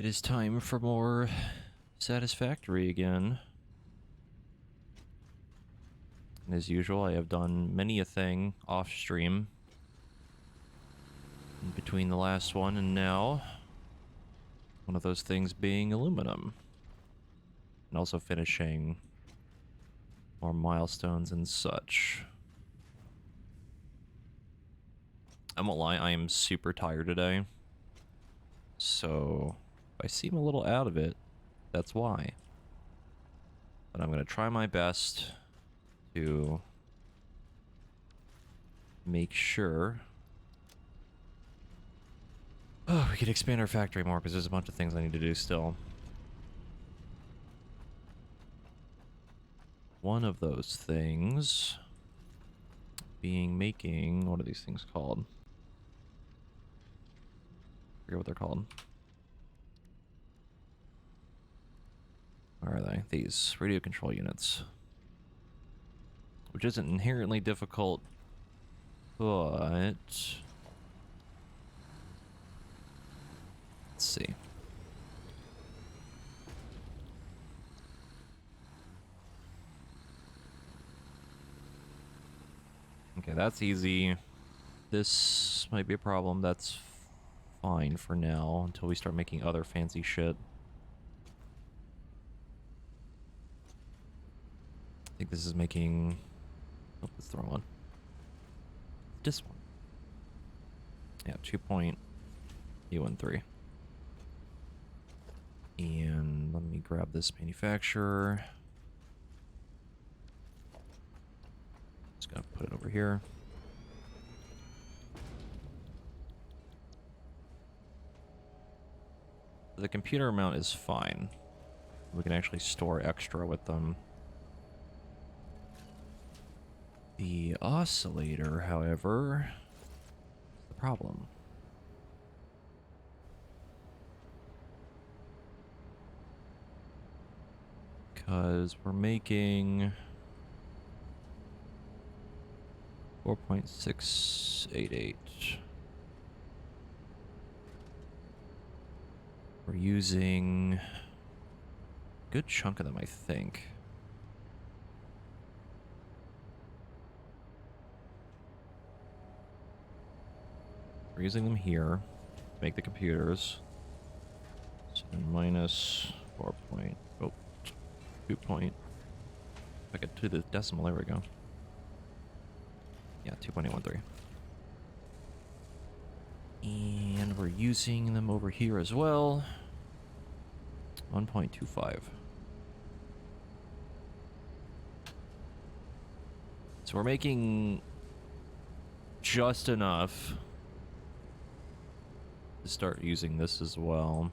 It is time for more Satisfactory again. And as usual, I have done many a thing off-stream. In between the last one and now. One of those things being aluminum. And also finishing more milestones and such. I won't lie, I am super tired today. So, if I seem a little out of it, that's why. But I'm going to try my best to make sure we could expand our factory more because there's a bunch of things I need to do still. One of those things being making, what are these things called? I forget what they're called. Where are they? These radio control units. Which isn't inherently difficult, but let's see. Okay, that's easy. This might be a problem. That's fine for now until we start making other fancy shit. I think this is making... Oh, that's the wrong one. This one. Yeah, 2.U13. And let me grab this manufacturer. Just gonna put it over here. The computer amount is fine. We can actually store extra with them. The oscillator, however, is the problem. Because we're making 4.688. We're using a good chunk of them, I think. We're using them here to make the computers. So minus 4 point, oh, 2 point. If I get to the decimal, there we go. Yeah, 2.813. And we're using them over here as well. 1.25. So we're making just enough to start using this as well.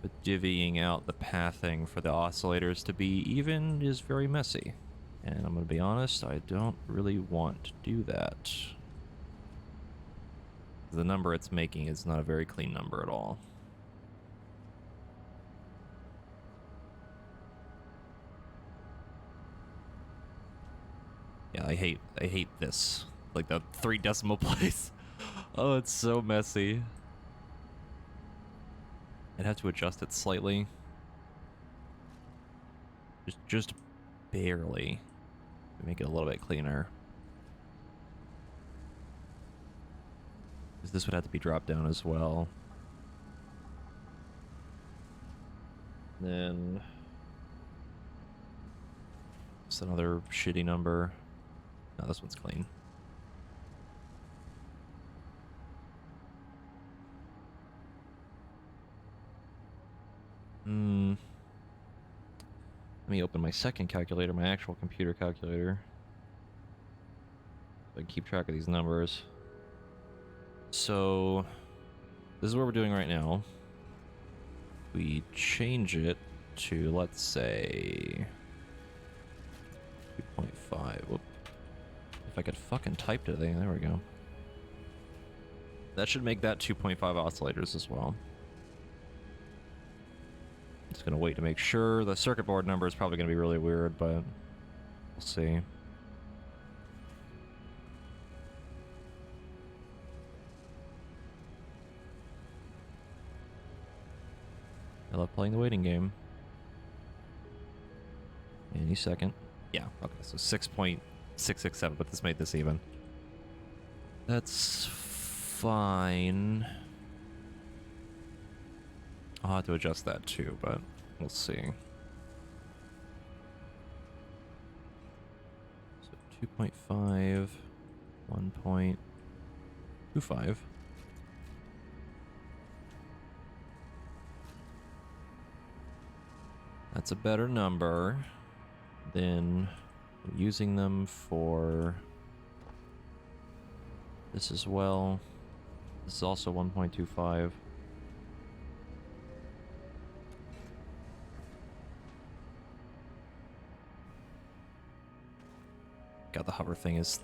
But divvying out the pathing for the oscillators to be even is very messy. And I'm going to be honest, I don't really want to do that. The number it's making is not a very clean number at all. Yeah, I hate this. Like the 3 decimal place. Oh, it's so messy. I'd have to adjust it slightly. Just barely. Make it a little bit cleaner. Because this would have to be dropped down as well. Then... it's another shitty number. No, this one's clean. Let me open my second calculator, my actual computer calculator. So I can keep track of these numbers. So, this is what we're doing right now. We change it to, let's say, 2.5. Whoop. If I could fucking type today, there we go. That should make that 2.5 oscillators as well. Just gonna wait to make sure. The circuit board number is probably gonna be really weird, but we'll see. I love playing the waiting game. Any second. Yeah, okay, so 6.667, but this made this even. That's fine. I'll have to adjust that too, but we'll see. So 2.5, 1.25. That's a better number than using them for this as well. This is also 1.25. God, the hover thing is...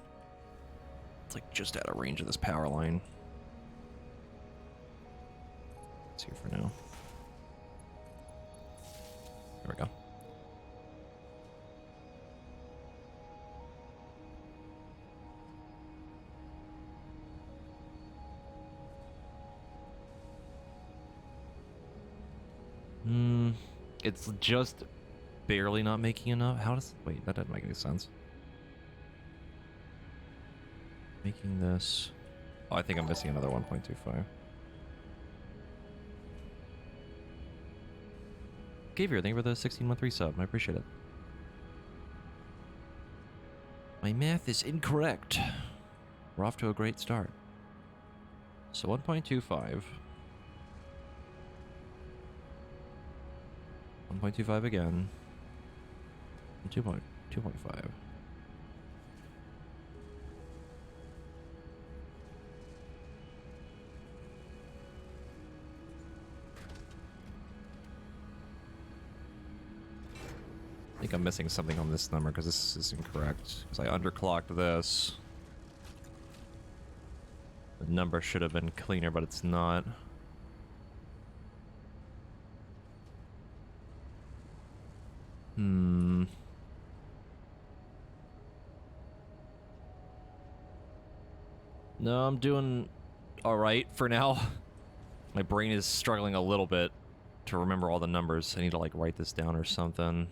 it's like just out of range of this power line. It's here for now. There we go. It's just barely not making enough. How does... wait, that doesn't make any sense. Making this... oh, I think I'm missing another 1.25. Gavier, thank you for the 16-month sub. I appreciate it. My math is incorrect. We're off to a great start. So 1.25. 1.25 again. And 2.5. I think I'm missing something on this number because this is incorrect. Because I underclocked this. The number should have been cleaner, but it's not. No, I'm doing alright for now. My brain is struggling a little bit to remember all the numbers. I need to like write this down or something.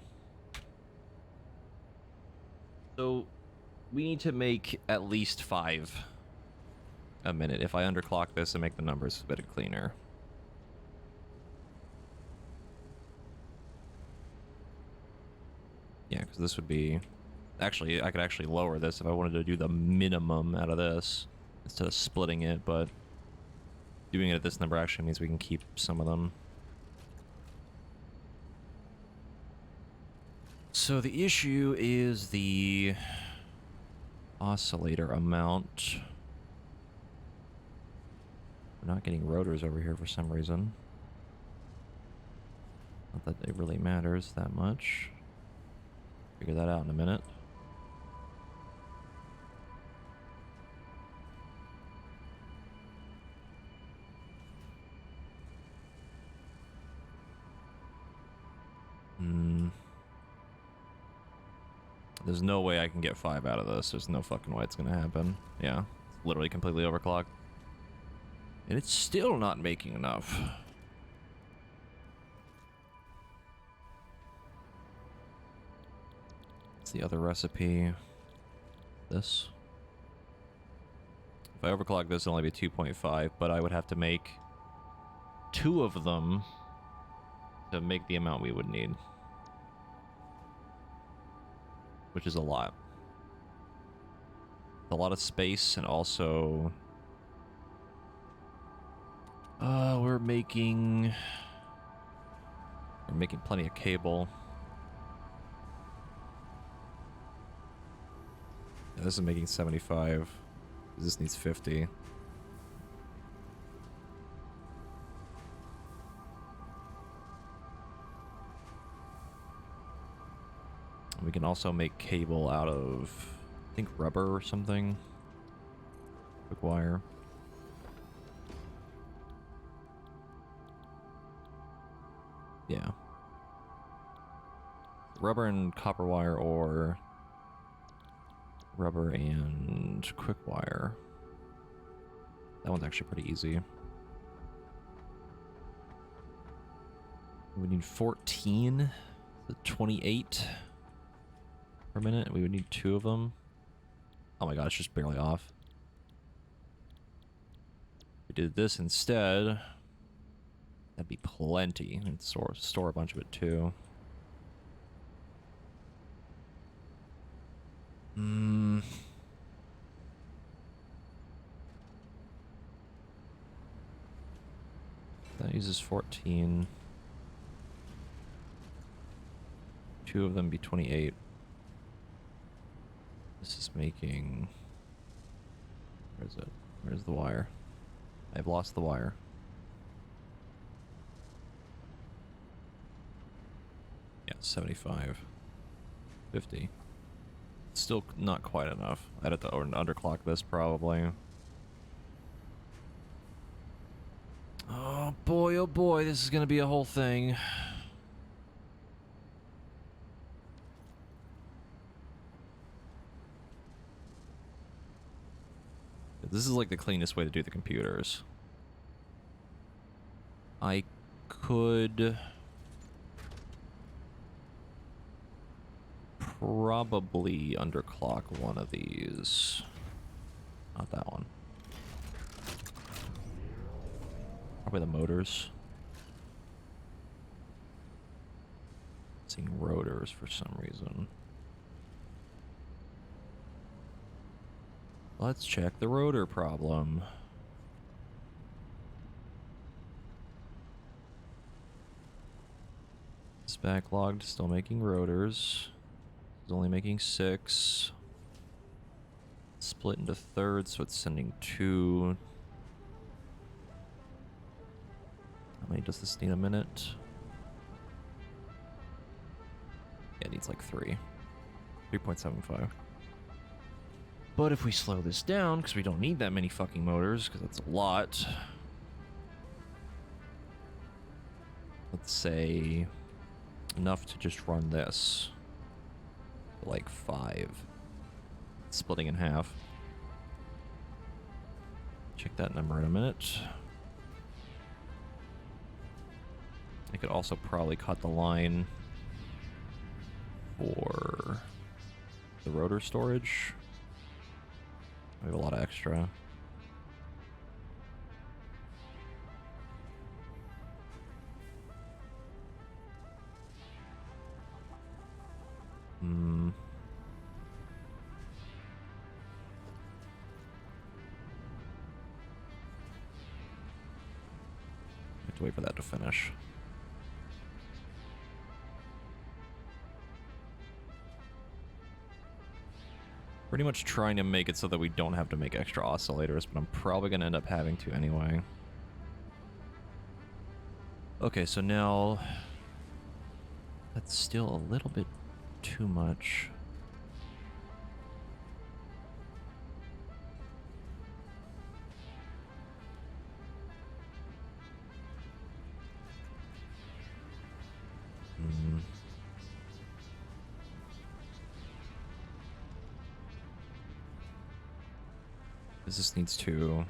So we need to make at least 5 a minute. If I underclock this and make the numbers a bit cleaner. Yeah, because this would be... actually, I could actually lower this if I wanted to do the minimum out of this instead of splitting it, but doing it at this number actually means we can keep some of them. So the issue is the oscillator amount. We're not getting rotors over here for some reason. Not that it really matters that much. Figure that out in a minute. There's no way I can get 5 out of this. There's no fucking way it's gonna happen. Yeah, it's literally completely overclocked. And it's still not making enough. What's the other recipe? This. If I overclock this, it'll only be 2.5, but I would have to make 2 of them to make the amount we would need. Which is a lot. A lot of space, and also... we're making plenty of cable. Yeah, this is making 75. This needs 50. We can also make cable out of, I think, rubber or something. Quick wire. Yeah. Rubber and copper wire, or rubber and quick wire. That one's actually pretty easy. We need 14, 28 per minute. We would need 2 of them. Oh my god, it's just barely off. If we did this instead, that'd be plenty. And store a bunch of it too. That uses 14. 2 of them be 28. This is making... Where is it? Where's the wire? I've lost the wire. Yeah, 75. 50. Still not quite enough. I'd have to underclock this probably. Oh boy, this is gonna be a whole thing. This is like the cleanest way to do the computers. I could probably underclock one of these. Not that one. Probably the motors. Seeing rotors for some reason. Let's check the rotor problem. It's backlogged, still making rotors. It's only making 6. Split into thirds, so it's sending 2. How many does this need a minute? Yeah, it needs like 3. 3.75. But if we slow this down, because we don't need that many fucking motors, because that's a lot. Let's say enough to just run this. Like 5. Splitting in half. Check that number in a minute. I could also probably cut the line for the rotor storage. We have a lot of extra. Have to wait for that to finish. Pretty much trying to make it so that we don't have to make extra oscillators, but I'm probably going to end up having to anyway. Okay, so now that's still a little bit too much. This needs to...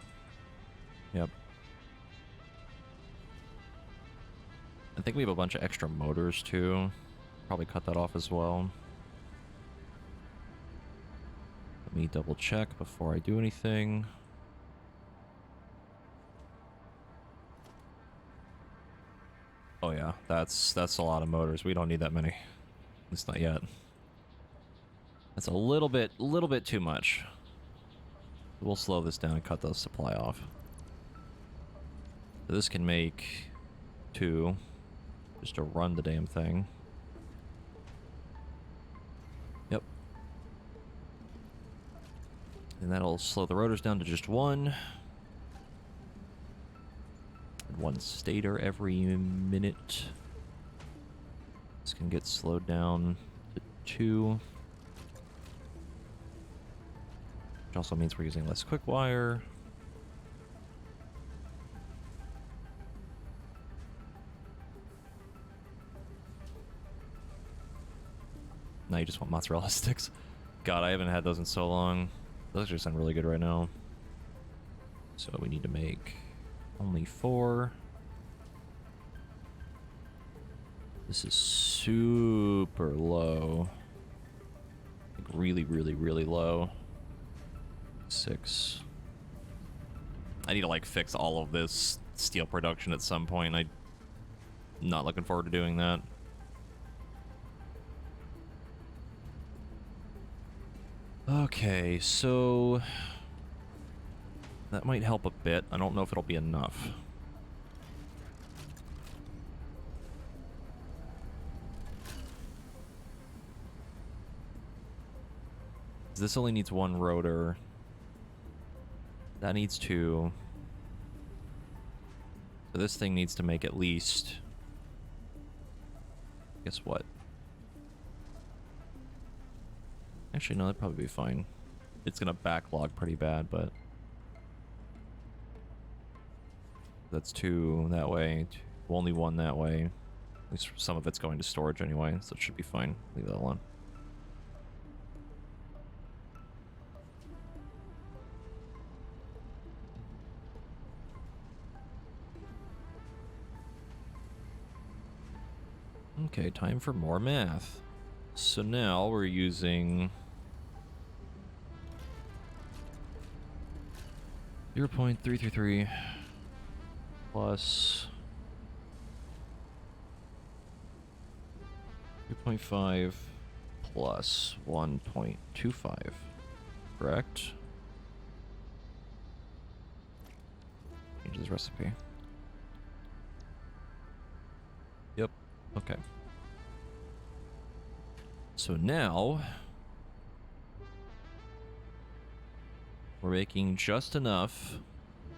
Yep. I think we have a bunch of extra motors too. Probably cut that off as well. Let me double check before I do anything. Oh yeah, that's a lot of motors. We don't need that many. At least not yet. That's a little bit too much. We'll slow this down and cut the supply off. So this can make 2 just to run the damn thing. Yep. And that'll slow the rotors down to just 1. And 1 stator every minute. This can get slowed down to 2. Which also means we're using less quick wire. Now you just want mozzarella sticks. God, I haven't had those in so long. Those actually sound really good right now. So we need to make only 4. This is super low. Like really, really, really low. 6. I need to like fix all of this steel production at some point. I'm not looking forward to doing that. Okay, so that might help a bit. I don't know if it'll be enough. This only needs 1 rotor. That needs 2. So this thing needs to make at least... Guess what? Actually, no, that'd probably be fine. It's gonna backlog pretty bad, but... That's 2 that way. Only 1 that way. At least some of it's going to storage anyway, so it should be fine. Leave that alone. Okay, time for more math. So now we're using 0.333 plus 2.5 plus 1.25, correct? Change this recipe. Yep, okay. So now we're making just enough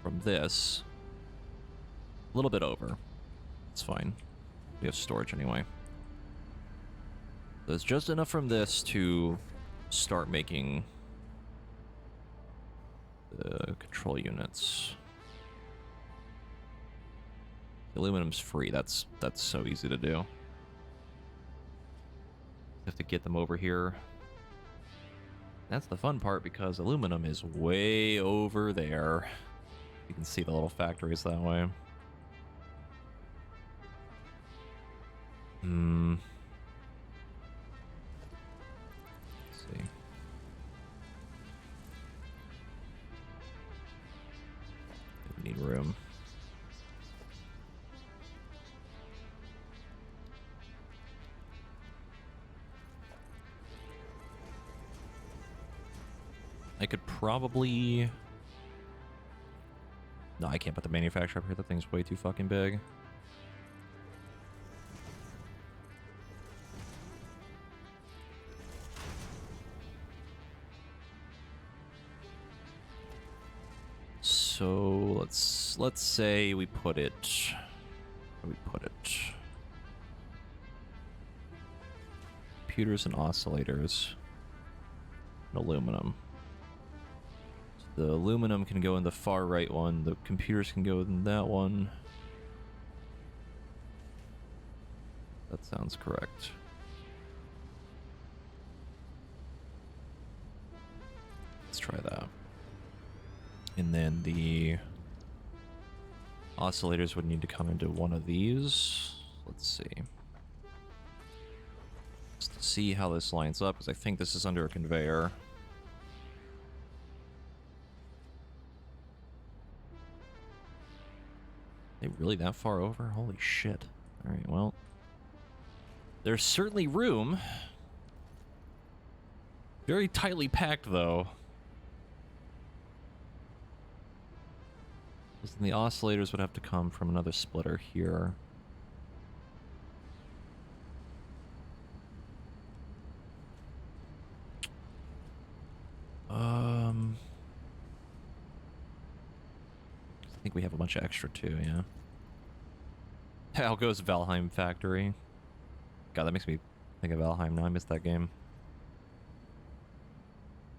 from this. A little bit over. It's fine. We have storage anyway. There's just enough from this to start making the control units. The aluminum's free. That's so easy to do. Have to get them over here. That's the fun part because aluminum is way over there. You can see the little factories that way. Let's see. We need room. I could probably... No, I can't put the manufacturer up here. That thing's way too fucking big. So let's say we put it... Where do we put it? Computers and oscillators. And aluminum. The aluminum can go in the far right one. The computers can go in that one. That sounds correct. Let's try that. And then the oscillators would need to come into one of these. Let's see. Just to see how this lines up, because I think this is under a conveyor. They really that far over? Holy shit. Alright, well. There's certainly room. Very tightly packed, though. The oscillators would have to come from another splitter here. I think we have a bunch of extra too, yeah. How goes Valheim Factory? God, that makes me think of Valheim now. I missed that game.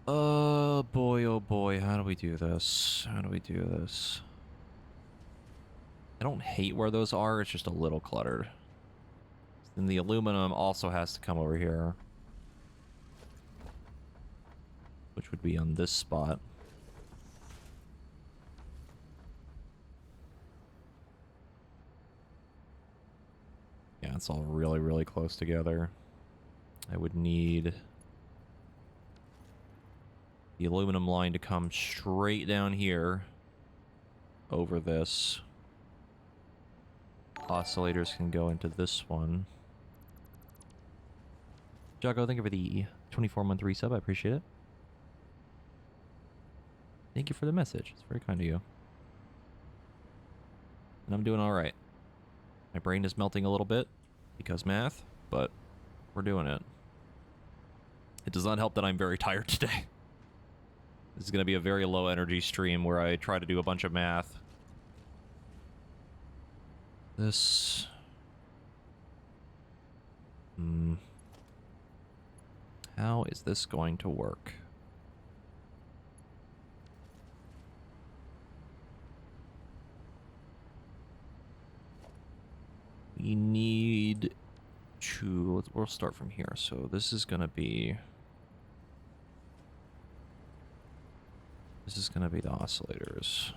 Oh boy, how do we do this? How do we do this? I don't hate where those are, it's just a little cluttered. Then the aluminum also has to come over here. Which would be on this spot. Yeah, That's all really, really close together. I would need the aluminum line to come straight down here over this. Oscillators can go into this one. Jago, thank you for the 24-month resub. I appreciate it. Thank you for the message. It's very kind of you. And I'm doing alright. My brain is melting a little bit because math, but we're doing it. It does not help that I'm very tired today. This is going to be a very low energy stream where I try to do a bunch of math. This... How is this going to work? We need to... We'll start from here. So this is going to be... This is going to be the oscillators.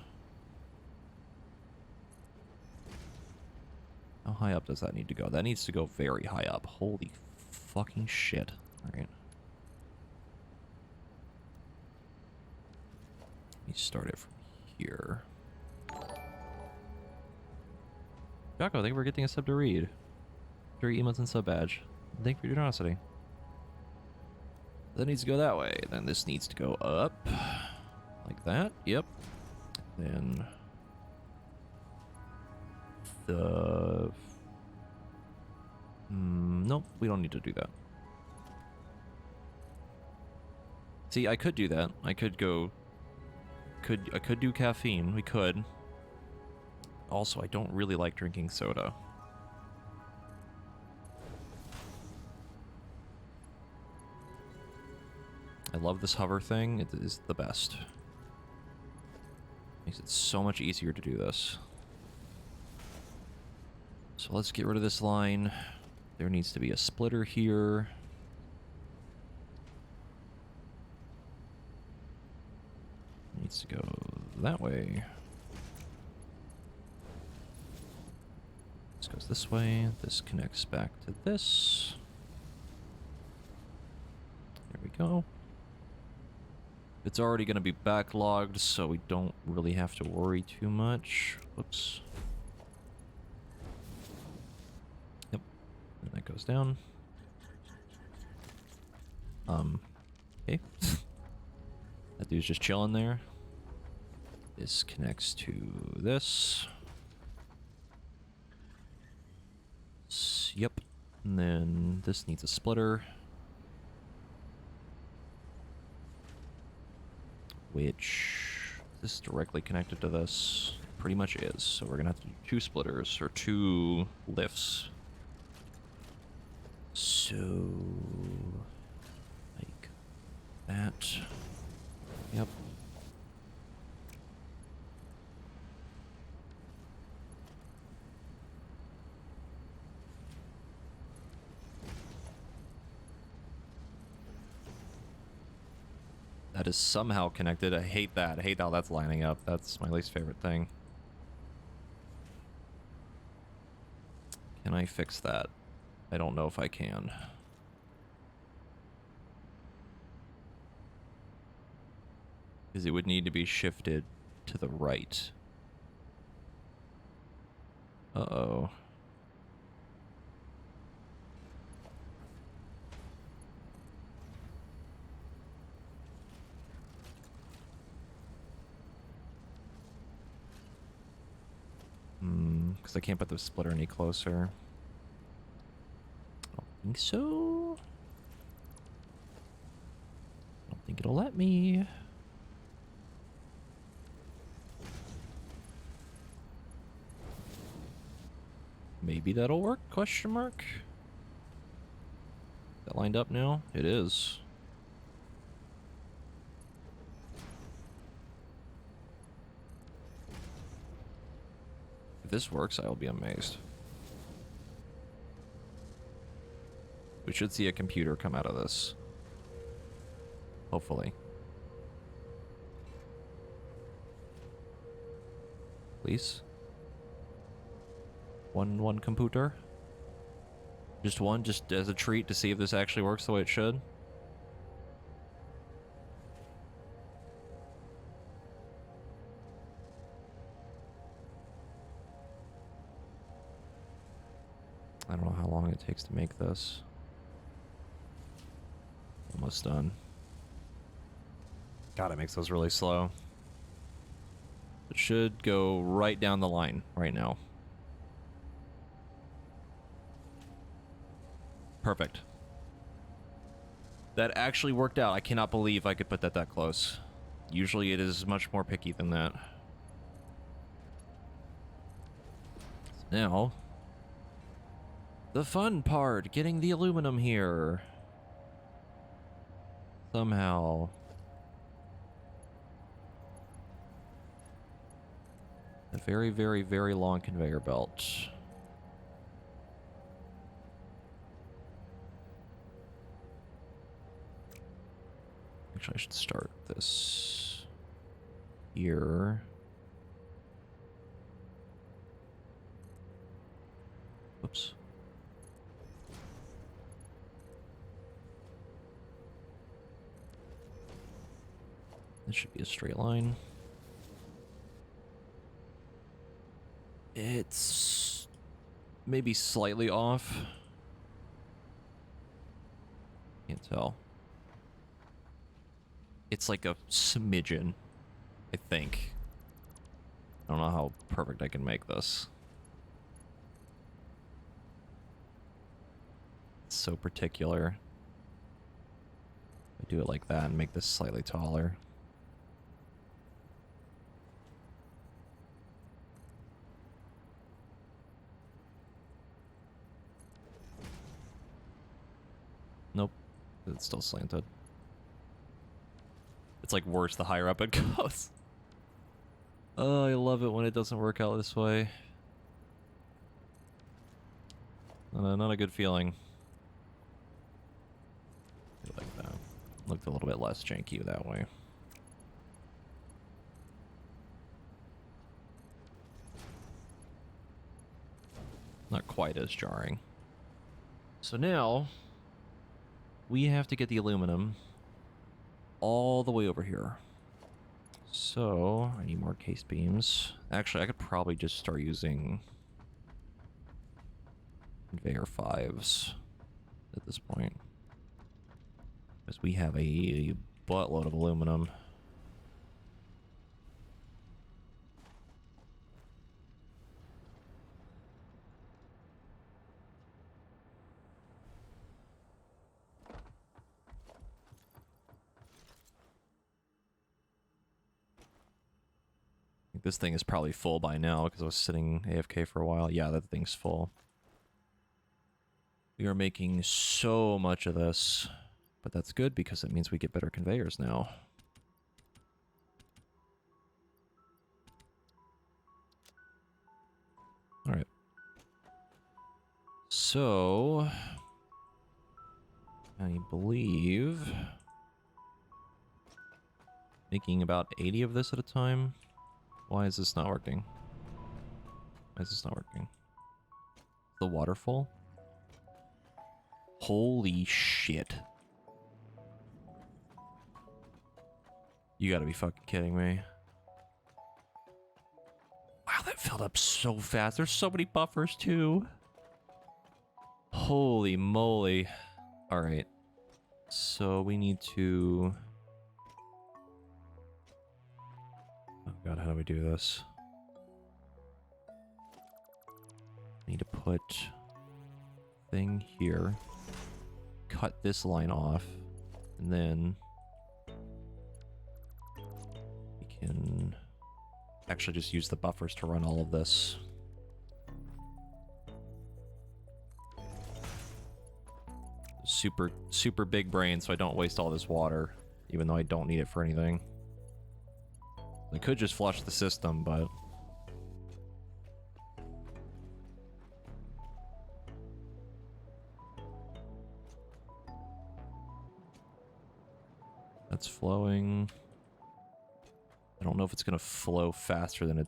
How high up does that need to go? That needs to go very high up. Holy fucking shit. Alright. Let me start it from here. Jocko, thank you for getting a sub to read. 3 emotes and sub badge. Thank you for your generosity. That needs to go that way. Then this needs to go up. Like that. Yep. Then... the... nope, we don't need to do that. See, I could do that. I could go... I could do caffeine. We could. Also, I don't really like drinking soda. I love this hover thing. It is the best. Makes it so much easier to do this. So let's get rid of this line. There needs to be a splitter here. Needs to go that way. This goes this way. This connects back to this. There we go. It's already going to be backlogged, so we don't really have to worry too much. Whoops. Yep. And that goes down. Okay. That dude's just chilling there. This connects to this. Yep. And then this needs a splitter. Which... this is directly connected to this. Pretty much is. So we're gonna have to do 2 splitters, or 2 lifts. So... like... that. Yep. That is somehow connected. I hate that. I hate how that's lining up. That's my least favorite thing. Can I fix that? I don't know if I can. Because it would need to be shifted to the right. Uh-oh. Because I can't put the splitter any closer. I don't think so. I don't think it'll let me. Maybe that'll work? Question mark. That lined up now? It is. If this works, I will be amazed. We should see a computer come out of this. Hopefully. Please. One computer. Just one, just as a treat to see if this actually works the way it should. I don't know how long it takes to make this. Almost done. God, it makes those really slow. It should go right down the line right now. Perfect. That actually worked out. I cannot believe I could put that close. Usually it is much more picky than that. Now, the fun part, getting the aluminum here. Somehow. A very, very, very long conveyor belt. Actually, I should start this here. Oops. This should be a straight line. It's maybe slightly off. Can't tell. It's like a smidgen, I think. I don't know how perfect I can make this. It's so particular. I do it like that and make this slightly taller. Nope. It's still slanted. It's like worse the higher up it goes. Oh, I love it when it doesn't work out this way. Not a good feeling. Like that. Looked a little bit less janky that way. Not quite as jarring. So now, we have to get the aluminum all the way over here. So, I need more case beams. Actually, I could probably just start using conveyor 5s at this point. Because we have a buttload of aluminum. This thing is probably full by now because I was sitting AFK for a while. Yeah, that thing's full. We are making so much of this, but that's good because it means we get better conveyors now. All right. So, I believe making about 80 of this at a time. Why is this not working? Why is this not working? The waterfall? Holy shit. You gotta be fucking kidding me. Wow, that filled up so fast. There's so many buffers too. Holy moly. Alright. So we need to... Oh god, how do we do this? I need to put thing here. Cut this line off. And then we can actually just use the buffers to run all of this. Super big brain so I don't waste all this water, even though I don't need it for anything. I could just flush the system, but... That's flowing. I don't know if it's gonna flow faster than it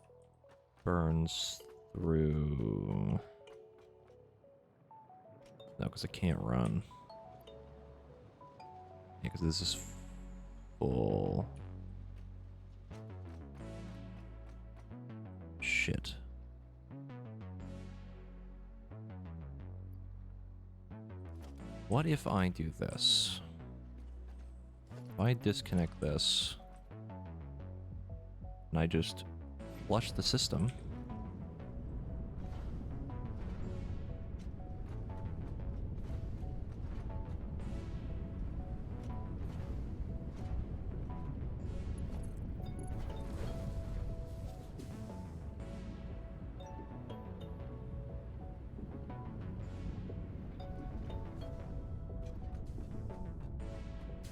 burns through. No, because I can't run. Yeah, because this is full. Shit. What if I do this? If I disconnect this, and I just flush the system.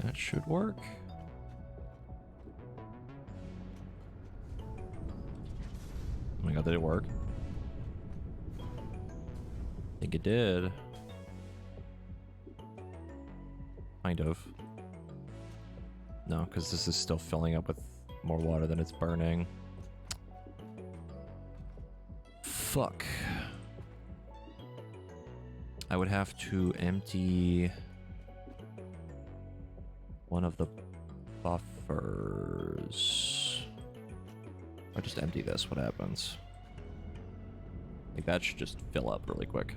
That should work. Oh my god, did it work? I think it did. Kind of. No, because this is still filling up with more water than it's burning. Fuck. I would have to empty one of the buffers. Or just empty this, what happens? Like that should just fill up really quick.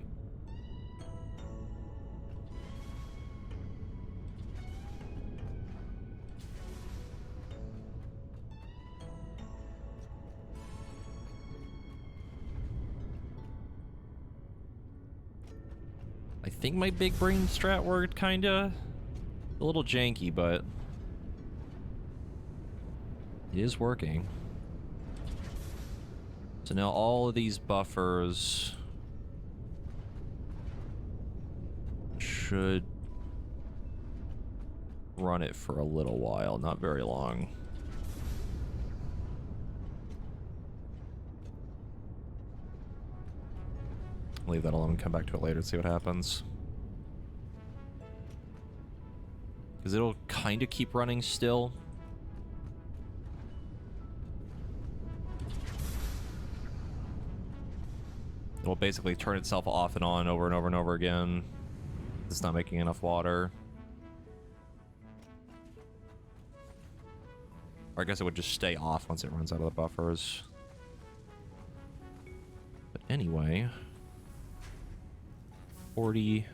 I think my big brain strat worked, kinda. A little janky, but it is working. So now all of these buffers should run it for a little while, not very long. Leave that alone and come back to it later and see what happens. Because it'll kind of keep running still. It'll basically turn itself off and on over and over and over again. It's not making enough water. Or I guess it would just stay off once it runs out of the buffers. But anyway... 40...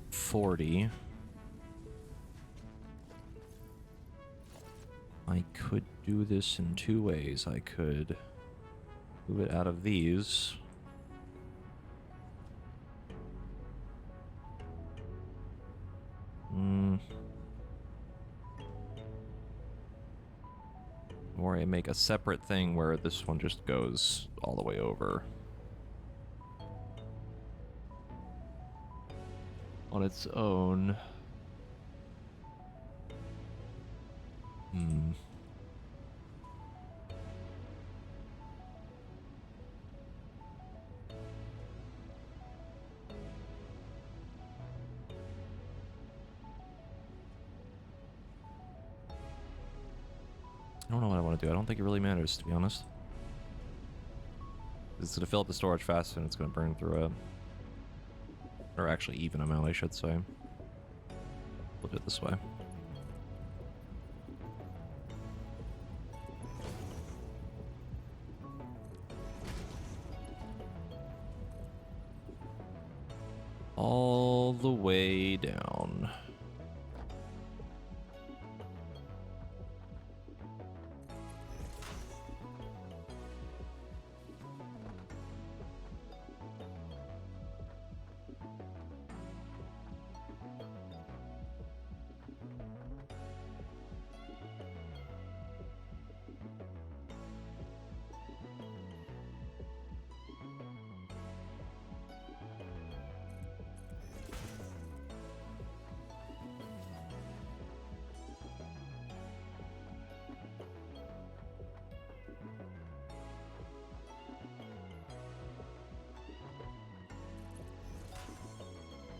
40... I could do this in two ways. I could move it out of these. Or I make a separate thing where this one just goes all the way over. On its own. I don't know what I want to do. I don't think it really matters, to be honest. It's going to fill up the storage faster and it's going to burn through it. Or actually even amount, I should say. We'll do it this way. All the way down.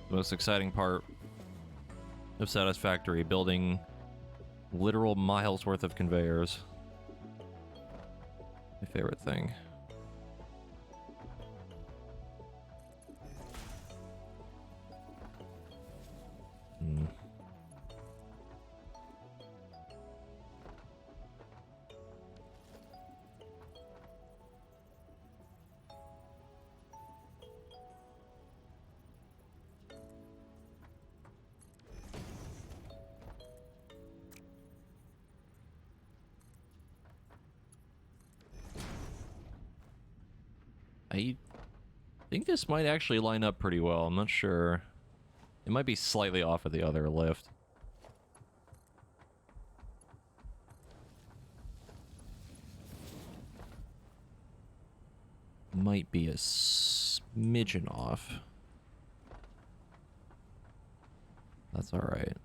Most exciting part of Satisfactory, building literal miles worth of conveyors. My favorite thing. I think this might actually line up pretty well. I'm not sure. It might be slightly off of the other lift. Might be a smidgen off. That's alright.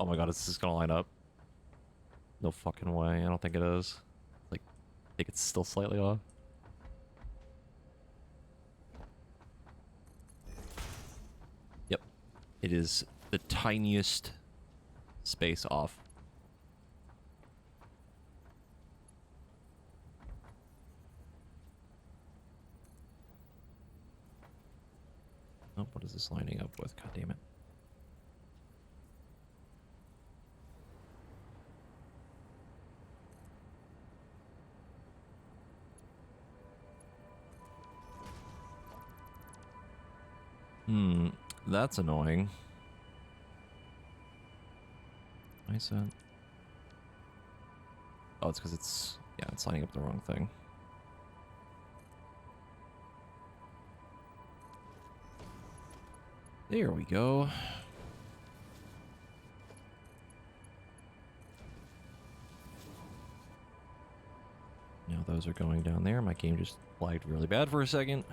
Oh my god, is this gonna line up? No fucking way. I don't think it is. Like, I think it's still slightly off. Yep. It is the tiniest space off. Oh, what is this lining up with? God damn it. That's annoying. Why is that? Oh, it's because it's... yeah, it's lining up the wrong thing. There we go. Now those are going down there. My game just lagged really bad for a second.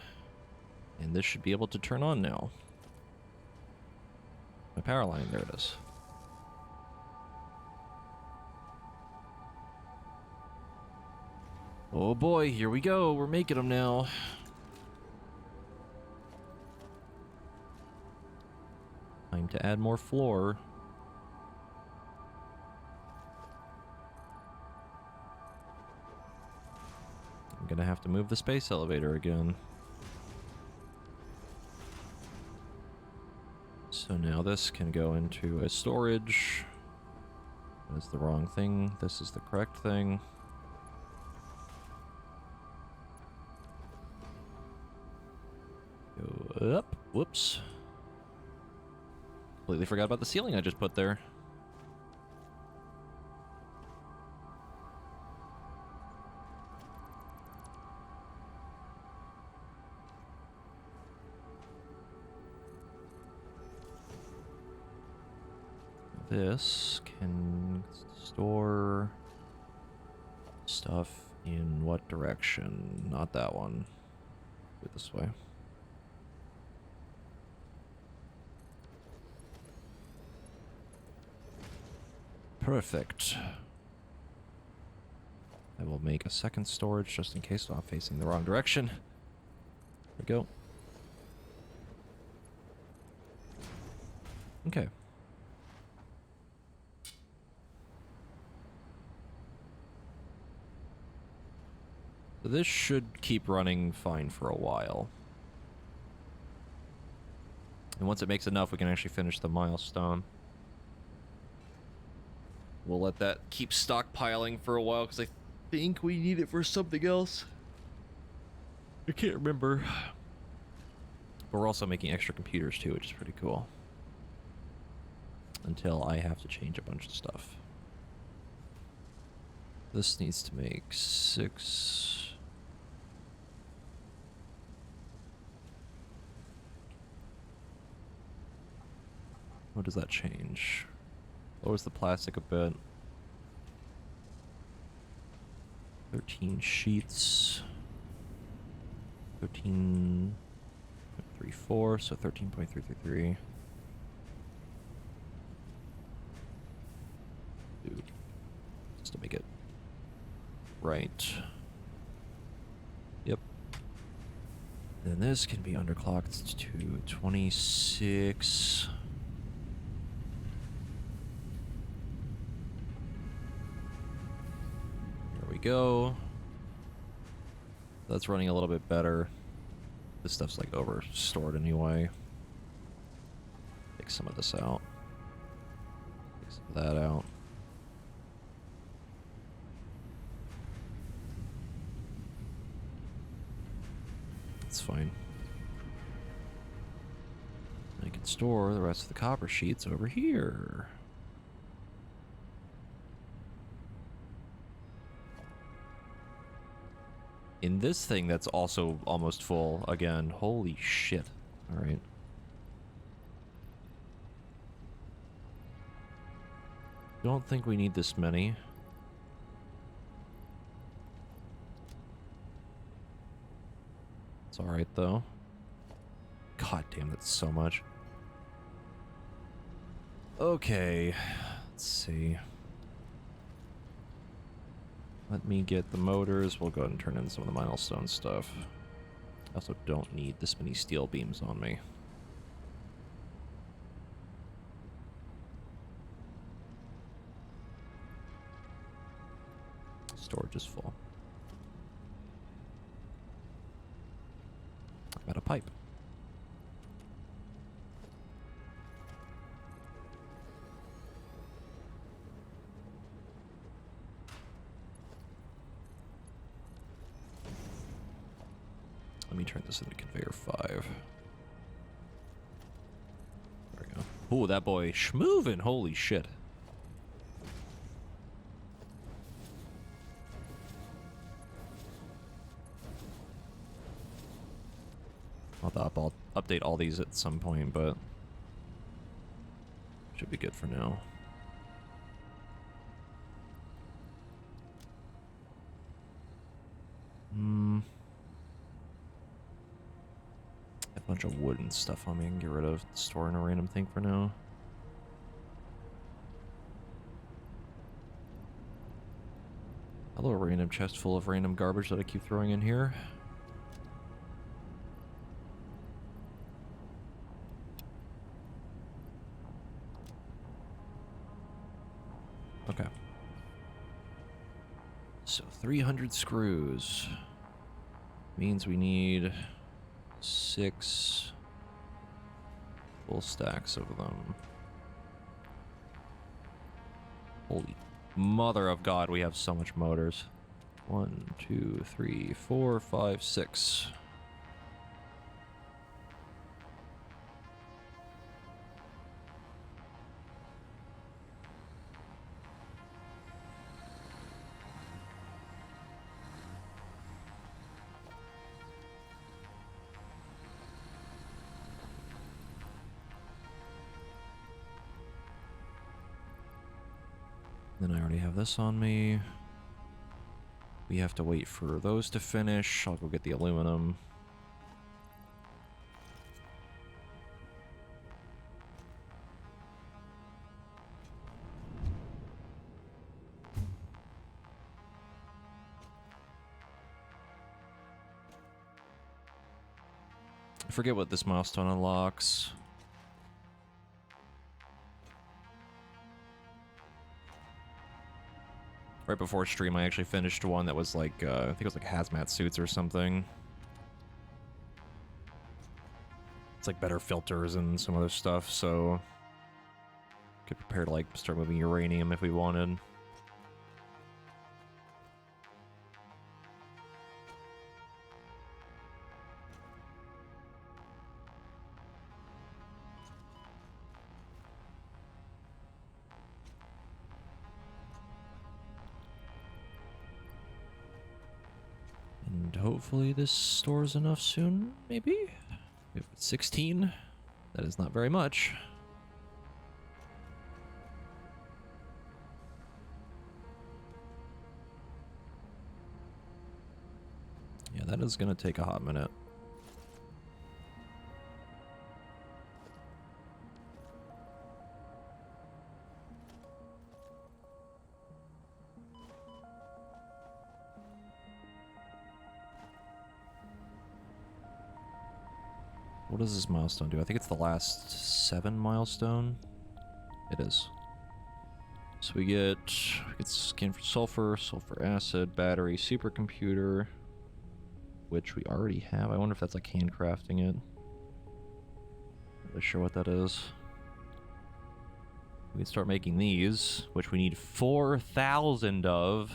And this should be able to turn on now. My power line, there it is. Oh boy, here we go. We're making them now. Time to add more floor. I'm gonna have to move the space elevator again. So now this can go into a storage. That's the wrong thing. This is the correct thing. Go up. Whoops. Completely forgot about the ceiling I just put there. This can store stuff in what direction? Not that one. Do it this way. Perfect. I will make a second storage just in case I'm facing the wrong direction. There we go. Okay. So this should keep running fine for a while. And once it makes enough, we can actually finish the milestone. We'll let that keep stockpiling for a while, because I think we need it for something else. I can't remember. But we're also making extra computers too, which is pretty cool. Until I have to change a bunch of stuff. This needs to make 6... What does that change? Lowers the plastic a bit. 13 sheets. 13.34, so 13.333. Dude. Just to make it right. Yep. Then this can be underclocked to 26. There we go. That's running a little bit better. This stuff's like over stored anyway. Take some of this out. Take some of that out. That's fine. I can store the rest of the copper sheets over here. In this thing that's also almost full again. Holy shit. Alright. Don't think we need this many. It's alright though. God damn, that's so much. Okay, let's see. Let me get the motors. We'll go ahead and turn in some of the milestone stuff. I also don't need this many steel beams on me. Storage is full. Got a pipe. Let me turn this into conveyor 5. There we go. Ooh, that boy schmoovin'. Holy shit. I'll update all these at some point, but should be good for now. A bunch of wood and stuff on me I can get rid of. Store in a random thing for now. Hello, a random chest full of random garbage that I keep throwing in here. Okay. So 300 screws means we need 6 full stacks of them. Holy mother of God, we have so much motors. 1, 2, 3, 4, 5, 6. Then I already have this on me. We have to wait for those to finish. I'll go get the aluminum. I forget what this milestone unlocks. Right before stream, I actually finished one that was like, I think it was like hazmat suits or something. It's like better filters and some other stuff, so could prepare to like start moving uranium if we wanted. And hopefully this stores enough soon, maybe? We have 16. That is not very much. Yeah, that is going to take a hot minute. What does this milestone do? I think it's the last 7 milestone. It is. So we get scan for sulfur, sulfur acid, battery, supercomputer. which we already have. I wonder if that's like handcrafting it. Not really sure what that is. We can start making these, which we need 4,000 of.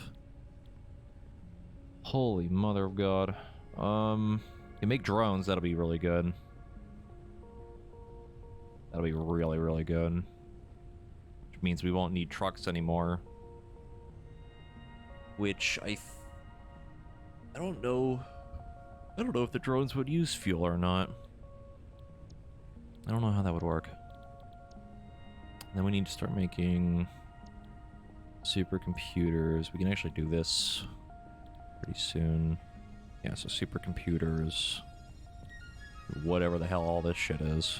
Holy mother of God. You can make drones, that'll be really good. That'll be really, really good. Which means we won't need trucks anymore. Which I don't know. I don't know if the drones would use fuel or not. I don't know how that would work. Then we need to start making supercomputers. We can actually do this pretty soon. Yeah, so supercomputers. Whatever the hell all this shit is.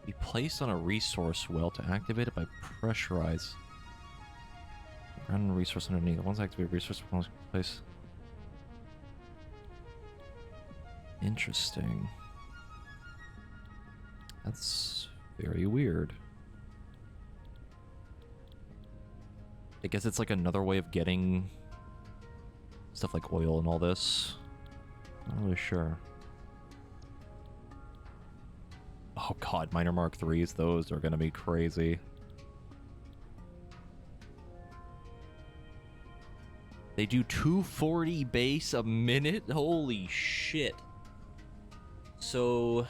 Be placed on a resource well to activate it by pressurize. Run resource underneath. Once activated, resource will place. Interesting. That's very weird. I guess it's like another way of getting stuff like oil and all this. Not really sure. Oh god, Miner Mark 3s, those are gonna be crazy. They do 240 base a minute? Holy shit. So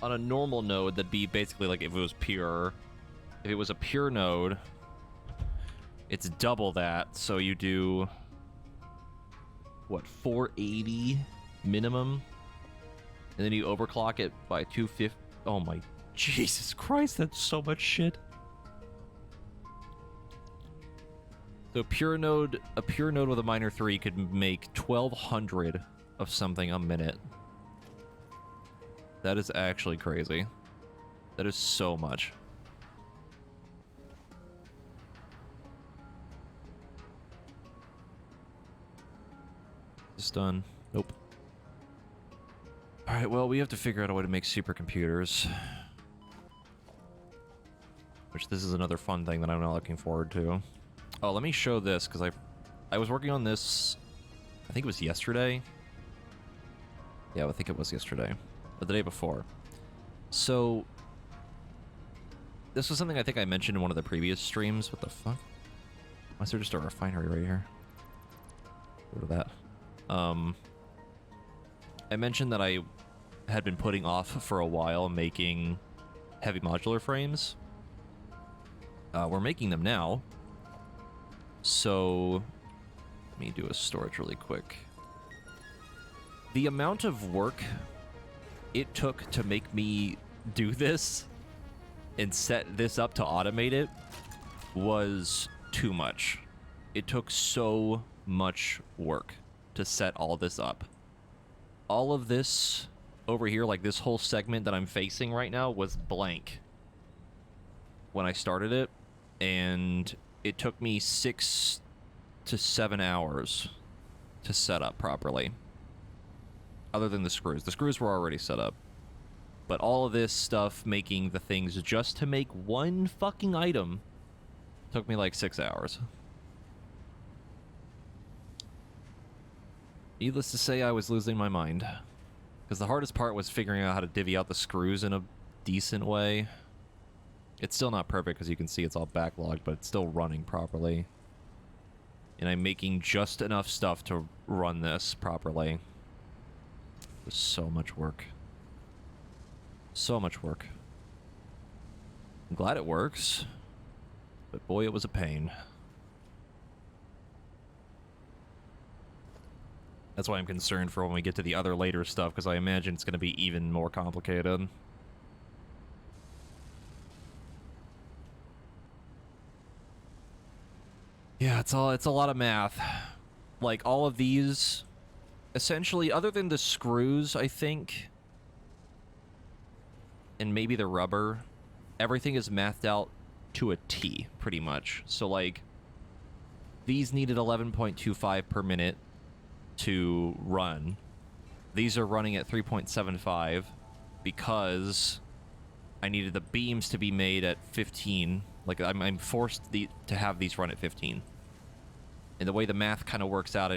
on a normal node, that'd be basically like if it was pure. If it was a pure node, it's double that. So you do what, 480 minimum? And then you overclock it by 250. Oh my Jesus Christ, that's so much shit. So a pure node with a miner 3 could make 1,200 of something a minute. That is actually crazy. That is so much. It's done. Nope. Alright, well, we have to figure out a way to make supercomputers. Which this is another fun thing that I'm not looking forward to. Oh, let me show this, because I was working on this, I think it was yesterday. Yeah, I think it was yesterday. Or the day before. So, this was something I think I mentioned in one of the previous streams. What the fuck? Why is there just a refinery right here? Go to that. I mentioned that I had been putting off for a while making heavy modular frames. We're making them now. So, let me do a storage really quick. The amount of work it took to make me do this and set this up to automate it was too much. It took so much work to set all this up. All of this over here, like this whole segment that I'm facing right now, was blank when I started it, and it took me 6 to 7 hours to set up properly. Other than the screws. The screws were already set up. But all of this stuff, making the things just to make one fucking item, took me like 6 hours. Needless to say, I was losing my mind. Because the hardest part was figuring out how to divvy out the screws in a decent way. It's still not perfect because you can see it's all backlogged, but it's still running properly. And I'm making just enough stuff to run this properly. There's so much work. So much work. I'm glad it works, but boy, it was a pain. That's why I'm concerned for when we get to the other later stuff, because I imagine it's going to be even more complicated. Yeah, it's a lot of math. Like, all of these, essentially, other than the screws, I think, and maybe the rubber, everything is mathed out to a T, pretty much. So, like, these needed 11.25 per minute to run. These are running at 3.75 because I needed the beams to be made at 15. Like, I'm forced to have these run at 15. And the way the math kind of works out,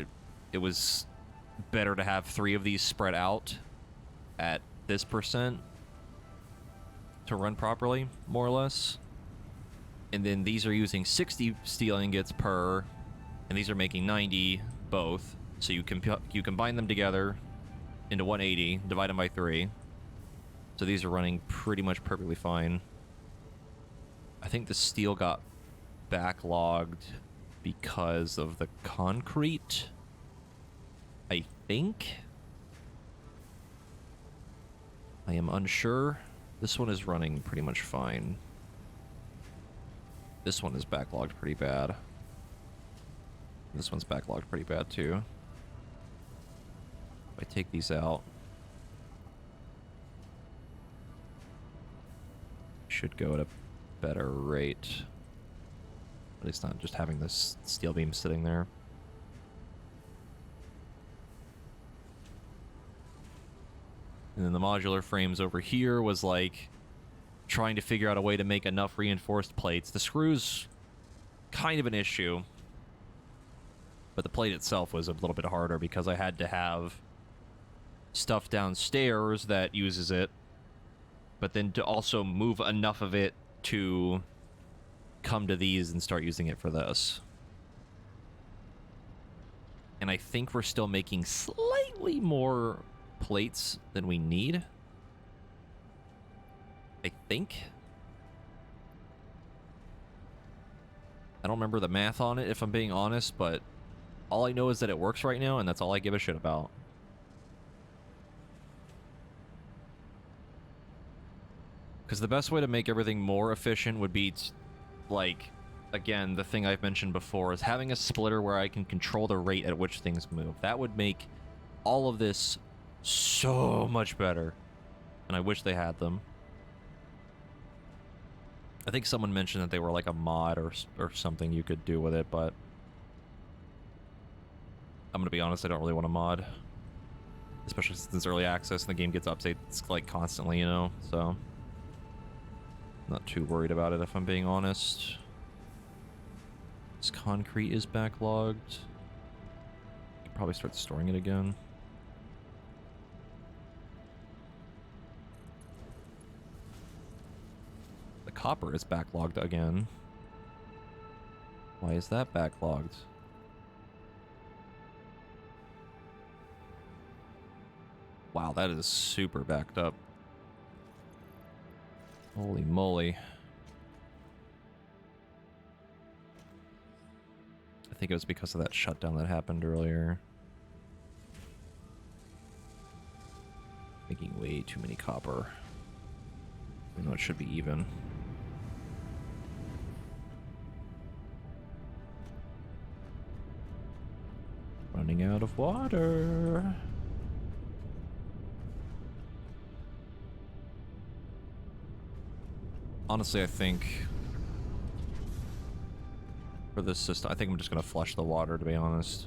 it was better to have 3 of these spread out at this percent to run properly, more or less. And then these are using 60 steel ingots per, and these are making 90 both. So you combine them together into 180, divide them by 3. So these are running pretty much perfectly fine. I think the steel got backlogged because of the concrete, I think. I am unsure. This one is running pretty much fine. This one is backlogged pretty bad. This one's backlogged pretty bad too. If I take these out, should go at a better rate. At least not just having this steel beam sitting there. And then the modular frames over here was like trying to figure out a way to make enough reinforced plates. The screws, kind of an issue. But the plate itself was a little bit harder because I had to have stuff downstairs that uses it, but then to also move enough of it to come to these and start using it for this. And I think we're still making slightly more plates than we need. I think. I don't remember the math on it, if I'm being honest, but all I know is that it works right now, and that's all I give a shit about. Because the best way to make everything more efficient would be, like, again, the thing I've mentioned before, is having a splitter where I can control the rate at which things move. That would make all of this so much better. And I wish they had them. I think someone mentioned that they were like a mod or something you could do with it, but I'm gonna be honest, I don't really want a mod. Especially since it's early access and the game gets updates like constantly, you know, so not too worried about it if I'm being honest. This concrete is backlogged. Could probably start storing it again. The copper is backlogged again. Why is that backlogged? Wow, that is super backed up. Holy moly. I think it was because of that shutdown that happened earlier. Making way too many copper. I know it should be even. Running out of water. Honestly, I think for this system, I think I'm just gonna flush the water, to be honest.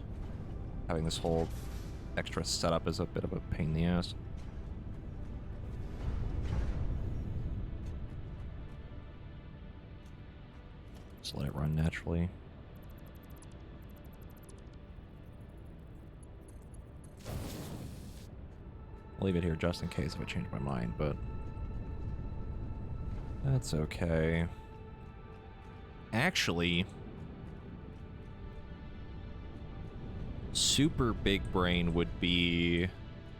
Having this whole extra setup is a bit of a pain in the ass. Just let it run naturally. I'll leave it here just in case if I change my mind, but that's okay. Actually, super big brain would be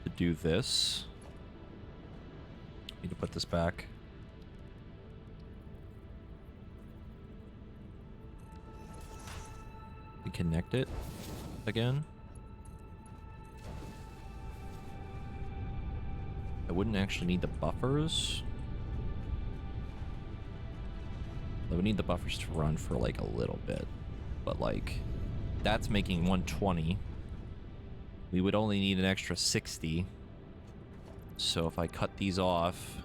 to do this. Need to put this back. We connect it again. I wouldn't actually need the buffers. I would need the buffers to run for like a little bit, but like that's making 120. We would only need an extra 60. So if I cut these off,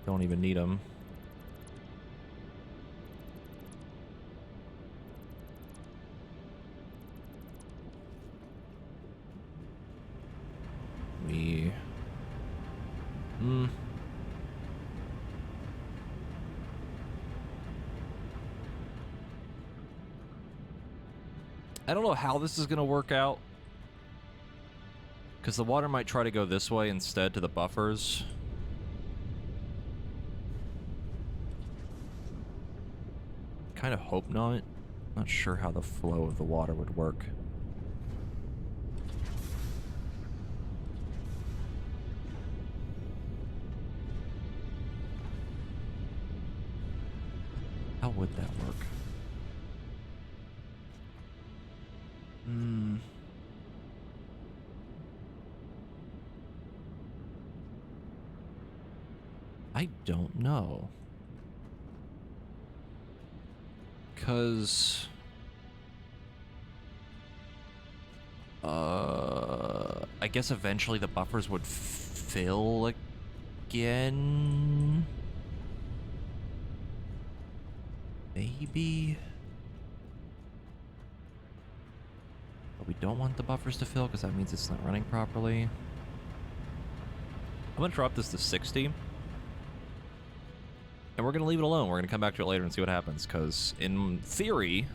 Don't even need them. I don't know how this is going to work out. Because the water might try to go this way instead to the buffers. Kind of hope not. Not sure how the flow of the water would work. How would that work? I don't know. Because... I guess eventually the buffers would fill again? Maybe? But we don't want the buffers to fill because that means it's not running properly. I'm going to drop this to 60. And we're going to leave it alone. We're going to come back to it later and see what happens. Because in theory,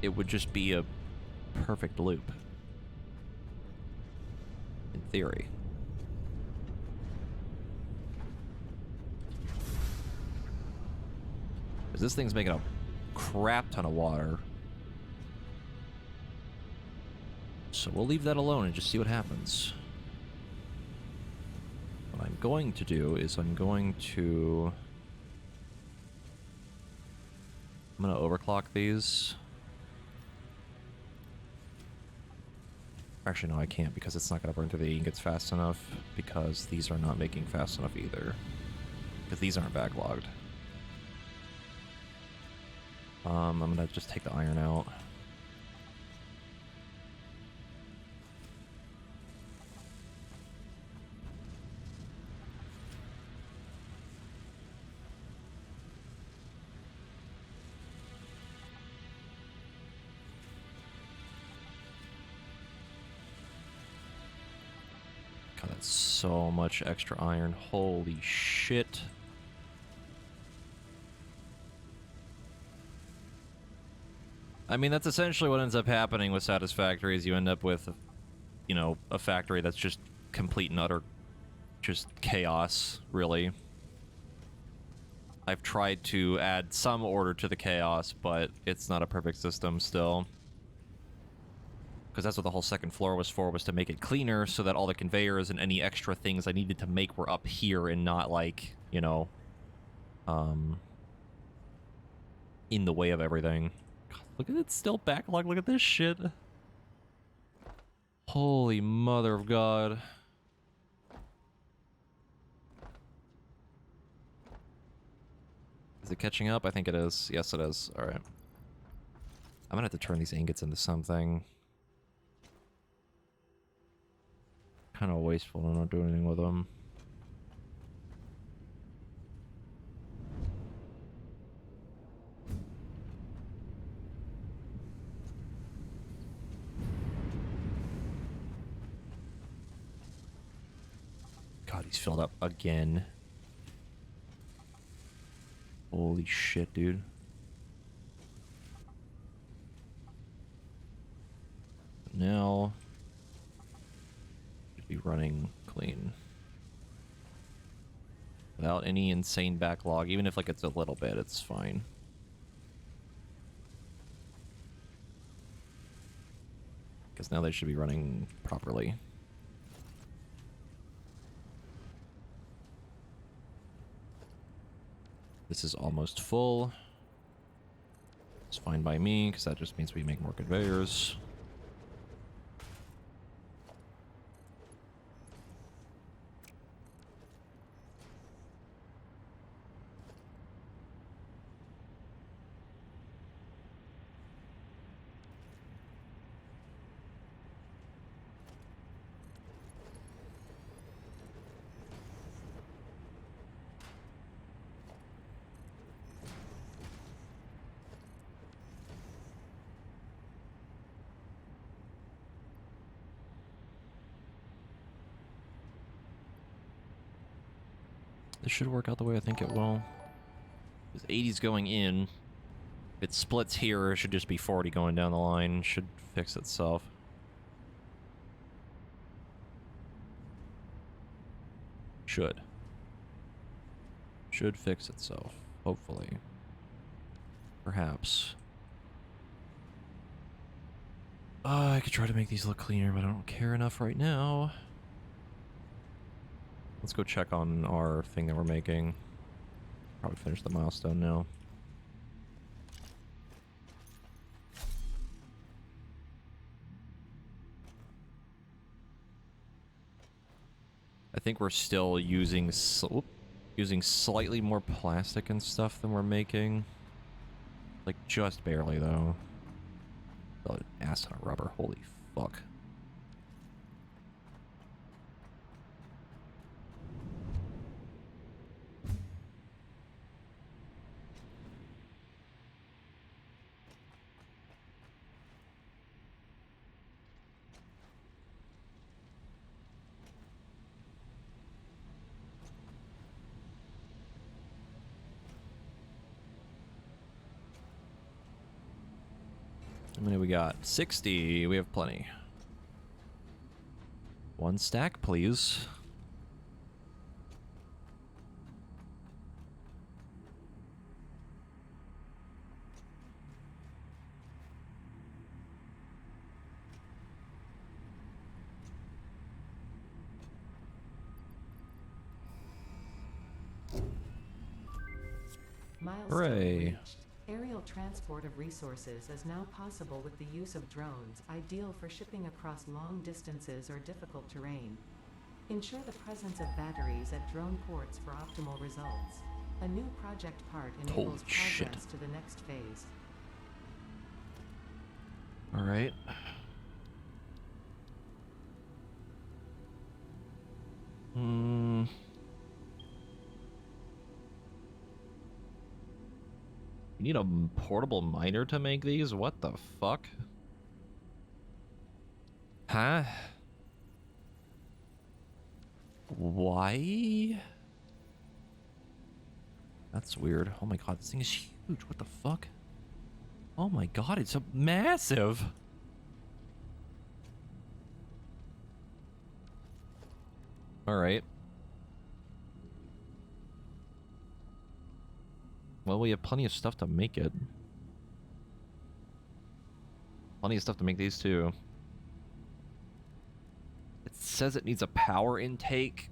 it would just be a perfect loop. In theory. Because this thing's making a crap ton of water. So we'll leave that alone and just see what happens. What I'm going to do is I'm going to overclock these. Actually, no, I can't because it's not going to burn through the ingots fast enough because these are not making fast enough either. Because these aren't backlogged. I'm going to just take the iron out. God, that's so much extra iron. Holy shit. I mean, that's essentially what ends up happening with Satisfactory is you end up with, you know, a factory that's just complete and utter just chaos, really. I've tried to add some order to the chaos, but it's not a perfect system still. Because that's what the whole second floor was for, was to make it cleaner so that all the conveyors and any extra things I needed to make were up here and not, like, you know, in the way of everything. God, look at it, still backlog. Look at this shit. Holy mother of God. Is it catching up? I think it is. Yes, it is. All right. I'm gonna have to turn these ingots into something. Kind of wasteful to not do anything with them. God, he's filled up again. Holy shit, dude. Now, should be running clean. Without any insane backlog, even if like it's a little bit, it's fine. Because now they should be running properly. This is almost full. It's fine by me, because that just means we make more conveyors. this should work out the way I think it will. Because 80's going in. If it splits here, it should just be 40 going down the line. Should fix itself. Should. Should fix itself. Hopefully. Perhaps. I could try to make these look cleaner, but I don't care enough right now. Let's go check on our thing that we're making. Probably finish the milestone now. I think we're still using slightly more plastic and stuff than we're making. Like, just barely, though. Oh, an ass on a rubber. Holy fuck. How many we got? 60. We have plenty. One stack, please. Milestone Hooray. reached. Aerial transport of resources is now possible with the use of drones, ideal for shipping across long distances or difficult terrain. Ensure the presence of batteries at drone ports for optimal results. A new project part enables progress to the next phase. All right. You need a portable miner to make these? What the fuck? Huh? Why? That's weird. Oh my god, this thing is huge. What the fuck? Oh my god, it's a massive. All right. Well, we have plenty of stuff to make it. Plenty of stuff to make these too. It says it needs a power intake.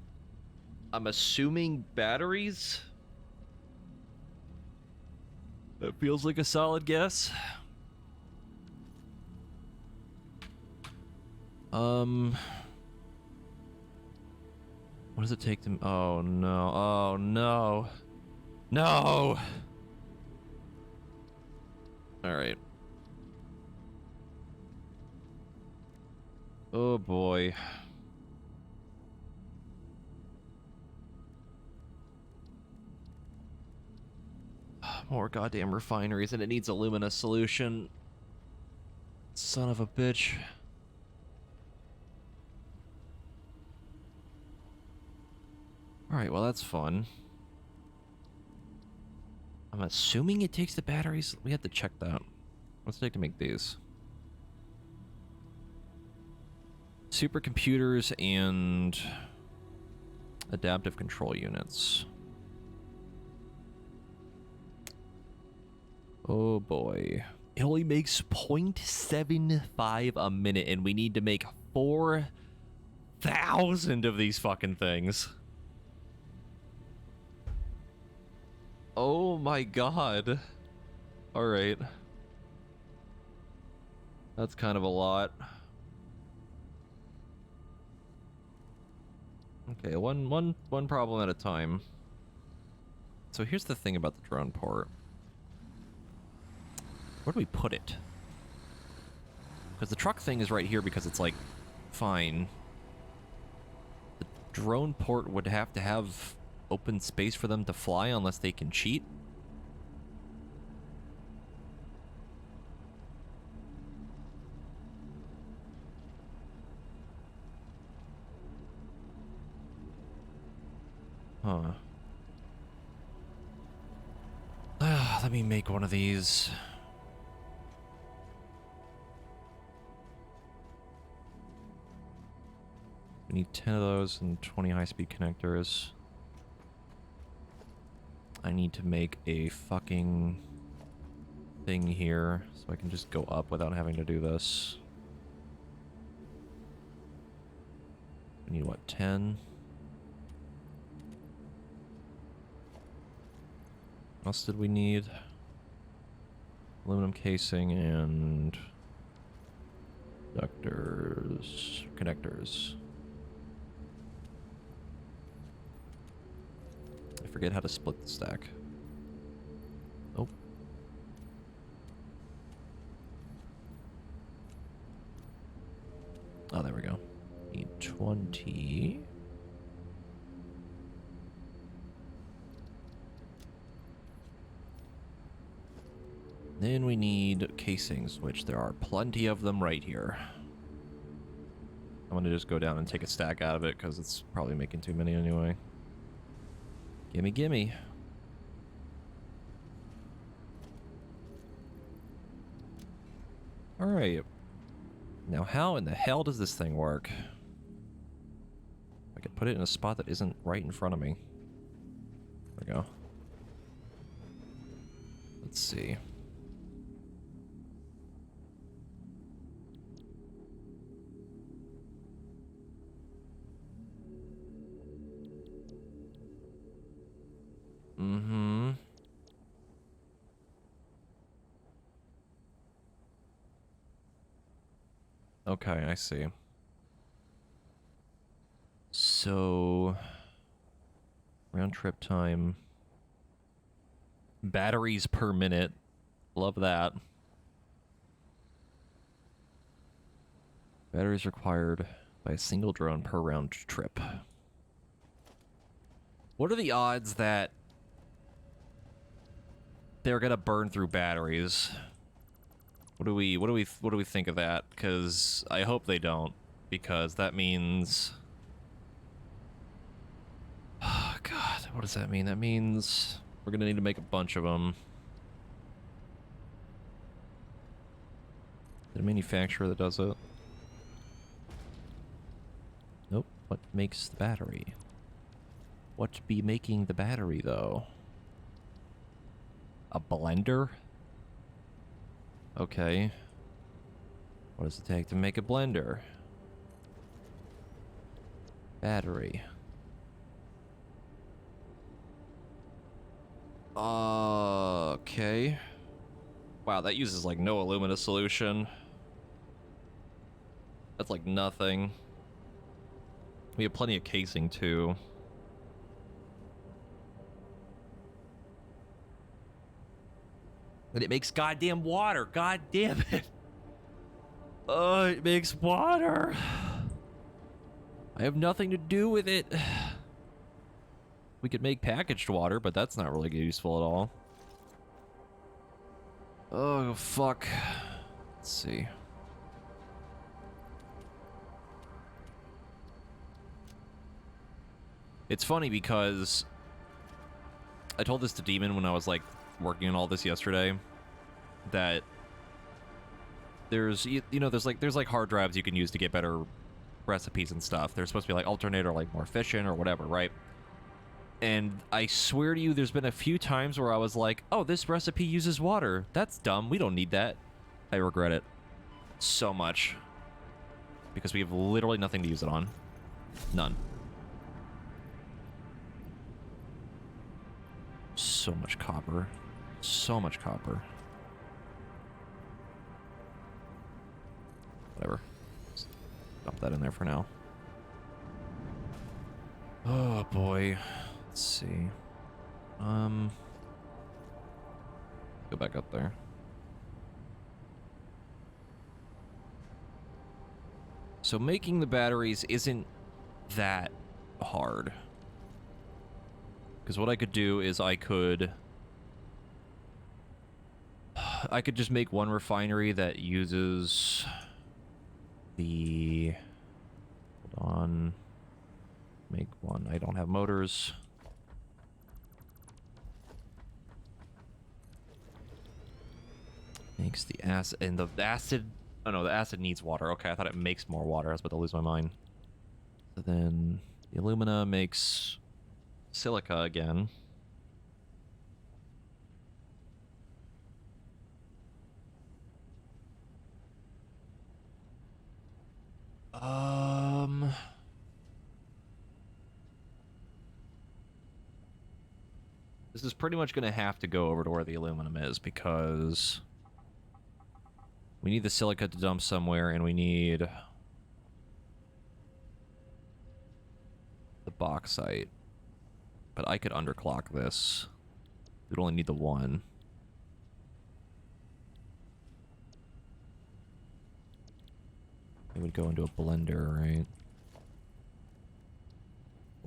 I'm assuming batteries? That feels like a solid guess. What does it take to... Oh no, oh no. No! Alright. Oh boy. More goddamn refineries, and it needs a luminous solution. Son of a bitch. Alright, well that's fun. I'm assuming it takes the batteries. We have to check that. What's it take to make these? Supercomputers and adaptive control units. Oh boy. It only makes 0.75 a minute, and we need to make 4,000 of these fucking things. Oh my god. Alright. That's kind of a lot. Okay, one problem at a time. So here's the thing about the drone port. Where do we put it? Because the truck thing is right here because it's like fine. The drone port would have to have open space for them to fly unless they can cheat. Huh. Let me make one of these. We need 10 of those and 20 high-speed connectors. I need to make a fucking thing here so I can just go up without having to do this. We need what, 10? What else did we need? Aluminum casing and connectors. I forget how to split the stack. Oh. Oh, there we go. Need 20. Then we need casings, which there are plenty of them right here. I'm gonna just go down and take a stack out of it because it's probably making too many anyway. Gimme, gimme. Alright. Now how in the hell does this thing work? I could put it in a spot that isn't right in front of me. There we go. Let's see. Mm-hmm. Okay, I see. So, round trip time. Batteries per minute. Love that. Batteries required by a single drone per round trip. What are the odds that they're gonna burn through batteries? What do we think of that? Because I hope they don't, because that means, oh god, what does that mean? That means we're gonna need to make a bunch of them. Is it a manufacturer that does it? Nope. What makes the battery? What be making the battery though? A blender? Okay. What does it take to make a blender? Battery. Okay. Wow, that uses like no alumina solution. That's like nothing. We have plenty of casing too. And it makes goddamn water. God damn it. Oh, it makes water. I have nothing to do with it. We could make packaged water, but that's not really useful at all. Oh, fuck. Let's see. It's funny because I told this to Demon when I was like working on all this yesterday, that there's, you know, there's like hard drives you can use to get better recipes and stuff. They're supposed to be like alternate or like more efficient or whatever, right? And I swear to you, there's been a few times where I was like, oh, this recipe uses water. That's dumb. We don't need that. I regret it so much because we have literally nothing to use it on. None. So much copper. So much copper. Whatever. Just dump that in there for now. Oh boy. Let's see. Go back up there. So making the batteries isn't that hard. Because what I could do is I could just make one refinery that uses the... Hold on. Make one. I don't have motors. Makes the acid, and the acid, oh no, the acid needs water. Okay, I thought it makes more water. I was about to lose my mind. So then the alumina makes silica again. This is pretty much going to have to go over to where the aluminum is because we need the silica to dump somewhere and we need the bauxite. But I could underclock this. We'd only need the one. It would go into a blender, right?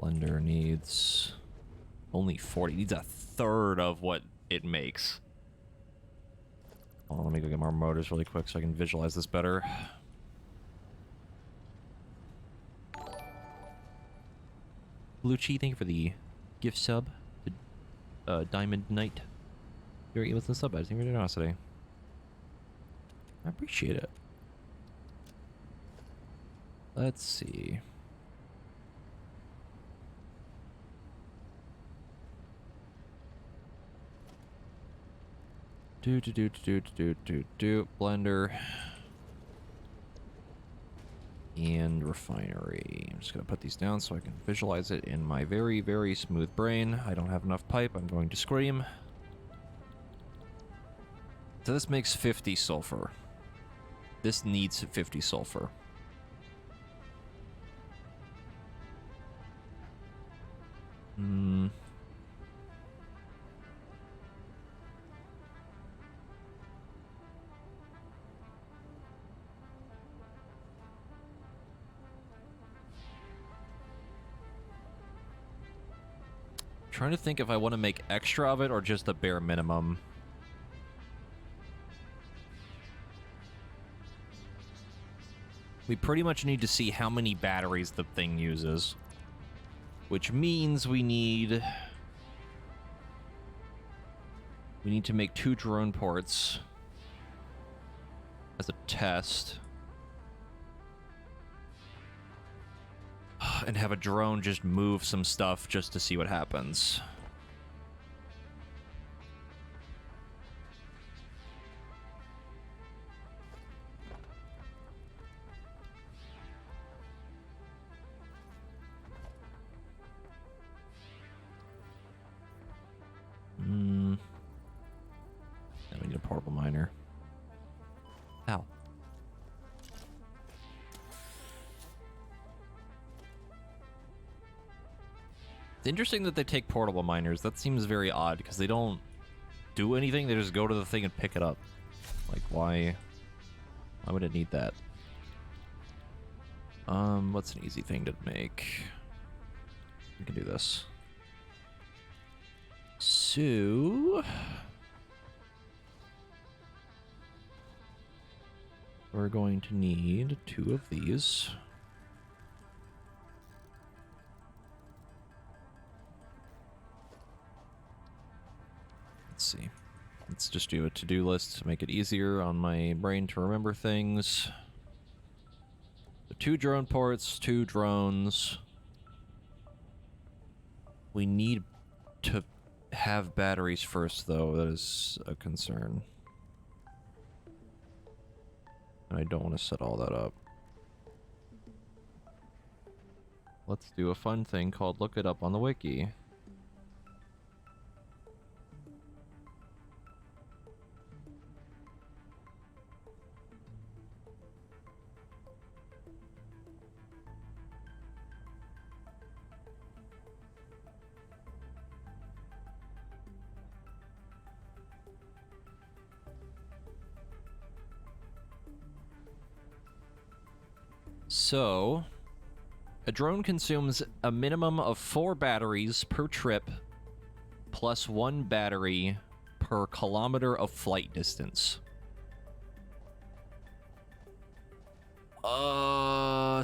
Blender needs only 40. It needs a third of what it makes. Hold on, let me go get more motors really quick so I can visualize this better. Lucci, thank you for the gift sub to Diamond Knight. You're able to sub. I think your generosity. I appreciate it. Let's see. Blender. And refinery. I'm just going to put these down so I can visualize it in my very, very smooth brain. I don't have enough pipe. I'm going to scream. So this makes 50 sulfur. This needs 50 sulfur. Trying to think if I want to make extra of it or just the bare minimum. We pretty much need to see how many batteries the thing uses. Which means we need to make 2 drone ports as a test. And have a drone just move some stuff just to see what happens. Now we need a portable miner. Ow. It's interesting that they take portable miners. That seems very odd because they don't do anything. They just go to the thing and pick it up. Like, why would it need that? What's an easy thing to make? We can do this. So we're going to need 2 of these. Let's see. Let's just do a to-do list to make it easier on my brain to remember things. The 2 drone ports, 2 drones. We need to have batteries first, though. That is a concern. And I don't want to set all that up. Let's do a fun thing called look it up on the wiki. So, a drone consumes a minimum of 4 batteries per trip, plus 1 battery per kilometer of flight distance.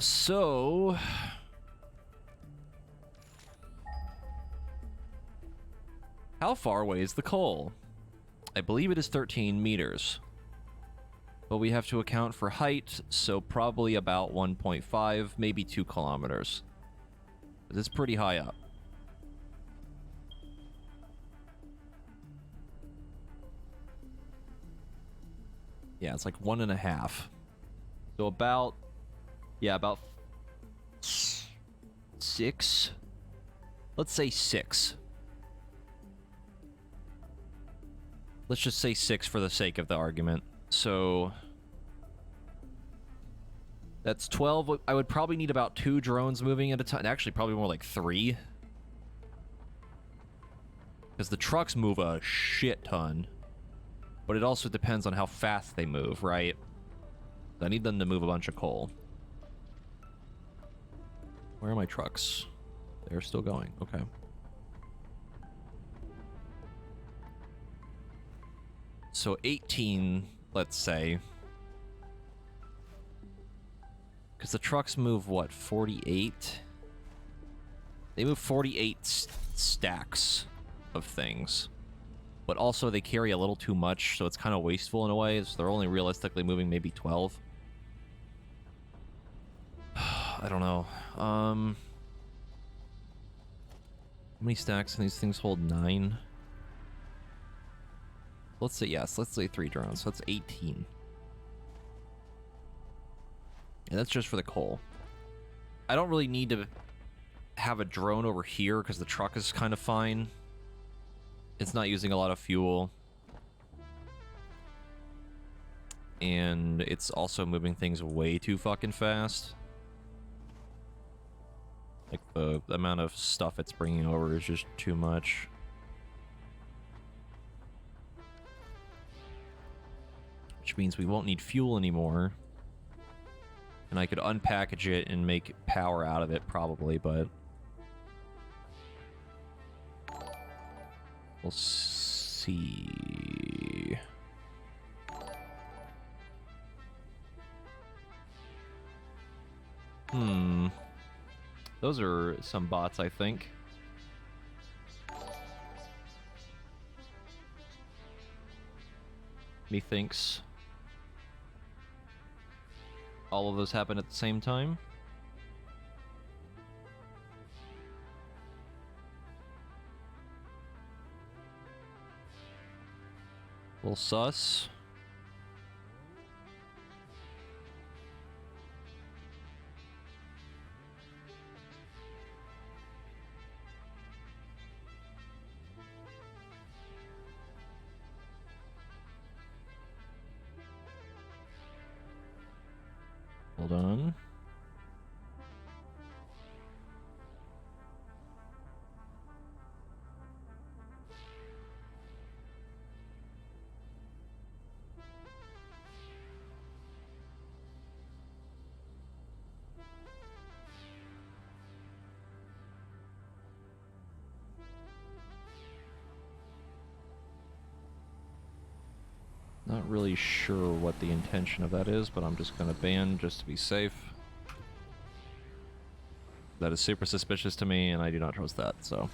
So... how far away is the coal? I believe it is 13 meters. But we have to account for height, so probably about 1.5, maybe 2 kilometers. It's pretty high up. Yeah, it's like 1.5. So about, yeah, about 6. Let's say 6. Let's just say 6 for the sake of the argument. So that's 12. I would probably need about 2 drones moving at a time. Actually, probably more like 3. Because the trucks move a shit ton. But it also depends on how fast they move, right? I need them to move a bunch of coal. Where are my trucks? They're still going. Okay. So 18, let's say. Because the trucks move, what, 48? They move 48 stacks of things. But also they carry a little too much, so it's kind of wasteful in a way. So they're only realistically moving maybe 12. I don't know. How many stacks can these things hold? 9? Let's say, yes, let's say 3 drones. So that's 18. And that's just for the coal. I don't really need to have a drone over here because the truck is kind of fine. It's not using a lot of fuel. And it's also moving things way too fucking fast. Like, the amount of stuff it's bringing over is just too much. Which means we won't need fuel anymore. And I could unpackage it and make power out of it, probably, but... we'll see... Those are some bots, I think. Methinks. All of those happen at the same time. Little sus. Hold on. Not really sure what the intention of that is, but I'm just gonna ban just to be safe. That is super suspicious to me, and I do not trust that, so...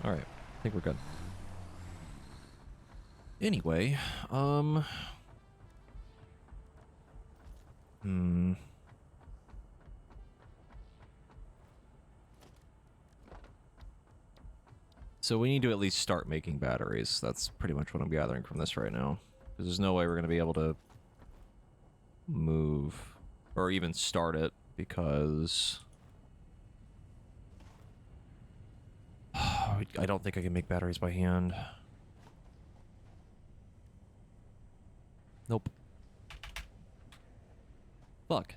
Alright, I think we're good. Anyway, So we need to at least start making batteries. That's pretty much what I'm gathering from this right now. Because there's no way we're going to be able to move or even start it because... I don't think I can make batteries by hand. Nope. Fuck.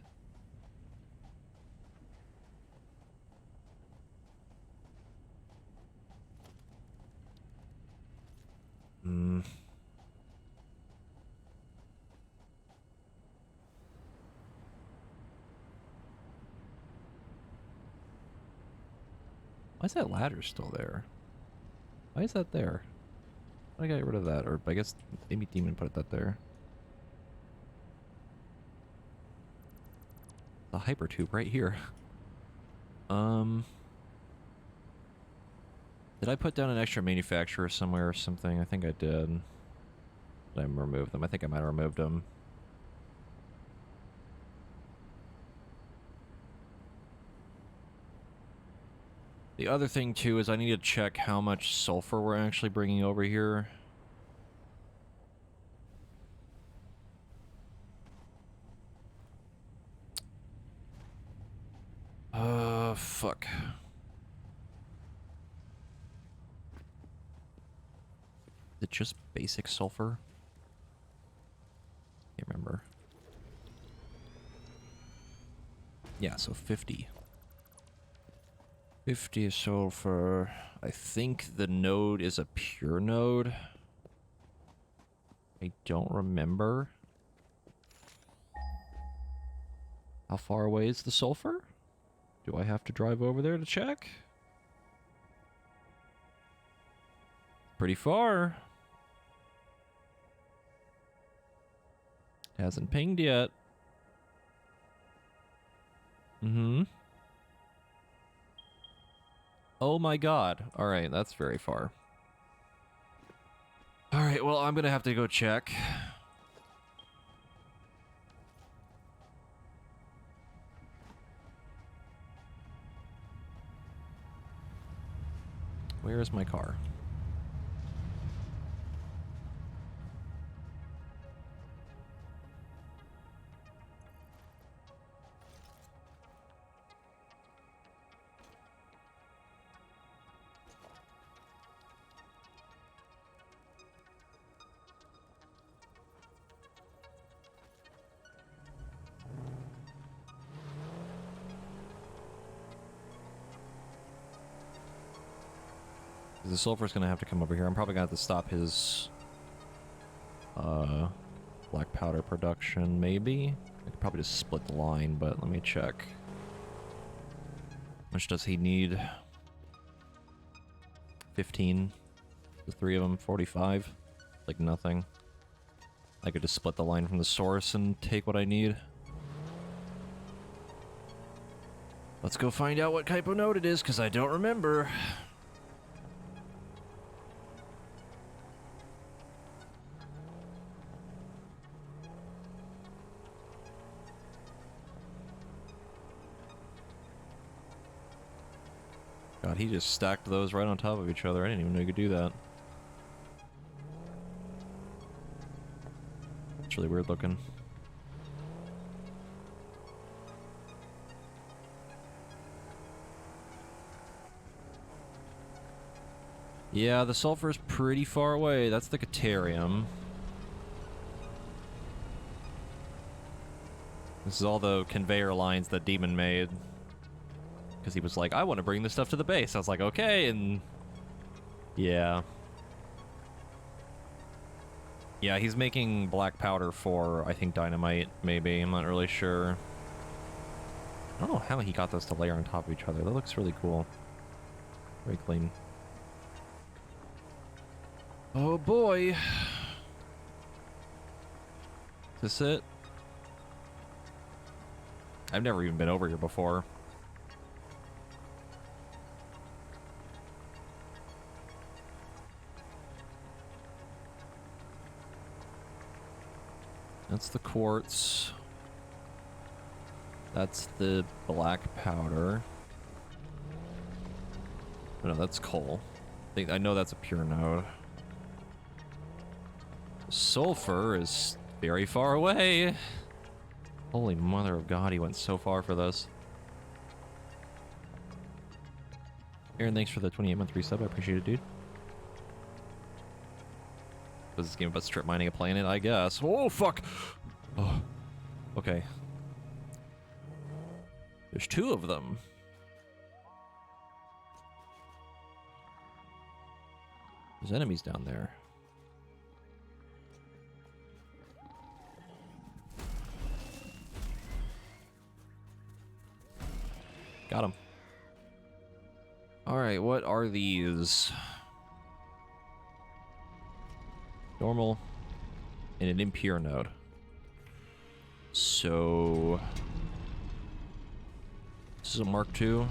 Why is that ladder still there? Why is that there? I got rid of that, or I guess maybe Demon put that there. The hyper tube right here. Did I put down an extra manufacturer somewhere or something? I think I did. Did I remove them? I think I might have removed them. The other thing, too, is I need to check how much sulfur we're actually bringing over here. Fuck. Is it just basic sulfur? Can't remember. Yeah, so 50. 50 sulfur. I think the node is a pure node. I don't remember. How far away is the sulfur? Do I have to drive over there to check? Pretty far. Hasn't pinged yet. Mm-hmm. Oh my god. Alright, that's very far. Alright, well, I'm gonna have to go check. Where is my car? The sulfur's gonna have to come over here. I'm probably gonna have to stop his black powder production, maybe. I could probably just split the line, but let me check. How much does he need? 15. The three of them, 45. Like nothing. I could just split the line from the source and take what I need. Let's go find out what type of node it is, because I don't remember. God, he just stacked those right on top of each other. I didn't even know you could do that. It's really weird looking. Yeah, the sulfur is pretty far away. That's the Caterium. This is all the conveyor lines that Demon made. Because he was like, I want to bring this stuff to the base. I was like, okay, and... yeah. Yeah, he's making black powder for, I think, dynamite, maybe. I'm not really sure. I don't know how he got those to layer on top of each other. That looks really cool. Very clean. Oh boy. Is this it? I've never even been over here before. That's the quartz. That's the black powder. Oh, no, that's coal. I know that's a pure node. Sulfur is very far away. Holy mother of God, he went so far for this. Aaron, thanks for the 28-month resub. I appreciate it, dude. Was this game about strip mining a planet? I guess. Oh, fuck! Oh. Okay. There's two of them. There's enemies down there. Got him. Alright, what are these? normal, and an impure node. So this is a Mark II.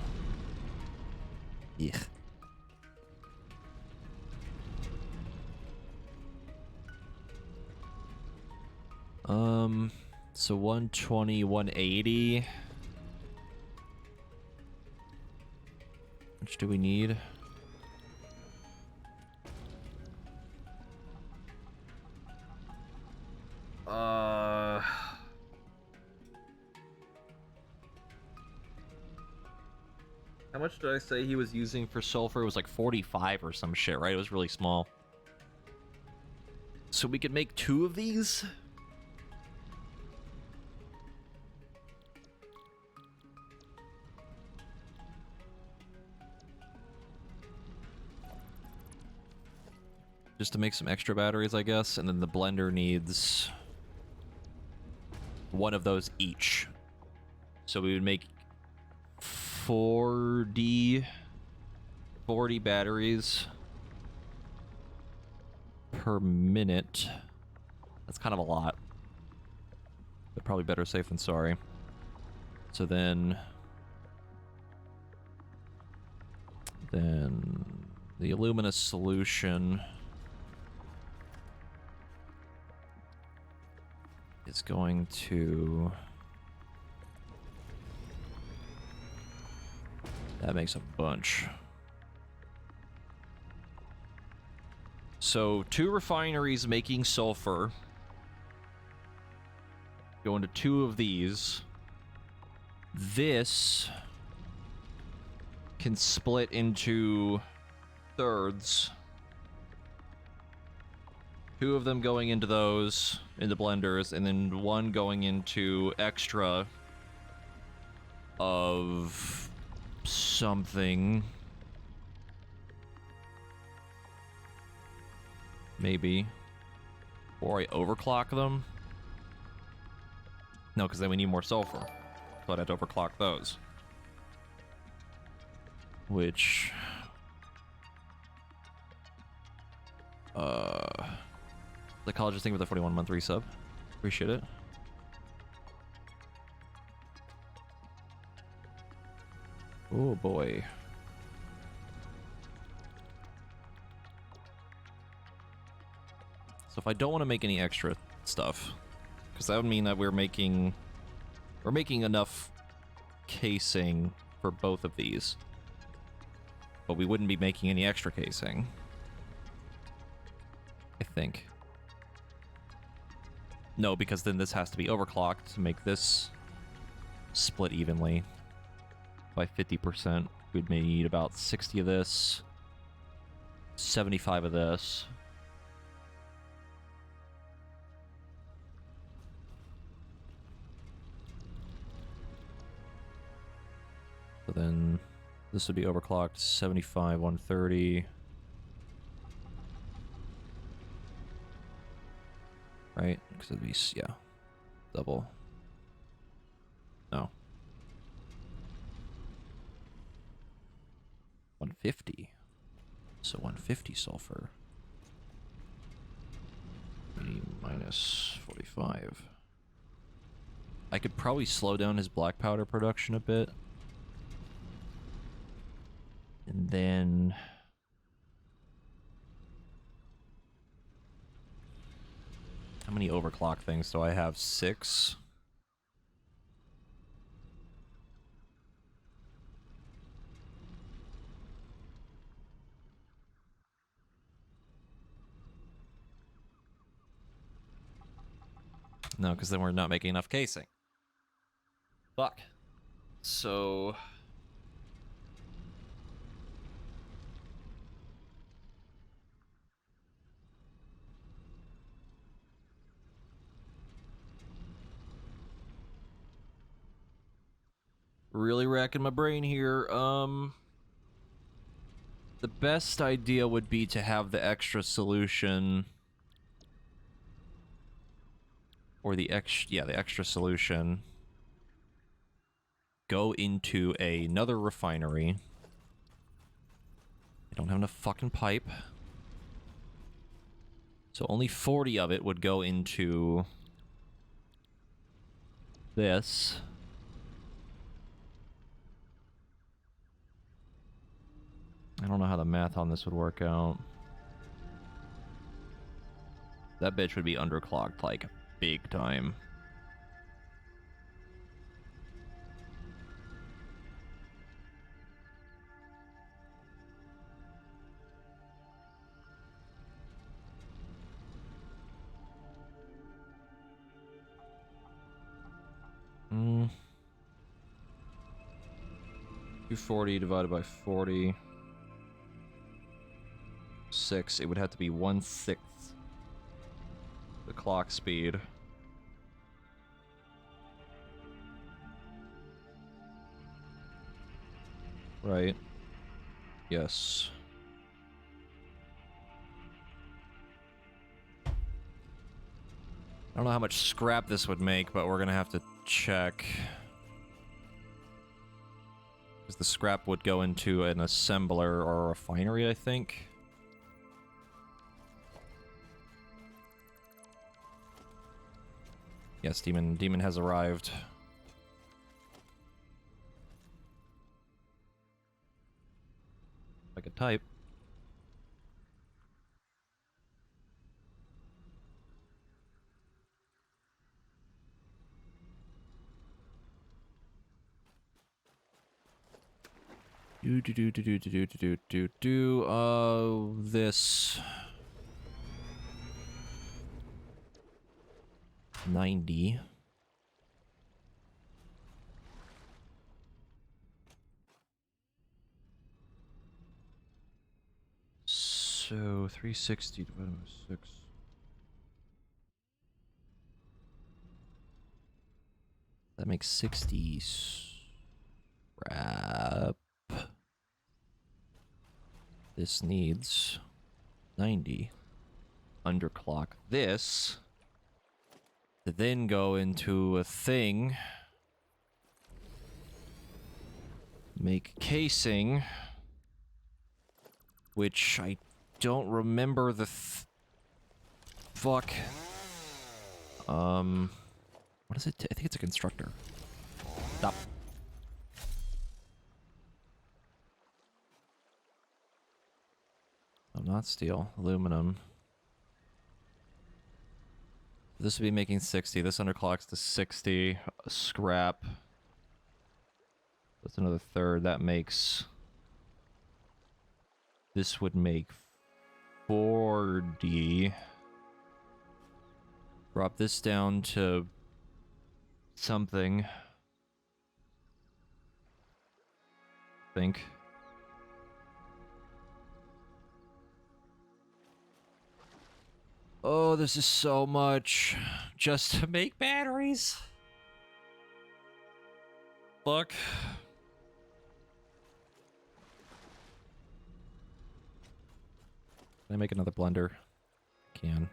Yeah. So 120, 180. How much do we need? How much did I say he was using for sulfur? It was like 45 or some shit, right? It was really small. So we could make 2 of these? Just to make some extra batteries, I guess. And then the blender needs 1 of those each. So we would make 40 batteries per minute. That's kind of a lot. But probably better safe than sorry. So then the alumina solution is going to... That makes a bunch. So 2 refineries making sulfur. Go into 2 of these. This can split into thirds. 2 of them going into those, into blenders, and then 1 going into extra of something. Maybe. Or I overclock them? No, because then we need more sulfur. So I'd have to overclock those. Which... Psychologist, thank you for the 41-month resub. Appreciate it. Oh boy. So if I don't want to make any extra stuff, because that would mean that we're making enough casing for both of these, but we wouldn't be making any extra casing, I think. No, because then this has to be overclocked to make this split evenly by 50%. We'd need about 60 of this, 75 of this. So then this would be overclocked, 75, 130. Right? Because it'd be, yeah, double. No. 150. So 150 sulfur. 80 minus 45. I could probably slow down his black powder production a bit. And then... How many overclock things do I have? 6? No, because then we're not making enough casing. Fuck. So... Really racking my brain here. The best idea would be to have the extra solution... Or the extra solution go into another refinery. I don't have enough fucking pipe. So only 40 of it would go into this. I don't know how the math on this would work out. That bitch would be underclocked, like, big time. Hmm. 240 divided by 40. 6. It would have to be 1/6 the clock speed. Right. Yes. I don't know how much scrap this would make, but we're gonna have to check. Because the scrap would go into an assembler or a refinery, I think. Yes, Demon has arrived. I could type. This 90. So 360 divided by 6. That makes 60 scrap. This needs 90. Underclock this to then go into a thing. Make casing, which I don't remember the fuck. What is it? I think it's a constructor. Stop. Oh, not steel. Aluminum. This would be making 60. This underclocks to 60. Scrap. That's another third. That makes... This would make 40. Drop this down to something. I think. Oh, this is so much just to make batteries. Look. Can I make another blender? Can.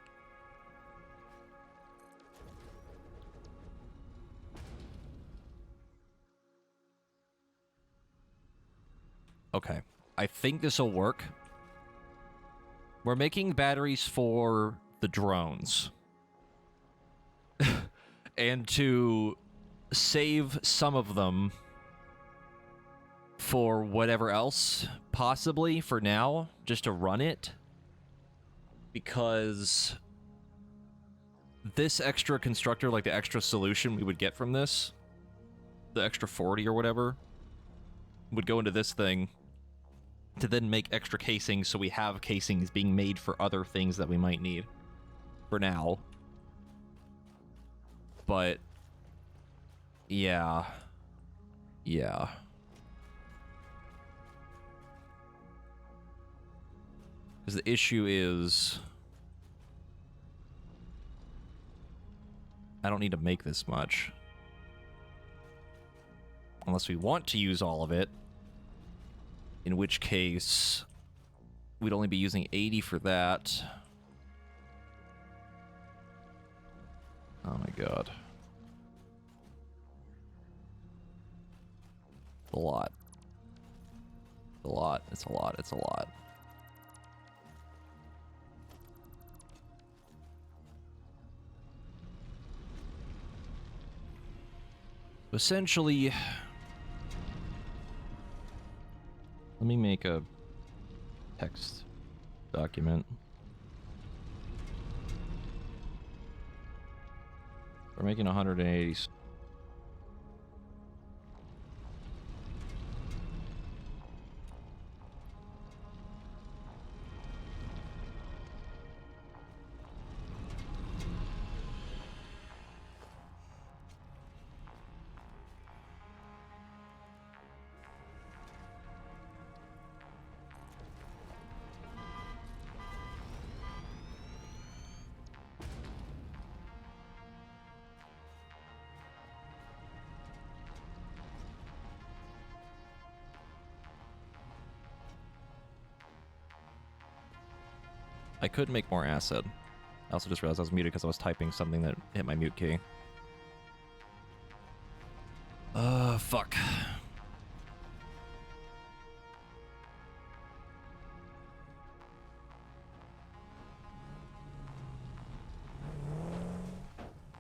Okay. I think this will work. We're making batteries for the drones. And to save some of them for whatever else, possibly for now, just to run it. Because this extra constructor, like the extra solution we would get from this, the extra 40 or whatever, would go into this thing to then make extra casings, so we have casings being made for other things that we might need for now. But yeah. Because the issue is I don't need to make this much. Unless we want to use all of it. In which case, we'd only be using 80 for that. Oh my god. It's a lot. It's a lot. It's a lot. It's a lot. Essentially, let me make a text document. We're making 180. I could make more acid. I also just realized I was muted because I was typing something that hit my mute key. Fuck.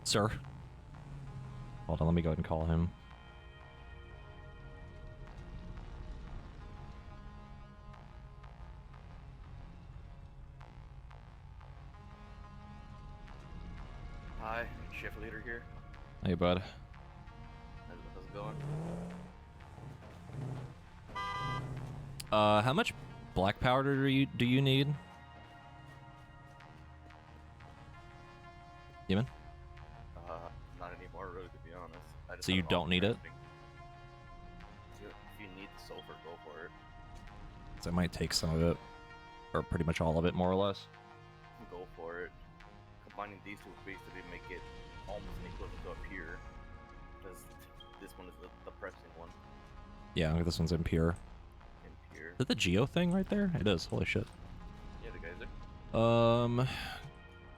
Sir. Hold on, let me go ahead and call him. Hi, shift leader here. Hey, bud. How's it going? How much black powder do you need? Demon? Not anymore, really, to be honest. I just So you have it all don't need it? crafting. If you need the sulfur, go for it. So I might take some of it. Or pretty much all of it, more or less. Go for it. Combining these two will basically make it almost an equivalent to up here. Because this one is the pressing one. Yeah, this one's impure. Impure. Is that the Geo thing right there? It is, holy shit. Yeah, the guys are.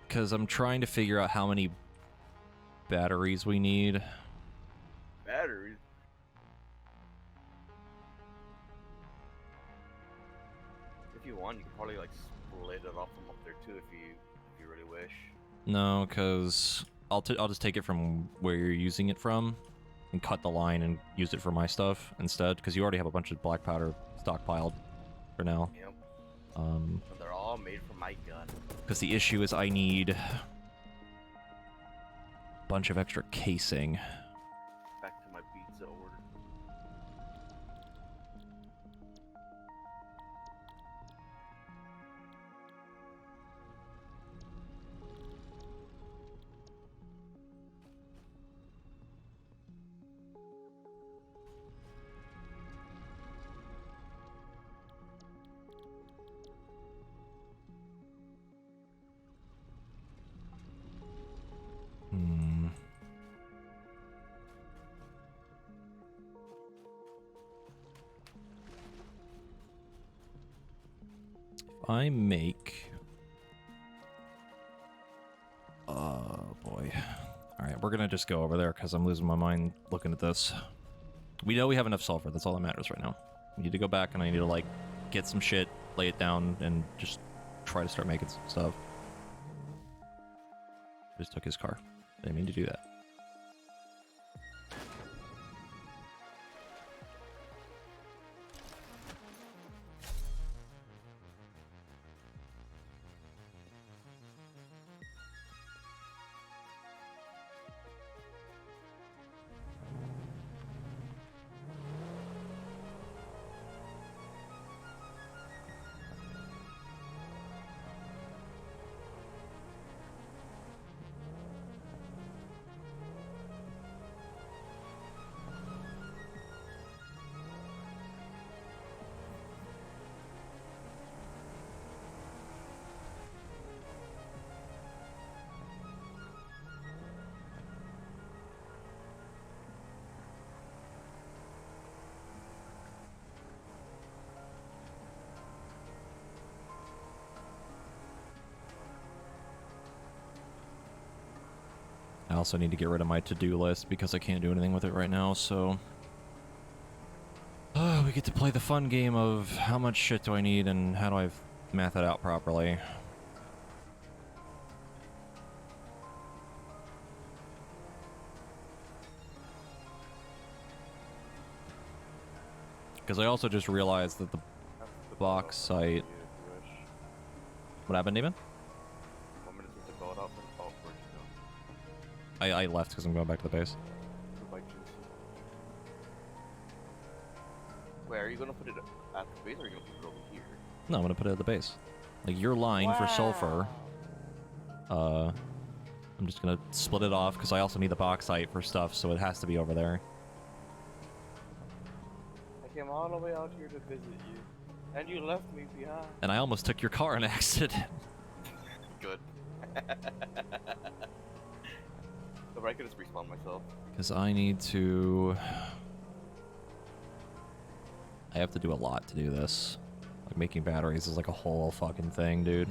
Because I'm trying to figure out how many batteries we need. Batteries? If you want, you can probably like split it off from up there too if you really wish. No, because I'll just take it from where you're using it from and cut the line and use it for my stuff instead, because you already have a bunch of black powder stockpiled for now. Yep. And they're all made from my gun. Because the issue is I need a bunch of extra casing. Back to my pizza order. If I make... Oh, boy. Alright, we're gonna just go over there because I'm losing my mind looking at this. We know we have enough sulfur. That's all that matters right now. We need to go back and I need to, like, get some shit, lay it down, and just try to start making some stuff. Just took his car. Didn't mean to do that. I also need to get rid of my to-do list because I can't do anything with it right now, so... we get to play the fun game of how much shit do I need and how do I math it out properly. Because I also just realized that the That's the box build up site... if you wish. What happened, David? 1 minute to build up and talk where you go. I left because I'm going back to the base. Goodbye, juicy. Wait, are you gonna put it at the base or are you gonna put it over here? No, I'm going to put it at the base. Like, your line for sulfur... I'm just gonna split it off because I also need the bauxite for stuff, so it has to be over there. I came all the way out here to visit you, and you left me behind. And I almost took your car in an accident. Good. But I could just respawn myself. Because I need to... I have to do a lot to do this. Like, making batteries is like a whole fucking thing, dude.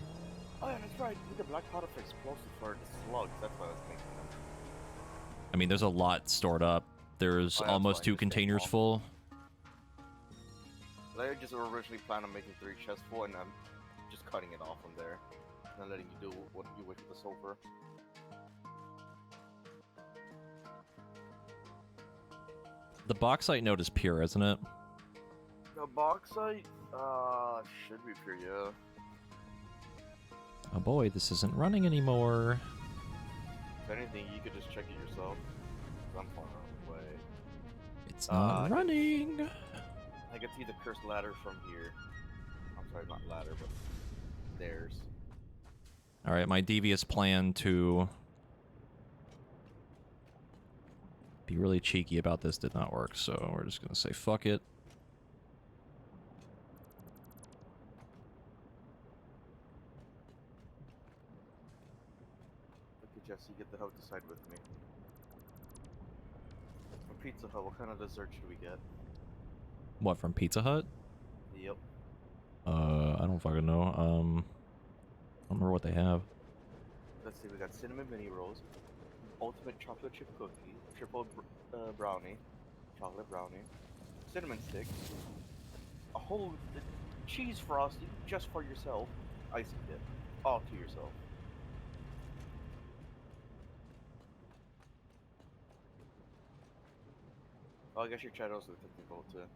Oh yeah, that's right. With the black powder for explosive for the slugs, that's why I was making them. I mean, there's a lot stored up. There's Oh, yeah, almost that's 2 fine, just take containers off. full. I just originally planned on making 3 chests full, and I'm just cutting it off from there. And then letting you do what you wish with the sulfur. The bauxite node is pure, isn't it? The bauxite, should be pure, yeah. Oh boy, this isn't running anymore. If anything, you could just check it yourself. 'Cause I'm far away. It's not running. I can see the cursed ladder from here. I'm sorry, not ladder, but stairs. Alright, my devious plan to be really cheeky about this did not work, so we're just gonna say fuck it. Okay, Jesse, get the hell to side with me. For Pizza Hut, what kind of dessert should we get? What, from Pizza Hut? Yep. I don't fucking know. I don't remember what they have. Let's see, we got cinnamon mini rolls, ultimate chocolate chip cookie, triple brownie, chocolate brownie, cinnamon stick, a whole cheese frosty just for yourself, icing dip, all to yourself. Oh, I guess your chat also took the vote too.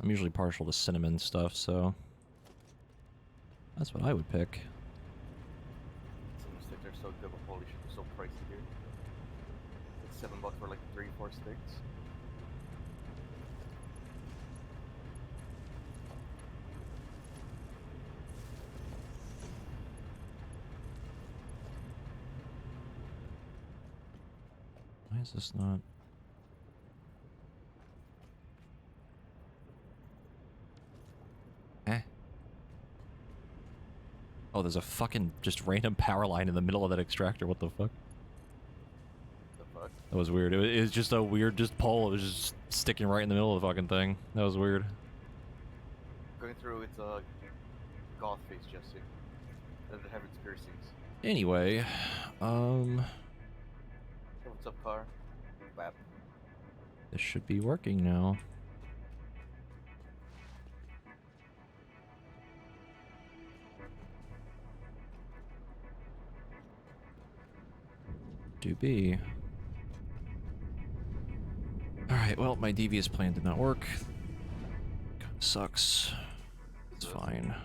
I'm usually partial to cinnamon stuff, so that's what I would pick. Cinnamon sticks are so good, but holy shit, they're so pricey here. It's $7 for like 3-4 sticks. Why is this not? Oh, there's a fucking just random power line in the middle of that extractor. What the fuck? The fuck? That was weird. It was just a weird just pole. It was just sticking right in the middle of the fucking thing. That was weird. Going through its goth face, Jesse. Doesn't have its piercings. Anyway, Hey, what's up, car? Bap. this should be working now. Do be. Alright, well, my devious plan did not work. Kinda sucks. It's fine.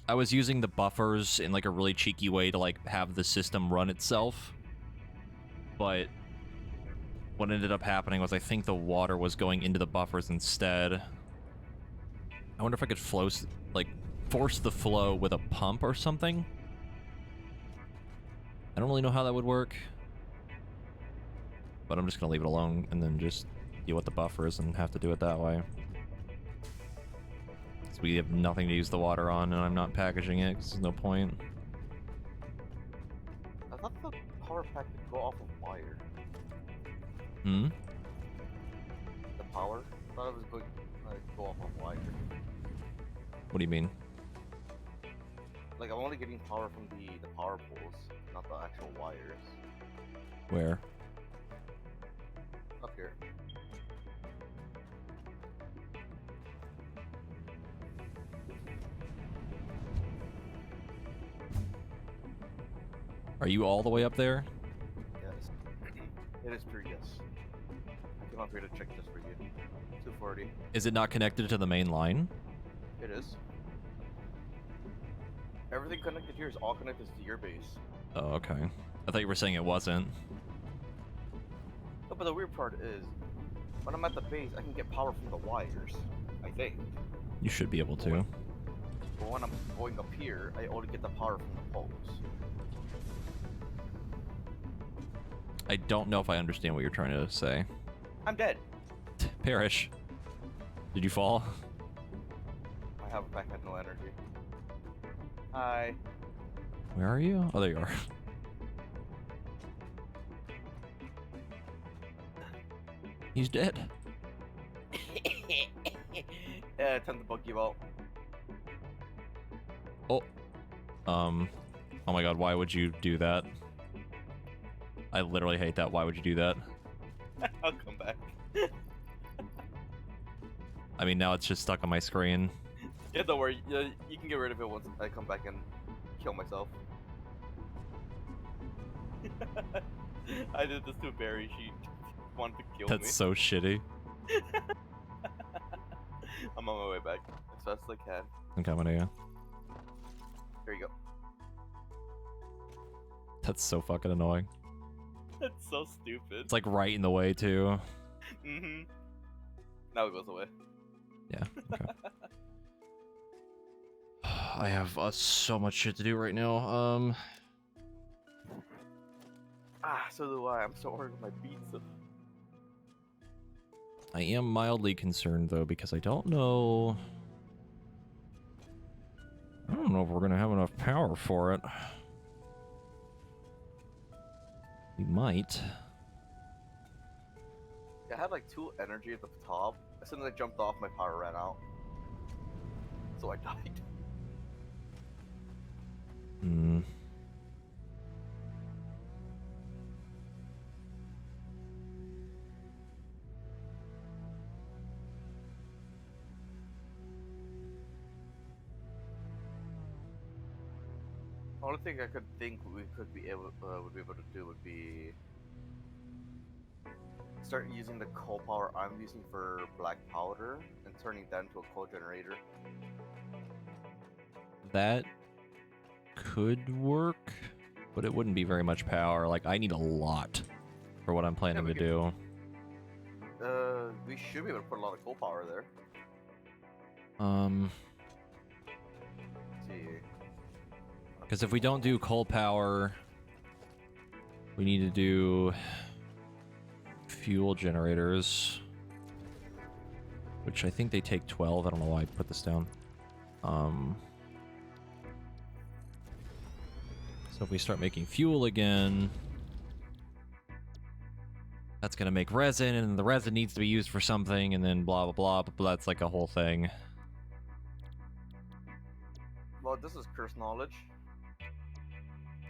I was using the buffers in like a really cheeky way to like have the system run itself. But what ended up happening was I think the water was going into the buffers instead. I wonder if I could force the flow with a pump or something. I don't really know how that would work. But I'm just gonna leave it alone and then just deal with the buffers and have to do it that way. So we have nothing to use the water on and I'm not packaging it because there's no point. I thought the power pack could go off of wire. Hmm? The power? I thought it was going to go off of wire. What do you mean? Like, I'm only getting power from the power poles, not the actual wires. Where? Up here. Are you all the way up there? Yes. It is pure yes. I came up here to check just for you. 240. Is it not connected to the main line? It is. Everything connected here is all connected to your base. Oh, okay. I thought you were saying it wasn't. No, but the weird part is, when I'm at the base, I can get power from the wires. I think. You should be able to. But when I'm going up here, I only get the power from the poles. I don't know if I understand what you're trying to say. I'm dead. Perish. Did you fall? I have back had no energy. Hi. Where are you? Oh, there you are. He's dead. Yeah, time to bug you out. Oh. Oh my god, why would you do that? I literally hate that. Why would you do that? I'll come back. I mean, now it's just stuck on my screen. Yeah, don't worry. Yeah, you can get rid of it once I come back and kill myself. I did this to Barry. She wanted to kill me. That's so shitty. I'm on my way back as fast as I can. I'm coming to you. Here you go. That's so fucking annoying. That's so stupid. It's like right in the way, too. Mm-hmm. Now it goes away. Yeah, okay. I have so much shit to do right now. So do I. I'm so ordering my pizza. I am mildly concerned, though, because I don't know... I don't know if we're gonna have enough power for it. We might. I had like 2 energy at the top. As soon as I jumped off, my power ran out. So I died. Hmm. The only thing I could think we could be able to do would be start using the coal power I'm using for black powder and turning that into a coal generator. That could work, but it wouldn't be very much power. Like, I need a lot for what I'm planning we to could- do. We should be able to put a lot of coal power there. Let's see. Because if we don't do coal power, we need to do fuel generators, which I think they take 12. I don't know why I put this down. So if we start making fuel again, that's going to make resin, and the resin needs to be used for something, and then blah, blah, blah, but that's like a whole thing. Well, this is curse knowledge.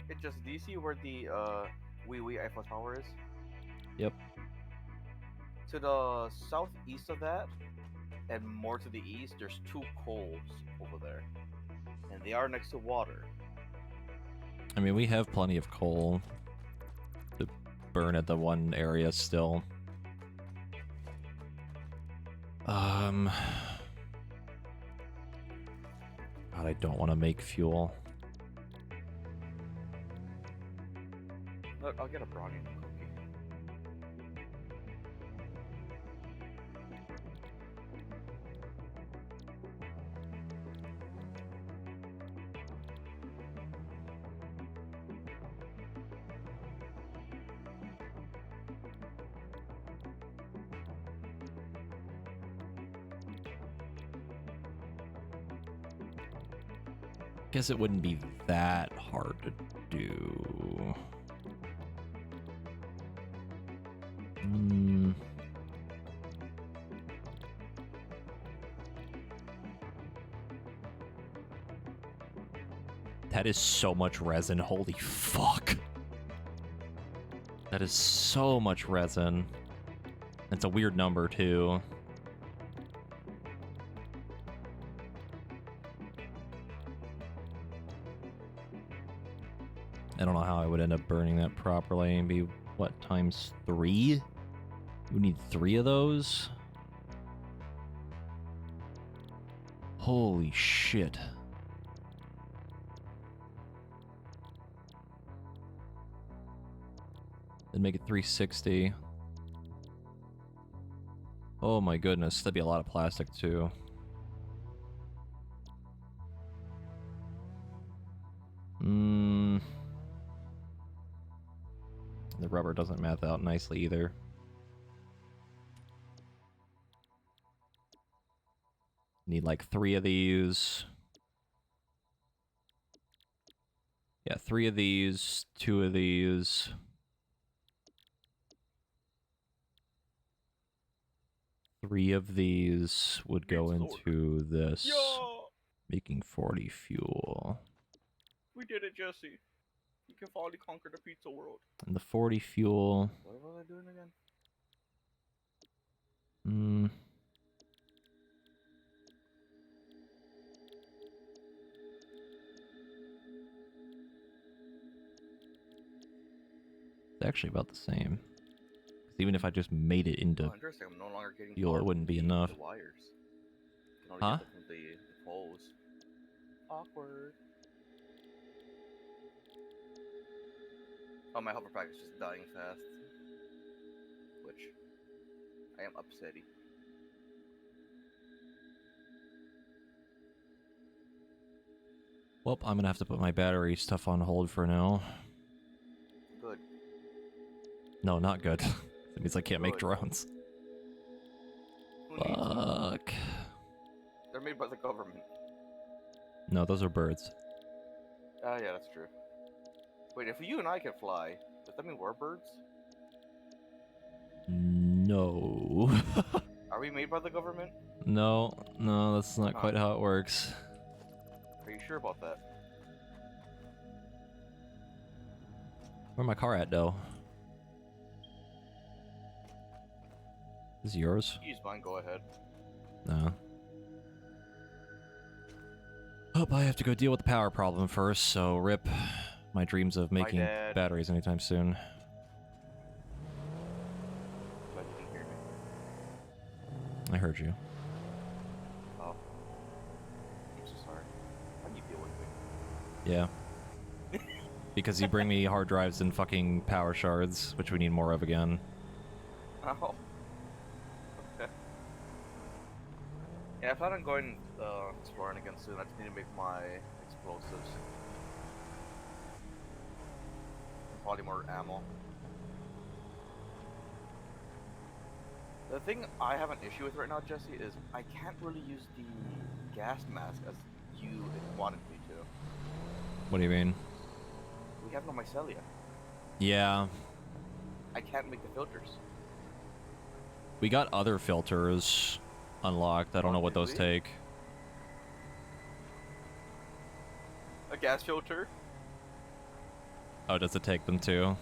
It just, do you see where the wee Eiffel Tower is? Yep. To the southeast of that, and more to the east, there's 2 coals over there. And they are next to water. I mean, we have plenty of coal to burn at the one area still. God, I don't want to make fuel. Look, I'll get a brownie and a cookie. Guess it wouldn't be that hard to do. That is so much resin. Holy fuck. That is so much resin. It's a weird number, too. I don't know how I I would end up burning that properly and be, what, times 3? We need 3 of those? Holy shit. Then make it 360. Oh my goodness, that'd be a lot of plastic too. The rubber doesn't math out nicely either. Need like 3 of these. Yeah, 3 of these, 2 of these. Three of these would go into this, Yo! making 40 fuel. We did it, Jesse. You can finally conquer the pizza world. And the 40 fuel. What was I doing again? It's actually about the same. 'Cause even if I just made it into Interesting. I'm no longer getting fuel, it power wouldn't from be the enough. wires. I can only Huh? get it from the poles. Awkward. Oh, my hover pack is just dying fast. Which I am upsetty. Well, I'm gonna have to put my battery stuff on hold for now. Good. No, not good. That means I can't make Good. drones. Who needs them? Fuck. They're made by the government. No, those are birds. Ah, yeah, that's true. Wait, if you and I can fly, does that mean we're birds? No. Are we made by the government? No, that's not Huh. quite how it works. Are you sure about that? Where my car at, though? This is yours? Use mine, go ahead. No. Hope I have to go deal with the power problem first, so rip my dreams of making Dad. batteries anytime soon. But you didn't hear me. I heard you. Oh. I'm so sorry. How do you deal with me? Yeah. Because you bring me hard drives and fucking power shards, which we need more of again. Oh. Okay. Yeah, I plan on going exploring again soon. I just need to make my explosives. And probably more ammo. The thing I have an issue with right now, Jesse, is I can't really use the gas mask as you wanted me to. What do you mean? We have no mycelia. Yeah. I can't make the filters. We got other filters unlocked. I don't know what did those we? take. A gas filter? Oh, does it take them too?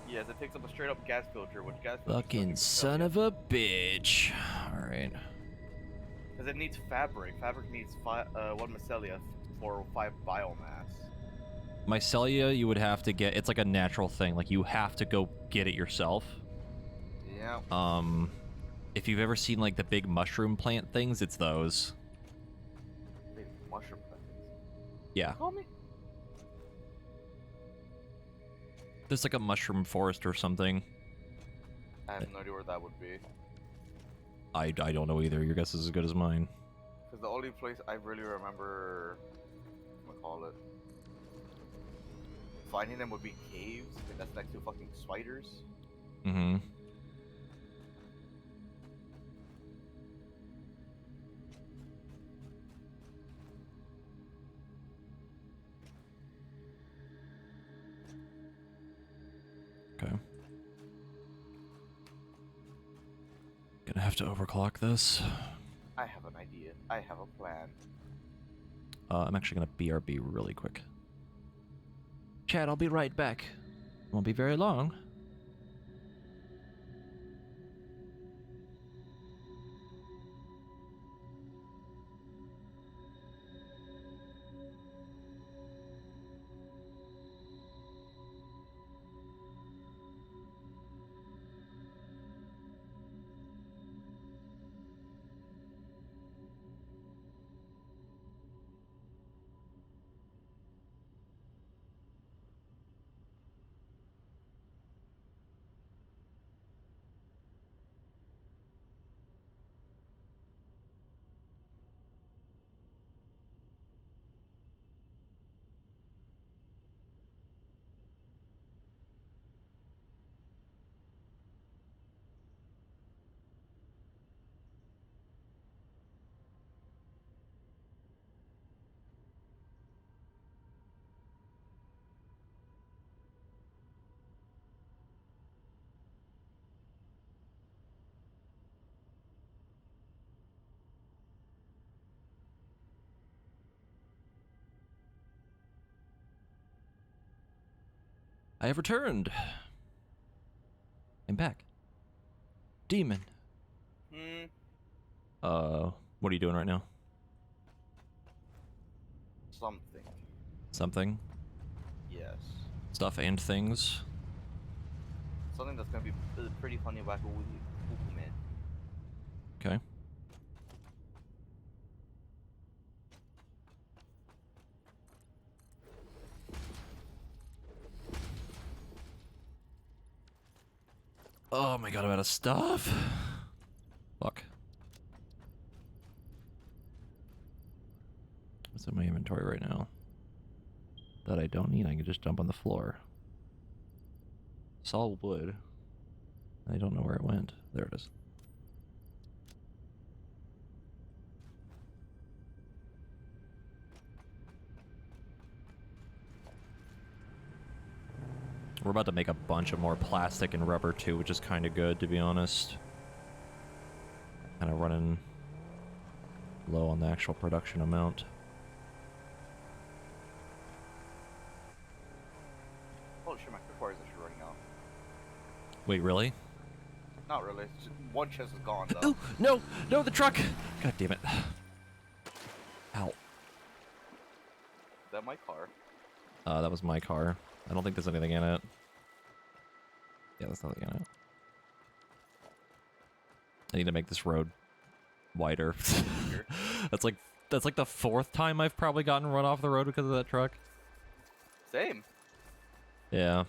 Yes, it takes up a straight up gas filter, which gas filter Fucking son of a bitch. Alright. Because it needs fabric. Fabric needs 1 mycelia for 5 biomass. Mycelia, you would have to get... It's like a natural thing. Like, you have to go get it yourself. Yeah. If you've ever seen, like, the big mushroom plant things, it's those. Big mushroom plants. Yeah. Call me? There's like a mushroom forest or something. I have no idea where that would be. I don't know either. Your guess is as good as mine. Because the only place I really remember... What do I call it? Finding them would be caves, and that's next to fucking spiders. Mm-hmm. Okay. Gonna have to overclock this. I have an idea. I have a plan. I'm actually gonna BRB really quick. Chad, I'll be right back. Won't be very long. I have returned. I'm back. Demon. Hmm. What are you doing right now? Something. Something? Yes. Stuff and things? Something that's gonna be pretty funny, wacky, man. Okay. Oh my god, I'm out of stuff. Fuck. What's in my inventory right now? That I don't need, I can just dump on the floor. Solid wood. I don't know where it went. There it is. We're about to make a bunch of more plastic and rubber too, which is kind of good, to be honest. Kind of running low on the actual production amount. Holy shit, my quick is actually running out. Wait, really? Not really. It's just, one chest is gone though. Oh, no! No, the truck! God damn it. Ow. Is that my car? That was my car. I don't think there's anything in it. Yeah, there's nothing in it. I need to make this road wider. That's like the 4th time I've probably gotten run off the road because of that truck. Same. Yeah.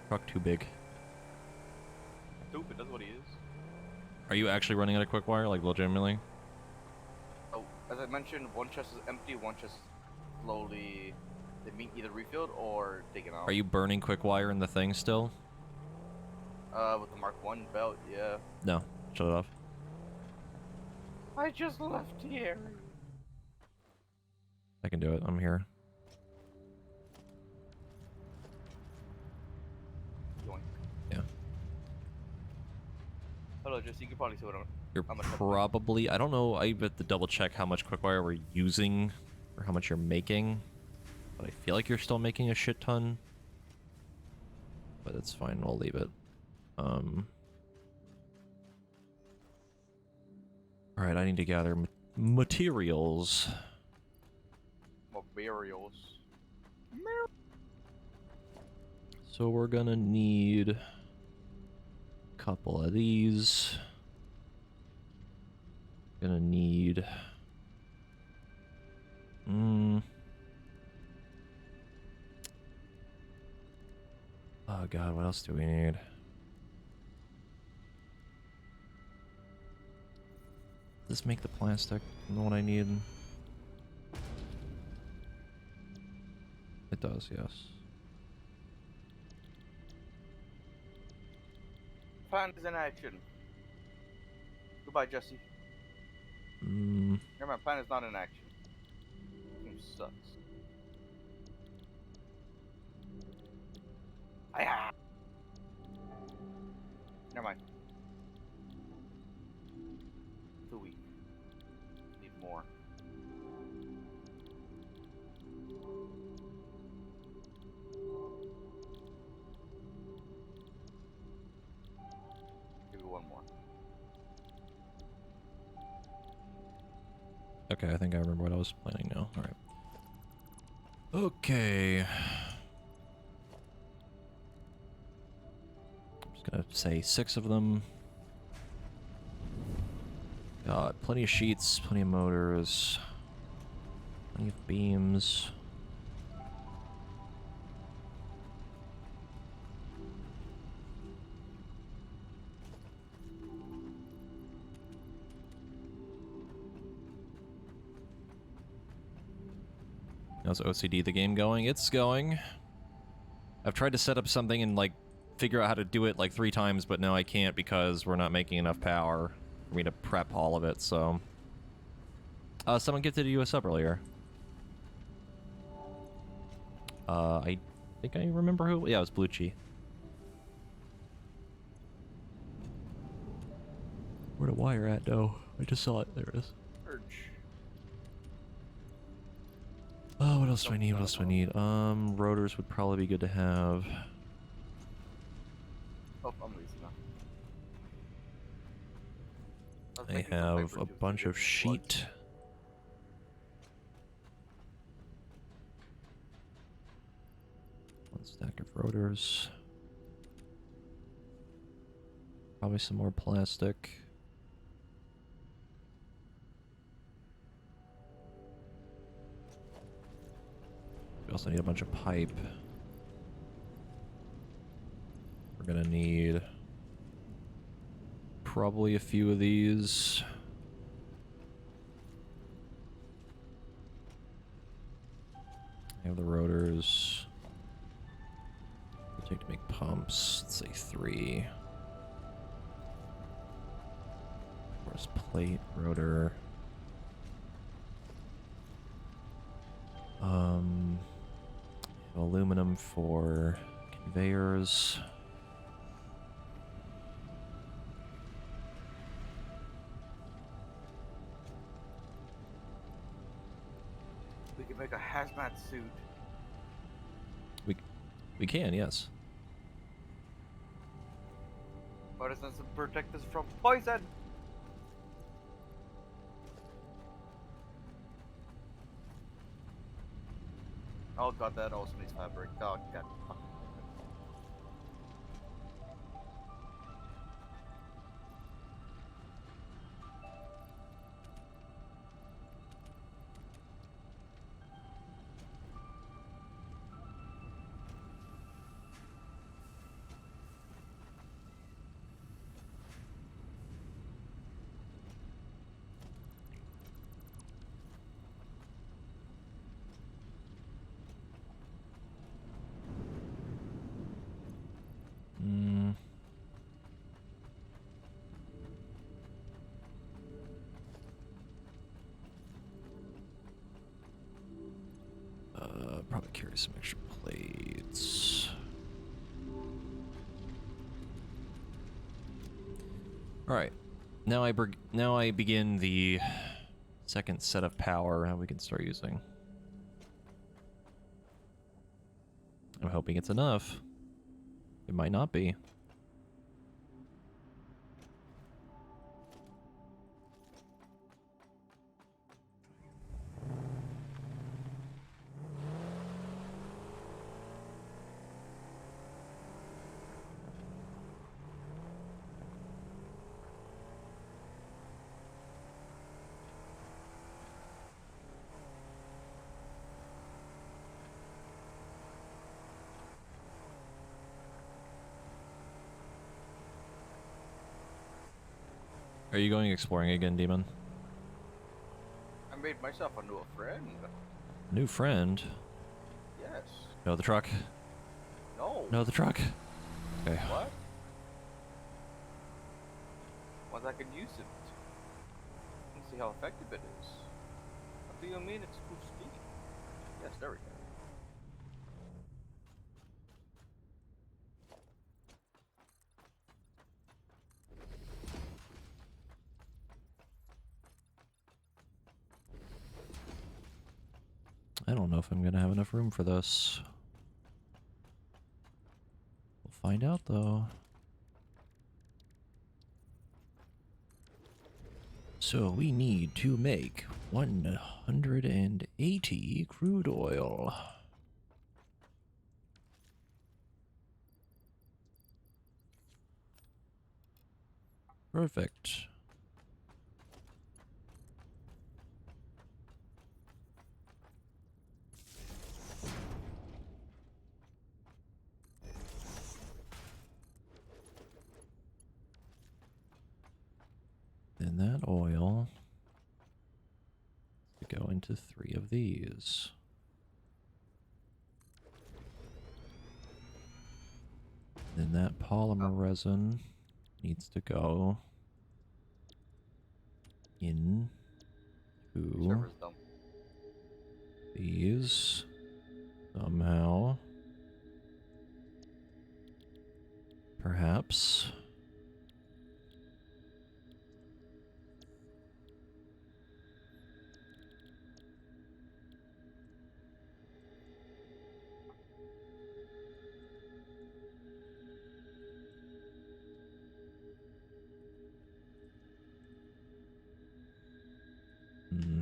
Truck too big. Stupid, that's what he is. Are you actually running out of quick wire, like legitimately? Oh, as I mentioned, one chest is empty, one chest slowly either refilled or taken out. Are you burning quick wire in the thing still? With the Mark 1 belt, yeah. No. Shut it off. I just left the area. I can do it. I'm here. Yoink. Yeah. Hello, Jesse, you can probably see what You're how much I'm probably... I don't know. I have to double check how much quick wire we're using or how much you're making. But I feel like you're still making a shit ton. But it's fine. We'll leave it. Alright, I need to gather materials. burials. So we're gonna need a couple of these. Gonna need... Oh god, what else do we need? Does this make the plastic? You know what I need? It does, yes. Plan is in action. Goodbye, Jesse. Mm. Never mind, plan is not in action. Game sucks. Aya! Never mind. Too weak. Need more. Give me one more. Okay, I think I remember what I was planning now. Alright. Okay. I'm just gonna say 6 of them. Got plenty of sheets, plenty of motors, plenty of beams. How's OCD the game going? It's going. I've tried to set up something and like figure out how to do it like 3 times, but now I can't because we're not making enough power for me to prep all of it, so... someone gifted a US sub earlier. I think I remember who... Yeah, it was Blucci. Where the wire at, though? I just saw it. There it is. Urge. Oh, what else do I Some need? What else do I need? Rotors would probably be good to have. Oh, I'm lazy now. was I making some have paper a tubes to bunch give of me slugs. sheet. One stack of rotors. Probably some more plastic. We also need a bunch of pipe. We're gonna need probably a few of these. I have the rotors. We'll take to make pumps. Let's say 3. Where's plate, rotor? Aluminum for conveyors. We can make a hazmat suit. We can, yes. But it doesn't protect us from poison. Oh god, that also needs fabric. Oh god. Mm. Probably carry some extra plates. All right, now I begin the second set of power that we can start using. I'm hoping it's enough. It might not be. Are you going exploring again, Demon? I made myself a new friend. New friend? Yes. No, the truck. No. No, the truck. Okay. What? Once I can use it. And see how effective it is. What do you mean it's too steep? Yes, there we go. I don't know if I'm gonna have enough room for this. We'll find out, though. So we need to make 180 crude oil. Perfect. Then that oil to go into 3 of these. Then that polymer resin needs to go in to Server's dumb. these somehow. Perhaps.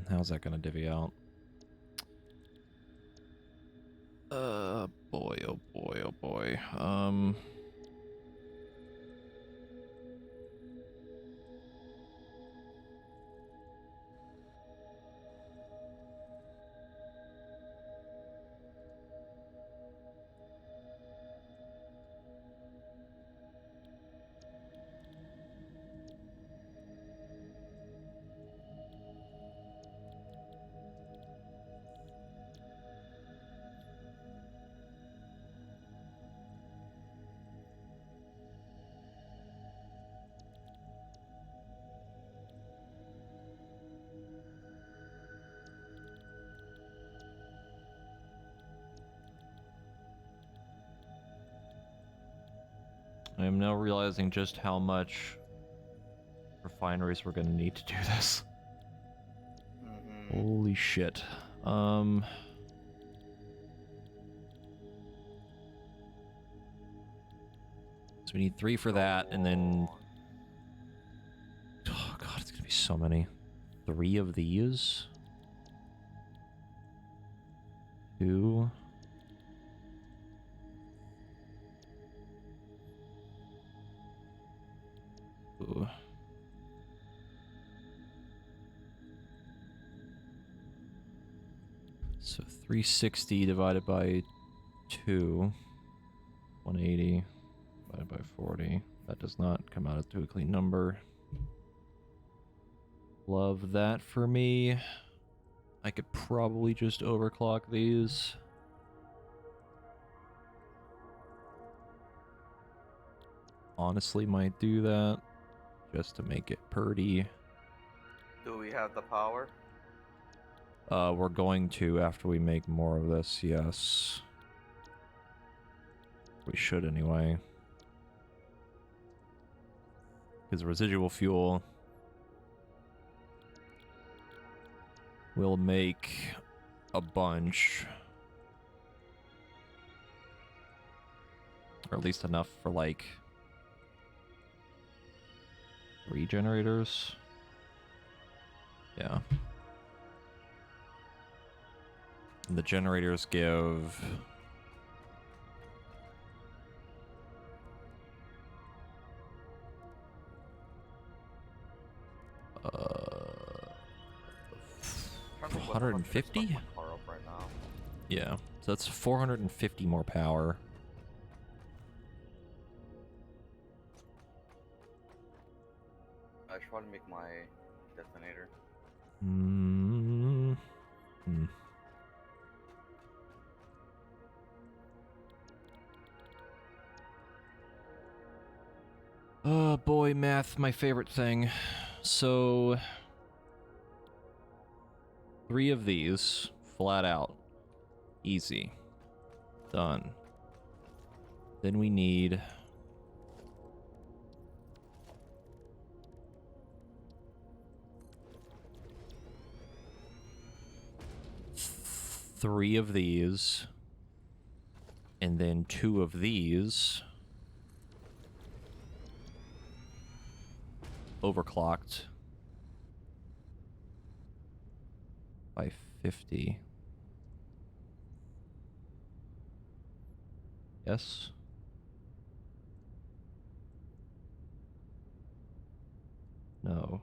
How's that gonna divvy out? Boy, oh boy, oh boy. I am now realizing just how much refineries we're gonna need to do this. Holy shit. So we need 3 for that, and then... Oh god, it's gonna be so many. 3 of these? 2... Ooh. So 360 divided by 2, 180 divided by 40. That does not come out to a clean number. Love that for me. I could probably just overclock these. Honestly, might do that just to make it purty. Do we have the power? We're going to after we make more of this, yes. We should anyway. Because residual fuel will make a bunch. Or at least enough for like 3 generators. Yeah. And the generators give... Trying to think what the fuck should I 150? stock my car up right now. Yeah, so that's 450 more power. I should probably make my detonator. Mm hmm. Oh boy, math, my favorite thing. So 3 of these, flat out. Easy. Done. Then we need... three of these. And then 2 of these. Overclocked. By 50. Yes? No.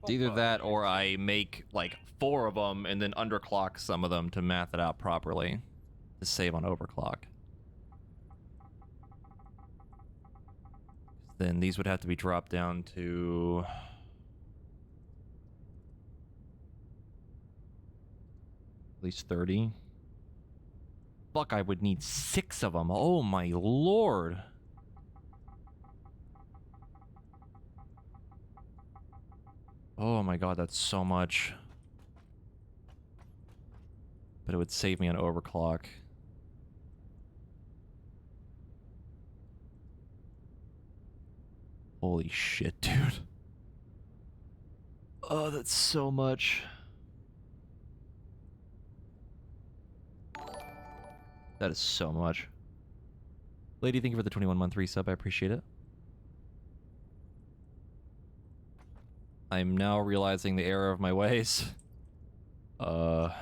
It's either that or I make like 4 of them and then underclock some of them to math it out properly to save on overclock. Then these would have to be dropped down to at least 30. Fuck, I would need 6 of them. Oh my lord. Oh my god, that's so much. But it would save me on overclock. Holy shit, dude. Oh, that's so much. That is so much. Lady, thank you for the 21-month resub. I appreciate it. I'm now realizing the error of my ways. Oh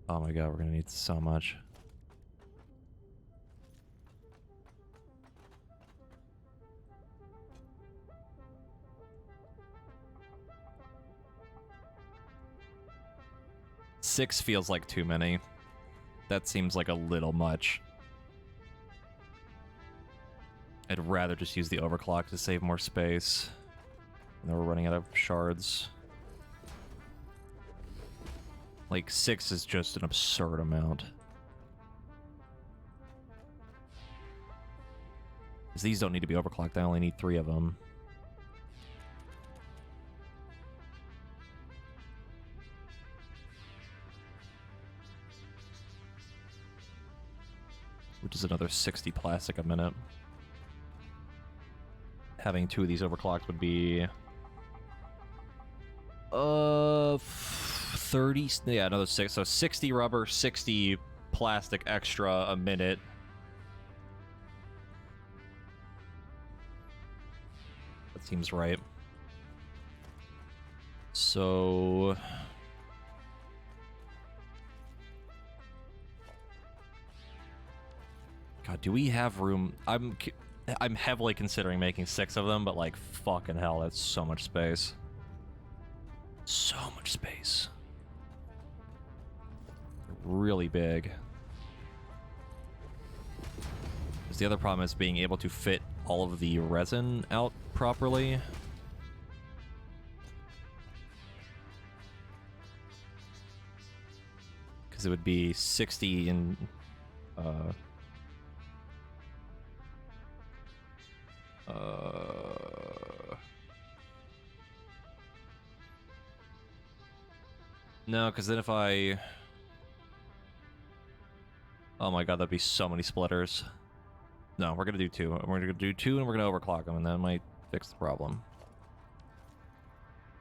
my god, we're gonna need so much. Six feels like too many. That seems like a little much. I'd rather just use the overclock to save more space. And then we're running out of shards. Like, 6 is just an absurd amount. Because these don't need to be overclocked, I only need 3 of them. Which is another 60 plastic a minute. Having 2 of these overclocked would be... 30... Yeah, another 6. So 60 rubber, 60 plastic extra a minute. That seems right. So... God, do we have room? I'm heavily considering making 6 of them, but like, fucking hell, that's so much space. So much space. Really big. Because the other problem is being able to fit all of the resin out properly. Because it would be 60 in... No, because then if I... Oh my god, that'd be so many splitters. No, we're gonna do 2. We're gonna do 2 and we're gonna overclock them, and that might fix the problem.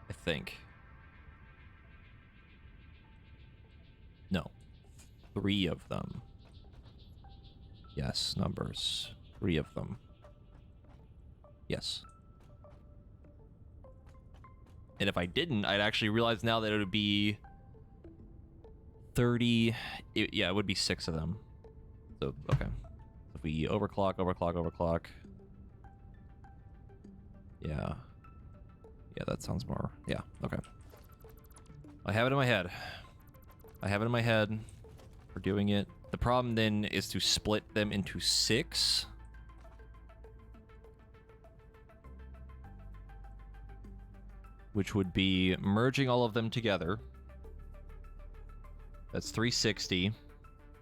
I think. No. 3 of them. Yes, numbers. 3 of them. Yes. And if I didn't, I'd actually realize now that it would be 30... yeah, it would be 6 of them. So, okay. If we overclock, overclock, overclock... Yeah. Yeah, that sounds more... Yeah, okay. I have it in my head. I have it in my head. We're doing it. The problem then is to split them into 6... which would be merging all of them together. That's 360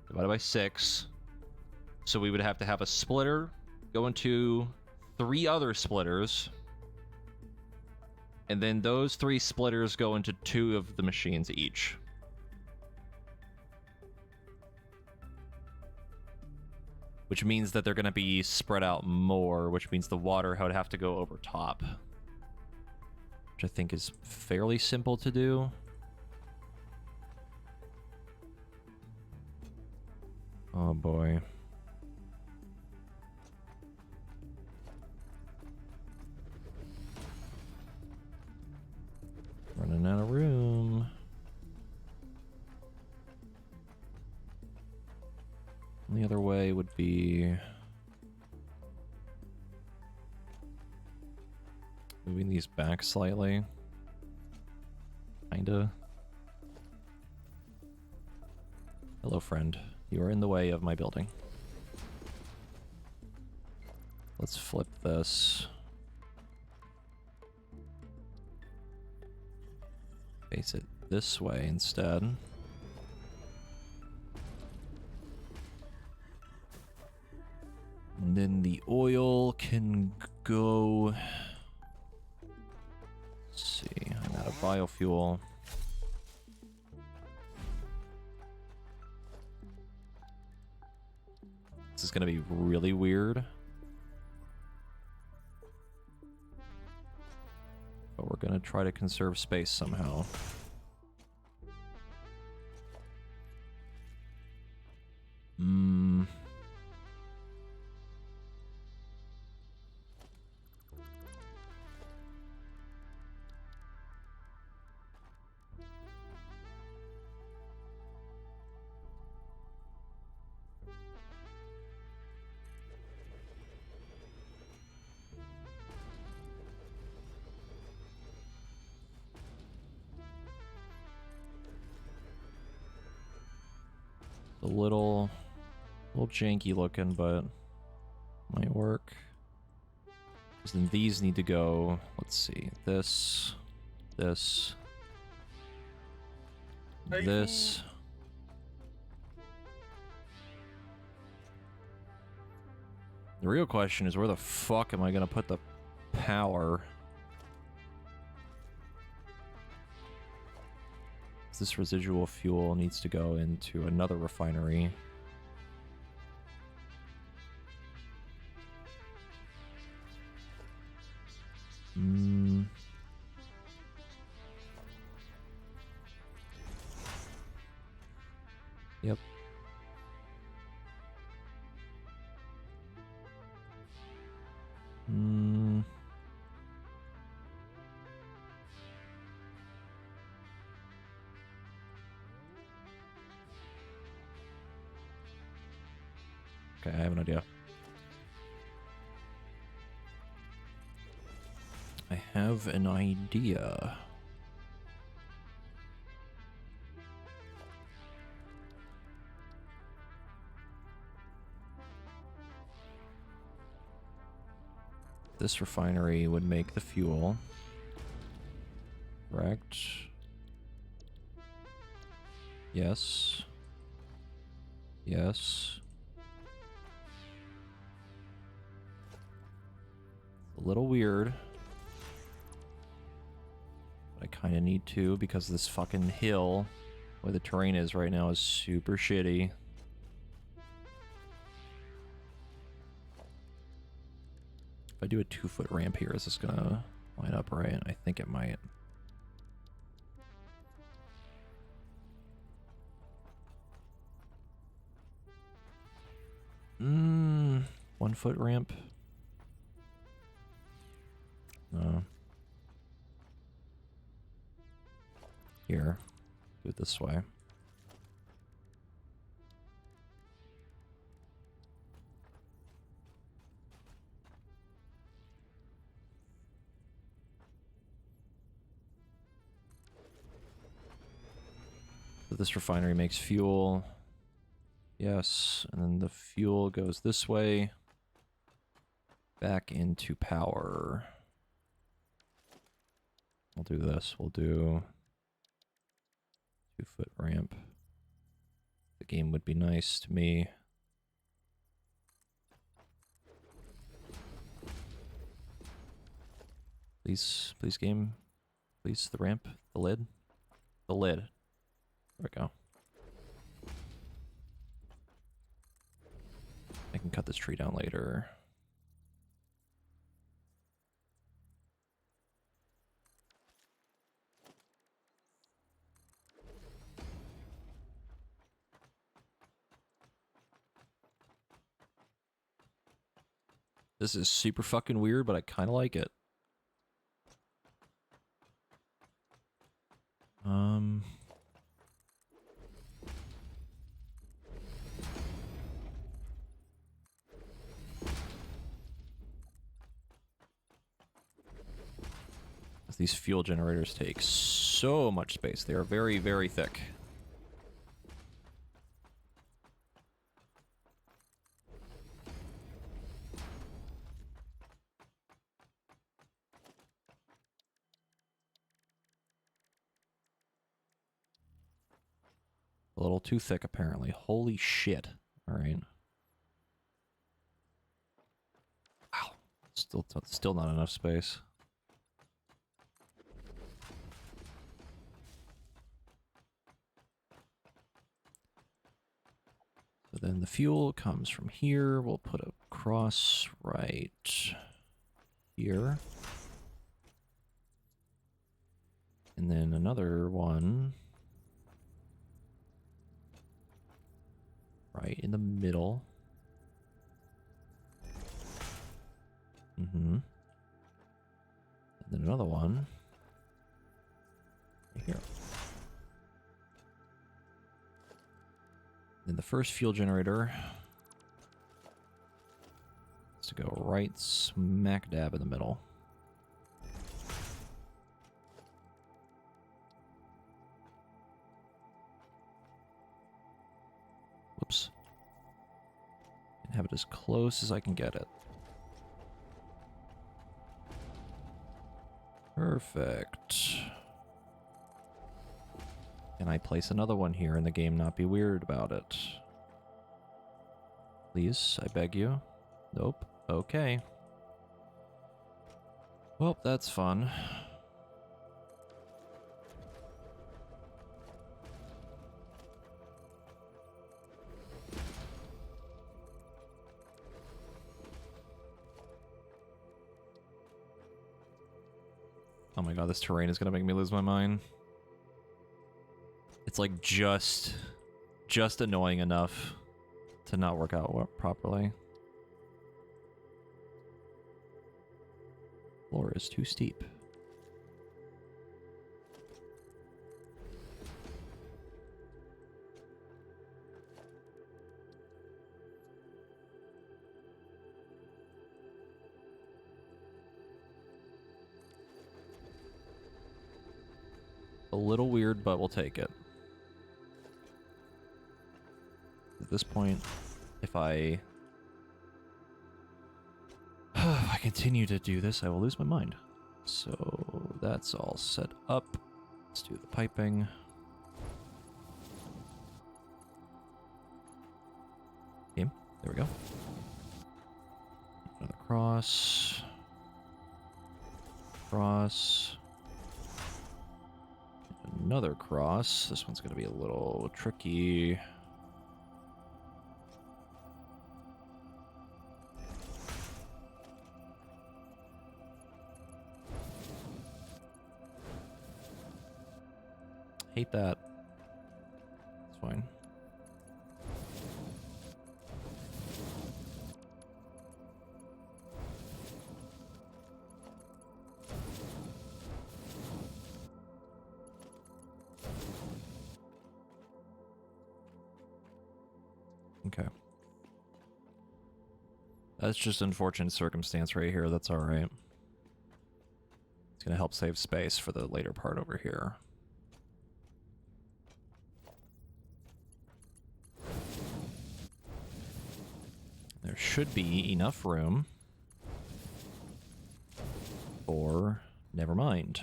divided by 6. So we would have to have a splitter go into 3 other splitters. And then those 3 splitters go into 2 of the machines each. Which means that they're going to be spread out more, which means the water would have to go over top. Which I think is fairly simple to do. Oh boy. Running out of room. The other way would be moving these back slightly. Kinda. Hello, friend. You are in the way of my building. Let's flip this. Face it this way instead. And then the oil can go... Let's see, I'm out of biofuel. This is gonna be really weird. But we're gonna try to conserve space somehow. little janky looking, but might work. Because then these need to go, let's see, this, this, this. The real question is, where the fuck am I gonna put the power? This residual fuel needs to go into another refinery. Yep. Okay, I have an idea. I have an idea. This refinery would make the fuel. Correct. Yes. Yes. A little weird. But I kind of need to, because this fucking hill, where the terrain is right now, is super shitty. If I do a 2-foot ramp here, is this gonna line up right? I think it might. 1-foot ramp. No. Here. Do it this way. So this refinery makes fuel. Yes, and then the fuel goes this way. Back into power. We'll do this. We'll do 2-foot ramp. The game would be nice to me. Please, please game. Please, the ramp. The lid. The lid. There we go. I can cut this tree down later. This is super fucking weird, but I kind of like it. These fuel generators take so much space. They are very, very thick. A little too thick, apparently. Holy shit. Alright. Wow. Still not enough space. So then the fuel comes from here. We'll put a cross right here. And then another one right in the middle. And then another one right here. Then the first fuel generator is to go right smack dab in the middle. Have it as close as I can get it. Perfect. Can I place another one here and the game not be weird about it? Please, I beg you. Nope. Okay. Well, that's fun. Oh my god, this terrain is gonna make me lose my mind. It's like just annoying enough to not work out properly. Floor is too steep. A little weird, but we'll take it. At this point, if I continue to do this, I will lose my mind. So that's all set up. Let's do the piping. Game. There we go. Another cross. Cross. Another cross. This one's going to be a little tricky. Hate that. It's fine. Okay. That's just unfortunate circumstance right here. That's all right. It's going to help save space for the later part over here. There should be enough room for... Never mind.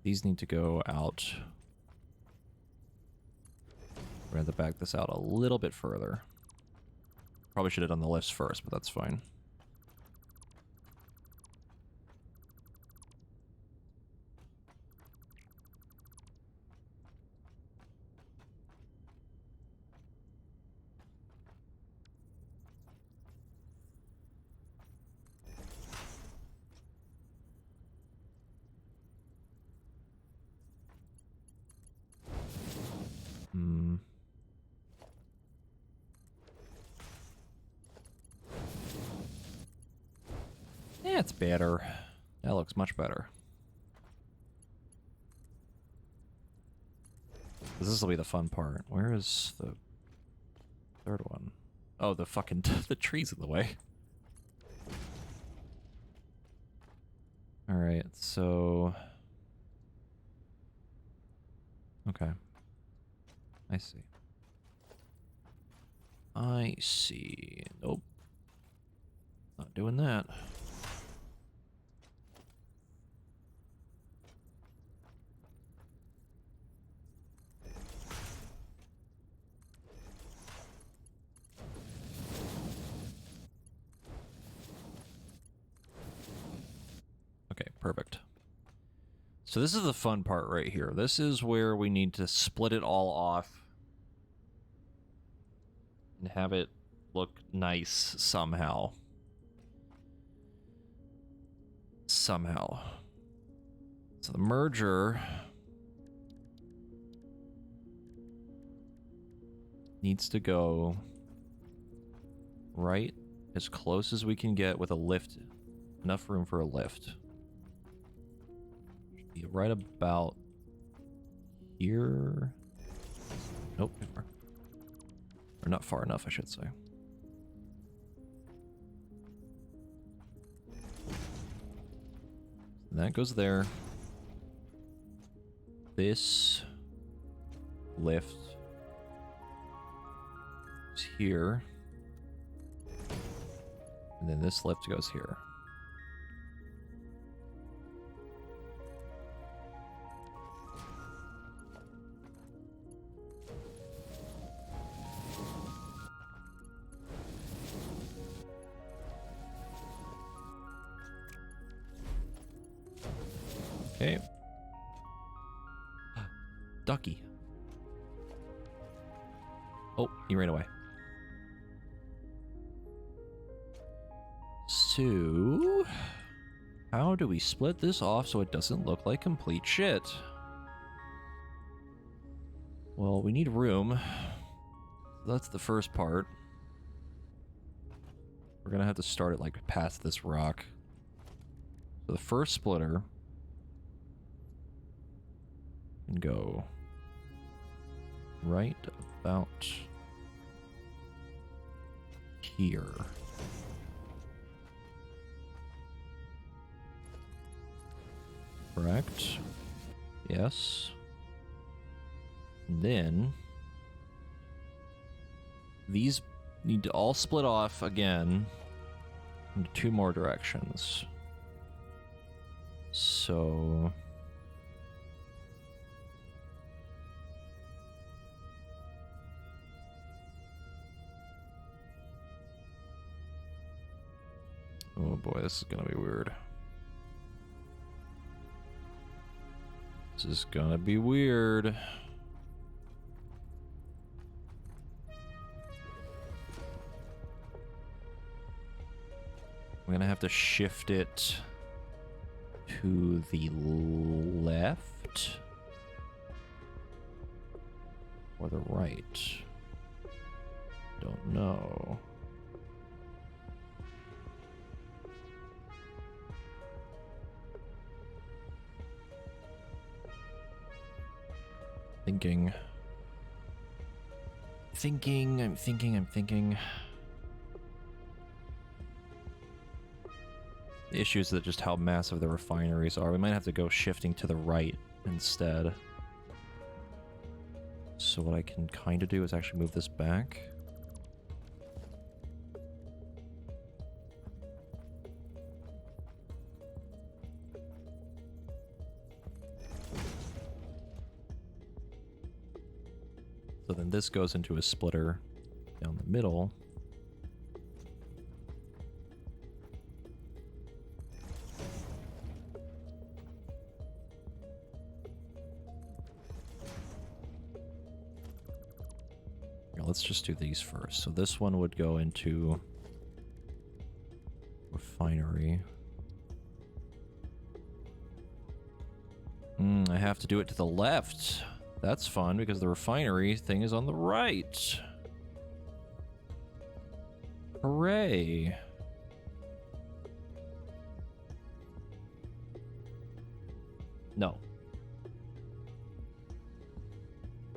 These need to go out. We're going to have to back this out a little bit further. Probably should have done the lifts first, but that's fine. Yeah, it's better. That looks much better. This will be the fun part. Where is the third one? Oh, the fucking the tree's in the way. All right, so okay. I see. I see. Nope. Not doing that. Okay, perfect. So this is the fun part right here. This is where we need to split it all off and have it look nice somehow. Somehow. So the merger needs to go right as close as we can get with a lift. Enough room for a lift. Should be right about here. Nope, too far. Or not far enough, I should say. That goes there. This lift here. And then this lift goes here. Okay. Ducky. Oh, he ran away. So, how do we split this off so it doesn't look like complete shit? Well, we need room. That's the first part. We're gonna have to start it like past this rock. So the first splitter can go right about here. Correct. Yes. And then these need to all split off again into two more directions. So oh boy, this is gonna be weird. This is gonna be weird. I'm gonna have to shift it to the left or the right. Don't know. Thinking. I'm thinking. The issue is that just how massive the refineries are. We might have to go shifting to the right instead. So what I can kind of do is actually move this back. So then this goes into a splitter down the middle. Here, let's just do these first. So this one would go into refinery. I have to do it to the left. That's fun because the refinery thing is on the right. Hooray. No.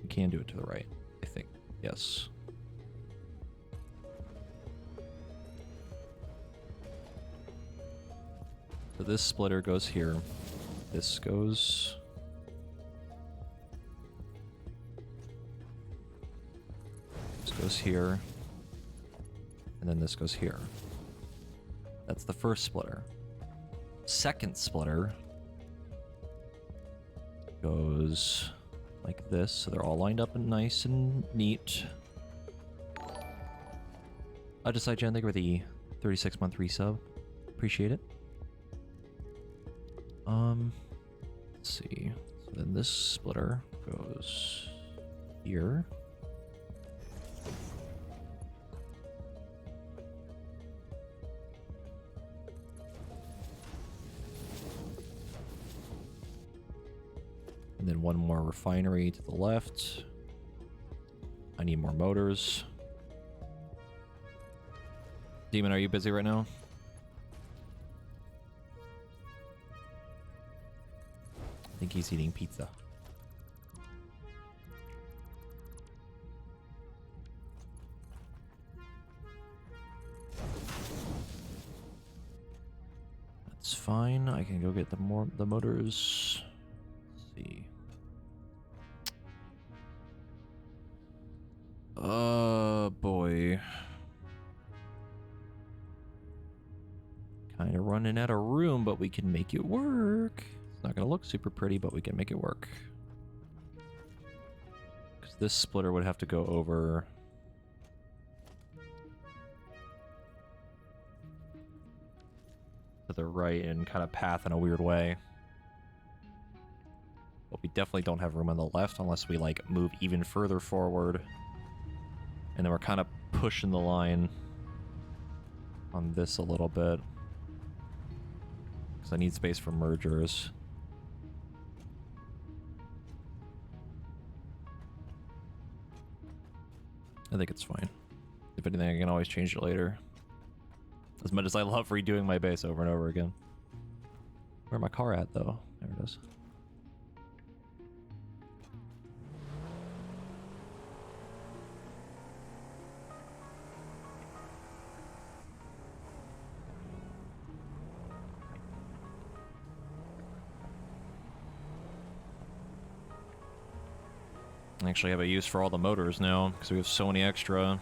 You can do it to the right, I think. Yes. So this splitter goes here. This goes... This goes here. And then this goes here. That's the first splitter. Second splitter goes like this, so they're all lined up and nice and neat. I decide, Jen, thank you for the 36-month resub. Appreciate it. Let's see. So then this splitter goes here. And then one more refinery to the left. I need more motors. Demon, are you busy right now? I think he's eating pizza. That's fine. I can go get the motors. Let's see. Boy. running out of room, but we can make it work. It's not going to look super pretty, but we can make it work. Because this splitter would have to go over... to the right and kind of path in a weird way. But we definitely don't have room on the left unless we, like, move even further forward. And then we're kind of pushing the line on this a little bit. Because I need space for mergers. I think it's fine. If anything, I can always change it later. As much as I love redoing my base over and over again. Where's my car at, though? There it is. I actually have a use for all the motors now, because we have so many extra.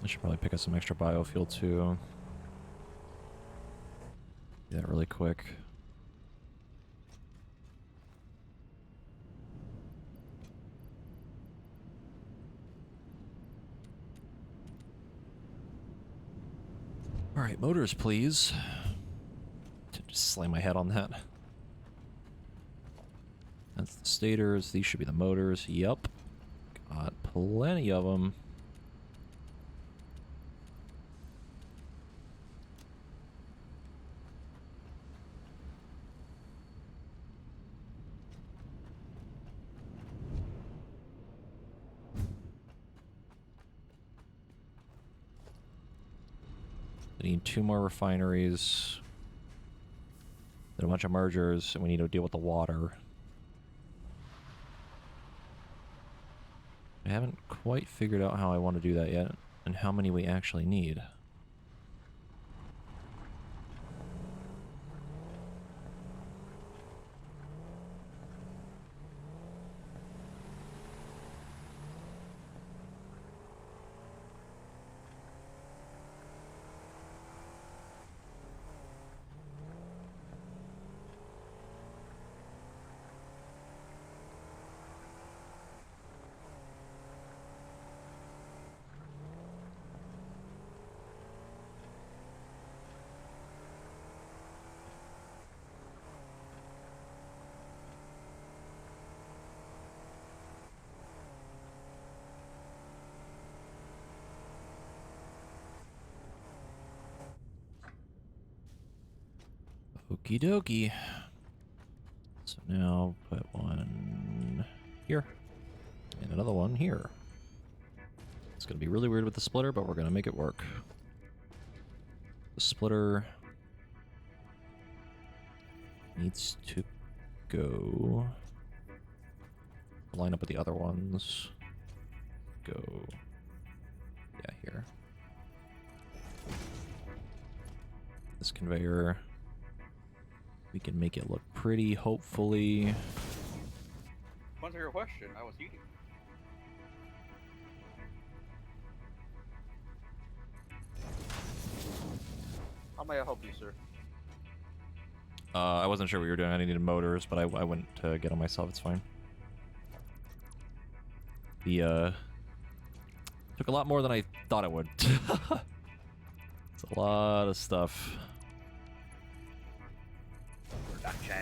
I should probably pick up some extra biofuel too. Do that really quick. Alright, motors please. Just slam my head on that. That's the stators, these should be the motors, yep. Got plenty of them. We need 2 more refineries, then a bunch of mergers, and we need to deal with the water. I haven't quite figured out how I want to do that yet, and how many we actually need. Okie dokie. So now put one here and another one here. It's going to be really weird with the splitter, but we're going to make it work. The splitter needs to go line up with the other ones. Go, yeah, here. This conveyor, we can make it look pretty, hopefully. To answer your question, I was eating. How may I help you, sir? I wasn't sure what you were doing. I needed motors, but I went to get them myself. It's fine. The, took a lot more than I thought it would. It's a lot of stuff. Production.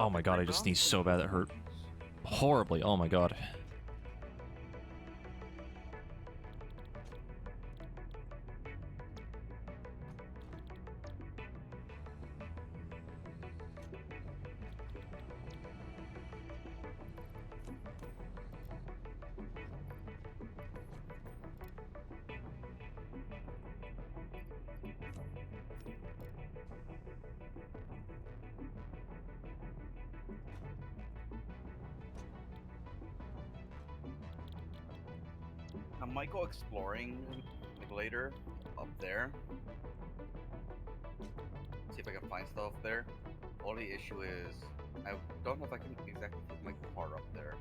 Oh my god, I just sneezed so bad that hurt horribly. Oh my god. I might go exploring like later up there. See if I can find stuff there. Only issue is I don't know if I can exactly put my car up there.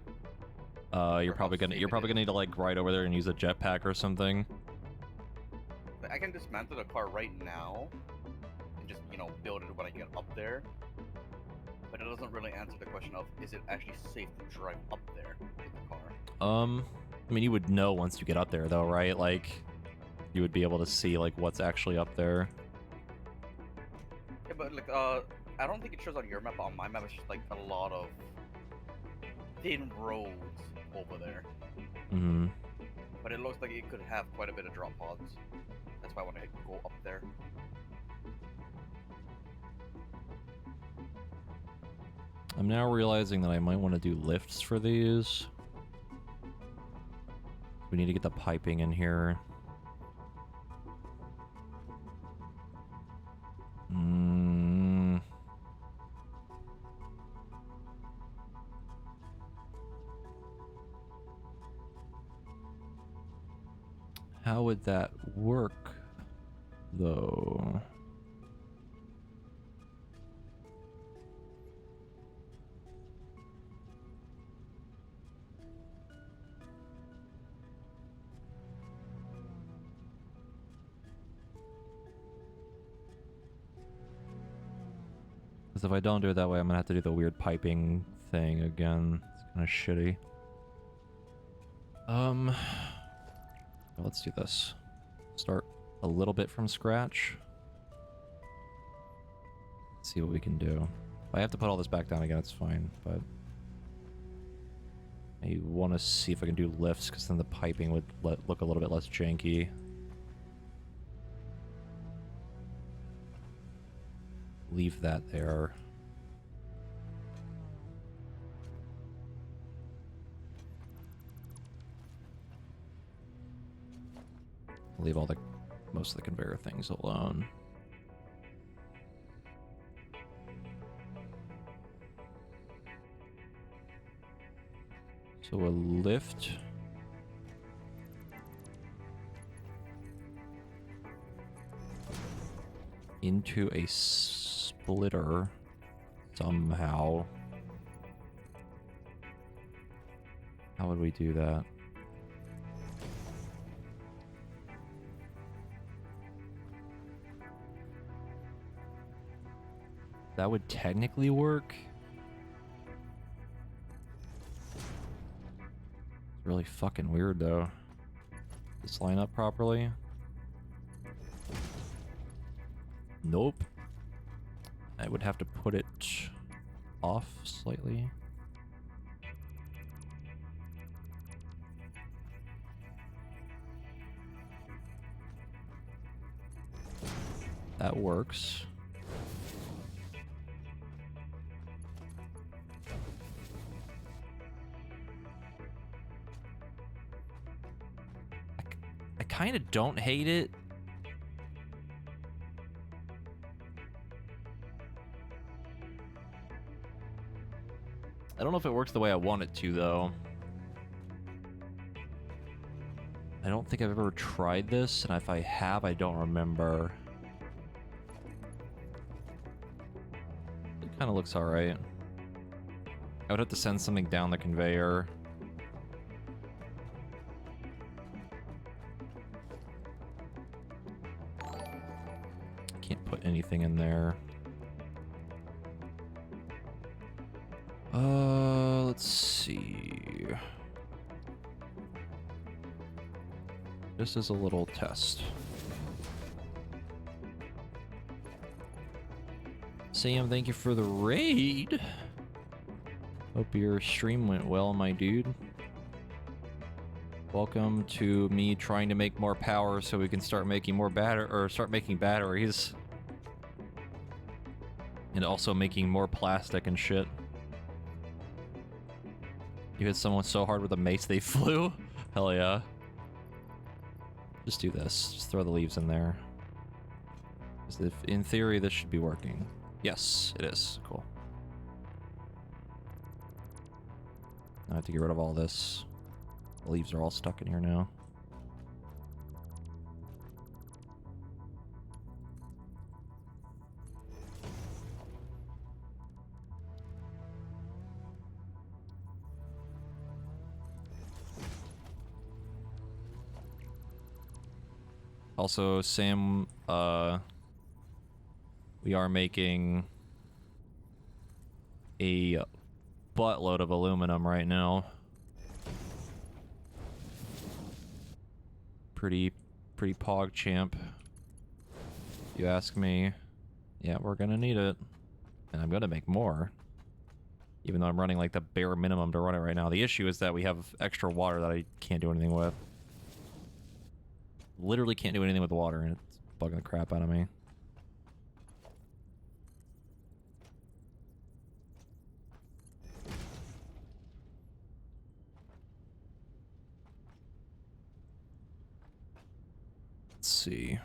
You're probably gonna need to like ride over there and use a jetpack or something. Like, I can dismantle the car right now and just, you know, build it when I get up there. But it doesn't really answer the question of, is it actually safe to drive up there with the car? I mean, you would know once you get up there, though, right? Like, you would be able to see like what's actually up there. Yeah, but like, I don't think it shows on your map, but on my map it's just like a lot of thin roads over there. Mm-hmm. But it looks like it could have quite a bit of drop pods. That's why I want to go up there. I'm now realizing that I might want to do lifts for these. We need to get the piping in here. How would that work, though? Because if I don't do it that way, I'm gonna have to do the weird piping thing again. It's kind of shitty. Let's do this. Start a little bit from scratch. See what we can do. If I have to put all this back down again, it's fine, but I want to see if I can do lifts, because then the piping would look a little bit less janky. Leave that there. Leave all the most of the conveyor things alone. So a lift. Into a splitter somehow. How would we do that? That would technically work. It's really fucking weird though. Does this line up properly? Nope. I would have to put it off slightly. That works. I kind of don't hate it. I don't know if it works the way I want it to, though. I don't think I've ever tried this, and if I have, I don't remember. It kind of looks alright. I would have to send something down the conveyor. Can't put anything in there. Let's see. This is a little test. Sam, thank you for the raid. Hope your stream went well, my dude. Welcome to me trying to make more power so we can start making more batteries. And also making more plastic and shit. You hit someone so hard with a mace they flew? Hell yeah. Just do this. Just throw the leaves in there. 'Cause in theory, this should be working. Yes, it is. Cool. I have to get rid of all this. The leaves are all stuck in here now. Also, Sam, we are making a buttload of aluminum right now. Pretty pog champ. If you ask me. Yeah, we're gonna need it. And I'm gonna make more. Even though I'm running like the bare minimum to run it right now. The issue is that we have extra water that I can't do anything with. Literally can't do anything with the water, and it's bugging the crap out of me. Let's see.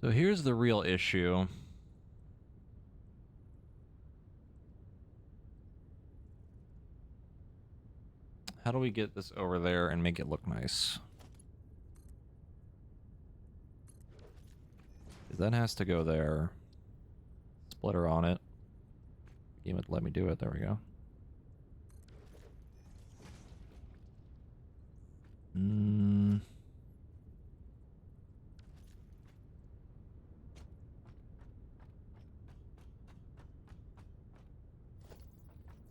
So here's the real issue. How do we get this over there and make it look nice? That has to go there. Splitter on it. Game would let me do it. There we go.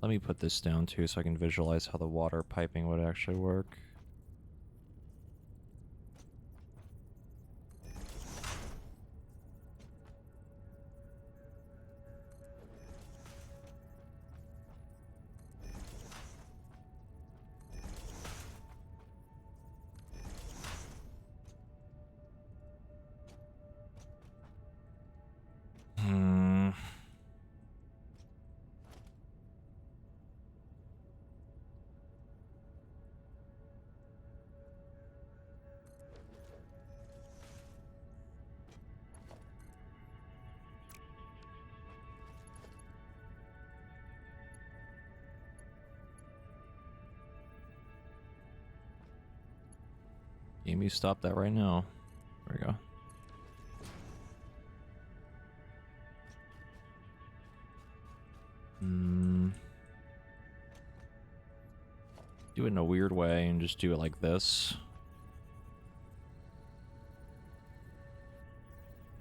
Let me put this down too so I can visualize how the water piping would actually work. Game, you stop that right now. There we go. Do it in a weird way and just do it like this.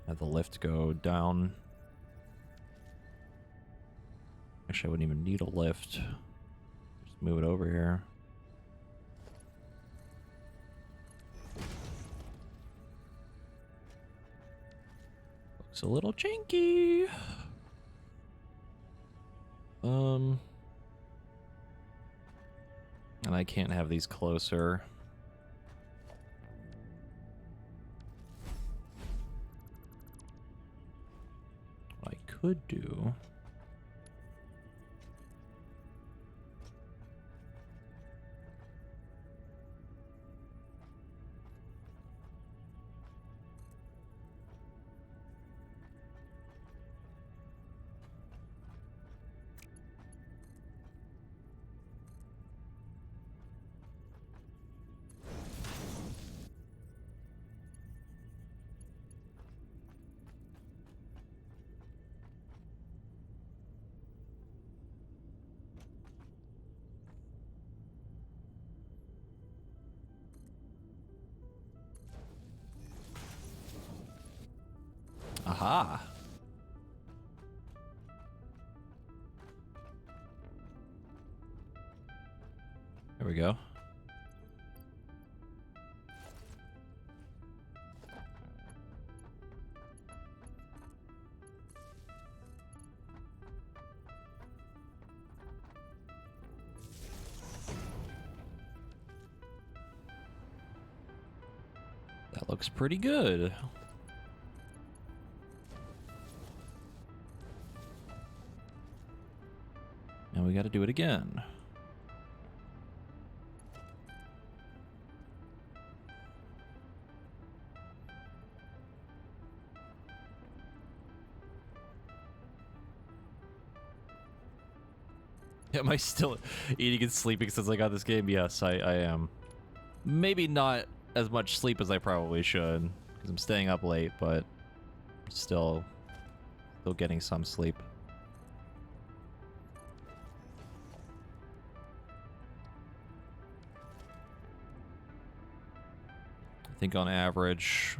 Have the lift go down. Actually, I wouldn't even need a lift. Just move it over here. Looks a little janky. And I can't have these closer. What I could do... Aha! go. That looks pretty good. Now we got to do it again. Am I still eating and sleeping since I got this game? Yes, I am. Maybe not as much sleep as I probably should, because I'm staying up late, but still getting some sleep. I think on average,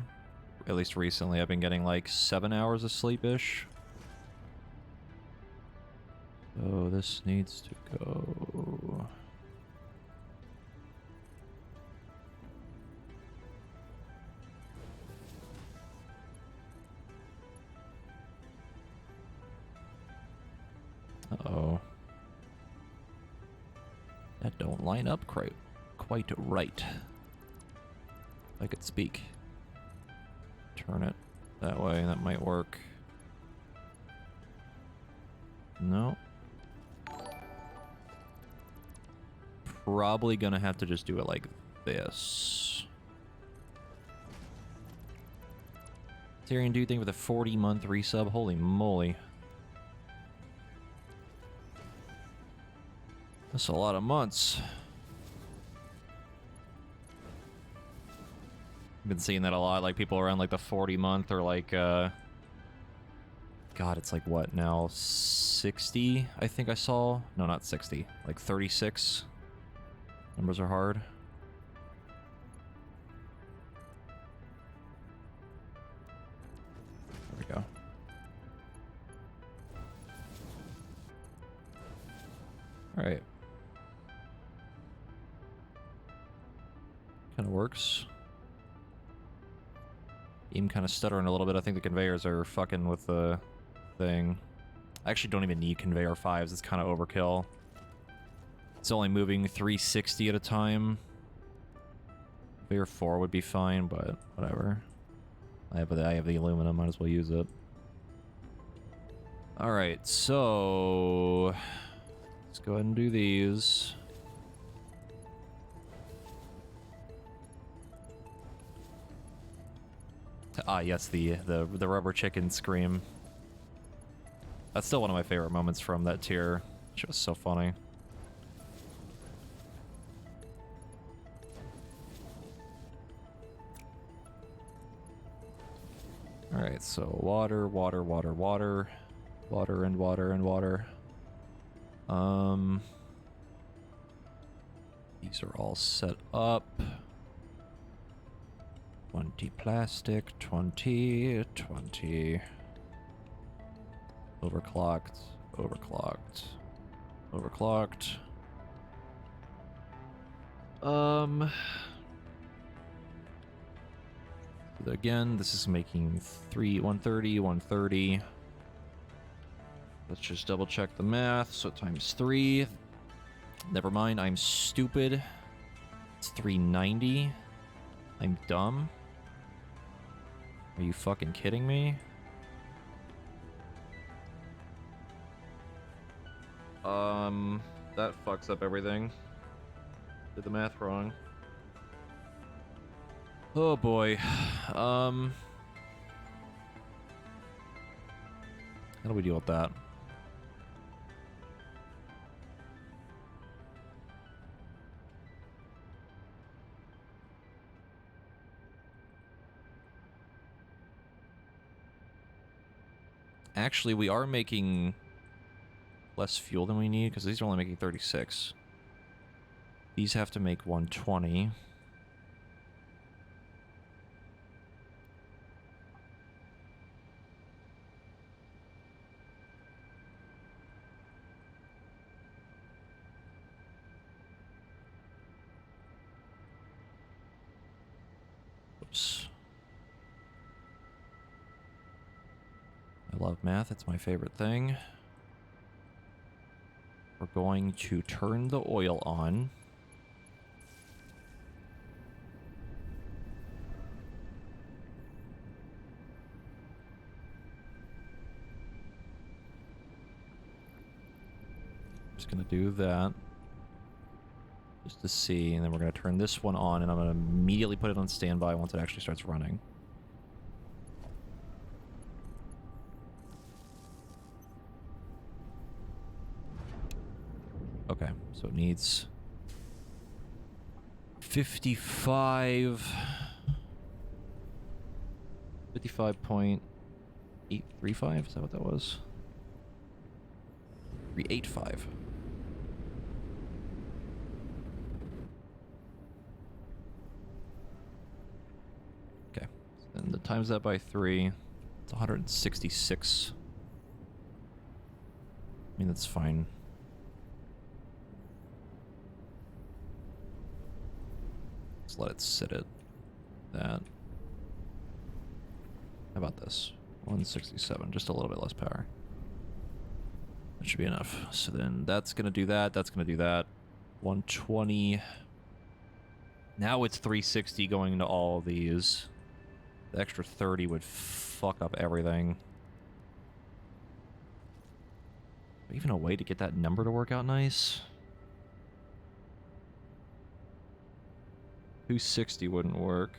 at least recently, I've been getting like 7 hours of sleep-ish. So this needs to go. Uh-oh. That don't line up quite right. I could speak. Turn it that way, that might work. No. Probably gonna have to just do it like this. Tyrion, do you think with a 40-month resub? Holy moly. That's a lot of months. I've been seeing that a lot, like people around like the 40-month or like, God, it's like what now? 60, I think I saw. No, not 60. Like 36. Numbers are hard. There we go. All right. Kind of works. I'm kind of stuttering a little bit. I think the conveyors are fucking with the thing. I actually don't even need conveyor 5s. It's kind of overkill. It's only moving 360 at a time. Conveyor 4 would be fine, but whatever. I have the aluminum. Might as well use it. All right, so let's go ahead and do these. Ah, yes, the rubber chicken scream. That's still one of my favorite moments from that tier. It's just so funny. All right, so water, water, water, water, water, and water, and water. These are all set up. 20 plastic, 20, 20. Overclocked, overclocked, overclocked. Again, this is making 130, 130. Let's just double check the math. So times 3. Never mind, I'm stupid. It's 390. I'm dumb. Are you fucking kidding me? That fucks up everything. Did the math wrong. Oh boy. How do we deal with that? Actually, we are making less fuel than we need, because these are only making 36. These have to make 120. love math. It's my favorite thing. We're going to turn the oil on. Just gonna do that. Just to see, and then we're gonna turn this one on, and I'm gonna immediately put it on standby once it actually starts running. Okay, so it needs 55... 55.835? Is that what that was? 385. Okay, so then the times that by 3, it's 166. I mean, that's fine. Let's let it sit at that. How about this? 167, just a little bit less power. That should be enough. So then that's going to do that. That's going to do that. 120. Now it's 360 going into all of these. The extra 30 would fuck up everything. Even a way to get that number to work out nice? 260 wouldn't work.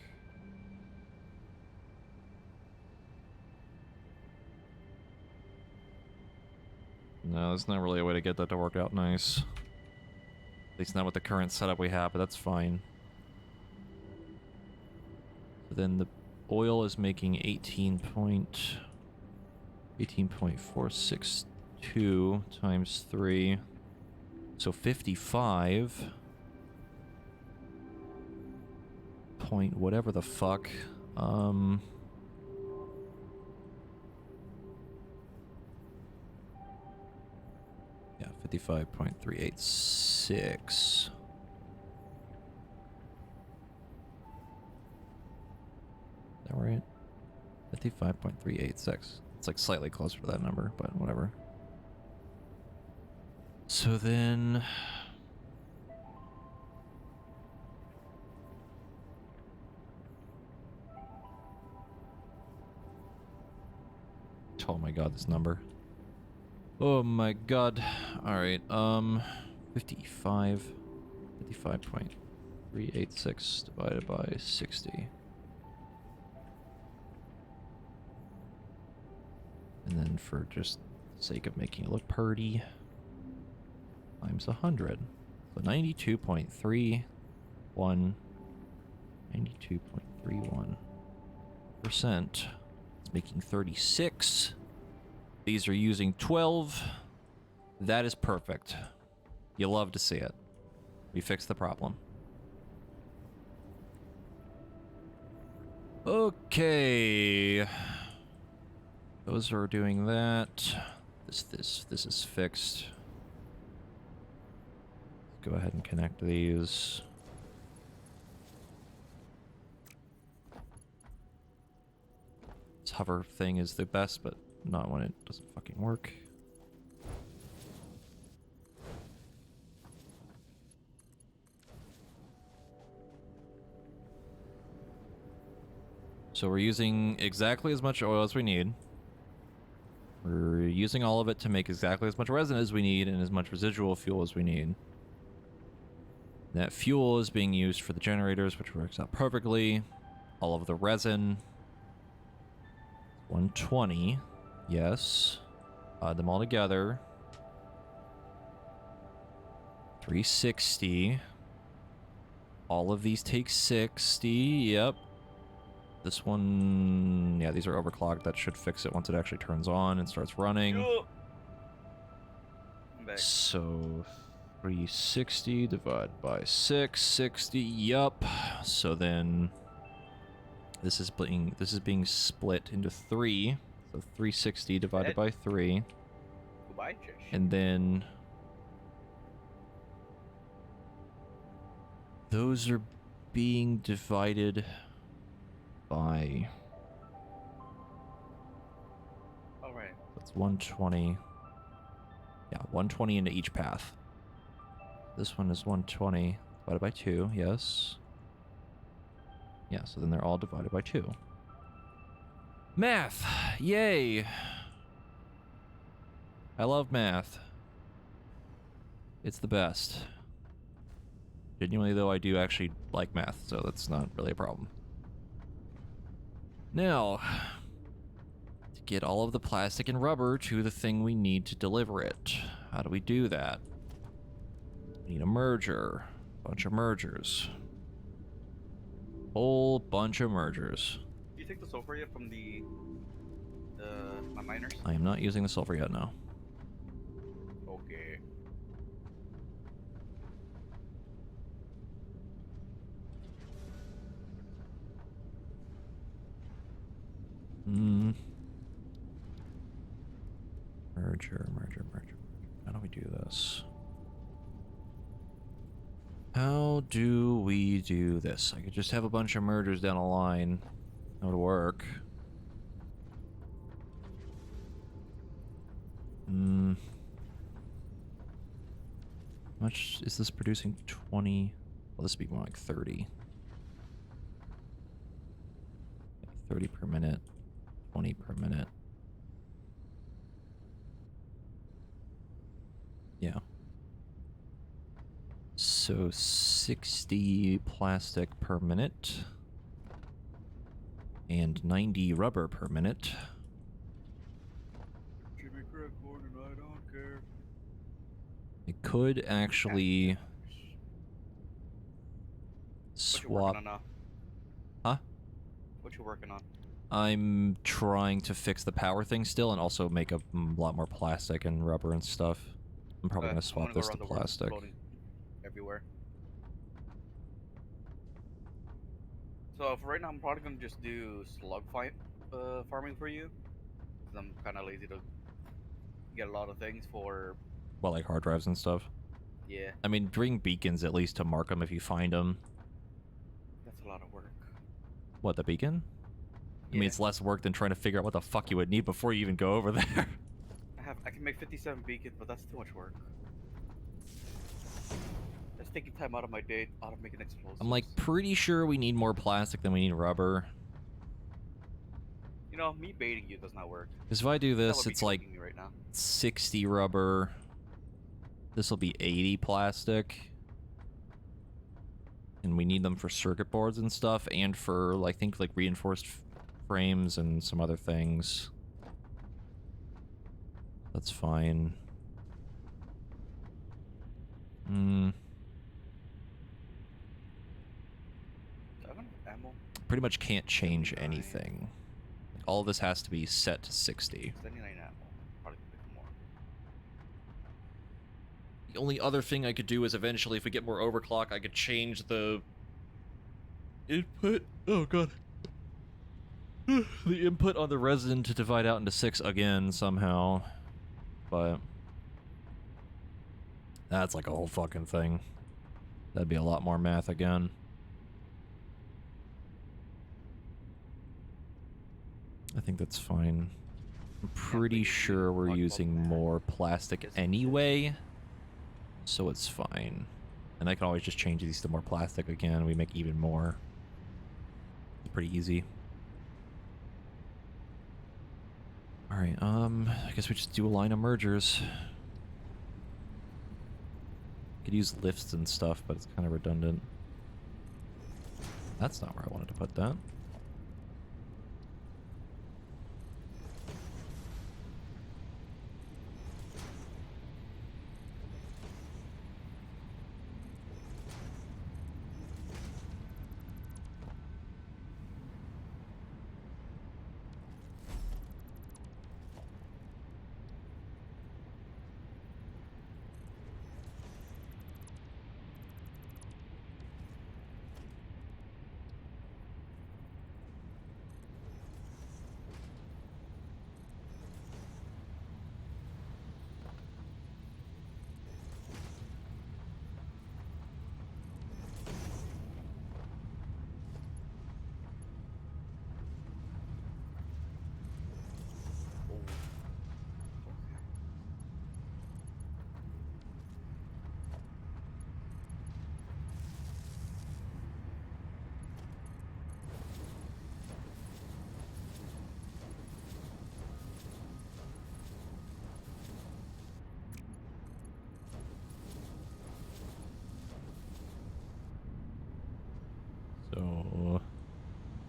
No, there's not really a way to get that to work out nice. At least not with the current setup we have, but that's fine. So then the oil is making 18.462 times 3. So 55 point whatever the fuck. Yeah, 55.386. Is that right? 55.386. It's like slightly closer to that number, but whatever. So then... oh my god, this number. Oh my god. Alright, 55.386 divided by 60. And then for just sake of making it look purty, times 100. So 92.31. 92.31%. It's making 36. These are using 12. That is perfect. You love to see it. We fixed the problem. Okay. Those are doing that. This is fixed. Go ahead and connect these. This hover thing is the best, but not when it doesn't fucking work. So we're using exactly as much oil as we need. We're using all of it to make exactly as much resin as we need and as much residual fuel as we need. That fuel is being used for the generators, which works out perfectly. All of the resin. 120. Yes. Add them all together. 360. All of these take 60. Yep. This one... yeah, these are overclocked. That should fix it once it actually turns on and starts running. So... 360 divided by 660. Yup. So then... This is being split into 3. So 360 divided by 3. Goodbye, Josh. And then... those are being divided by... Alright. It's 120. Yeah, 120 into each path. This one is 120 divided by 2, yes. Yeah, so then they're all divided by 2. Math! Yay! I love math. It's the best. Genuinely, though, I do actually like math, so that's not really a problem. Now, to get all of the plastic and rubber to the thing we need to deliver it. How do we do that? We need a merger. Bunch of mergers. Whole bunch of mergers. Do you take the sulfur yet from the my miners? I am not using the sulfur yet, no. Okay. Merger. How do we do this? How do we do this? I could just have a bunch of mergers down a line. That would work. How much is this producing? 20? Well, this would be more like 30. 30 per minute. 20 per minute. Yeah. So 60 plastic per minute. And 90 rubber per minute. Jimmy Crackmore and I don't care. It could actually What you swap. working on now? Huh? What you working on? I'm trying to fix the power thing still and also make a lot more plastic and rubber and stuff. I'm probably Okay, going to I'm swap gonna go this to around the world plastic. exploding everywhere. So for right now, I'm probably gonna just do slug farming for you, because I'm kind of lazy to get a lot of things for. Well, like hard drives and stuff. Yeah, I mean, bring beacons at least to mark them if you find them. that's a lot of work. What, the beacon? I mean, Yeah. it's less work than trying to figure out what the fuck you would need before you even go over there. I can make 57 beacons, but that's too much work. That's taking time out of my day out of making explosives. I'm like pretty sure we need more plastic than we need rubber. You know, me baiting you does not work. Because if I do That this, would be it's like choking me right now. 60 rubber. This will be 80 plastic. And we need them for circuit boards and stuff, and for, I think, like reinforced frames and some other things. That's fine. Ammo. Pretty much can't change anything. All of this has to be set to 60. 79 ammo. Probably a bit more. The only other thing I could do is eventually, if we get more overclock, I could change the input. Oh god. The input on the resin to divide out into 6 again somehow. But that's like a whole fucking thing. That'd be a lot more math again. I think that's fine. I'm pretty sure we're using more plastic anyway, so it's fine. And I can always just change these to more plastic again. We make even more. It's pretty easy. Alright, I guess we just do a line of mergers. Could use lifts and stuff, but it's kind of redundant. That's not where I wanted to put that.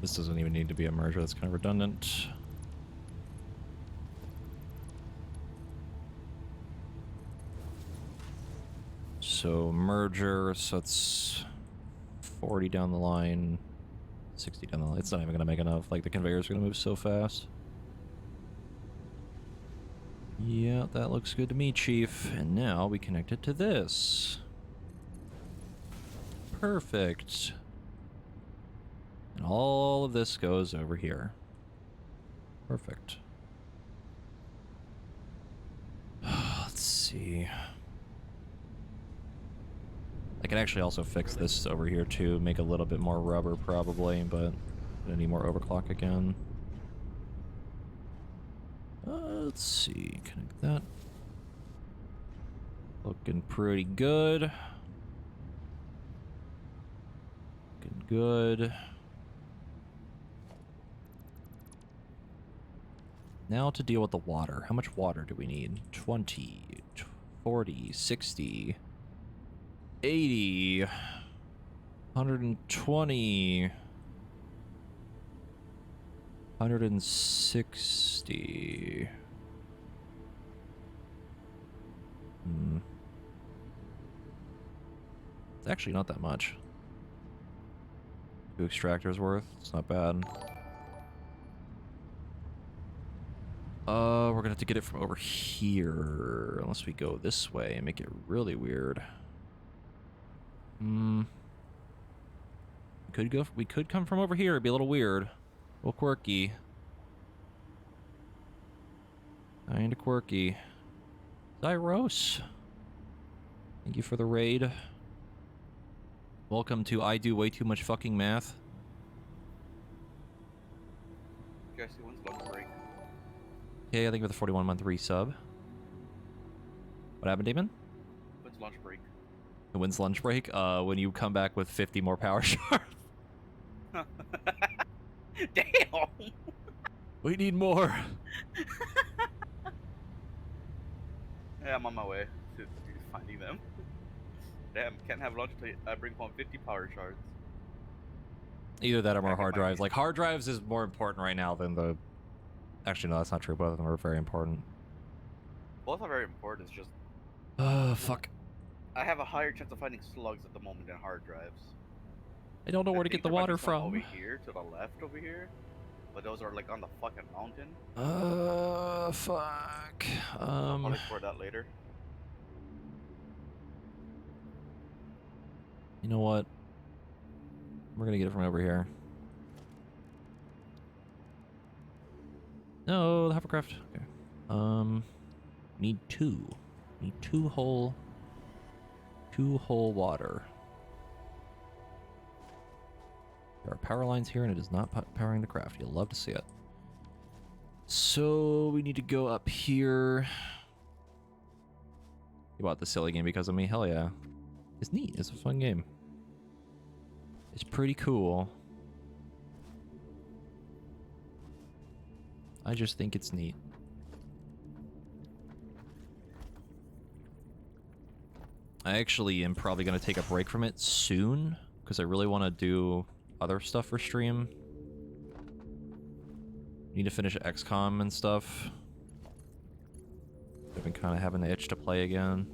This doesn't even need to be a merger. That's kind of redundant. So merger, so it's 40 down the line, 60 down the line. It's not even going to make enough. Like, the conveyor's going to move so fast. Yeah, that looks good to me, Chief. And now we connect it to this. Perfect. And all of this goes over here. Perfect. Let's see. I can actually also fix this over here too, make a little bit more rubber probably, but I need more overclock again. Let's see, connect that. Looking pretty good. Looking good. Now to deal with the water. How much water do we need? 20, 40, 60, 80, 120, 160. It's actually not that much. 2 extractors worth. It's not bad. We're gonna have to get it from over here, unless we go this way and make it really weird. We could come from over here. It'd be a little weird. A little quirky. Kinda quirky. Zyros. Thank you for the raid. Welcome to I Do Way Too Much Fucking Math. You guys see when's lunch break? Okay, I think with a 41-month resub. What happened, Damon? When's lunch break? When's lunch break? When you come back with 50 more power shards. Damn! We need more. Yeah, I'm on my way to finding them. Damn, can't have lunch until I bring home 50 power shards. Either that or more Back in hard my drives. day. Like, hard drives is more important right now than the... Actually, no, that's not true. Both of them are very important. Both are very important, it's just... Fuck. I have a higher chance of finding slugs at the moment than hard drives. I don't know where to get think the there might be water some from. over here, to the left over here. But those are like on the fucking mountain. Fuck. I'll probably explore that later. You know what? We're gonna get it from over here. No, the hovercraft. Okay. Need 2. Need 2 whole water. There are power lines here, and it is not powering the craft. You'll love to see it. So we need to go up here. You bought the silly game because of me? Hell yeah. It's neat. It's a fun game. It's pretty cool. I just think it's neat. I actually am probably going to take a break from it soon, because I really want to do other stuff for stream. Need to finish XCOM and stuff. I've been kind of having the itch to play again.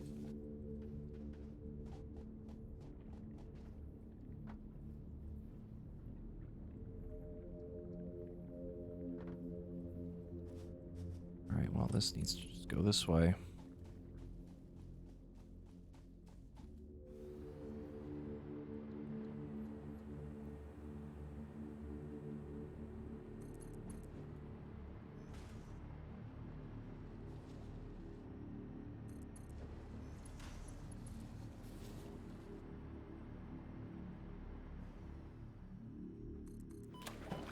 Alright, well, this needs to just go this way.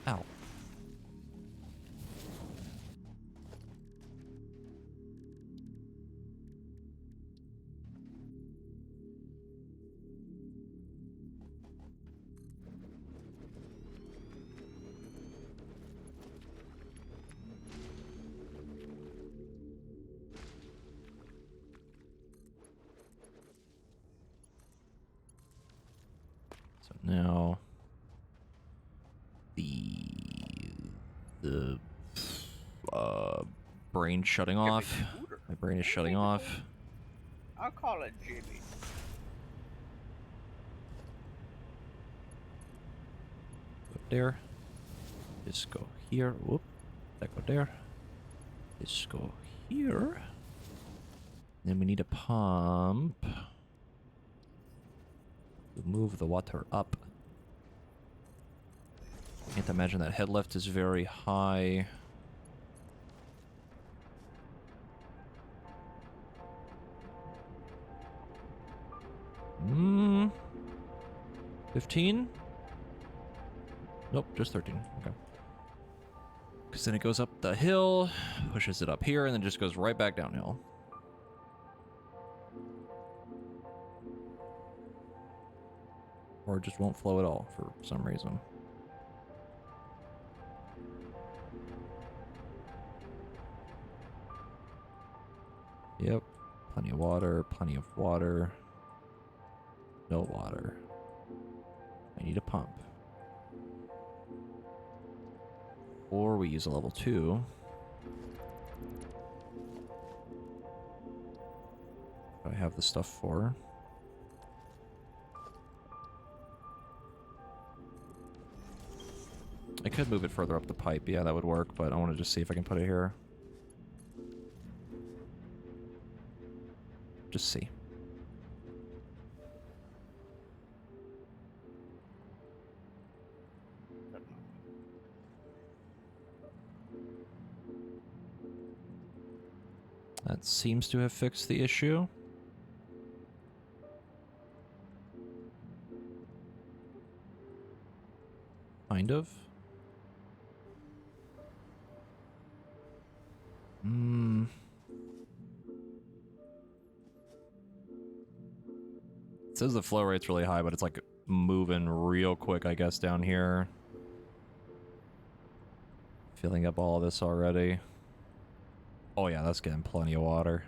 Ow. So now the The brain shutting Give me off. scooter. My brain is shutting off. I'll call it Jimmy. Go there. This go here. Whoop. That go there. This go here. Then we need a pump to move the water up. Can't imagine that head lift is very high. 15? Nope, just 13. Okay. Because then it goes up the hill, pushes it up here, and then just goes right back downhill. Or it just won't flow at all for some reason. Yep. Plenty of water, plenty of water. No water. I need a pump. Or we use a level 2. I have the stuff for. I could move it further up the pipe. Yeah, that would work, but I want to just see if I can put it here. Just see. That seems to have fixed the issue. Kind of. It says the flow rate's really high, but it's like moving real quick, I guess, down here. Filling up all of this already. Oh yeah, that's getting plenty of water.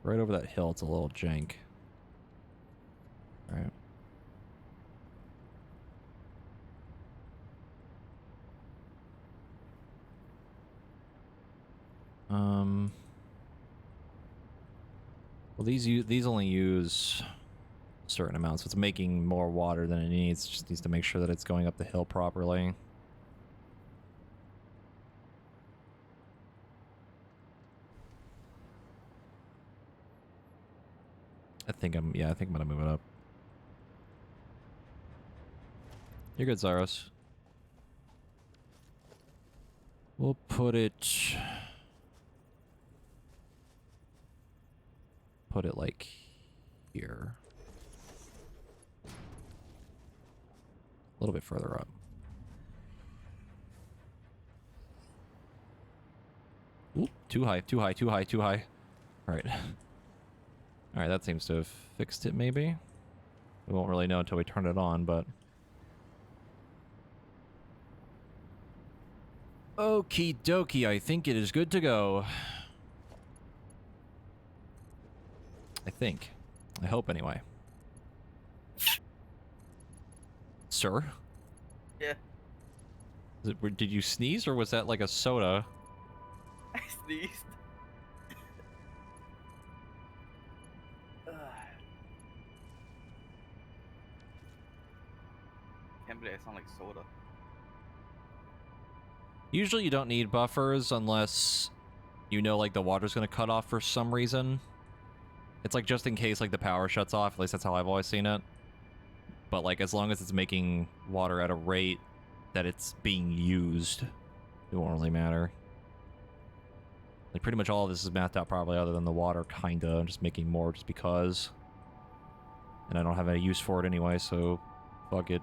Right over that hill, it's a little jank. Alright. Well, these only use certain amounts, so it's making more water than it needs. It just needs to make sure that it's going up the hill properly. I think I'm gonna move it up. You're good, Zaros. We'll put it like here. A little bit further up. Oop, too high, too high, too high, too high. Alright. Alright, that seems to have fixed it, maybe. We won't really know until we turn it on, but... Okie dokie, I think it is good to go. I think. I hope, anyway. Sir? Yeah. Did you sneeze, or was that like a soda? I sneezed. Can't believe I sound like soda. Usually you don't need buffers unless you know like the water's gonna cut off for some reason. It's like just in case like the power shuts off, at least that's how I've always seen it. But like as long as it's making water at a rate that it's being used, it won't really matter. Like pretty much all of this is mathed out properly other than the water kinda. I'm just making more just because. And I don't have any use for it anyway, so fuck it.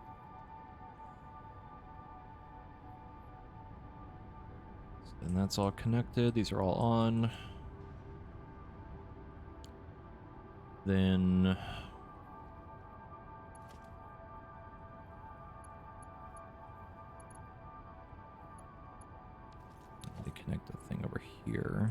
And that's all connected. These are all on. Then... I need to connect the thing over here.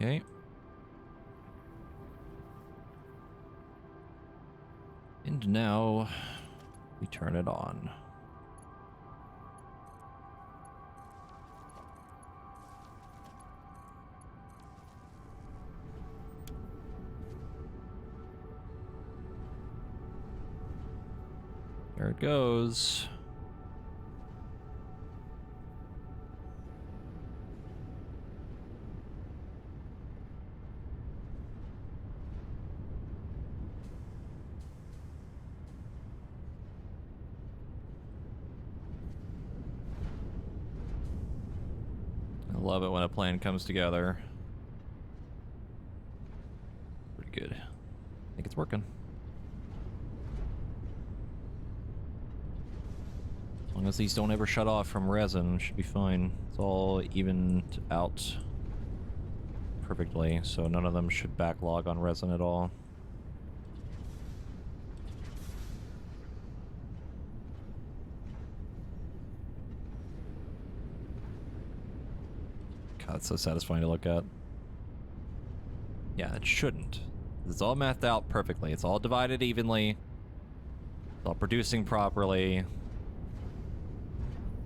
Okay. And now we turn it on. There it goes. I love it when a plan comes together. Pretty good. I think it's working. As long as these don't ever shut off from resin, should be fine. It's all evened out perfectly, so none of them should backlog on resin at all. God, it's so satisfying to look at. Yeah, it shouldn't. It's all mathed out perfectly. It's all divided evenly. It's all producing properly.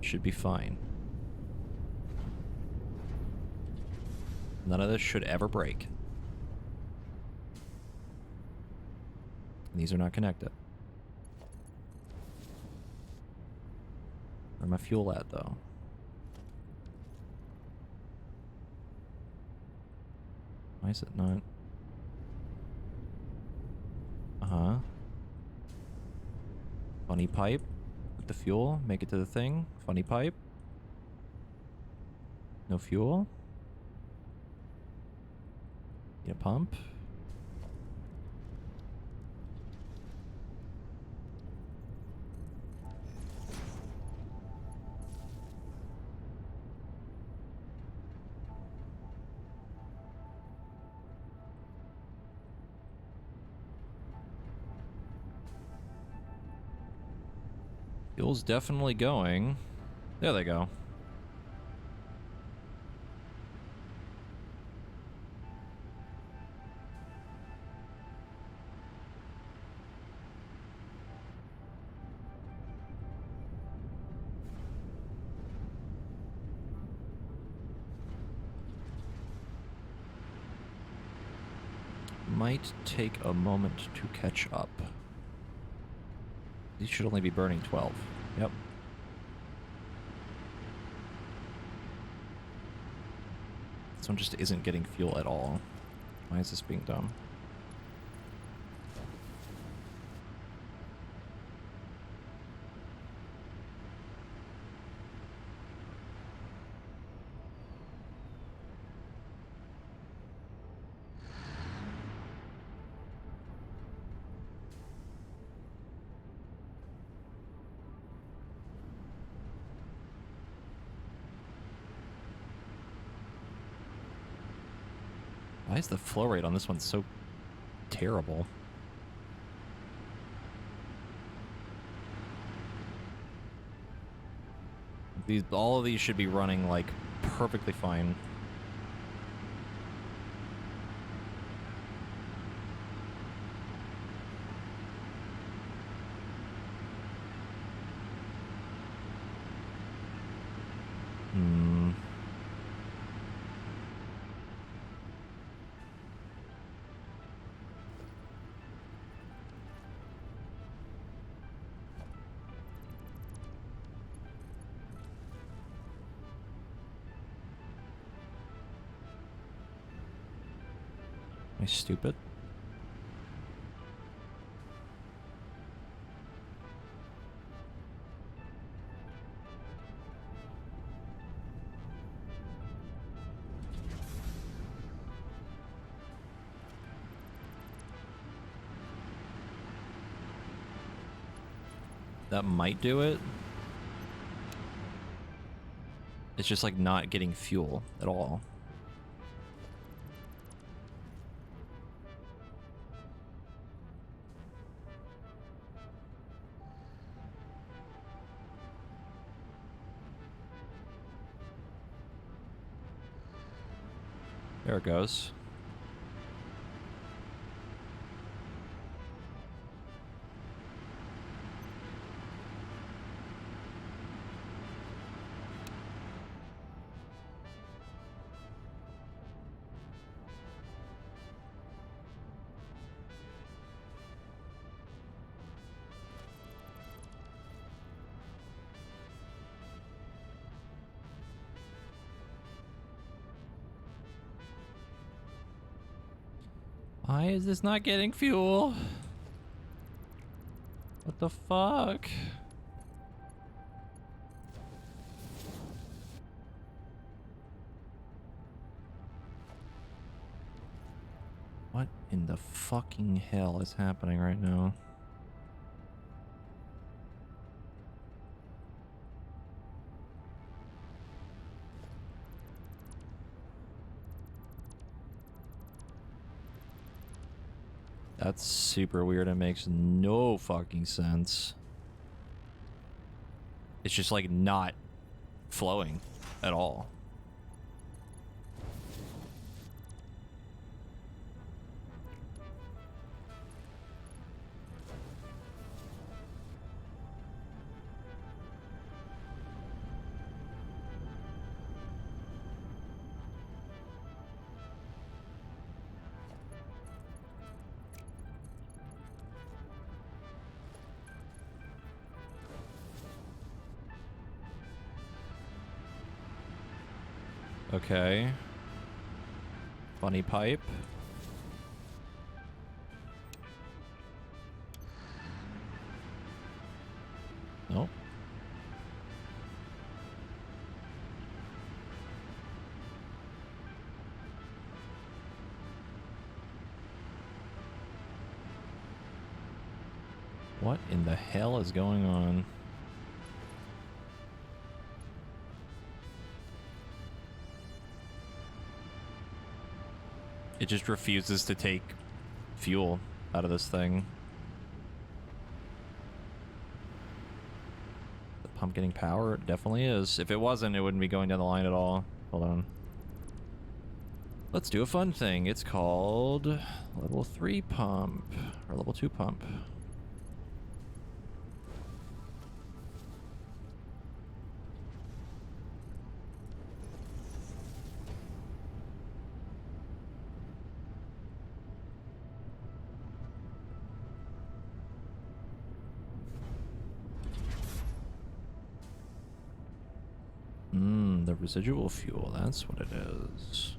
Should be fine. None of this should ever break. These are not connected. Where's my fuel at, though? Why is it not? Uh-huh. Funny pipe. With the fuel. Make it to the thing. Funny pipe. No fuel. Need a pump. Fuel's definitely going. There they go. Might take a moment to catch up. These should only be burning 12. Yep. This one just isn't getting fuel at all. Why is this being dumb? Why is the flow rate on this one so terrible? All of these should be running like perfectly fine. Am I stupid? That might do it. It's just like not getting fuel at all. There it goes. Why is this not getting fuel? What the fuck? What in the fucking hell is happening right now? That's super weird. It makes no fucking sense. It's just like not flowing at all. Okay. Funny pipe. Nope. What in the hell is going on? It just refuses to take fuel out of this thing. The pump getting power? It definitely is. If it wasn't, it wouldn't be going down the line at all. Hold on. Let's do a fun thing. It's called level 3 pump, or level 2 pump. The residual fuel, that's what it is.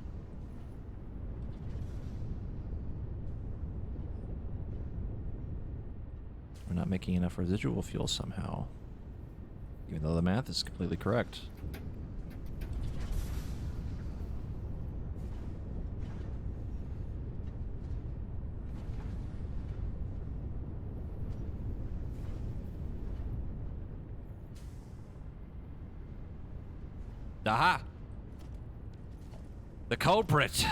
We're not making enough residual fuel somehow. Even though the math is completely correct. Aha! The culprit!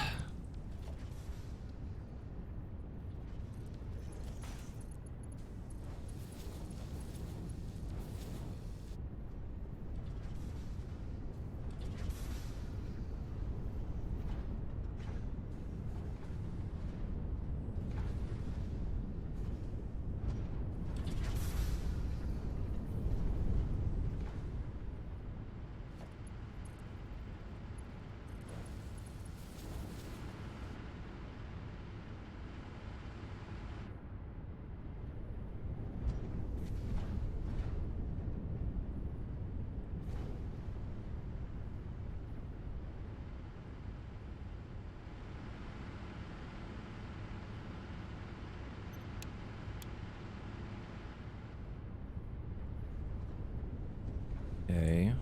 Okay.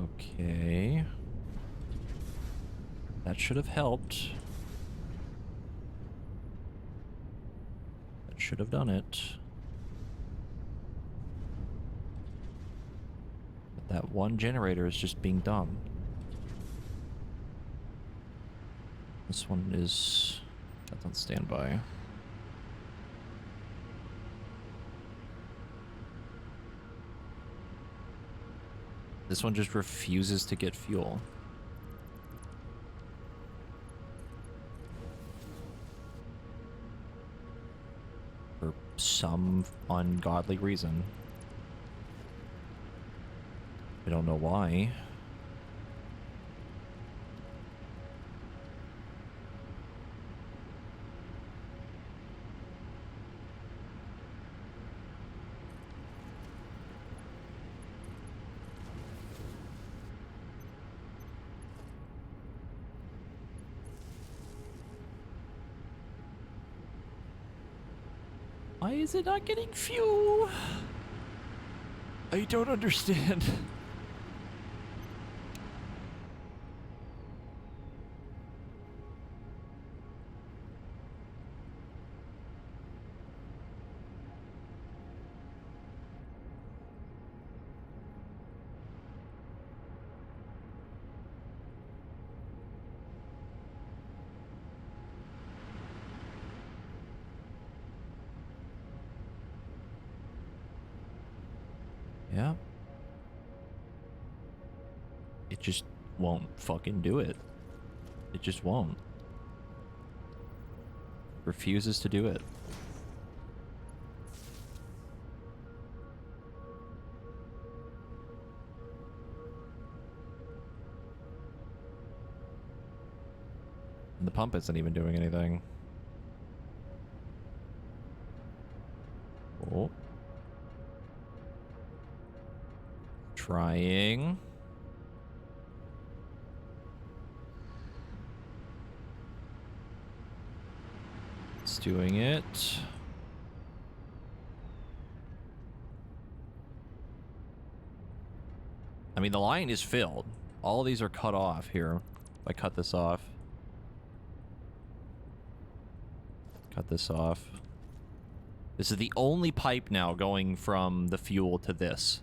Okay. That should have helped. That should have done it. But that one generator is just being dumb. This one is... that's on standby. This one just refuses to get fuel. For some ungodly reason. I don't know why. Why is it not getting fuel? I don't understand. Yeah. It just won't fucking do it. It just won't. Refuses to do it. And the pump isn't even doing anything. Oh. Trying. It's doing it. I mean, the line is filled. All these are cut off here. If I cut this off. Cut this off. This is the only pipe now going from the fuel to this.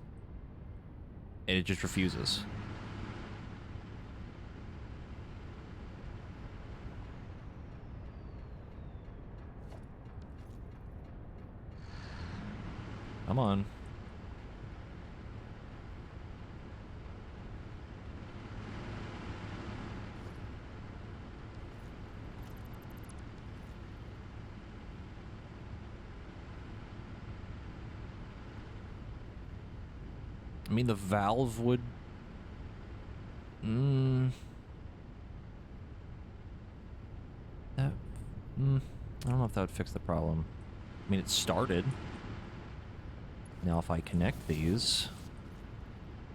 And it just refuses. Come on. I mean, the valve would... That... I don't know if that would fix the problem. I mean, it started. Now, if I connect these...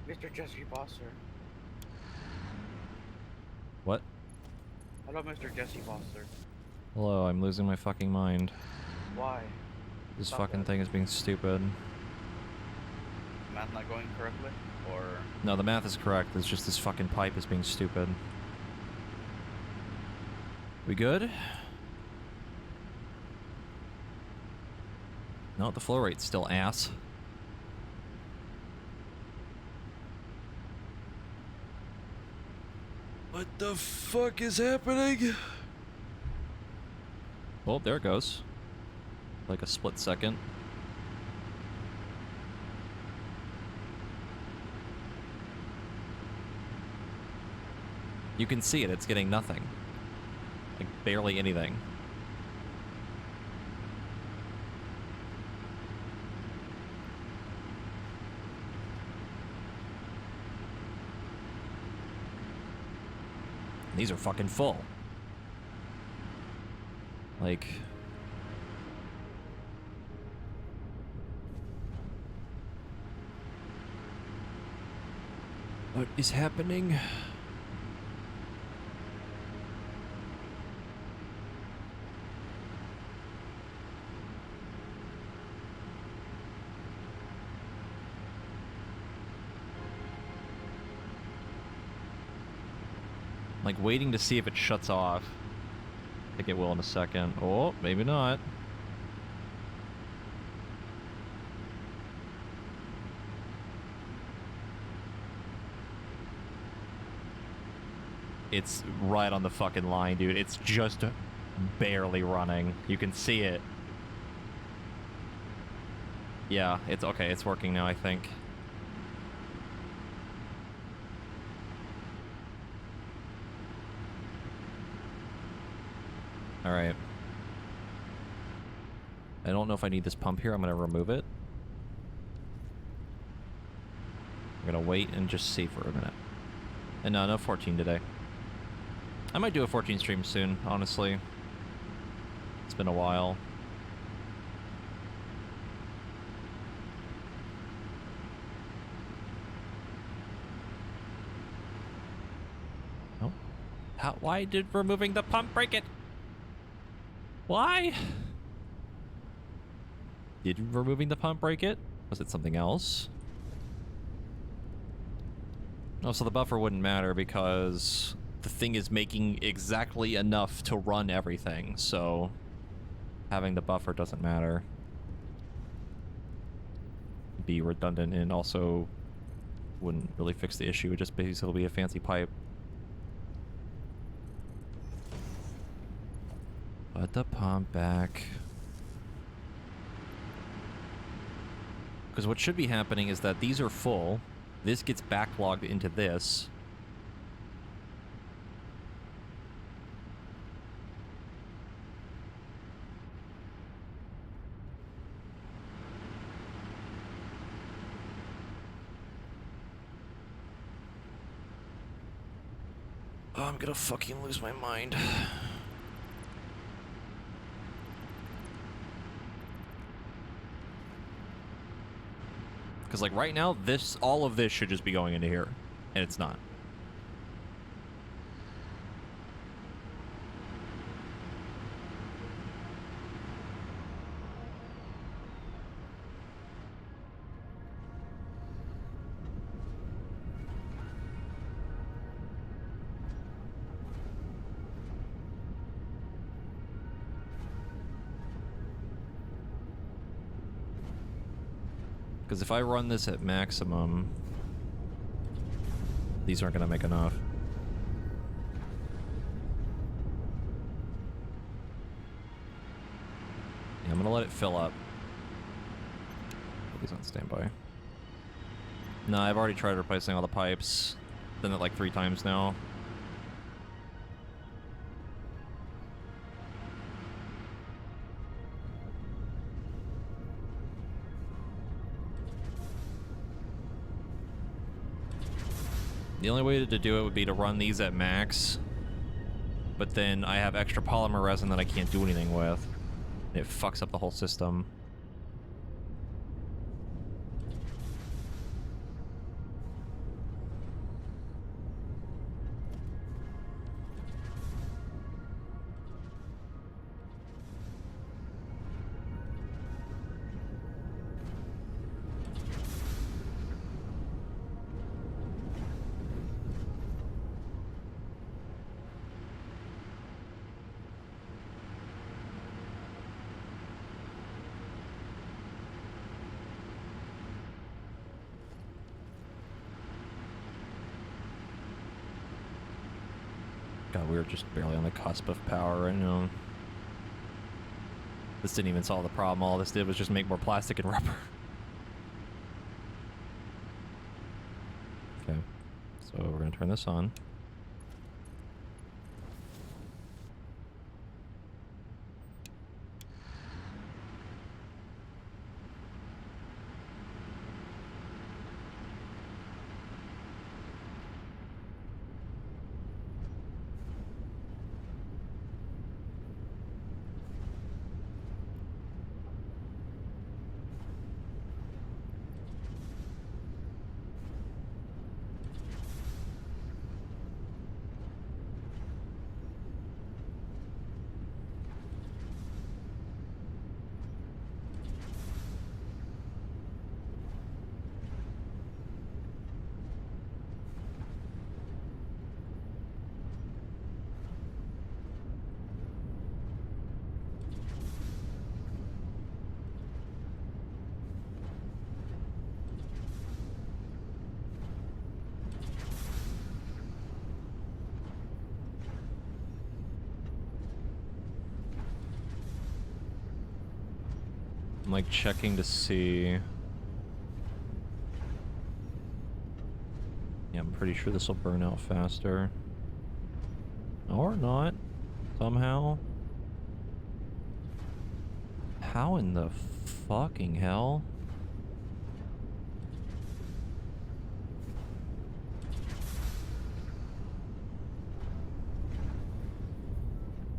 Mr. Jesse Foster. What? Hello, Mr. Jesse Foster. Hello, I'm losing my fucking mind. Why? This Stop fucking that. thing is being stupid. Math not going correctly? Or... No, the math is correct. It's just this fucking pipe is being stupid. We good? No, the flow rate's still ass. What the fuck is happening? Oh, there it goes. Like a split second. You can see it, it's getting nothing. Like, barely anything. These are fucking full. Like... What is happening? Like, waiting to see if it shuts off. I think it will in a second. Oh, maybe not. It's right on the fucking line, dude. It's just barely running. You can see it. Yeah, it's okay. It's working now, I think. Alright. I don't know if I need this pump here. I'm gonna remove it. I'm gonna wait and just see for a minute. And no 14 today. I might do a 14 stream soon, honestly. It's been a while. Oh. Why did removing the pump break it? Why? Did removing the pump break it? Was it something else? Oh, so the buffer wouldn't matter because the thing is making exactly enough to run everything, so having the buffer doesn't matter. Be redundant and also wouldn't really fix the issue. It would just basically be a fancy pipe. Put the pump back. Because what should be happening is that these are full. This gets backlogged into this. Oh, I'm gonna fucking lose my mind. Because, like, right now, all of this should just be going into here. And it's not. Because if I run this at maximum, these aren't going to make enough. Yeah, I'm going to let it fill up. Put these on standby. No, I've already tried replacing all the pipes. Done it like 3 times now. The only way to do it would be to run these at max, but then I have extra polymer resin that I can't do anything with. It fucks up the whole system. God, we were just barely on the cusp of power, you know. This didn't even solve the problem. All this did was just make more plastic and rubber. Okay, so we're gonna turn this on. I'm like checking to see. Yeah, I'm pretty sure this will burn out faster. Or not, somehow. How in the fucking hell?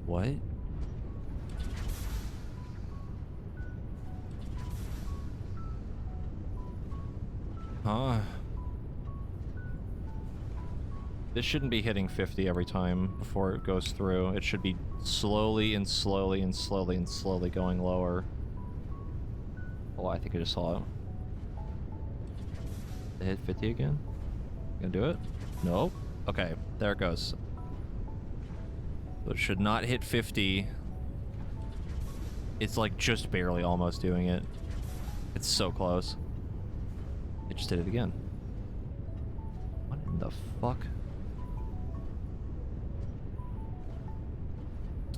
What? Huh? This shouldn't be hitting 50 every time before it goes through. It should be slowly and slowly and slowly and slowly going lower. Oh, I think I just saw it. It hit 50 again? Gonna do it? Nope. Okay, there it goes. So it should not hit 50. It's like just barely almost doing it. It's so close. It just did it again. What in the fuck?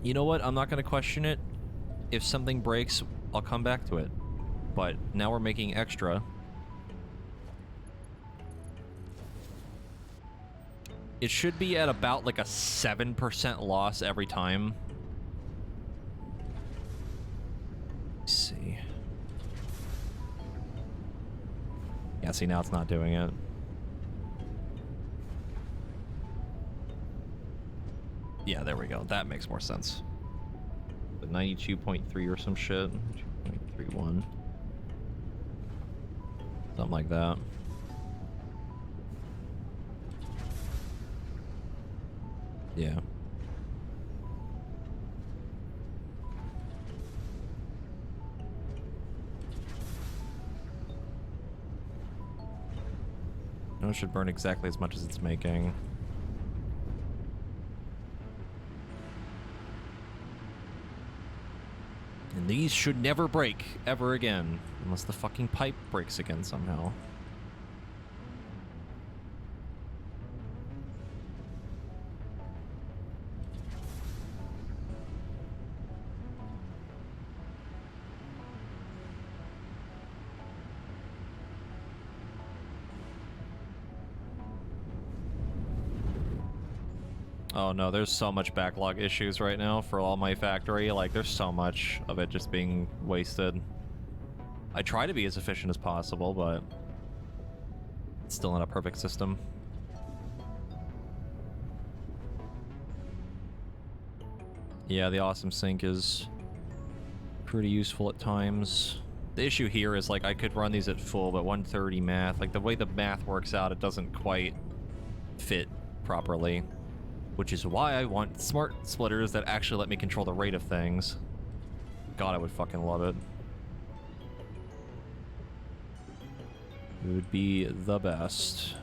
You know what? I'm not gonna question it. If something breaks, I'll come back to it. But now we're making extra. It should be at about like a 7% loss every time. Let's see. Yeah, see, now it's not doing it. Yeah, there we go. That makes more sense. But 92.3 or some shit. 2.31. Something like that. Yeah. No, it should burn exactly as much as it's making. And these should never break ever again. Unless the fucking pipe breaks again somehow. Oh no, there's so much backlog issues right now for all my factory. Like, there's so much of it just being wasted. I try to be as efficient as possible, but it's still not a perfect system. Yeah, the awesome sync is pretty useful at times. The issue here is, like, I could run these at full, but 130 math, like, the way the math works out, it doesn't quite fit properly. Which is why I want smart splitters that actually let me control the rate of things. God, I would fucking love it. It would be the best.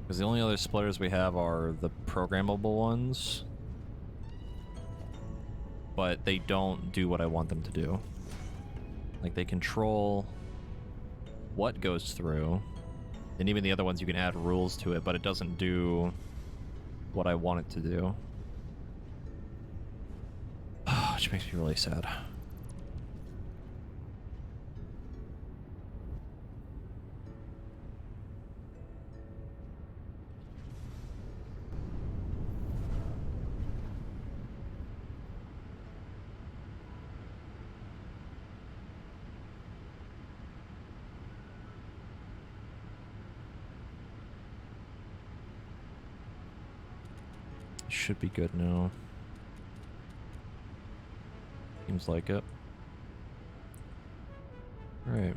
Because the only other splitters we have are the programmable ones. But they don't do what I want them to do. Like, they control what goes through, and even the other ones you can add rules to it, but it doesn't do what I want it to do. Which makes me really sad. Should be good now. Seems like it. Alright.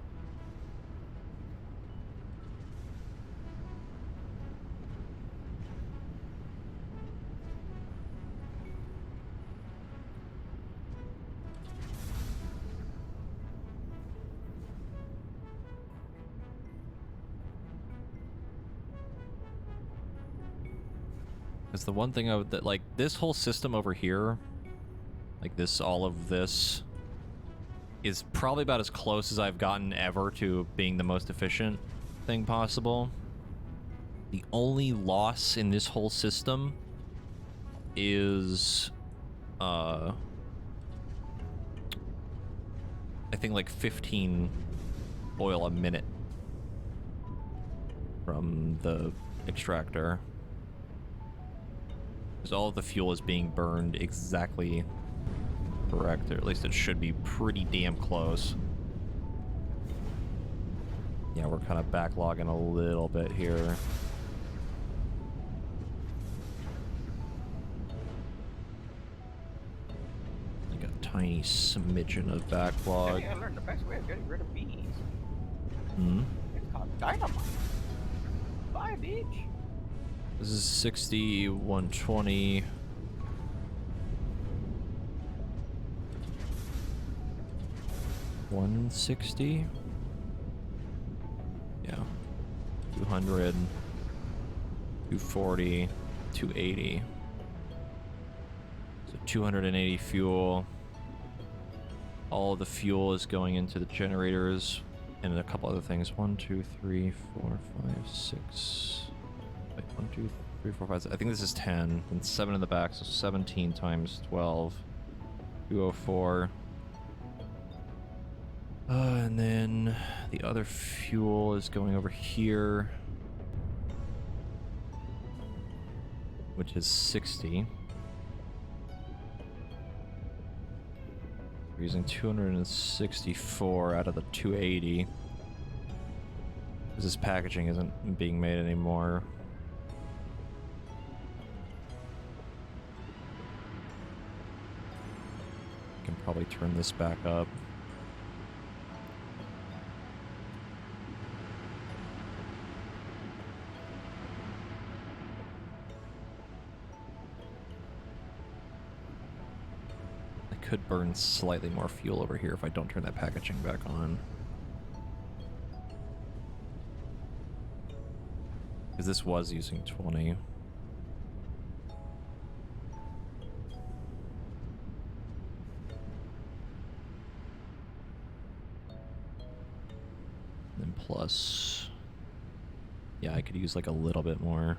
Because the one thing that, like, this whole system over here, like this, all of this, is probably about as close as I've gotten ever to being the most efficient thing possible. The only loss in this whole system is, I think like 15 oil a minute from the extractor. Because all of the fuel is being burned exactly correct, or at least it should be pretty damn close. Yeah, we're kind of backlogging a little bit here. Like a tiny smidgen of backlog. Yeah, I learned the best way of getting rid of bees. Hmm. It's called dynamite. Bye, bitch. This is 60, 120. $160? Yeah. 200, 240, 280. So 280 fuel. All of the fuel is going into the generators and a couple other things. 1, 2, 3, 4, 5, 6. Wait, 1, 2, 3, 4, 5. I think this is 10. And 7 in the back, so 17 times 12. 204. And then the other fuel is going over here, which is 60. We're using 264 out of the 280. Because this packaging isn't being made anymore. I can probably turn this back up. Could burn slightly more fuel over here if I don't turn that packaging back on. Because this was using 20. And plus... yeah, I could use like a little bit more.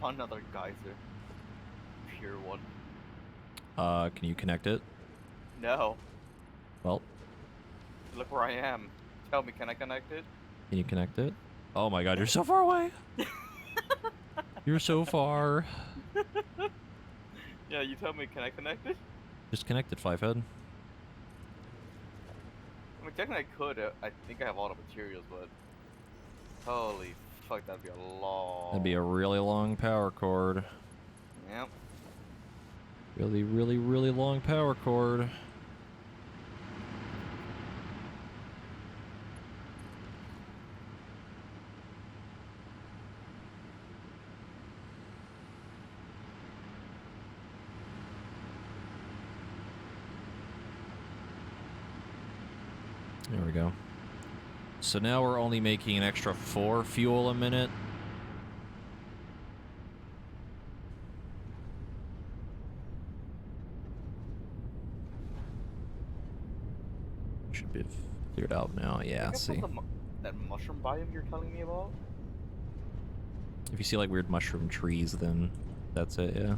Found another geyser. Pure one. Can you connect it? No. Well, Look where I am. Tell me, can I connect it? can you connect it? Oh my god, you're so far away! You're so far. Yeah, you tell me, can I connect it? Just connect it, Fivehead. I mean, technically I could. I think I have all the materials, but... holy fuck, that'd be a long... That'd be a really long power cord. Yep. Really, really, really long power cord. There we go. So now we're only making an extra 4 fuel a minute. Should be cleared out now. Yeah, Think I see. found that mushroom biome you're telling me about? If you see like weird mushroom trees, then that's it, yeah.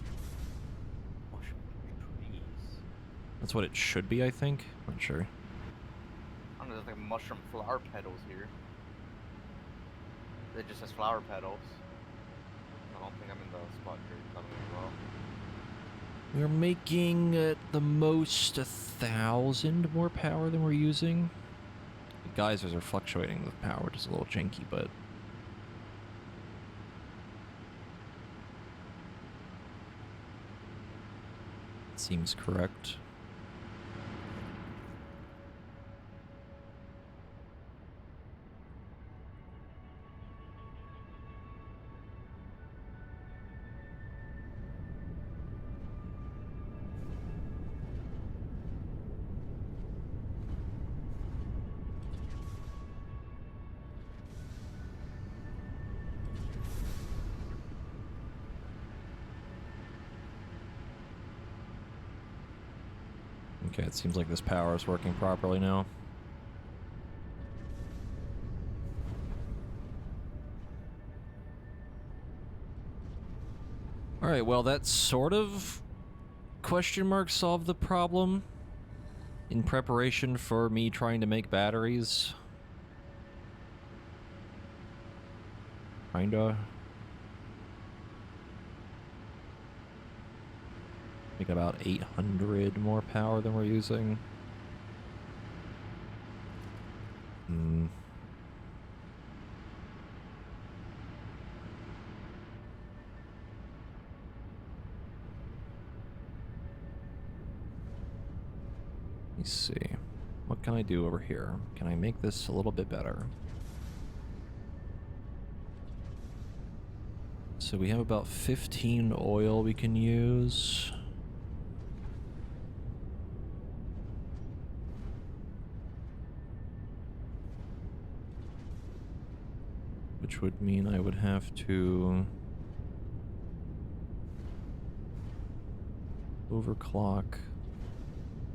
Mushroom trees. That's what it should be, I think. Not sure. I don't know, there's like mushroom flower petals here. It just says flower petals. I don't think I'm in the spot you're telling me about. We're making at the most 1,000 more power than we're using. The geysers are fluctuating with power, which is a little janky, but it seems correct. Okay, it seems like this power is working properly now. Alright, well that sort of question mark solved the problem. in preparation for me trying to make batteries. Kinda. Make about 800 more power than we're using. Hmm. Let me see. What can I do over here? Can I make this a little bit better? So we have about 15 oil we can use. Which would mean I would have to overclock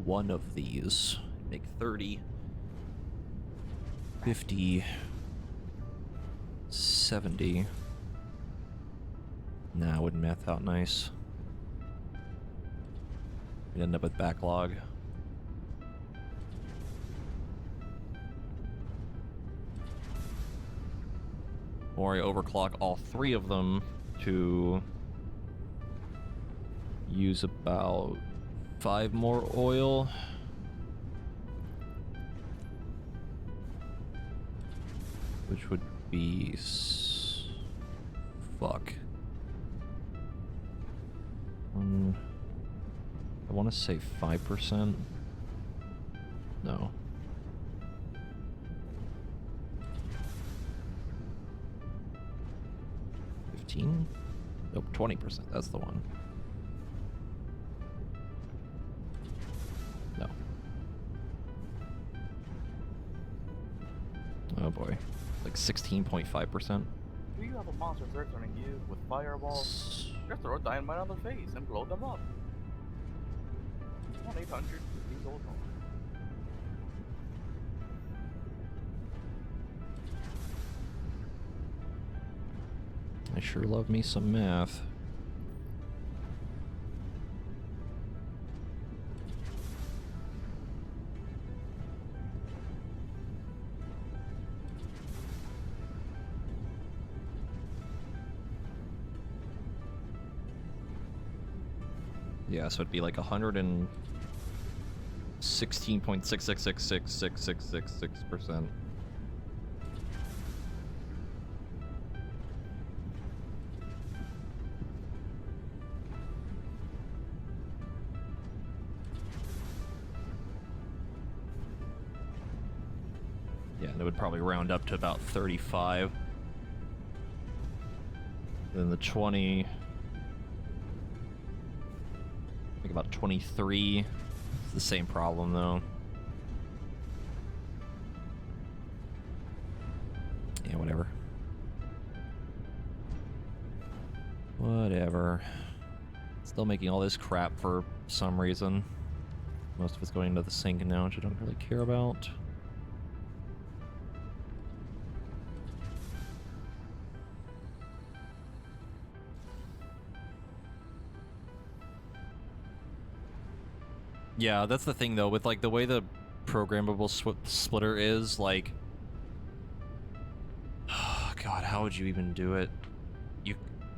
one of these. Make 30, 50, 70. Nah, wouldn't math out nice. We'd end up with backlog. Or I overclock all 3 of them to use about 5 more oil. Which would be... fuck. I want to say 5%. No. Nope, 20%. That's the one. No. Oh boy. Like 16.5%. Do you have a monster threatening you with fireballs? Just throw dynamite on their face and blow them up. 1-800 years old now. I sure love me some math. Yeah, so it'd be like 116.666666666%. Yeah, and it would probably round up to about 35. Then the 20... I think about 23. It's the same problem, though. Yeah, whatever. Whatever. Still making all this crap for some reason. Most of it's going into the sink now, which I don't really care about. Yeah, that's the thing though, with like the way the programmable splitter is, like, oh god, how would you even do it?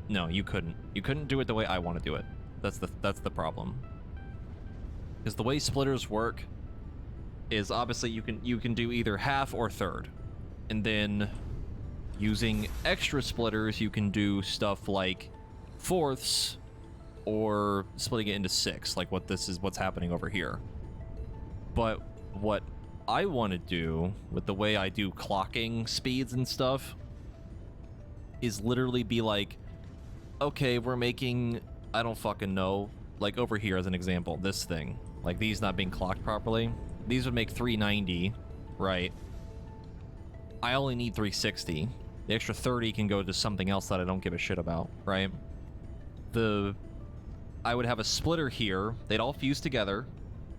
No, you couldn't. You couldn't do it the way I want to do it. That's the problem. Because the way splitters work is obviously you can do either half or third, and then using extra splitters you can do stuff like fourths. Or splitting it into 6, like what's happening over here. But what I want to do with the way I do clocking speeds and stuff is literally be like, okay, we're making, I don't fucking know, like over here as an example, this thing, like these not being clocked properly, these would make 390, right? I only need 360. The extra 30 can go to something else that I don't give a shit about, right? I would have a splitter here. They'd all fuse together.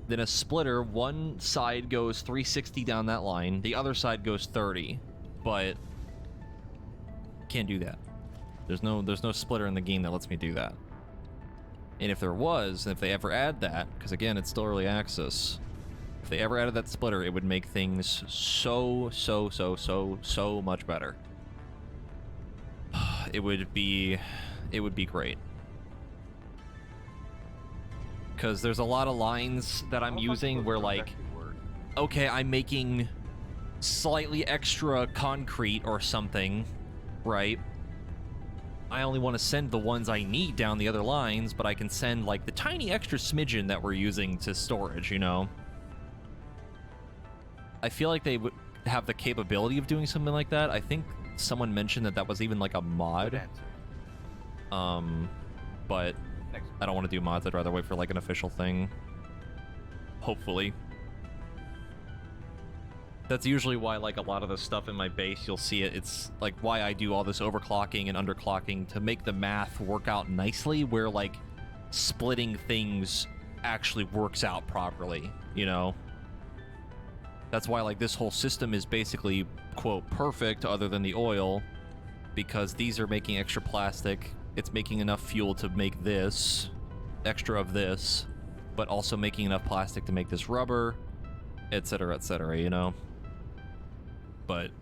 Then a splitter, one side goes 360 down that line. The other side goes 30. But can't do that. There's no splitter in the game that lets me do that. And if there was, and if they ever add that, because again, it's still early access, they ever added that splitter, it would make things so much better. It would be great. Because there's a lot of lines that I'm using where, like, okay, I'm making slightly extra concrete or something, right? I only want to send the ones I need down the other lines, but I can send, like, the tiny extra smidgen that we're using to storage, you know? I feel like they would have the capability of doing something like that. I think someone mentioned that that was even, like, a mod. But I don't want to do mods. I'd rather wait for, like, an official thing. Hopefully. That's usually why, like, a lot of the stuff in my base, you'll see it. It's, like, why I do all this overclocking and underclocking to make the math work out nicely, where, like, splitting things actually works out properly, you know? That's why, like, this whole system is basically, quote, perfect other than the oil, because these are making extra plastic. It's making enough fuel to make this, extra of this, but also making enough plastic to make this rubber, etc., you know? But,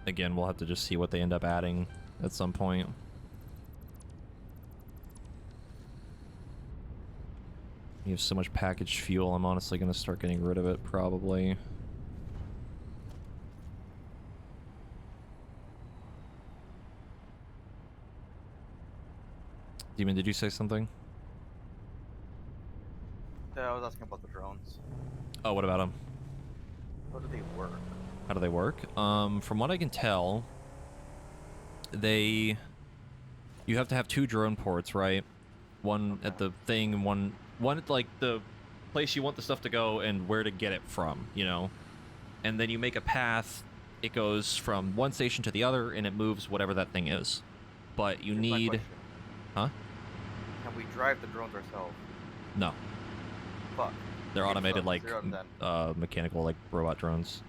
again, we'll have to just see what they end up adding at some point. You have so much packaged fuel, I'm honestly going to start getting rid of it, probably. Demon, did you say something? Yeah, I was asking about the drones. Oh, what about them? How do they work? How do they work? From what I can tell, you have to have 2 drone ports, right? One at the thing and one at, like, the place you want the stuff to go and where to get it from, you know? And then you make a path, it goes from one station to the other, and it moves whatever that thing is. But you need... Huh? Can we drive the drones ourselves? No. Fuck. They're automated, like, 0 out of 10. mechanical, like, robot drones.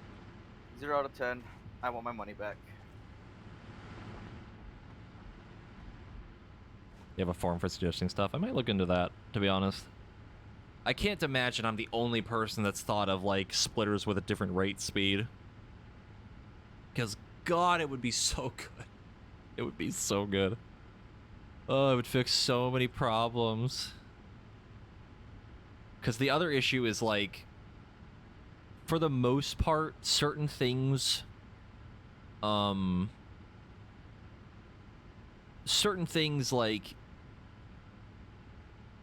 0 out of 10. I want my money back. You have a forum for suggesting stuff? I might look into that, to be honest. I can't imagine I'm the only person that's thought of, like, splitters with a different rate speed. Because, God, it would be so good. It would be so good. Oh, it would fix so many problems. Because the other issue is, like, for the most part, certain things, like,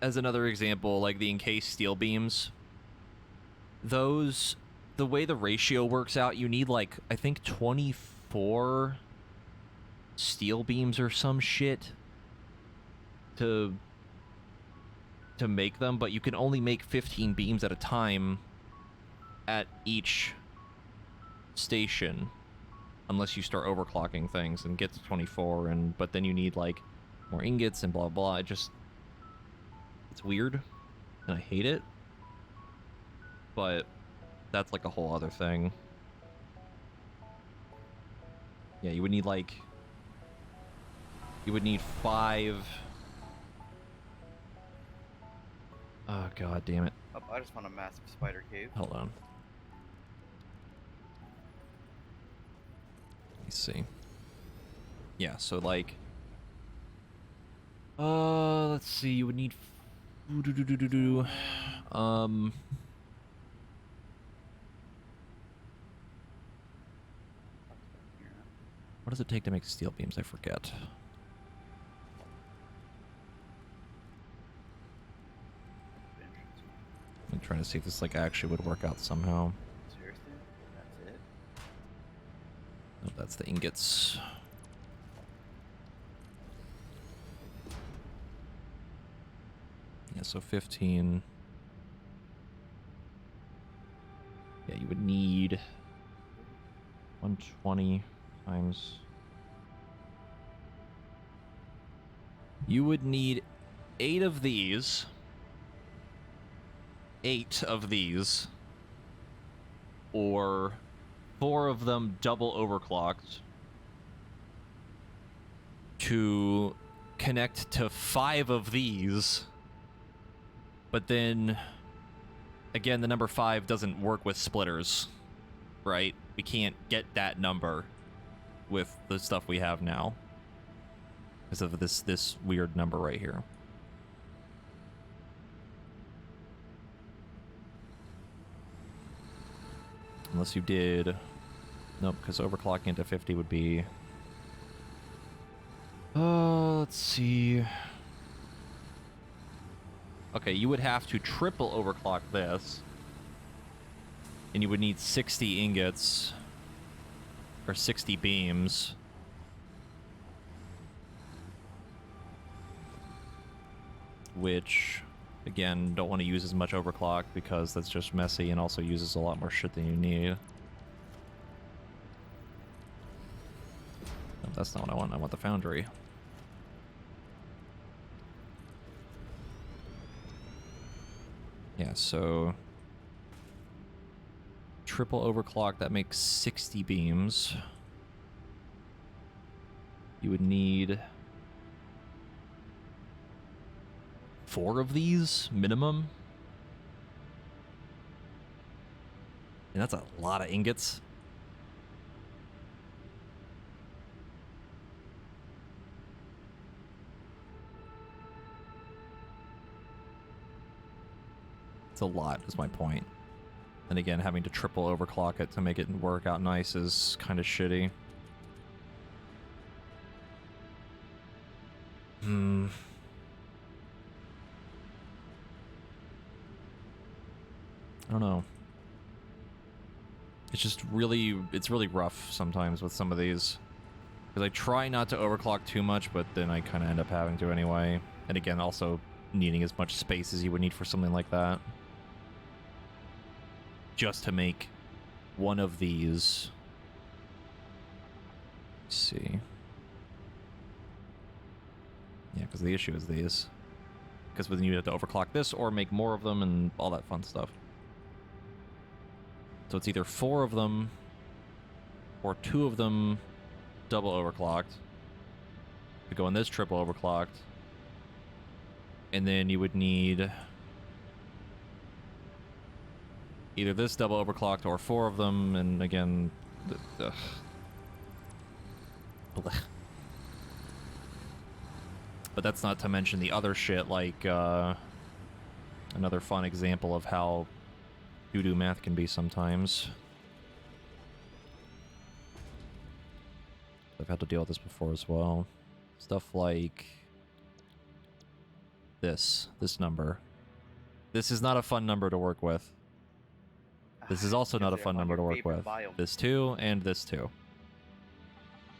as another example, like the encased steel beams, those, the way the ratio works out, you need, like, I think 24 steel beams or some shit to make them, but you can only make 15 beams at a time at each station unless you start overclocking things and get to 24, and but then you need, like, more ingots and blah blah. It's weird and I hate it, but that's, like, a whole other thing. Yeah, you would need, like, 5. Oh, god damn it. Oh, I just found a massive spider cave. Hold on. Let me see. Yeah, so, like... let's see, you would need... What does it take to make steel beams? I forget. I'm trying to see if this, like, actually would work out somehow. Seriously? That's it? Nope, that's the ingots. Yeah, so 15. Yeah, you would need 120 times... You would need 8 of these. 8 of these, or 4 of them double overclocked to connect to 5 of these, but then again, the number 5 doesn't work with splitters, right? We can't get that number with the stuff we have now because of this weird number right here. Unless you did... Nope, because overclocking into 50 would be... let's see... Okay, you would have to triple overclock this. And you would need 60 ingots. Or 60 beams. Which, again, don't want to use as much overclock because that's just messy and also uses a lot more shit than you need. No, that's not what I want. I want the foundry. Yeah, so... Triple overclock, that makes 60 beams. You would need... 4 of these, minimum. And that's a lot of ingots. It's a lot, is my point. And again, having to triple overclock it to make it work out nice is kind of shitty. I don't know. It's just really, it's really rough sometimes with some of these. Because I try not to overclock too much, but then I kind of end up having to anyway. And again, also needing as much space as you would need for something like that. Just to make one of these. Let's see. Yeah, because the issue is these. Because then you have to overclock this or make more of them and all that fun stuff. So it's either 4 of them or 2 of them double overclocked to go in this triple overclocked. And then you would need either this double overclocked or 4 of them, and again, but that's not to mention the other shit, like another fun example of how doo-doo math can be sometimes. I've had to deal with this before as well. Stuff like this number. This is not a fun number to work with. This is also not a fun number to work with. This too, and this too.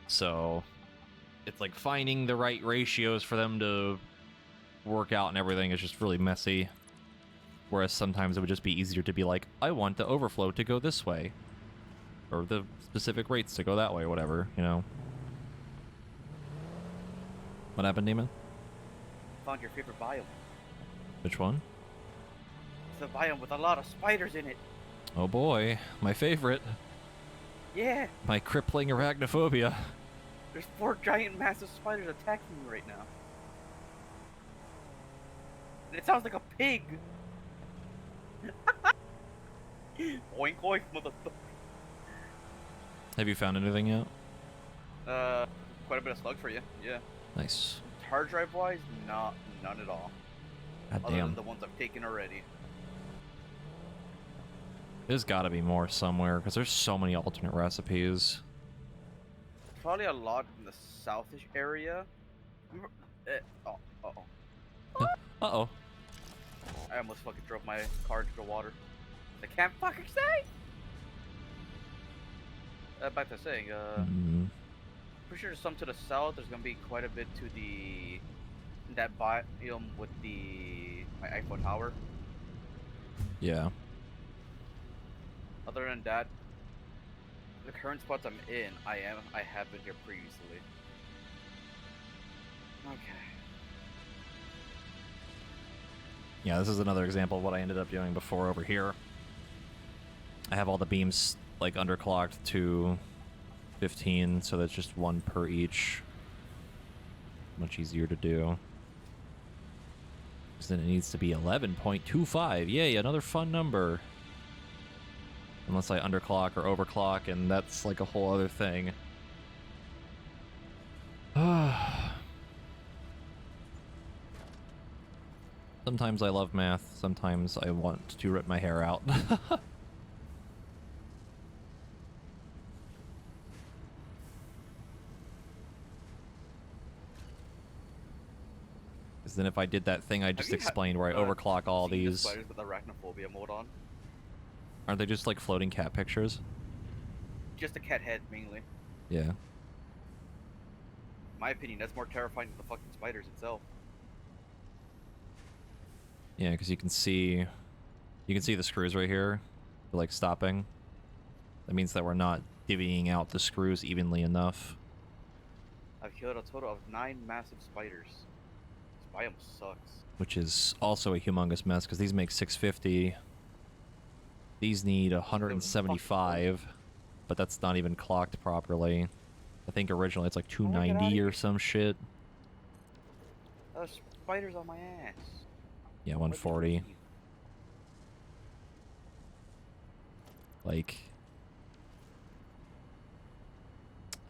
So, it's like finding the right ratios for them to work out and everything is just really messy. Whereas sometimes it would just be easier to be like, I want the overflow to go this way. Or the specific rates to go that way, whatever, you know. What happened, Demon? Found your favorite biome. Which one? It's a biome with a lot of spiders in it. Oh boy, my favorite. Yeah. My crippling arachnophobia. There's 4 giant massive spiders attacking me right now. And it sounds like a pig. Oink oink, motherfucker. Have you found anything yet? Quite a bit of slug for you, yeah. Nice. Hard drive wise, none at all. God Other damn. than the ones I've taken already. There's gotta be more somewhere, because there's so many alternate recipes. Probably a lot in the southish area. Uh-oh. Uh-oh. I almost fucking drove my car into the water. I can't fucking say! Back to saying, pretty sure there's some to the south. There's gonna be quite a bit to that biome with my iPhone tower. Yeah. Other than that, the current spots I'm in, I have been here previously. Okay. Yeah, this is another example of what I ended up doing before over here. I have all the beams like underclocked to 15, so that's just 1 per each. Much easier to do. 'Cause then it needs to be 11.25. Yay, another fun number. Unless I underclock or overclock, and that's like a whole other thing. Sometimes I love math, sometimes I want to rip my hair out. Because then if I did that thing I just explained where I overclock all seen the these... spiders with arachnophobia mode on? Aren't they just like floating cat pictures? Just a cat head, mainly. Yeah. My opinion, that's more terrifying than the fucking spiders itself. Yeah, because you can see the screws right here. They're like stopping. That means that we're not divvying out the screws evenly enough. I've killed a total of 9 massive spiders. This biome sucks. Which is also a humongous mess, because these make 650. These need 175, but that's not even clocked properly. I think originally it's like 290 or some shit. There's spiders on my ass. Yeah, 140. Like,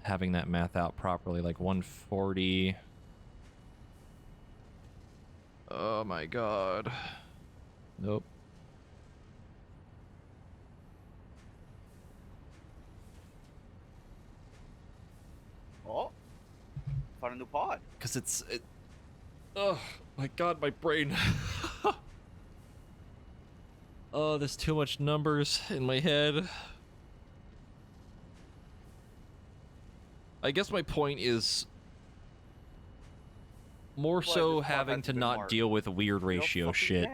having that math out properly, like 140. Oh my god. Nope. Oh, found a new pod. Because oh my god, my brain. Oh, there's too much numbers in my head. I guess my point is more so having to not deal with weird ratio shit.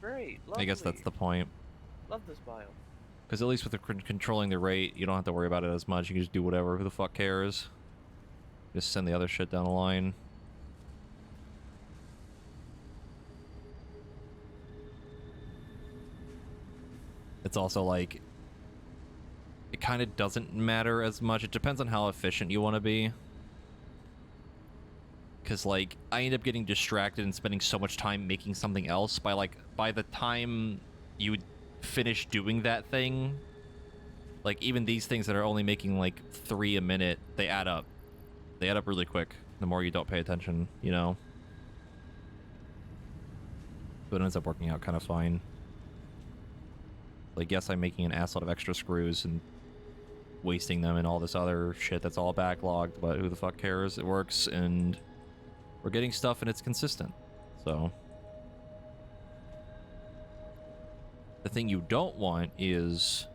Great, I guess that's the point. Love this biome. Because at least with controlling the rate, you don't have to worry about it as much. You can just do whatever. Who the fuck cares? Just send the other shit down the line. It's also like, it kind of doesn't matter as much. It depends on how efficient you want to be. Because like, I end up getting distracted and spending so much time making something else by the time you finish doing that thing, like even these things that are only making like 3 a minute, they add up. They add up really quick the more you don't pay attention, you know? But it ends up working out kind of fine. Like, yes, I'm making an assload of extra screws and wasting them and all this other shit that's all backlogged, but who the fuck cares? It works, and we're getting stuff, and it's consistent. So the thing you don't want is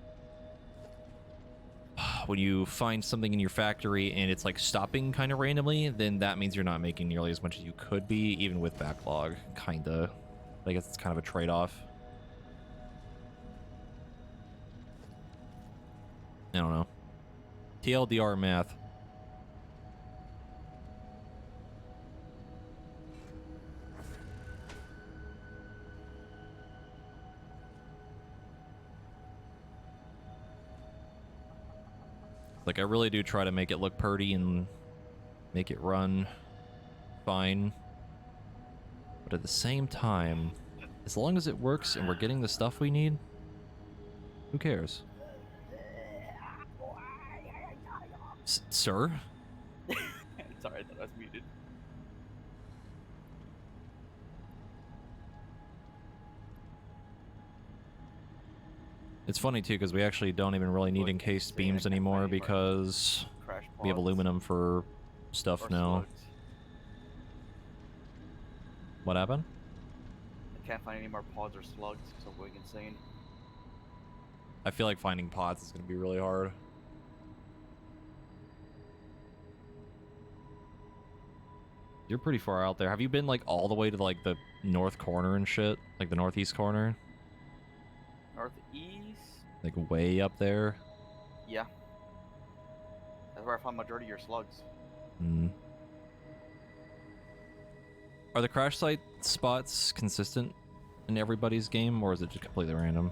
when you find something in your factory and it's like stopping kind of randomly, then that means you're not making nearly as much as you could be, even with backlog, kinda. I guess it's kind of a trade-off. I don't know. TLDR math. Like, I really do try to make it look pretty and make it run fine. But at the same time, as long as it works and we're getting the stuff we need, who cares? Sir? Sorry, I thought I was muted. It's funny too, because we actually don't even really need encased beams anymore because we have aluminum for stuff now. What happened? I can't find any more pods or slugs, so I'm going insane. I feel like finding pods is going to be really hard. You're pretty far out there. Have you been like all the way to like the north corner and shit? Like the northeast corner? Northeast? Like way up there? Yeah. That's where I found majority of your slugs. Hmm. Are the crash site spots consistent in everybody's game, or is it just completely random?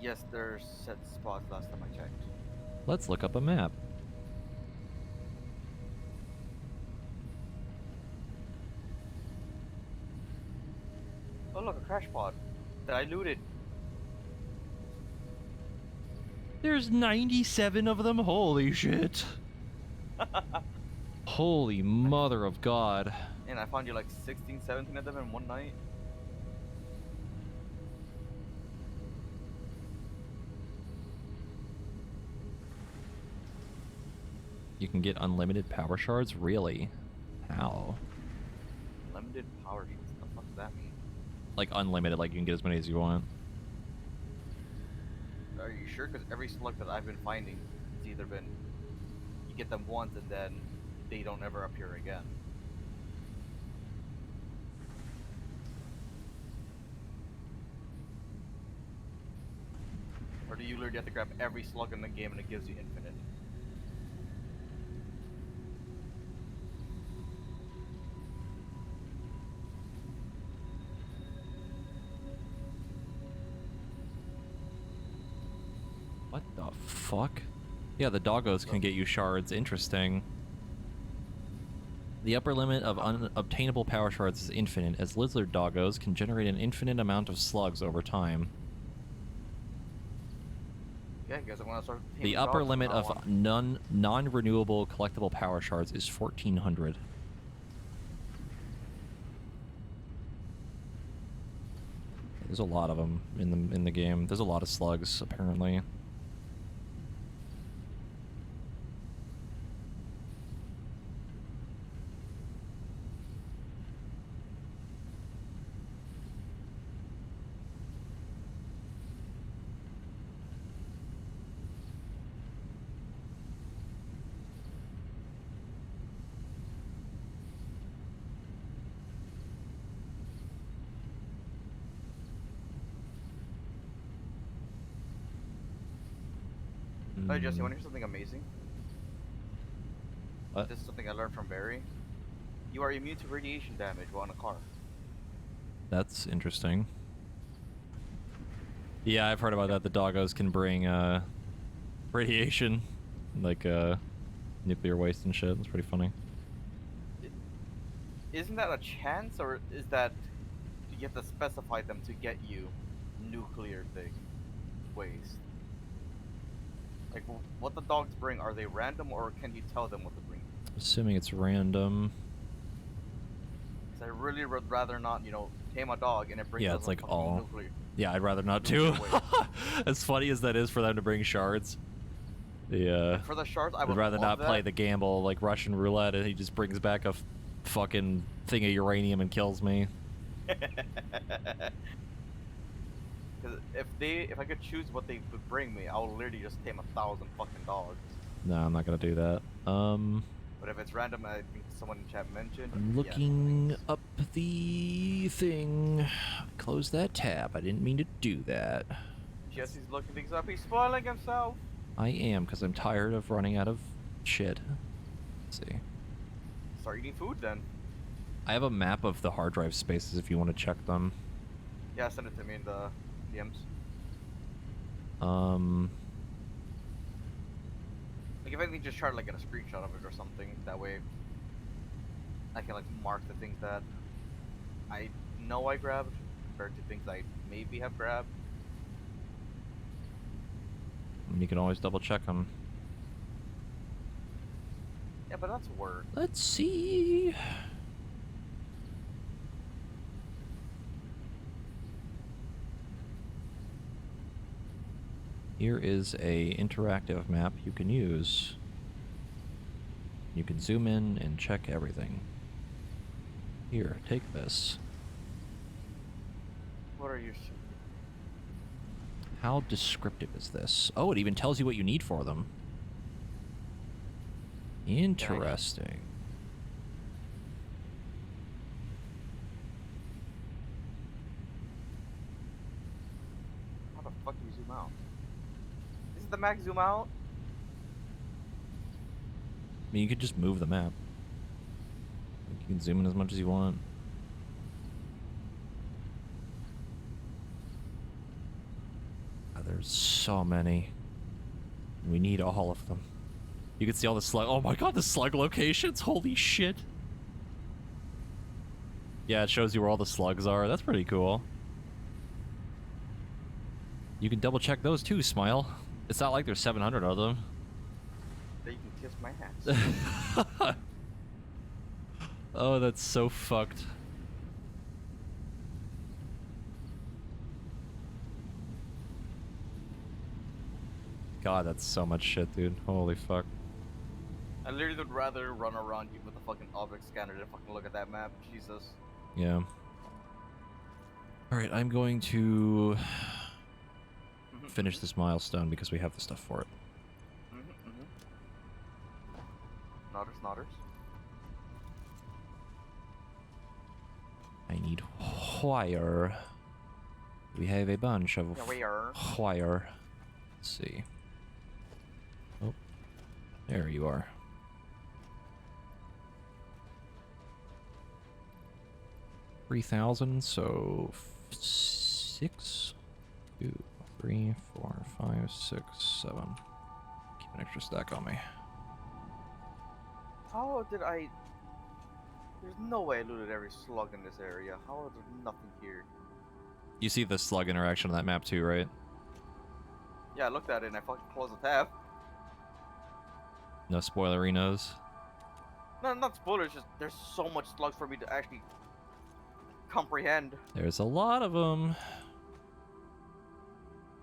Yes, there's set spots last time I checked. Let's look up a map. crash pod that I looted. There's 97 of them? Holy shit. Holy mother of God. And I found you like 16, 17 of them in one night. You can get unlimited power shards? Really? How? Limited power shards. What the fuck does that mean? Like unlimited, like you can get as many as you want. Are you sure? Because every slug that I've been finding, it's either been you get them once and then they don't ever appear again. Or do you literally have to grab every slug in the game and it gives you infinite? What the fuck? Yeah, the doggos can get you shards. Interesting. The upper limit of unobtainable power shards is infinite, as lizard doggos can generate an infinite amount of slugs over time. Yeah, guys, I want to start. The upper limit of non-renewable collectible power shards is 1,400. There's a lot of them in the game. There's a lot of slugs, apparently. Hey Jesse, want to hear something amazing? What? This is something I learned from Barry. You are immune to radiation damage while in a car. That's interesting. Yeah, I've heard about that. The doggos can bring radiation, like nuclear waste and shit. It's pretty funny. Isn't that a chance, or is that you have to specify them to get you nuclear thing waste? Like, what the dogs bring, are they random, or can you tell them what to bring? Assuming it's random. Because I really would rather not, you know, tame a dog and it brings Yeah, us it's a like fucking all. nuclear. Yeah, I'd rather not nuclear too. waste. As funny as that is for them to bring shards. Yeah. For the shards, I I'd would rather love not play that. the gamble like Russian roulette, and he just brings back a fucking thing of uranium and kills me. Because if I could choose what they would bring me, I would literally just tame 1,000 fucking dogs. No, I'm not gonna do that. But if it's random, I think someone in chat mentioned. I'm yeah, looking thanks. up the thing. Close that tab. I didn't mean to do that. Jesse's looking things up. He's spoiling himself. I am, because I'm tired of running out of shit. Let's see. Start eating food then. I have a map of the hard drive spaces if you want to check them. Yeah, send it to me in the DMs. Like if anything, just try to like get a screenshot of it or something. That way, I can like mark the things that I know I grabbed compared to things I maybe have grabbed. And you can always double check them. Yeah, but that's work. Let's see. Here is a interactive map you can use. You can zoom in and check everything. Here, take this. What are you? How descriptive is this? Oh, it even tells you what you need for them. Interesting. How the fuck do you zoom out? Isn't the max zoom out? I mean, you could just move the map. You can zoom in as much as you want. God, there's so many. We need all of them. You can see all the slug. Oh my god, the slug locations! Holy shit! Yeah, it shows you where all the slugs are. That's pretty cool. You can double check those too, Smile. It's not like there's 700 of them. Then you can kiss my ass. Oh, that's so fucked. God, that's so much shit, dude. Holy fuck. I literally would rather run around you with a fucking object scanner than fucking look at that map. Jesus. Yeah. Alright, I'm going to finish this milestone because we have the stuff for it. Nodders, nodders. I need wire. We have a bunch of wire. Let's see. Oh, there you are. $3,000, so 6, 2, 3, 4, 5, 6, 7. Keep an extra stack on me. How did I... There's no way I looted every slug in this area. How is there nothing here? You see the slug interaction on that map too, right? Yeah, I looked at it and I fucking closed the tab. No spoilerinos. No, not spoilers, just there's so much slugs for me to actually comprehend. There's a lot of them.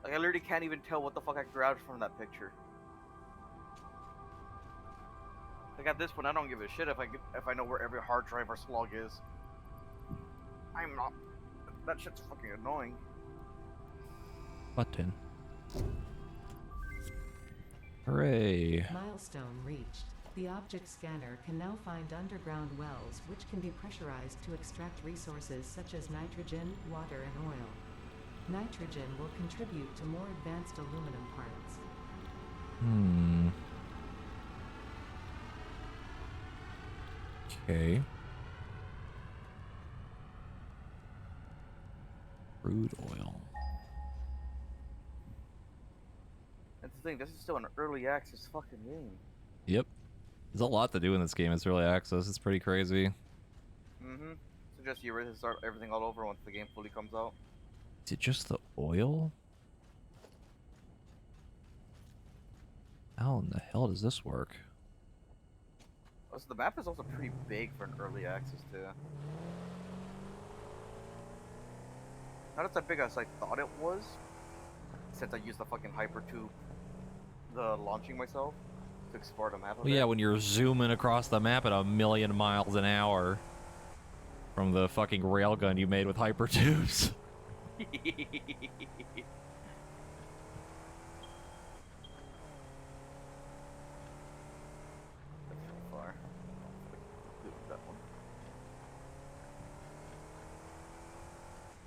Like, I literally can't even tell what the fuck I grabbed from that picture. Like, at this point, I don't give a shit if I know where every hard drive or slug is. I'm not... That shit's fucking annoying. Button. Hooray. Milestone reached. The object scanner can now find underground wells which can be pressurized to extract resources such as nitrogen, water, and oil. Nitrogen will contribute to more advanced aluminum parts. Okay. Crude oil. That's the thing, this is still an early access fucking game. Yep. There's a lot to do in this game. It's early access. It's pretty crazy. Suggest you really start everything all over once the game fully comes out. Is it just the oil? How in the hell does this work? Oh, so the map is also pretty big for an early access too. Not as big as I thought it was, since I used the fucking hypertube, the launching myself, to explore the map. Well, yeah, when you're zooming across the map at 1,000,000 miles an hour from the fucking railgun you made with hypertubes.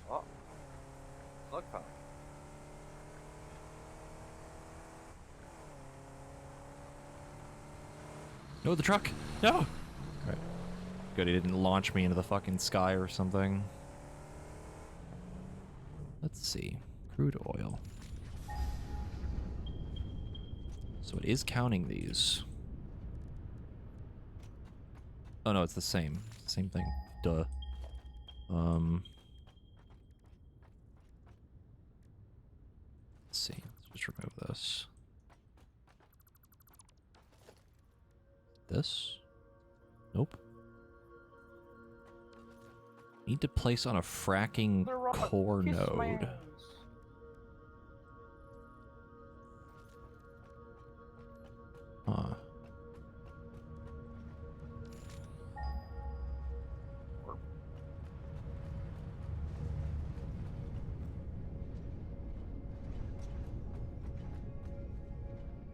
Oh, slug found. No, the truck! No! Right. Good, he didn't launch me into the fucking sky or something. Let's see. Crude oil. So it is counting these. Oh no, it's the same. Same thing. Duh. Let's see. Let's just remove this. This? Nope. Need to place on a fracking core node. Huh.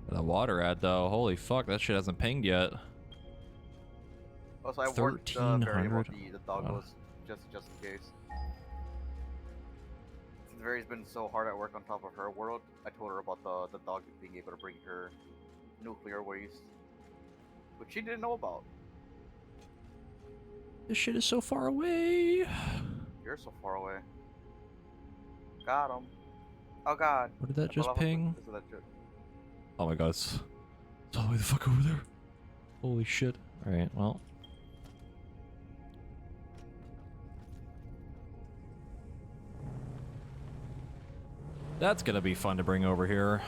The water ad though, holy fuck, that shit hasn't pinged yet. Also, I worked the variable the dog was just in case. Since Vary's been so hard at work on top of her world, I told her about the dog being able to bring her nuclear waste, which she didn't know about. This shit is so far away. You're so far away. Got him. Oh god. What did that just ping? Oh my god, it's all the way the fuck over there. Holy shit. Alright, well. That's gonna be fun to bring over here.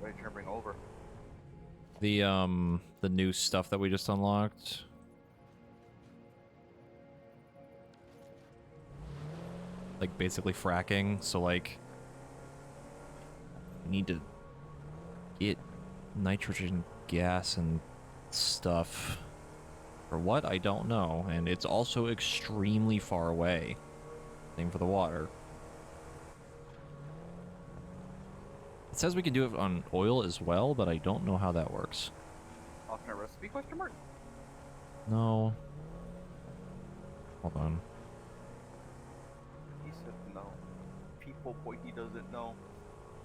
What are you trying to bring over? The new stuff that we just unlocked. Like, basically fracking, so, like... we need to get nitrogen gas and stuff. For what? I don't know. And it's also extremely far away. Same for the water. It says we can do it on oil as well, but I don't know how that works. Alternate recipe question mark? No. Hold on. He said no. People point he doesn't know.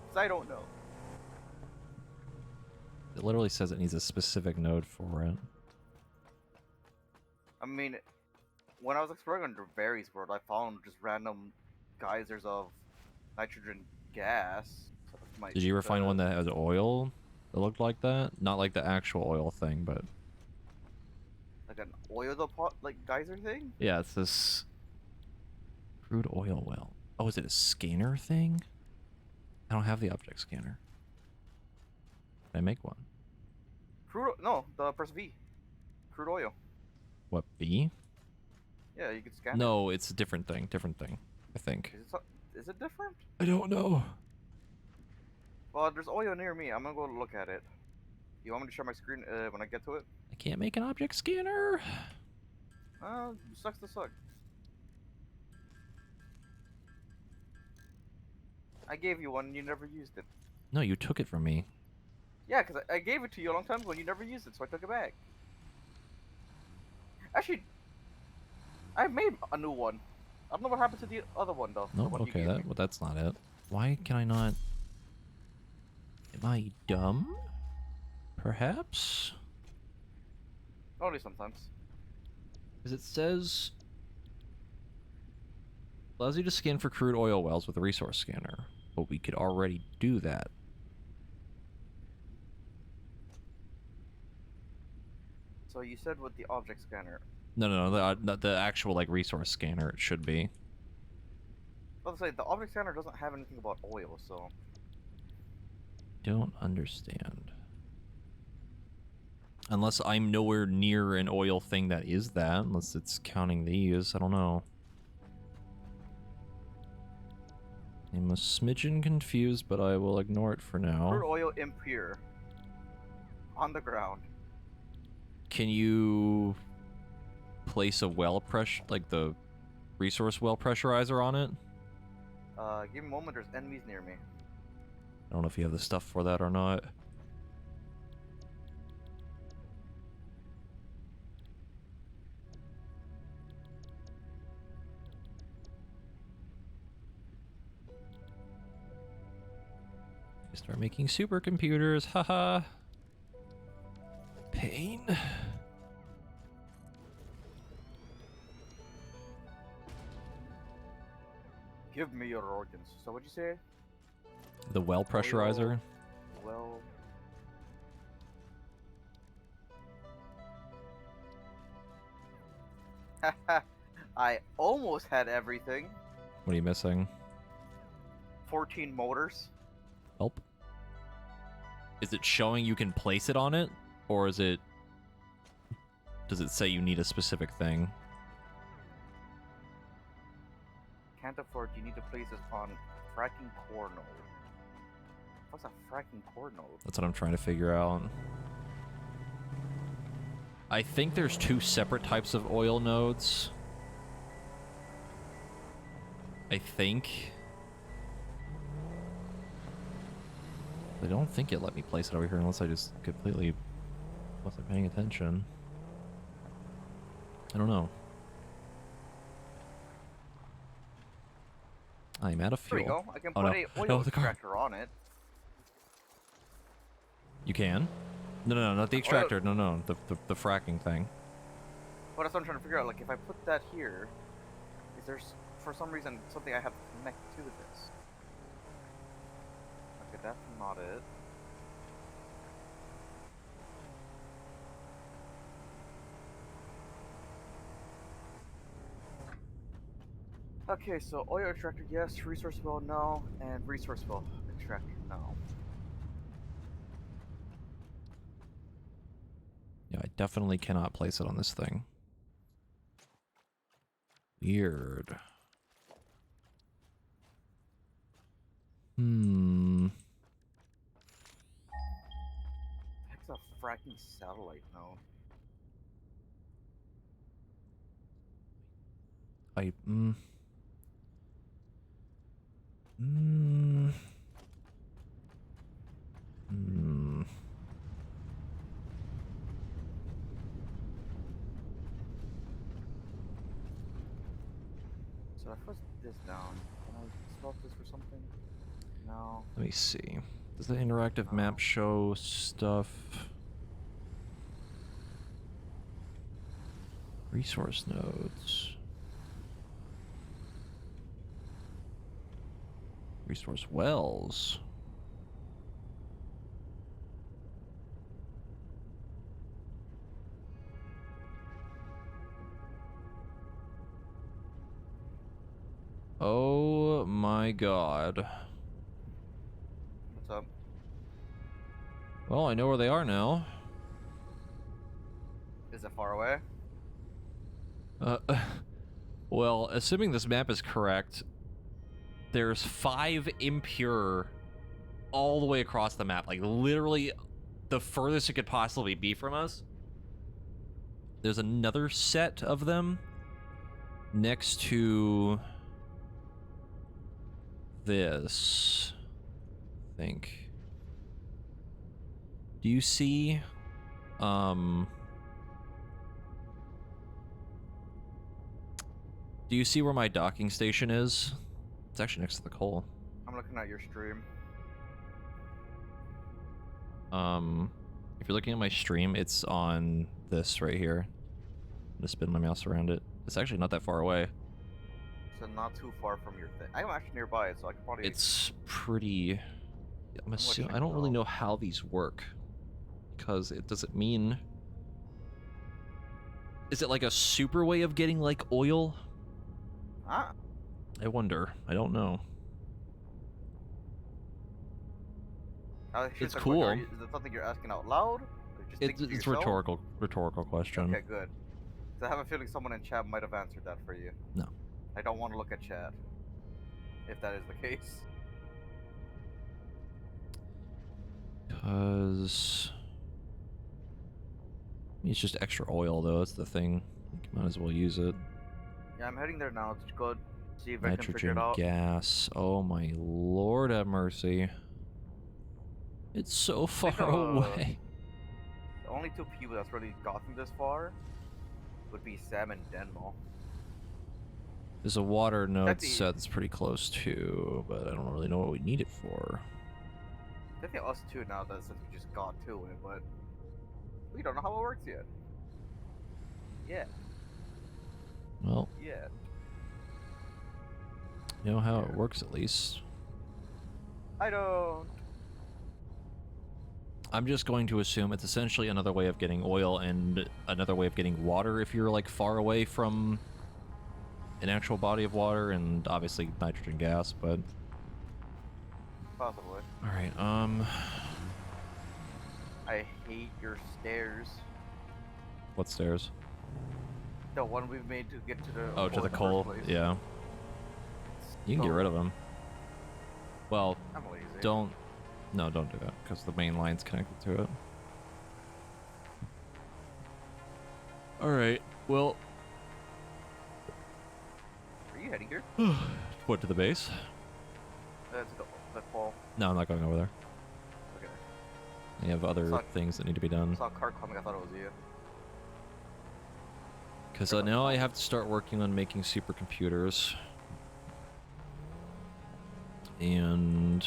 'Cause I don't know. It literally says it needs a specific node for it. I mean, when I was exploring under Barry's world, I found just random geysers of nitrogen gas. So that's my, Did you ever find one that has oil that looked like that? Not like the actual oil thing, but... like an oil pot, like geyser thing? yeah, it's this... crude oil well. Oh, is it a scanner thing? I don't have the object scanner. Can I make one? No, the press V. Crude oil. What, B? Yeah, you could scan No, it's a different thing, I think. it. Is it different? I don't know. Well, there's oil near me. I'm gonna go look at it. You want me to share my screen when I get to it? I can't make an object scanner. Sucks to suck. I gave you one and you never used it. No, you took it from me. Yeah, because I gave it to you a long time ago and you never used it, so I took it back. Actually, I made a new one. I don't know what happened to the other one, though. No, The one you okay, gave me. well, that's not it. Why can I not... am I dumb? Perhaps? Only sometimes. Because it says... allows you to scan for crude oil wells with a resource scanner. But we could already do that. So you said with the object scanner. No, the actual, like, resource scanner, it should be. I was gonna say, the object scanner doesn't have anything about oil, so... Don't understand. Unless I'm nowhere near an oil thing that is that, unless it's counting these, I don't know. I'm a smidgen confused, but I will ignore it for now. Crude oil impure. On the ground. Can you place a well pressure, like the resource well pressurizer on it? Give me a moment, there's enemies near me. I don't know if you have the stuff for that or not. Start making supercomputers, haha. Pain. Give me your organs. So what'd you say? The well pressurizer. Well... I almost had everything. What are you missing? 14 motors. Help. Is it showing you can place it on it? Or is it... does it say you need a specific thing? Can't afford, you need to place this on fracking core node. What's a fracking core node? That's what I'm trying to figure out. I think there's two separate types of oil nodes. I think. I don't think it let me place it over here unless I just completely wasn't paying attention. I don't know. I'm out of There fuel. we go. I can Oh, put no. a oil No, the car. extractor on it. You can? No, not the extractor. No, the fracking thing. But that's what I'm trying to figure out. Like, if I put that here, is there, for some reason, something I have to connect to this? Okay, that's not it. Okay, so oil extractor, yes. Resource well, no. And resource well extractor, no. Yeah, I definitely cannot place it on this thing. Weird. Hmm. Heck's a fracking satellite node. I. Mm, hmm. So if I put this down, can I swap this for something? No. Let me see. Does the interactive No. map show stuff? Resource nodes. Resource wells. Oh my god. What's up? Well, I know where they are now. Is it far away? Uh, well, assuming this map is correct, there's 5 impure all the way across the map. Like, literally the furthest it could possibly be from us. There's another set of them next to this. I think. Do you see, do you see where my docking station is? It's actually next to the coal. I'm looking at your stream. If you're looking at my stream, it's on this right here. I'm gonna spin my mouse around it. It's actually not that far away. So not too far from your thing. I'm actually nearby, so I could probably. It's pretty. I'm assuming. check I don't it really out. know how these work, because it doesn't mean. Is it like a super way of getting like oil? Ah. I wonder. I don't know. It's cool. Is it something you're asking out loud? Or just thinking to It's yourself? rhetorical question. Okay, good. So I have a feeling someone in chat might have answered that for you. No. I don't want to look at chat. If that is the case. Because it's just extra oil, though. That's the thing. Might as well use it. Yeah, I'm heading there now to go see if I can figure Nitrogen it out. gas. Oh my lord, have mercy. It's so far think, away. The only 2 people that's really gotten this far would be Sam and Denmo. There's a water node That'd be- set that's pretty close too, but I don't really know what we need it for. Definitely us too now that since we just got to it, but we don't know how it works yet. Yeah. Well, Yeah. you know how it works at least. I don't. I'm just going to assume it's essentially another way of getting oil and another way of getting water if you're like far away from an actual body of water, and obviously nitrogen gas, but Possibly. alright, I hate your stairs. what stairs? The one we made to get to the Oh, to the in the coal. first place. Yeah. You can get rid of them. Well, I'm lazy. don't do that, because the main line's connected to it. Alright, well, Are you heading here? what, to the base? To the fall. No, I'm not going over there. Okay. I have other Saw- things that need to be done. I saw a car coming. I thought it was you. Because now I have to start working on making supercomputers. And...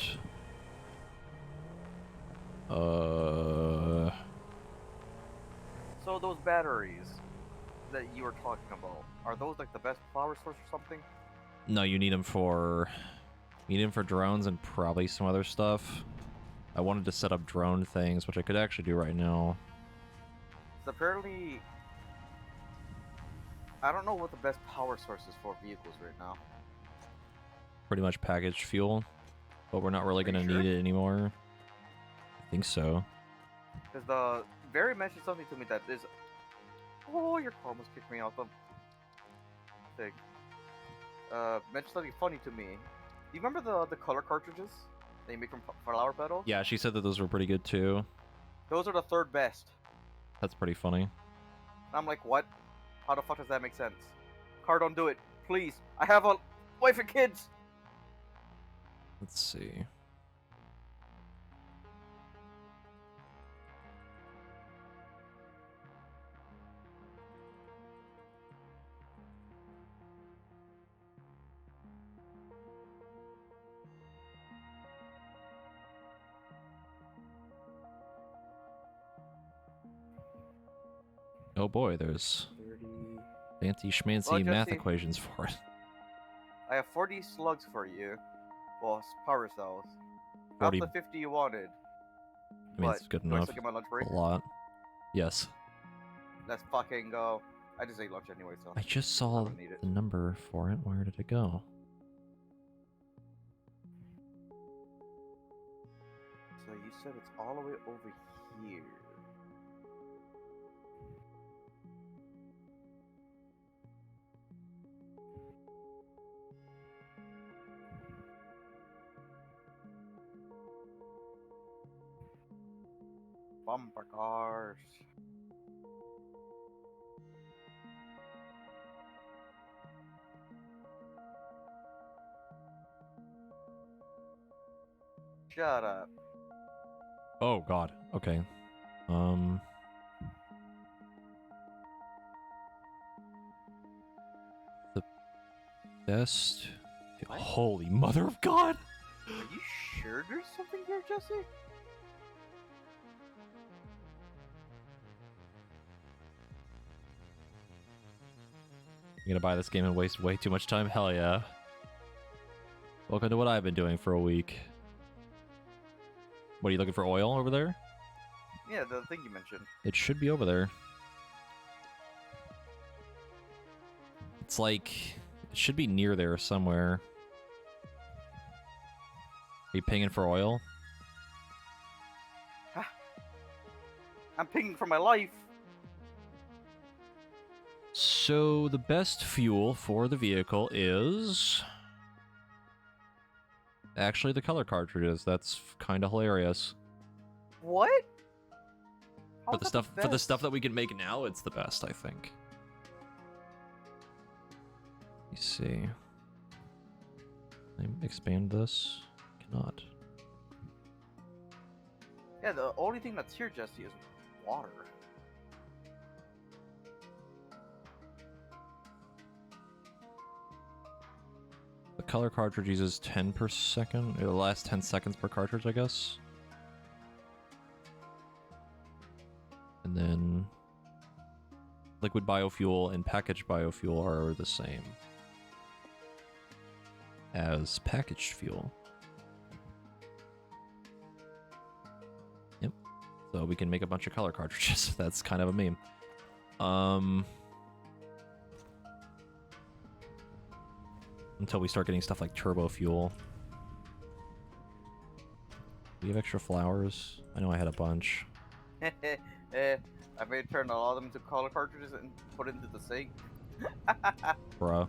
So those batteries that you were talking about, are those like the best power source or something? No, you need them for... You need them for drones and probably some other stuff. I wanted to set up drone things, which I could actually do right now. So apparently, I don't know what the best power source is for vehicles right now. pretty much packaged fuel, but we're not really Are you gonna sure? need it anymore. I think so. Because the Barry mentioned something to me that is. Oh, your car almost kicked me out the thing. Mentioned something funny to me. Do you remember the color cartridges that you make from flower petals? Yeah, she said that those were pretty good too. Those are the third best. That's pretty funny. And I'm like, what? How the fuck does that make sense? Car, don't do it, please. I have a wife and kids. Let's see. Oh boy, there's 30. fancy schmancy Well, math Jesse, equations for it. I have 40 slugs for you. Well, power cells. 40. Not the 50 you wanted. I mean, But it's good do I enough. still get my lunch break? A lot. Yes. Let's fucking go. I just ate lunch anyway, so I just I saw don't need it. the number for it. Where did it go? So you said it's all the way over here. Bumper cars. Shut up. Oh god. Okay. The best. What? Holy mother of God! Are you sure there's something here, Jesse? You gonna buy this game and waste way too much time? Hell yeah. Welcome to what I've been doing for a week. What, are you looking for oil over there? Yeah, the thing you mentioned. It should be over there. It's like... It should be near there somewhere. Are you pinging for oil? I'm pinging for my life. So, the best fuel for the vehicle is... actually the color cartridges. That's kind of hilarious. What? For How's the that stuff for the best? stuff that we can make now, it's the best, I think. Let me see. Can I expand this? Cannot. Yeah, the only thing that's here, Jesse, is water. The color cartridge uses 10 per second. It'll last 10 seconds per cartridge, I guess. And then liquid biofuel and packaged biofuel are the same as packaged fuel. Yep. So we can make a bunch of color cartridges. That's kind of a meme. Until we start getting stuff like turbo fuel. Do we have extra flowers? I know I had a bunch. I may turn a lot of them to color cartridges and put into the sink. Bruh.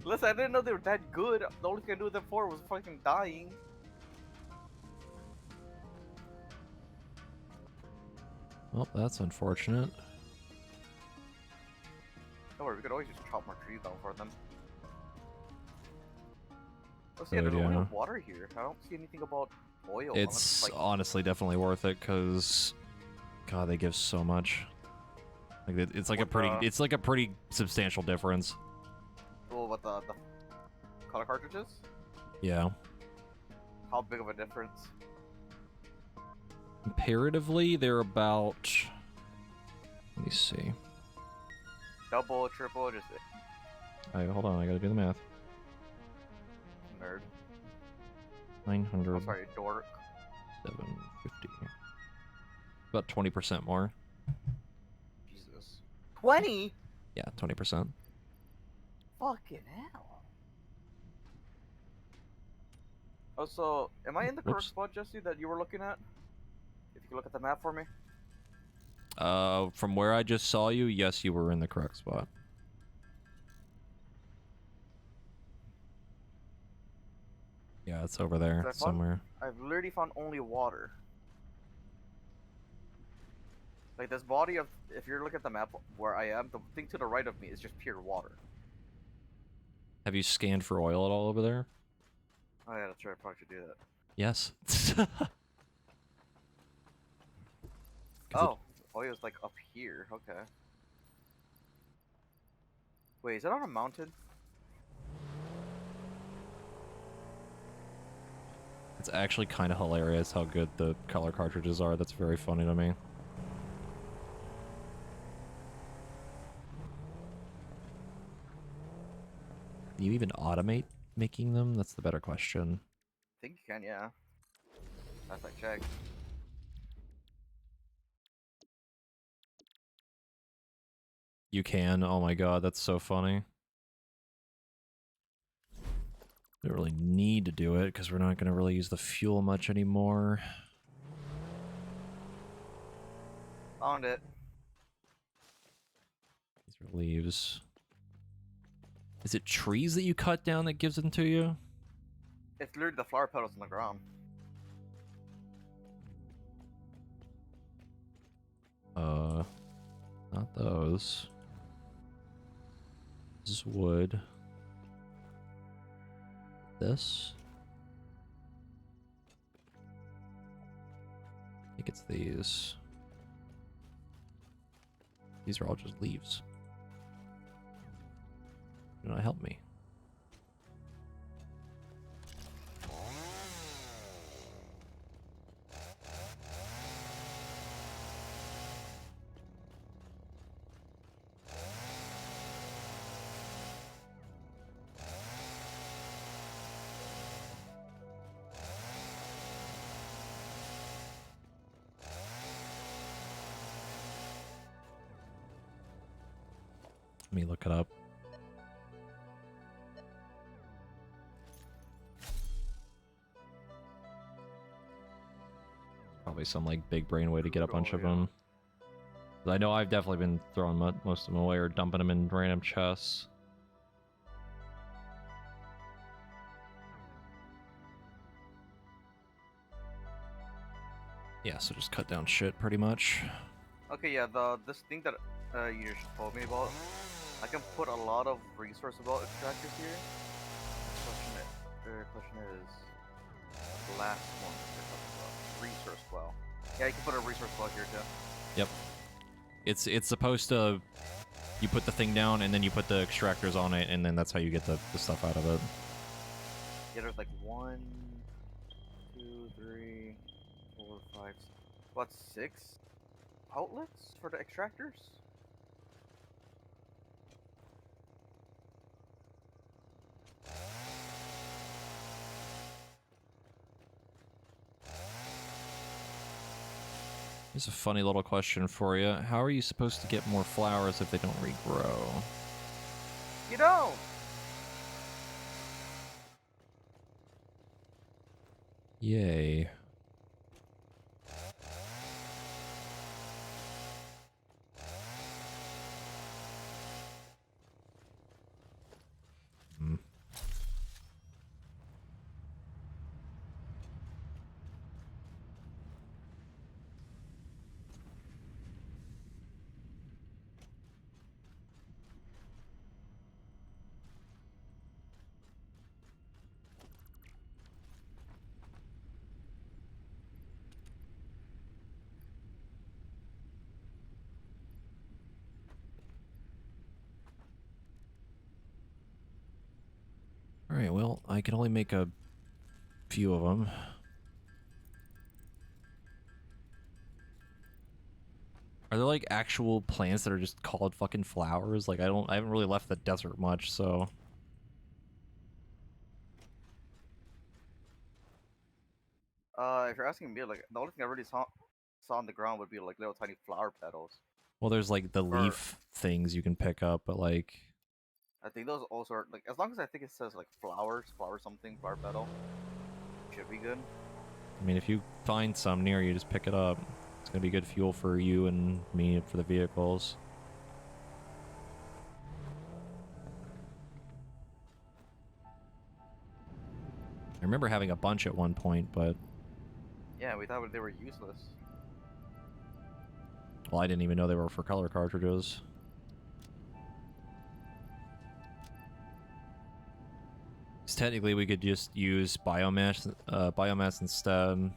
Listen, I didn't know they were that good. The only thing I knew them for was fucking dying. Well, that's unfortunate. Don't worry, we could always just chop more trees down for them. Let's see, Good there's only idea. water here. I don't see anything about oil. It's unless, like, honestly definitely worth it because, God, they give so much. Like it's like What, it's like a pretty substantial difference. oh, what the color cartridges? Yeah. How big of a difference? Comparatively, they're about. Let me see. Double, triple, just Hold on, I gotta do the math. nerd. 900. I'm sorry, dork. 750. About 20% more. Jesus. 20? Yeah, 20%. Fucking hell. Oh, so am I in the correct Whoops. spot, Jesse, that you were looking at? If you could look at the map for me. From where I just saw you, yes, you were in the correct spot. Yeah, it's over there Cause somewhere. I've literally found only water. Like this body of, if you're looking at the map where I am, the thing to the right of me is just pure water. Have you scanned for oil at all over there? Oh yeah, that's right. I probably should do that. Yes. Oh, oil's like up here. Okay. Wait, is it on a mountain? It's actually kind of hilarious how good the color cartridges are. That's very funny to me. Can you even automate making them? That's the better question. I think you can, yeah. That's like check. You can? Oh my god, that's so funny. We don't really need to do it because we're not going to really use the fuel much anymore. Found it. These are leaves. Is it trees that you cut down that gives them to you? It's literally the flower petals on the ground. Not those. This is wood. This? I think it's these. These are all just leaves. Do not help me. Let me look it up. Probably some like big brain way to get a bunch of them. I know I've definitely been throwing most of them away or dumping them in random chests. Yeah, so just cut down shit pretty much. Okay, yeah, this thing that you just told me about, I can put a lot of resource about extractors here. Question is the last one that you're talking about. Resource well. Yeah, you can put a resource well here too. Yep. It's supposed to, you put the thing down and then you put the extractors on it and then that's how you get the stuff out of it. Yeah, there's like 1, 2, 3, 4, 5, what, 6 outlets for the extractors? Here's a funny little question for you. How are you supposed to get more flowers if they don't regrow? You don't! Yay. Hmm. Alright, well, I can only make a few of them. Are there like actual plants that are just called fucking flowers? Like I haven't really left the desert much, so. If you're asking me, like, the only thing I really saw on the ground would be like little tiny flower petals. Well, there's like the Or, leaf things you can pick up, but like. I think those also are, like, as long as I think it says like flowers, flower something, flower petal, Should be good. I mean, if you find some near you, just pick it up. It's gonna be good fuel for you and me for the vehicles. I remember having a bunch at one point, but... Yeah, we thought they were useless. Well, I didn't even know they were for color cartridges. 'Cause technically, we could just use biomass instead.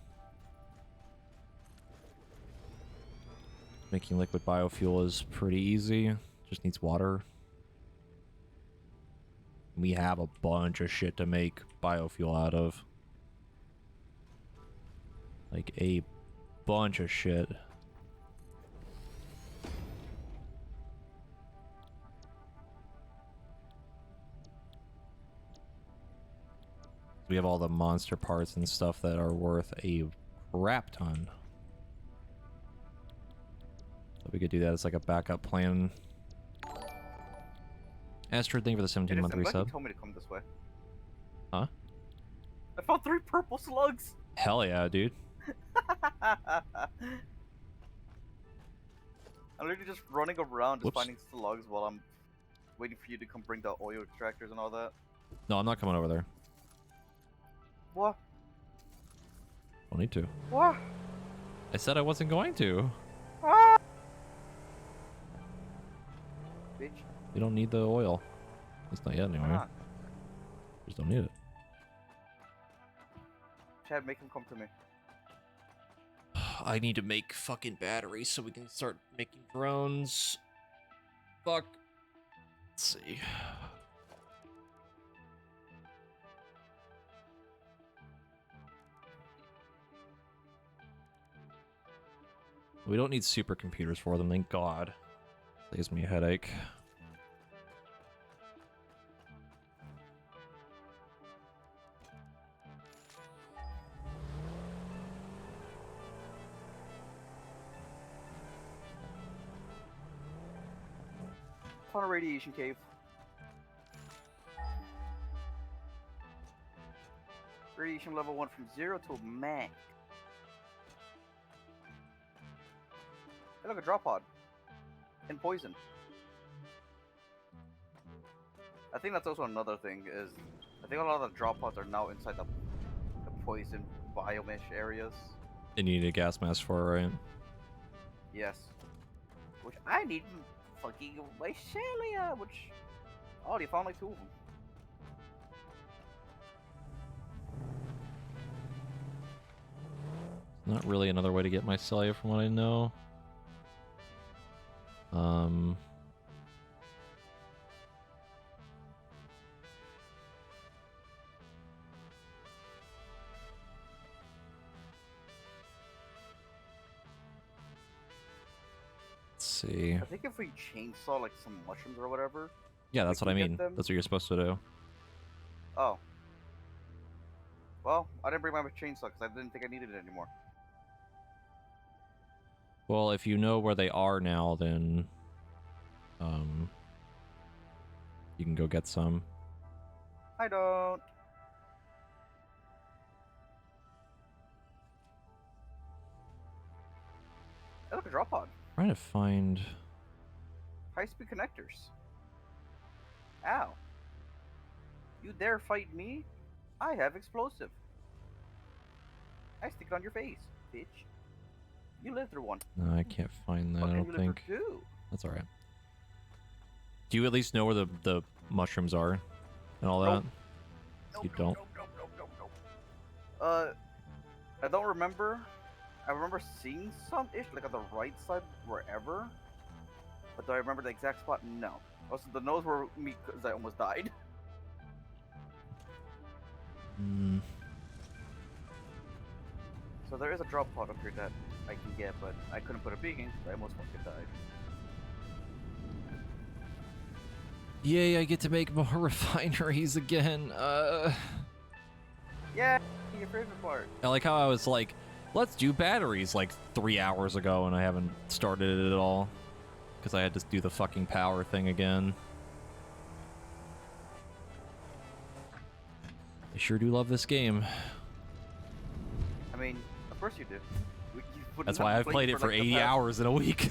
Making liquid biofuel is pretty easy. Just needs water. We have a bunch of shit to make biofuel out of. Like a bunch of shit. We have all the monster parts and stuff that are worth a crap ton. So we could do that as like a backup plan. Astrid, thank you for the 17-month I'm glad you resub. told me to come this way. Huh? I found 3 purple slugs! Hell yeah, dude. I'm literally just running around just Whoops. finding slugs while I'm waiting for you to come bring the oil extractors and all that. No, I'm not coming over there. What? Don't need to. What? I said I wasn't going to. Ah! Bitch. You don't need the oil. It's not yet anyway. Why not? Just don't need it. Chad, make him come to me. I need to make fucking batteries so we can start making drones. Fuck. Let's see. We don't need supercomputers for them, thank God. Saves me a headache. Found a radiation cave. Radiation level 1 from 0 to max. Hey, look, a drop pod. And poison. I think that's also another thing, is I think a lot of the drop pods are now inside the poison biomesh areas. And you need a gas mask for it, right? Yes. Which I need fucking Mycelia, which I already found like 2 of them. Not really another way to get mycelia from what I know. Let's see. I think if we chainsaw like some mushrooms or whatever. Yeah, that's we what I can get mean. them. That's what you're supposed to do. Oh. Well, I didn't bring my chainsaw because I didn't think I needed it anymore. Well, if you know where they are now, then you can go get some. I don't. Hey, look, a drop pod. Trying to find. High-speed connectors. Ow. You dare fight me? I have explosive. I stick it on your face, bitch. You lived through one. No, I can't find that. What I can don't you live think. through 2? That's all right. Do you at least know where the mushrooms are and all that? Nope. You don't. I don't remember. I remember seeing some-ish, like on the right side, wherever. But do I remember the exact spot? No. Also, the nose were me because I almost died. Mm. So there is a drop pod up here that I can get, but I couldn't put a beacon because I almost fucking died. Yay! I get to make more refineries again. Yeah, your favorite part. I like how I was like, let's do batteries like 3 hours ago, and I haven't started it at all because I had to do the fucking power thing again. I sure do love this game. mean, of course you do. You wouldn't That's have why I've played it for like, the 80 past- hours in a week.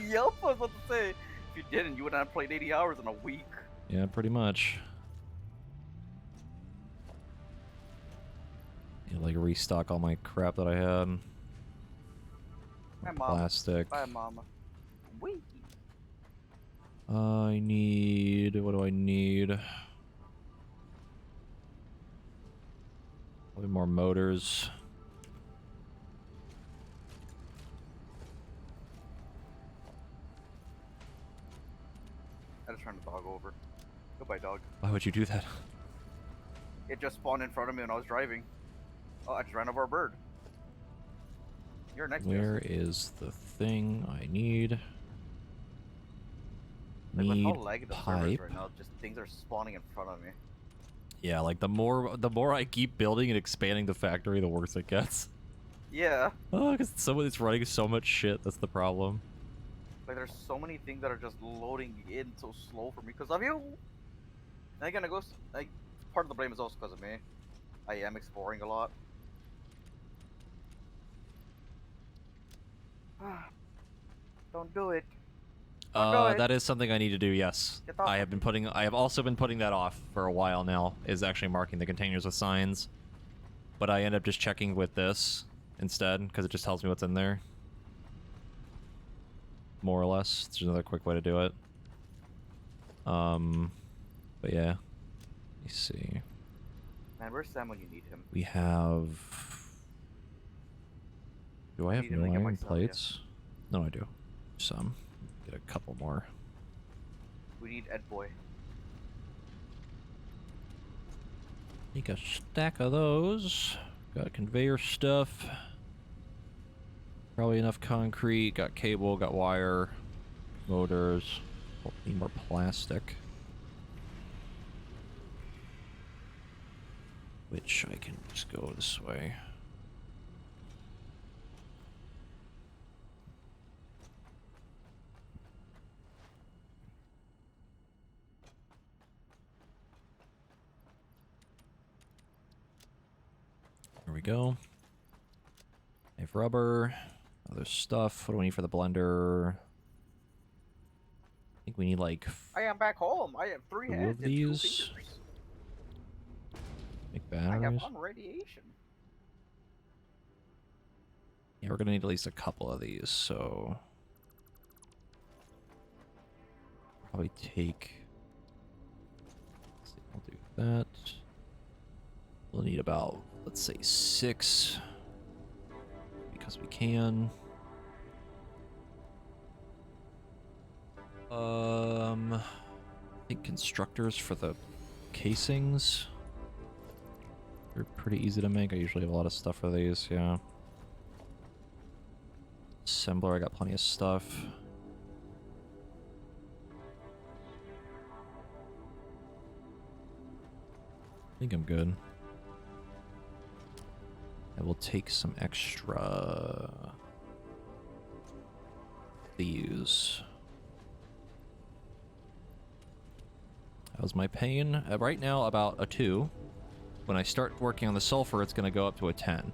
Yup, I was about to say. If you didn't, you wouldn't have played 80 hours in a week. Yeah, pretty much. Yeah, like restock all my crap that I had. Hi, My Mama. plastic. Bye, Mama. Wee. I need... What do I need? Probably more motors. I just turned the dog over. Goodbye, dog. Why would you do that? It just spawned in front of me when I was driving. Oh, I just ran over a bird. You're next to us. Where is the thing I need? Like, with how Need laggy the servers pipe. right now, just things are spawning in front of me. Yeah, like the more I keep building and expanding the factory, the worse it gets. Yeah. Oh, because it's running so much shit. That's the problem. Like, there's so many things that are just loading in so slow for me because of you. And again, it goes, like, part of the blame is also because of me. I am exploring a lot. Don't do it. Don't do it. That is something I need to do, yes. Get off I of have also been putting that off for a while now, is actually marking the containers with signs. But I end up just checking with this instead, because it just tells me what's in there. More or less. It's just another quick way to do it. But yeah. Let me see. Man, where's Sam when you need him? We have... Do I have need him no to get iron myself, plates? No, I do. Some. Get a couple more. We need Ed Boy. Make a stack of those. Got conveyor stuff. Probably enough concrete. Got cable, got wire, motors. Oh, need more plastic. Which I can just go this way. There we go. I have rubber. Other stuff. What do we need for the blender? I think we need like I am back home. I have 3 two hands of and 2 these. fingers. Make I have batteries. 1 radiation. Yeah, we're gonna need at least a couple of these, so probably take. Let's see, I'll do that. We'll need about, let's say, 6 because we can. I think constructors for the casings. They're pretty easy to make. I usually have a lot of stuff for these, yeah. Assembler, I got plenty of stuff. I think I'm good. I will take some extra these. How's my pain? Right now, about a 2. When I start working on the sulfur, it's going to go up to a 10.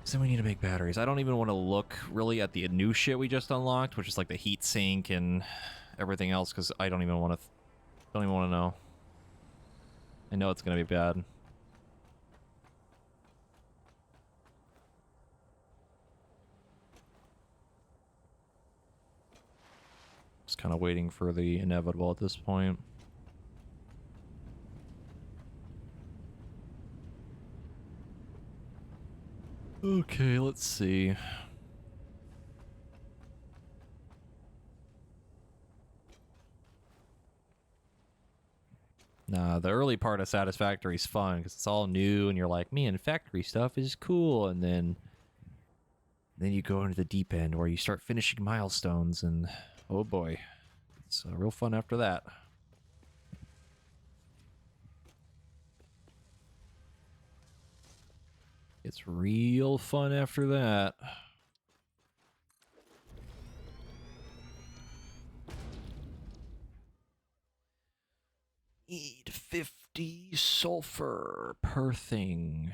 So we need to make batteries. I don't even want to look really at the new shit we just unlocked, which is like the heat sink and everything else, because I don't even want to know. I know it's going to be bad. Just kind of waiting for the inevitable at this point. Okay, let's see. Nah, the early part of Satisfactory is fun because it's all new and you're like, man, factory stuff is cool. And then you go into the deep end where you start finishing milestones and oh boy, it's real fun after that. It's real fun after that. Need 50 sulfur per thing.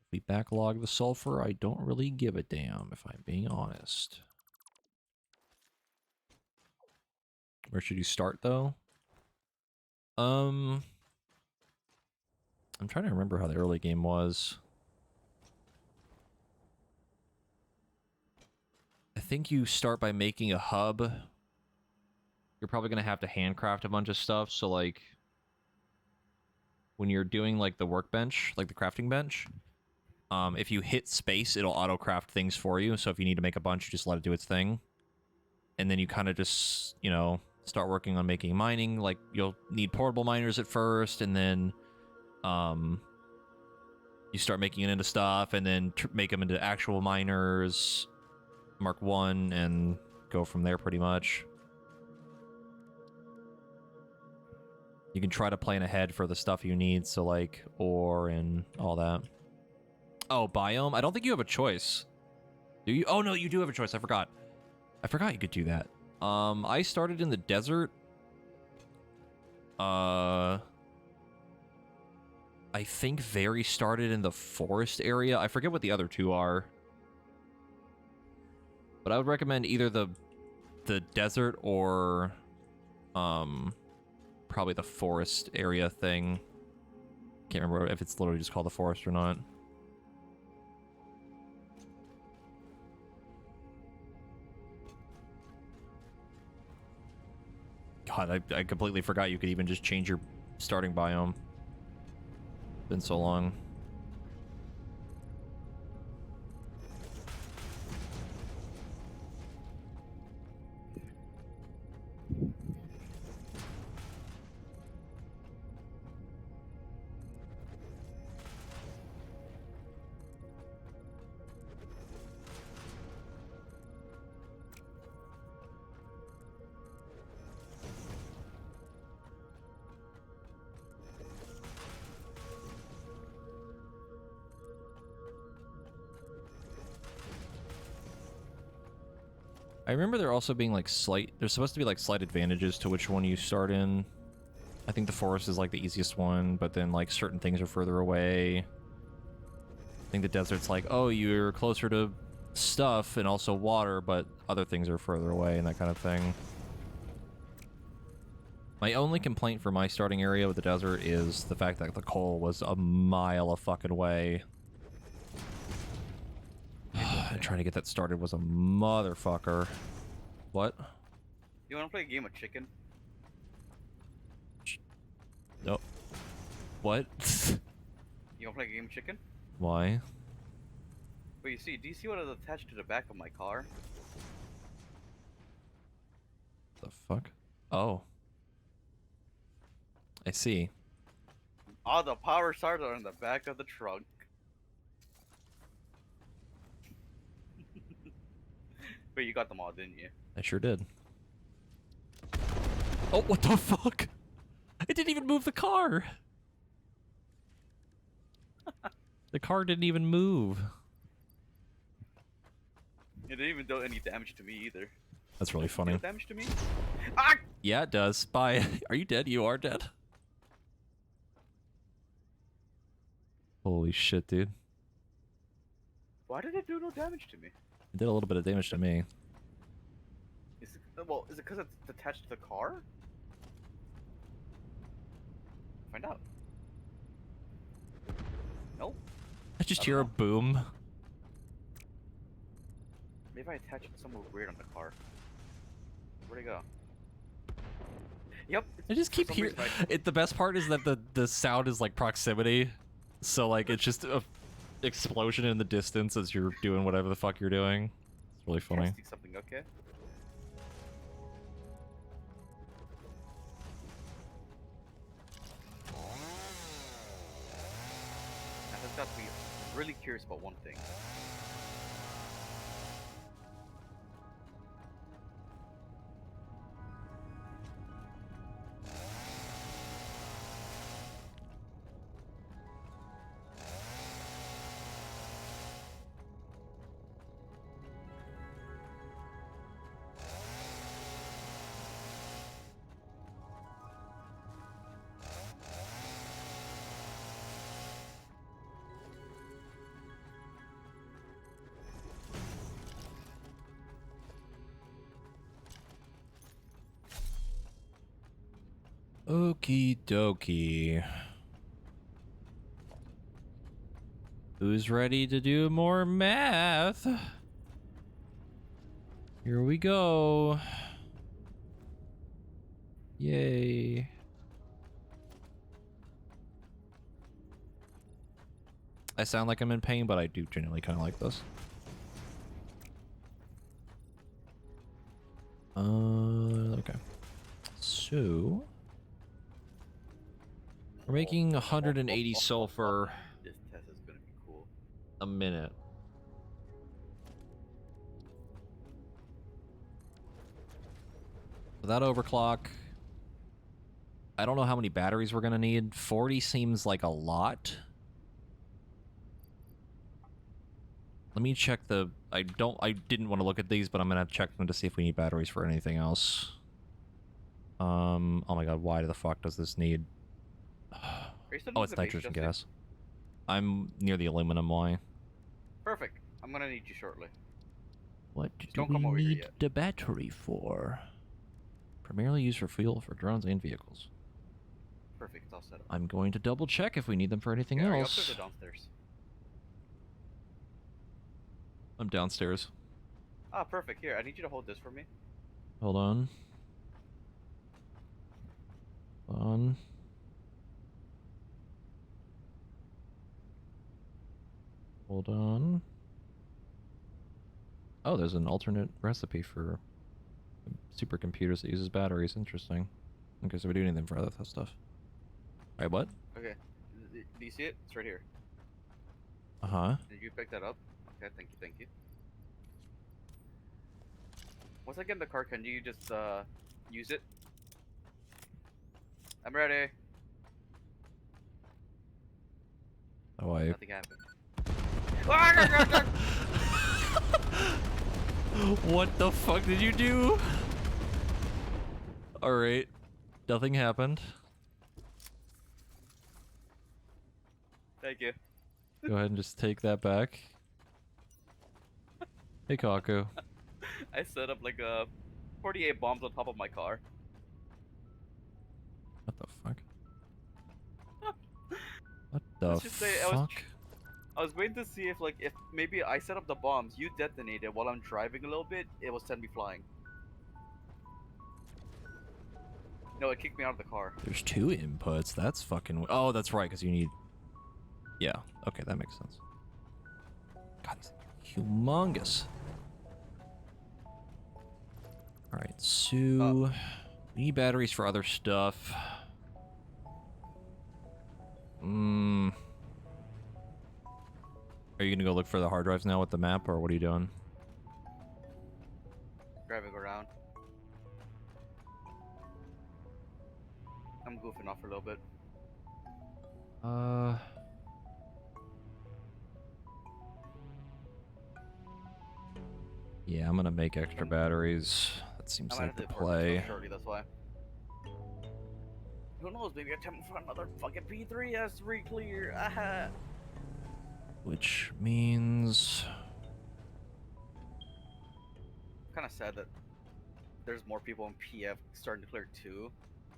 If we backlog the sulfur, I don't really give a damn, if I'm being honest. Where should you start, though? I'm trying to remember how the early game was. I think you start by making a hub. You're probably going to have to handcraft a bunch of stuff, so, like, when you're doing, like, the workbench, like the crafting bench, if you hit space, it'll auto-craft things for you, so if you need to make a bunch, you just let it do its thing. And then you kind of just, you know, start working on making mining. Like, you'll need portable miners at first, and then, you start making it into stuff, and then make them into actual miners, Mark 1, and go from there pretty much. You can try to plan ahead for the stuff you need, so like ore and all that. Oh, biome? I don't think you have a choice. Do you? Oh no, you do have a choice. I forgot. I forgot you could do that. I started in the desert. I think Very started in the forest area. I forget what the other two are. But I would recommend either the desert or probably the forest area thing. Can't remember if it's literally just called the forest or not. God, I completely forgot you could even just change your starting biome. Been so long. I remember there also being like there's supposed to be like slight advantages to which one you start in. I think the forest is like the easiest one, but then like certain things are further away. I think the desert's like, oh, you're closer to stuff and also water, but other things are further away and that kind of thing. My only complaint for my starting area with the desert is the fact that the coal was a mile a fucking way. And trying to get that started was a motherfucker. What? You wanna play a game of chicken? Nope. What? You wanna play a game of chicken? Why? But you see, do you see what is attached to the back of my car? The fuck? Oh. I see. All the power stars are in the back of the trunk. But you got them all, didn't you? I sure did. Oh, what the fuck? It didn't even move the car! The car didn't even move. It didn't even do any damage to me either. That's really funny. Deal damage to me? Ah! Yeah, it does. Bye. Are you dead? You are dead. Holy shit, dude. Why did it do no damage to me? It did a little bit of damage to me. Is it, well, is it because it's attached to the car? Find out. Nope. I just I hear a don't boom. Maybe I attached it somewhere weird on the car. Where'd it go? Yep. I just keep for some hearing reason it. The best part is that the sound is like proximity, so like it's just a explosion in the distance as you're doing whatever the fuck you're doing. It's really funny. Testing something, okay? I just got to be really curious about one thing. Okie dokie. Who's ready to do more math? Here we go. Yay. I sound like I'm in pain, but I do genuinely kind of like this. Okay. So we're making 180 sulfur This test is gonna be cool. a minute. Without overclock, I don't know how many batteries we're gonna need. 40 seems like a lot. Let me check the... I didn't want to look at these, but I'm gonna check them to see if we need batteries for anything else. Oh my god, why the fuck does this need... Are you still Oh, near it's the base, nitrogen Justin? gas. I'm near the aluminum line. Perfect. I'm gonna need you shortly. What Just do don't we come over here need yet. the battery for? Primarily used for fuel for drones and vehicles. Perfect. It's all set up. I'm going to double check if we need them for anything Okay, are you upstairs else. or downstairs? I'm downstairs. Ah, perfect. Here, I need you to hold this for me. Hold on. Hold on. Hold on. Oh, there's an alternate recipe for supercomputers that uses batteries. Interesting. Okay, so we do need them for other stuff. Alright, what? Okay. Do you see it? It's right here. Uh-huh. Did you pick that up? Okay, thank you, thank you. Once I get in the car, can you just use it? I'm ready. Oh, I... Nothing happened. What the fuck did you do? Alright. Nothing happened. Thank you. Go ahead and just take that back. Hey, Kaku. I set up like 48 bombs on top of my car. What the fuck? What the Let's just say fuck? I was waiting to see if maybe I set up the bombs, you detonated while I'm driving a little bit, it will send me flying. No, it kicked me out of the car. There's two inputs. That's fucking... Oh, that's right, because you need... Yeah. Okay, that makes sense. God, these things are humongous. Alright, so... we need batteries for other stuff. Are you gonna go look for the hard drives now with the map, or what are you doing? Driving around. I'm goofing off for a little bit. Yeah, I'm gonna make extra batteries. That seems I might like have the to work play. shortly, that's why. Who knows, maybe attempt for another fucking P3S re-clear. Aha! Which means... Kinda sad that there's more people in PF starting to clear 2.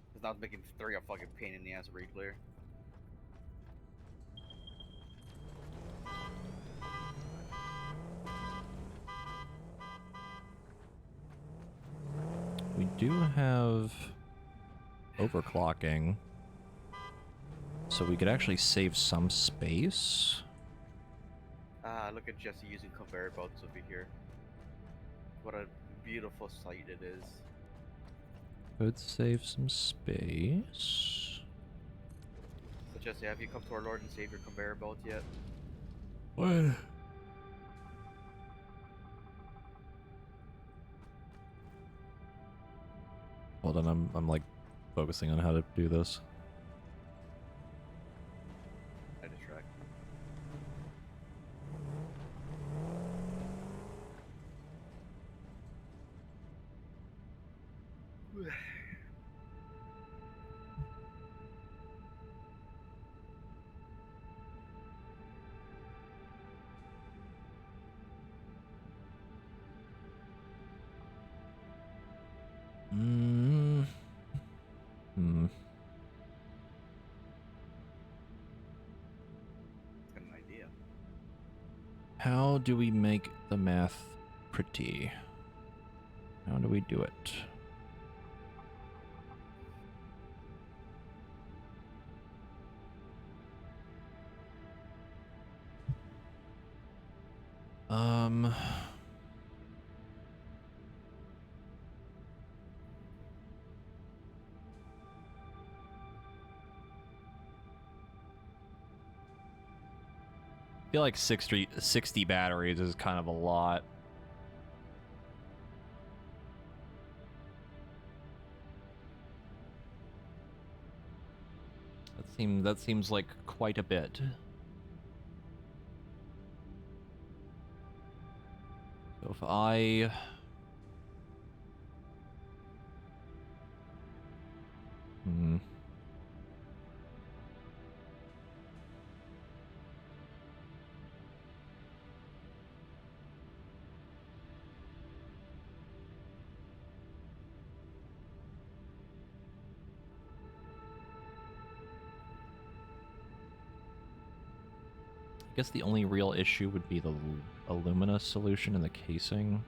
Because now it's making 3 a fucking pain in the ass re-clear. we do have overclocking, so we could actually save some space. Ah, look at Jesse using conveyor belts over here. What a beautiful sight it is. Could save some space. So Jesse, have you come to our Lord and Savior conveyor belt yet? What? Hold on, I'm like focusing on how to do this. I distract. Hmm. How do we make the math pretty? How do we do it? I feel like 60 batteries is kind of a lot. That seems like quite a bit. So if I I guess the only real issue would be the alumina solution in the casing.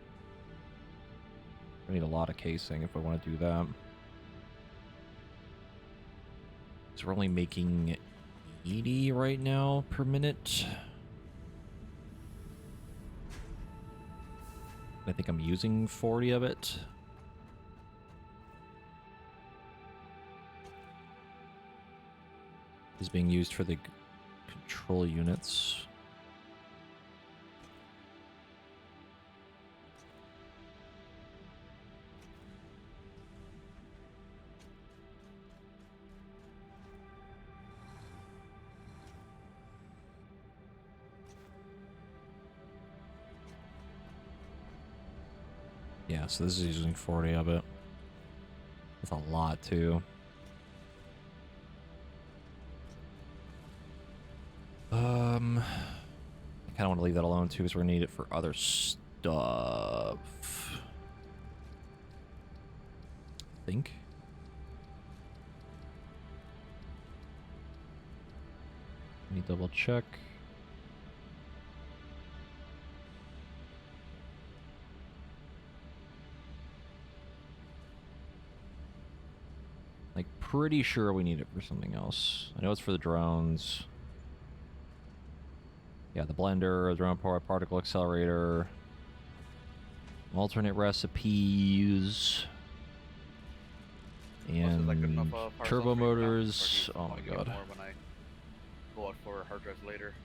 I need a lot of casing if I want to do that. So we're only making 80 right now per minute. I think I'm using 40 of it. Is being used for the control units. Yeah, so this is using 40 of it. That's a lot, too. I kind of want to leave that alone, too, because we're going to need it for other stuff. I think. Let me double check. Like, pretty sure we need it for something else. I know it's for the drones. Yeah, the blender, the drone power, particle accelerator, alternate recipes, and Like good enough, power turbo cells for you now? Or do you motors. Oh my wanna get god. more when I go out for hard drives later.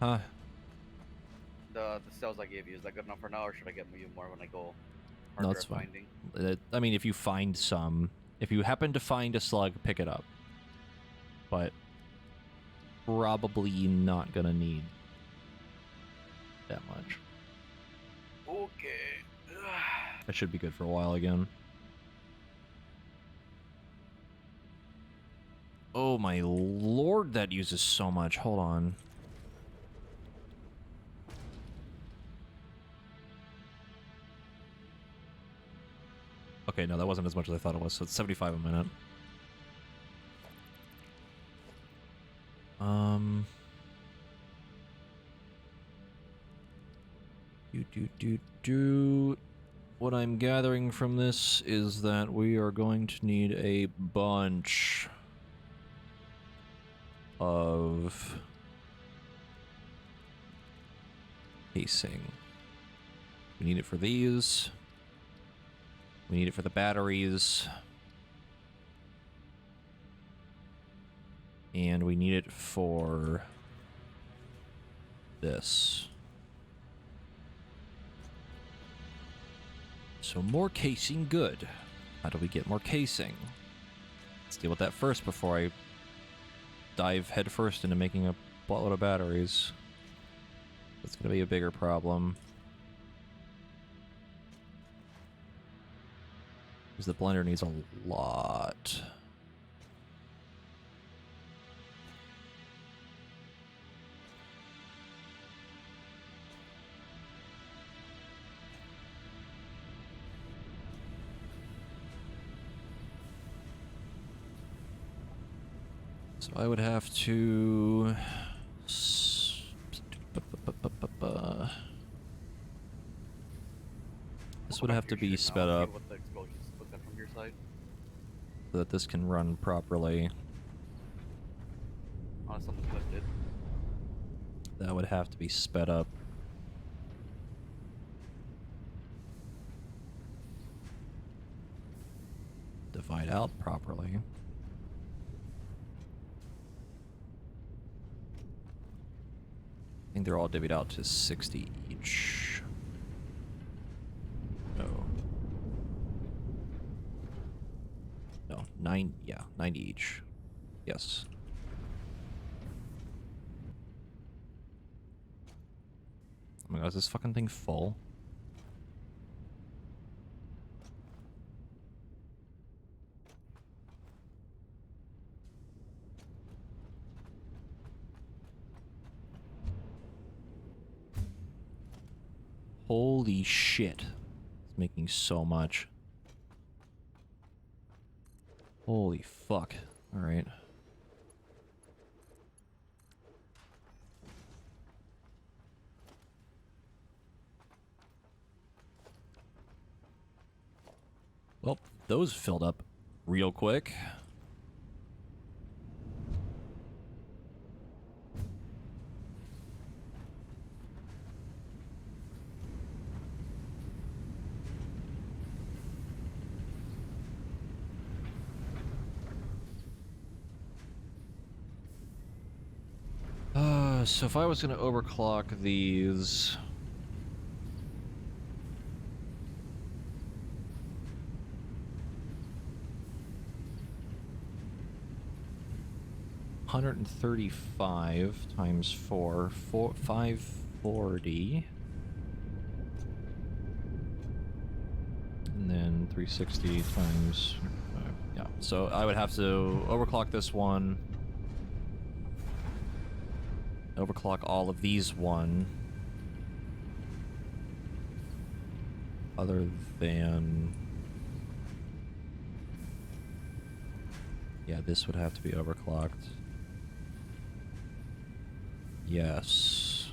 Huh? The cells I gave you, is that good enough for now, or should I get you more when I go hard No, drive it's fine. finding? I mean, if you find some, if you happen to find a slug, pick it up. But probably not gonna need that much. Okay. That should be good for a while again. Oh my lord, that uses so much. Hold on. Okay, no, that wasn't as much as I thought it was, so it's 75 a minute. What I'm gathering from this is that we are going to need a bunch of casing. We need it for these. We need it for the batteries. And we need it for this. So more casing, good. How do we get more casing? Let's deal with that first before I dive headfirst into making a buttload of batteries. That's going to be a bigger problem. Because the blender needs a lot. So I would have to This Go would back have to your be shit sped now, up see what the explosions look like from your side. so that this can run properly. Something's lifted. That would have to be sped up. Divide out properly. I think they're all divvied out to 60 each. No. No, 90 each. Yes. Oh my god, is this fucking thing full? Holy shit. It's making so much. Holy fuck. Alright. Well, those filled up real quick. So if I was gonna overclock these... $135 times 540. And then 360 times 5. Yeah, so I would have to overclock this one. Overclock all of these one. Other than... Yeah, this would have to be overclocked. Yes.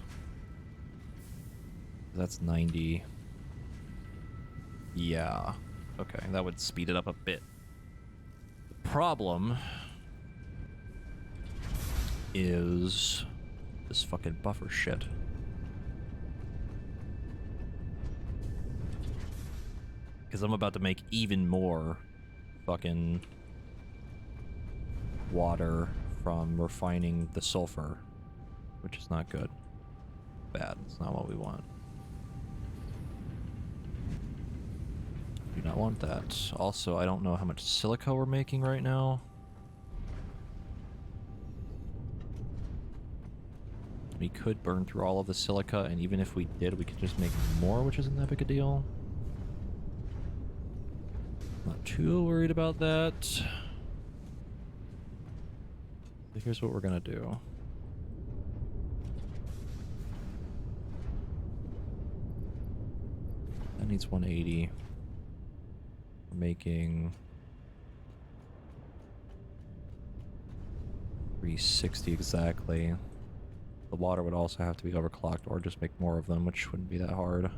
That's 90. Yeah. Okay, that would speed it up a bit. The problem is this fucking buffer shit. Because I'm about to make even more fucking water from refining the sulfur, which is not good. Bad. It's not what we want. Do not want that. Also, I don't know how much silica we're making right now. We could burn through all of the silica, and even if we did, we could just make more, which isn't that big a deal. Not too worried about that. So here's what we're gonna do. That needs 180. We're making 360 exactly. The water would also have to be overclocked or just make more of them, which wouldn't be that hard.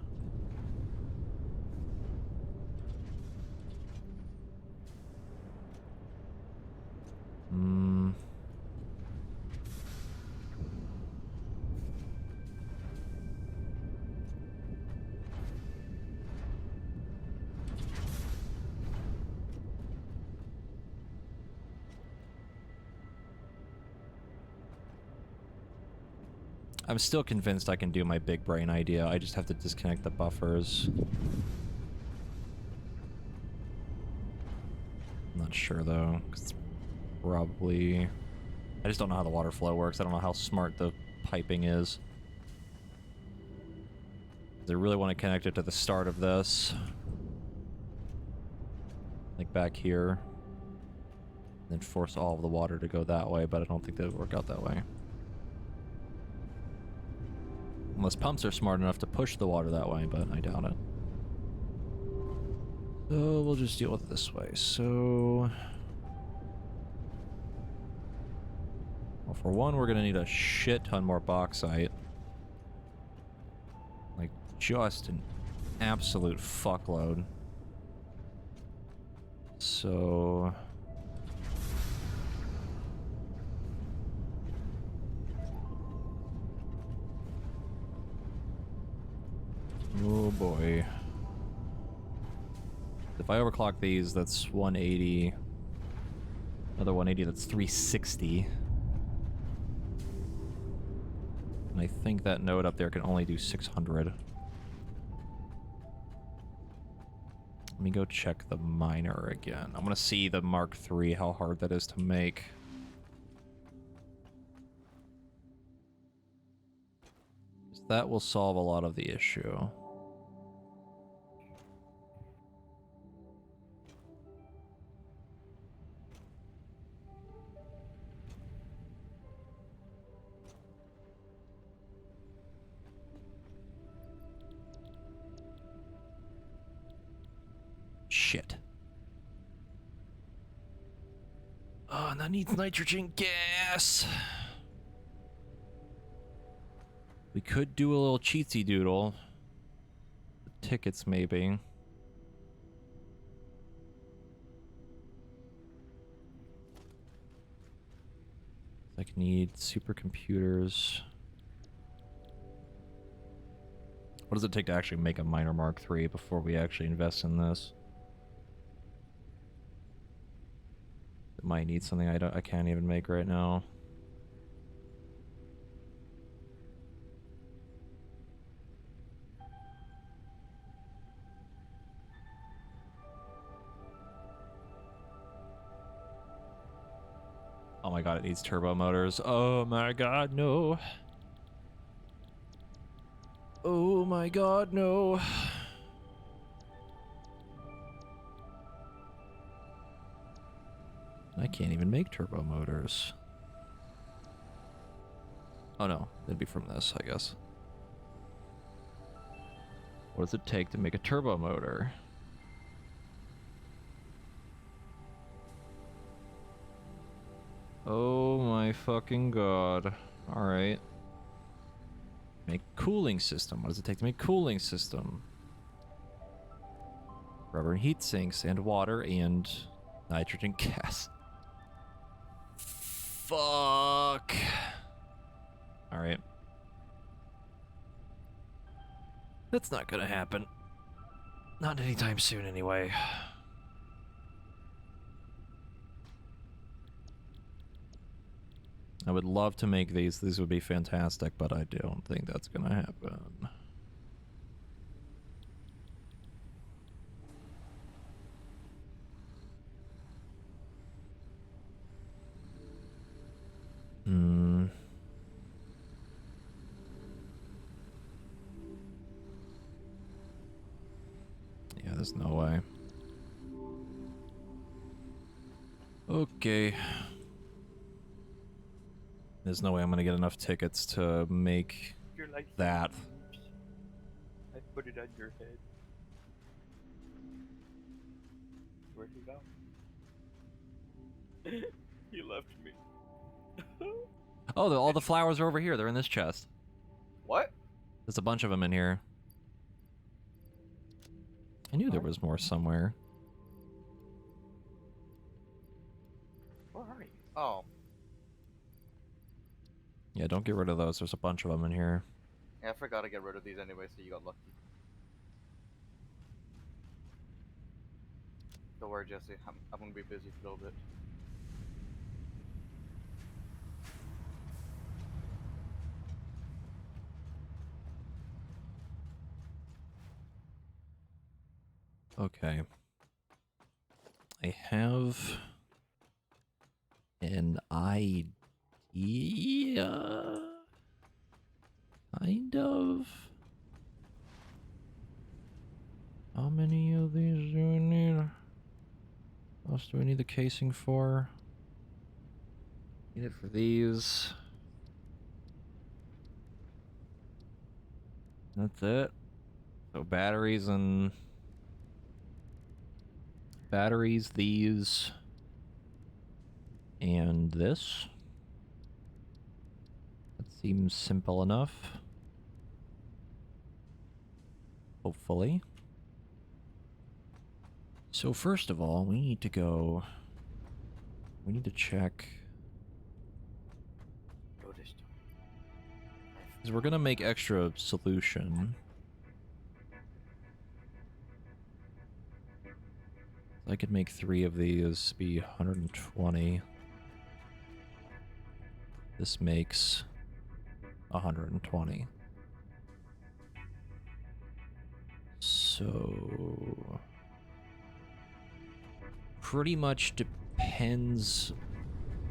I'm still convinced I can do my big brain idea. I just have to disconnect the buffers. I'm not sure though, 'cause it's probably... I just don't know how the water flow works. I don't know how smart the piping is. I really want to connect it to the start of this. Like back here. Then force all of the water to go that way, but I don't think that would work out that way. Unless pumps are smart enough to push the water that way, but I doubt it. So we'll just deal with it this way. So... well, for one, we're gonna need a shit ton more bauxite. Like, just an absolute fuckload. So... oh boy. If I overclock these, that's 180. Another 180, that's 360. And I think that node up there can only do 600. Let me go check the miner again. I want to see the Mark III, how hard that is to make. That will solve a lot of the issue. Shit. Oh, and that needs nitrogen gas. We could do a little cheatsy doodle. The tickets, maybe. Like, need supercomputers. What does it take to actually make a miner Mark III before we actually invest in this? It might need something I can't even make right now. Oh my god, it needs turbo motors. Oh my god, no. Oh my god, no. I can't even make turbo motors. Oh no, it'd be from this, I guess. What does it take to make a turbo motor? Oh my fucking god. Alright. Make cooling system. What does it take to make cooling system? Rubber and heat sinks and water and nitrogen gas. Fuck. Alright. That's not gonna happen. Not anytime soon, anyway. I would love to make these. These would be fantastic, but I don't think that's gonna happen. Hmm. Yeah, there's no way. Okay. There's no way I'm gonna get enough tickets to make You're like that. I put it on your head. Where'd he go? He left me. Oh, all the flowers are over here. They're in this chest. What? There's a bunch of them in here. I knew there was more somewhere. Where are you? Oh. Yeah, don't get rid of those. There's a bunch of them in here. Yeah, I forgot to get rid of these anyway, so you got lucky. Don't worry, Jesse. I'm gonna be busy for a little bit. Okay. I have an idea. Kind of. How many of these do we need? What else do we need the casing for? Need it for these. That's it. So batteries, these, and this. That seems simple enough. hopefully. So first of all, we need to go... We need to check... Noticed. Because we're going to make extra solution. I could make 3 of these, be 120. This makes 120. So... Pretty much depends...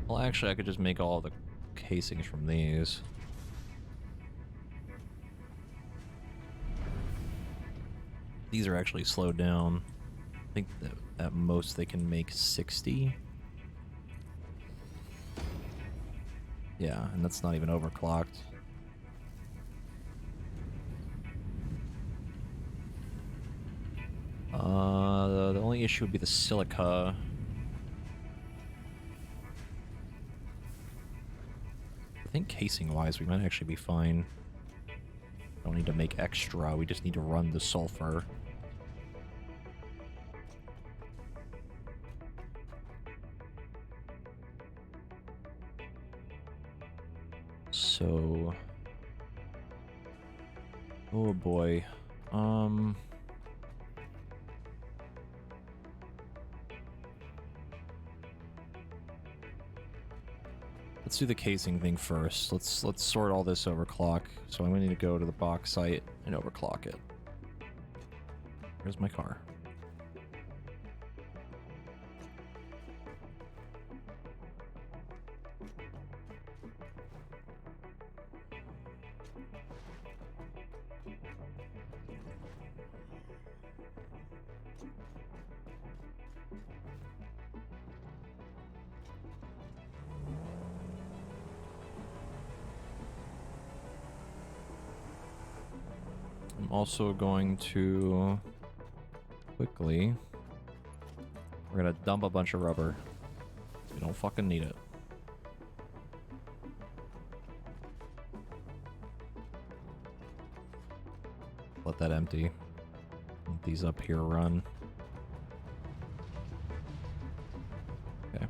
Well, actually, I could just make all the casings from these. These are actually slowed down. I think that at most they can make 60. Yeah, and that's not even overclocked. The only issue would be the silica. I think casing-wise, we might actually be fine. Don't need to make extra, we just need to run the sulfur. So... Oh boy. Let's do the casing thing first. Let's sort all this overclock. So I'm gonna need to go to the box site and overclock it. Here's my car. I'm also going to quickly... We're gonna dump a bunch of rubber. We don't fucking need it. Let that empty. Let these up here run. Okay.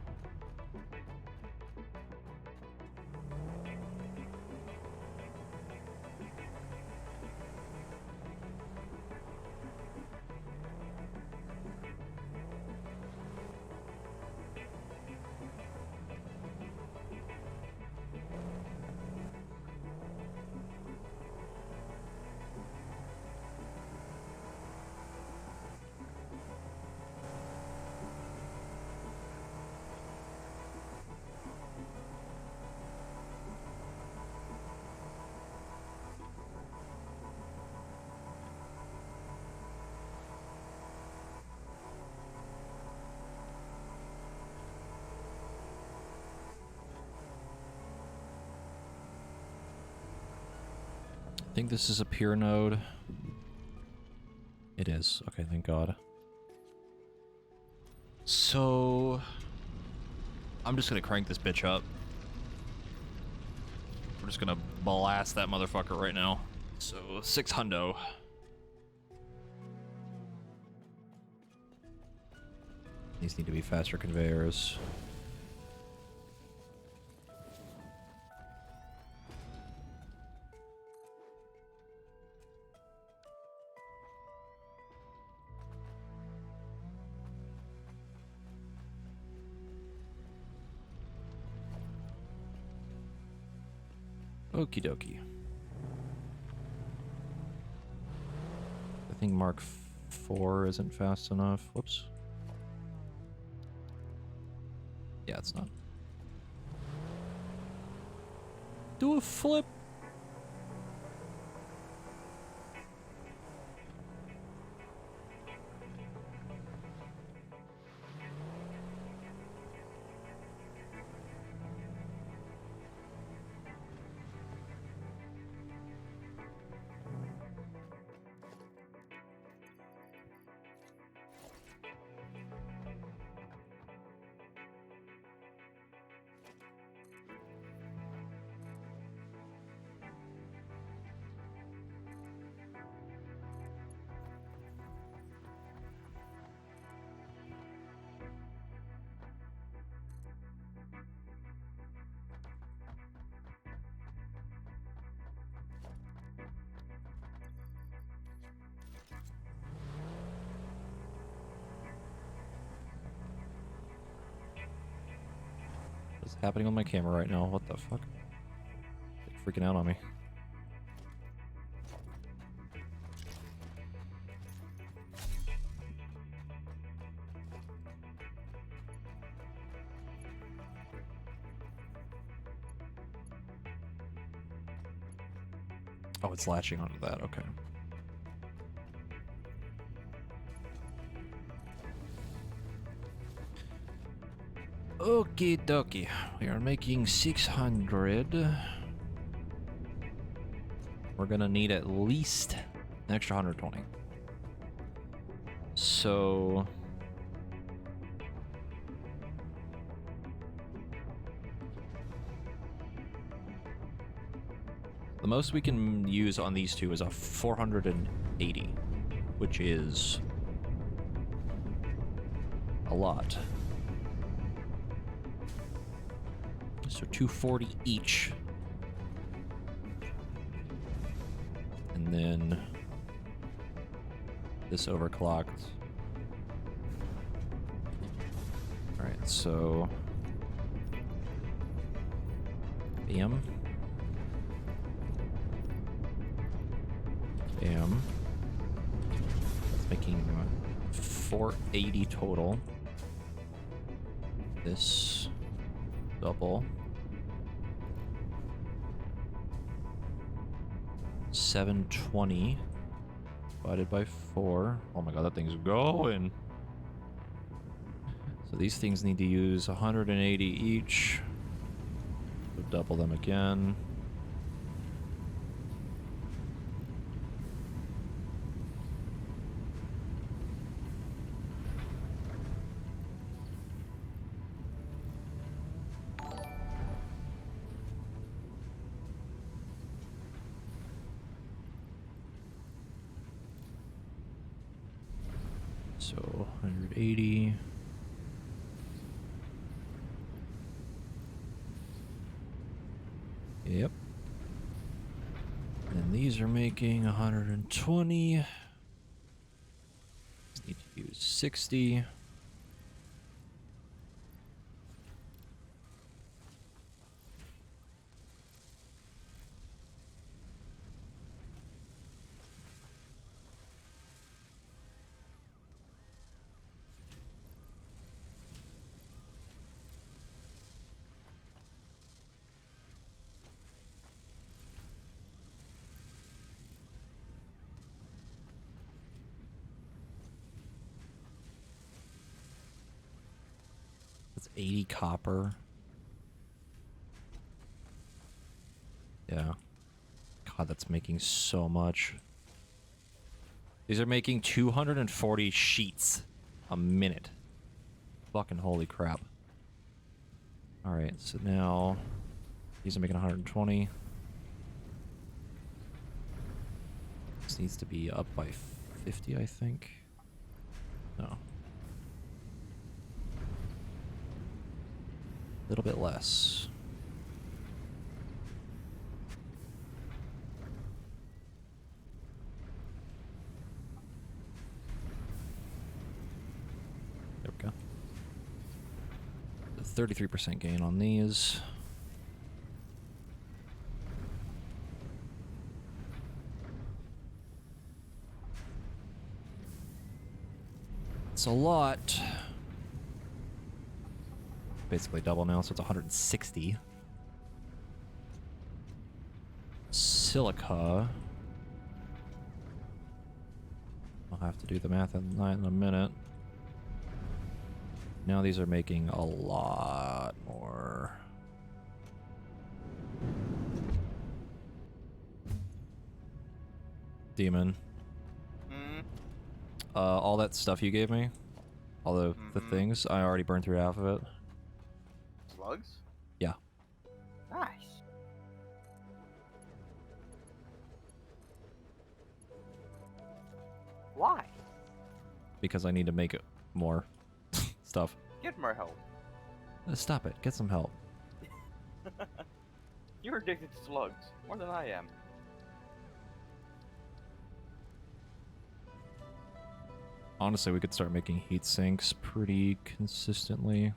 I think this is a pure node. It is. Okay, thank God. So... I'm just gonna crank this bitch up. We're just gonna blast that motherfucker right now. So, 6 hundo. These need to be faster conveyors. Okie dokie. I think Mark 4 isn't fast enough. Whoops. Yeah, it's not. Do a flip. What's happening on my camera right now? What the fuck? They're freaking out on me. Oh, it's latching onto that. Okay. Okie dokie. We are making 600. We're gonna need at least an extra 120. So... the most we can use on these two is a 480, which is a lot. So 240 each. And then this overclocked. Alright, so bam. Bam. That's making 480 total. This double. 720 divided by 4. Oh my god, that thing's going. So these things need to use 180 each. We'll double them again. So 180. Yep. And these are making 120. Need to use 60. That's 80 copper. Yeah. God, that's making so much. These are making 240 sheets a minute. Fucking holy crap. Alright, so now these are making 120. This needs to be up by 50, I think. No. A little bit less. There we go. 33% gain on these. It's a lot. Basically double now, so it's 160. Silica. I'll have to do the math in a minute. Now these are making a lot more. Demon. All that stuff you gave me, all the things, I already burned through half of it. Slugs? Yeah. Nice. Why? Because I need to make it more stuff. Get more help. Stop it. Get some help. You're addicted to slugs, more than I am. Honestly, we could start making heat sinks pretty consistently.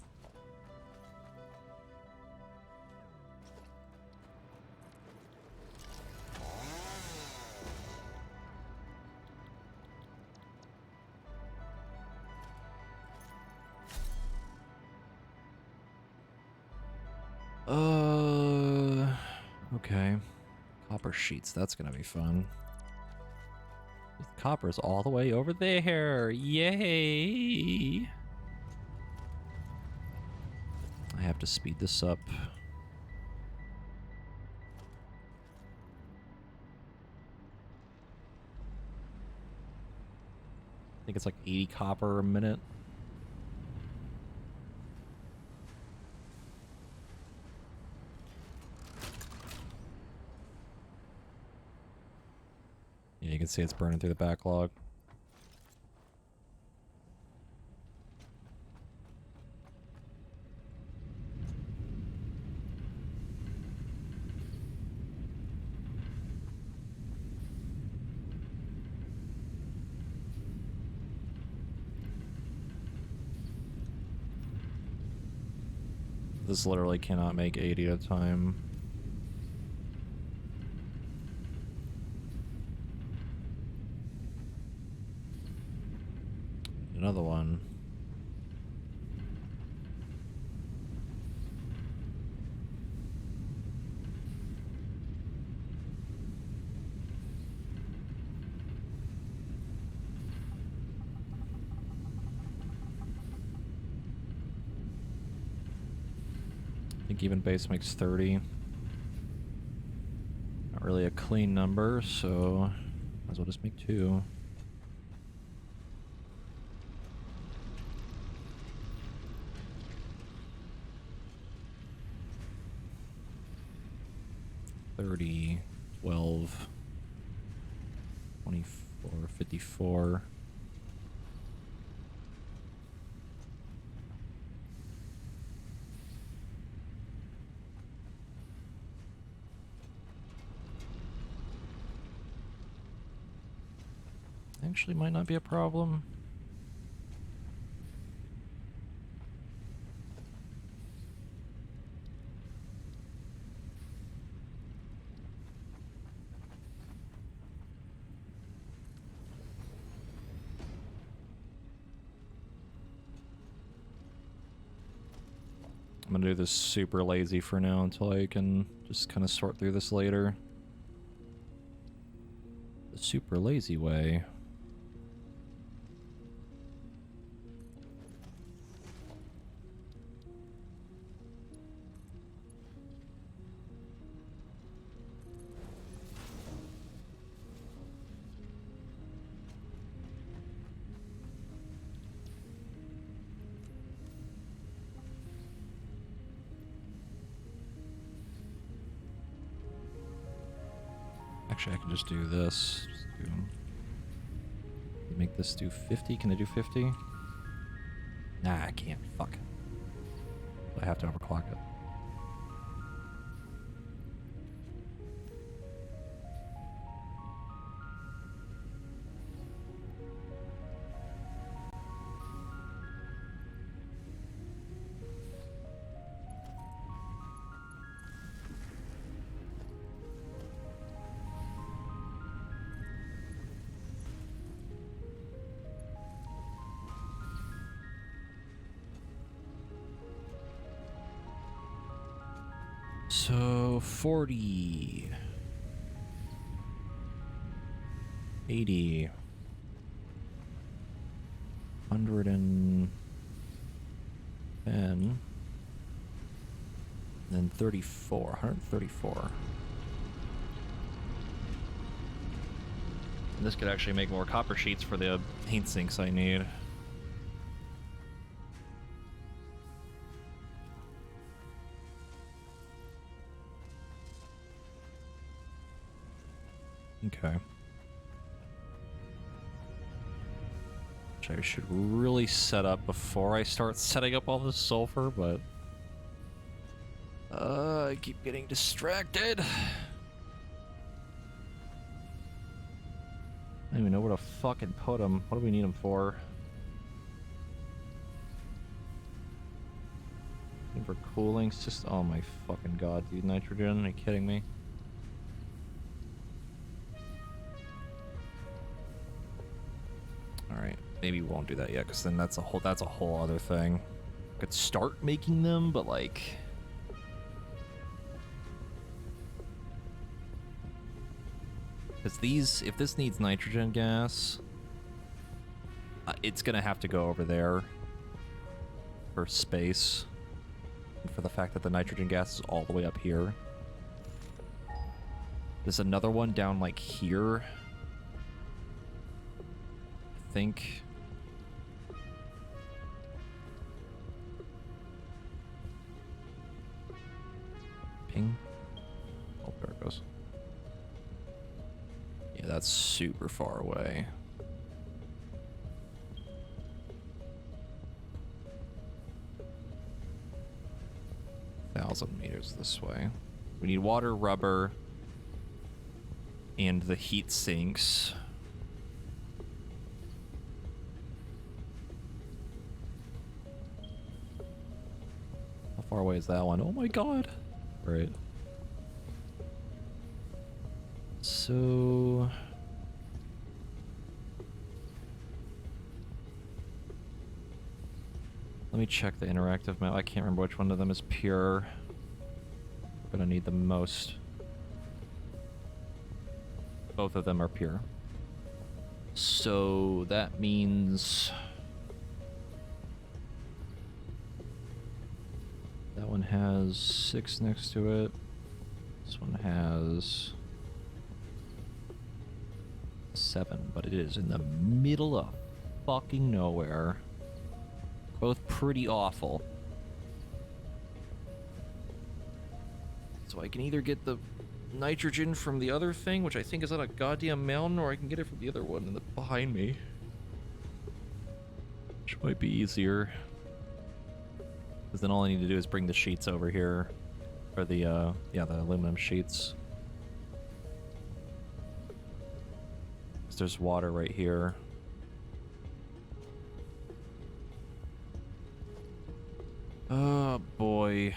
Okay. Copper sheets, that's gonna be fun. The copper's all the way over there. Yay! I have to speed this up. I think it's like 80 copper a minute. Yeah, you can see it's burning through the backlog. This literally cannot make 80 at a time. Another one. I think even base makes 30. Not really a clean number, so might as well just make 2. $30, $12, $24, $54. Actually might not be a problem. I'm gonna do this super lazy for now until I can just kind of sort through this later. The super lazy way. Actually, I can just do this. Make this do 50. Can I do 50? Nah, I can't. Fuck. I have to overclock it. So 40, 80, 110, then 34, 134. And this could actually make more copper sheets for the heat sinks I need. Okay. Which I should really set up before I start setting up all this sulfur, but I keep getting distracted. I don't even know where to fucking put them. What do we need them for? For cooling system. Oh my fucking god, dude. Nitrogen? Are you kidding me? Alright, maybe we won't do that yet, because then that's a whole other thing. I could start making them, but like Because these, if this needs nitrogen gas, it's gonna have to go over there for space. And for the fact that the nitrogen gas is all the way up here. There's another one down like here. I think. Ping. Oh, there it goes. Yeah, that's super far away. Thousand meters this way. We need water, rubber, and the heat sinks. How far away is that one? Oh my god! Right. So... let me check the interactive map. I can't remember which one of them is pure. We're gonna need the most. Both of them are pure. So that means... that one has 6 next to it. This one has 7, but it is in the middle of fucking nowhere. Both pretty awful. So I can either get the nitrogen from the other thing, which I think is on a goddamn mountain, or I can get it from the other one behind me. Which might be easier. Because then all I need to do is bring the sheets over here. Or the, yeah, the aluminum sheets. There's water right here. Oh boy.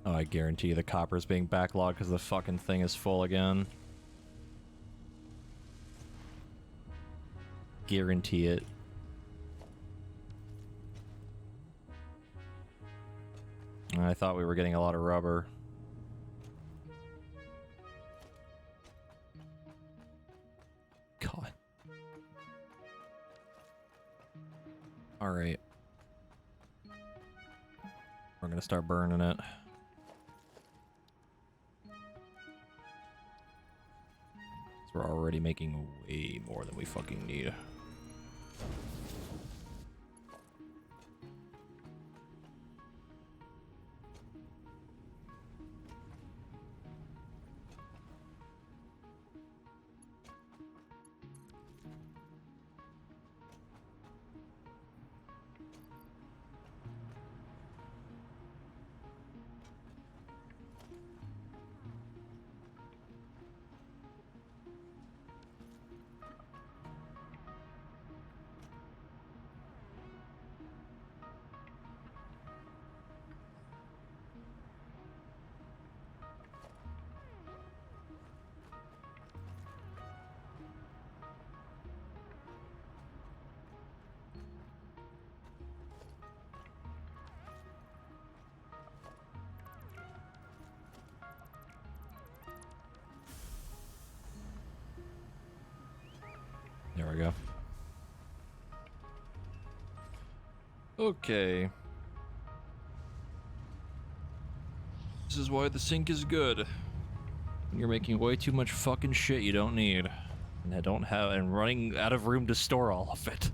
Oh, I guarantee you the copper's being backlogged because the fucking thing is full again. Guarantee it. I thought we were getting a lot of rubber. God. Alright. We're gonna start burning it. We're already making way more than we fucking need. There we go. Okay. This is why the sink is good. When you're making way too much fucking shit you don't need. And I don't have, and running out of room to store all of it.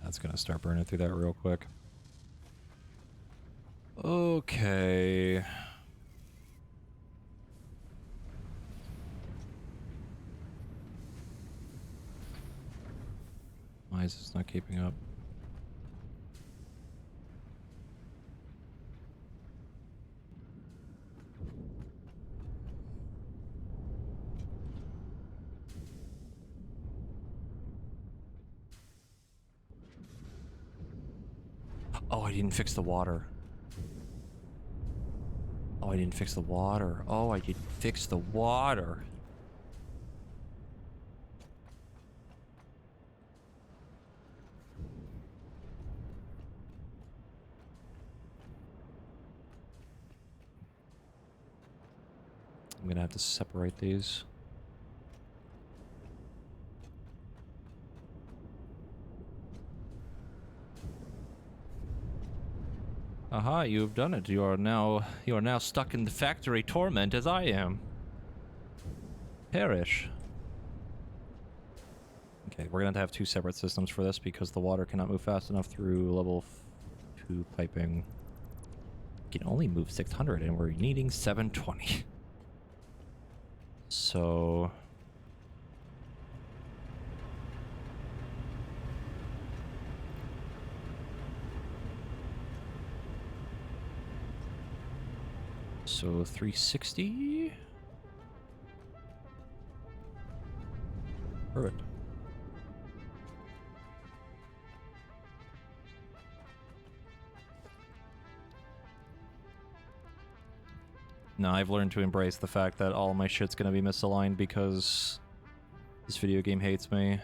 That's gonna start burning through that real quick. Okay. Why is this not keeping up? Oh, I didn't fix the water. Oh, I didn't fix the water. Oh, I didn't fix the water. I'm gonna have to separate these. Aha, you have done it. You are now stuck in the factory torment as I am. Perish. Okay, we're gonna have 2 separate systems for this because the water cannot move fast enough through level 2 piping. It can only move 600 and we're needing 720. So... So 360. Perfect. No, I've learned to embrace the fact that all my shit's gonna be misaligned because this video game hates me.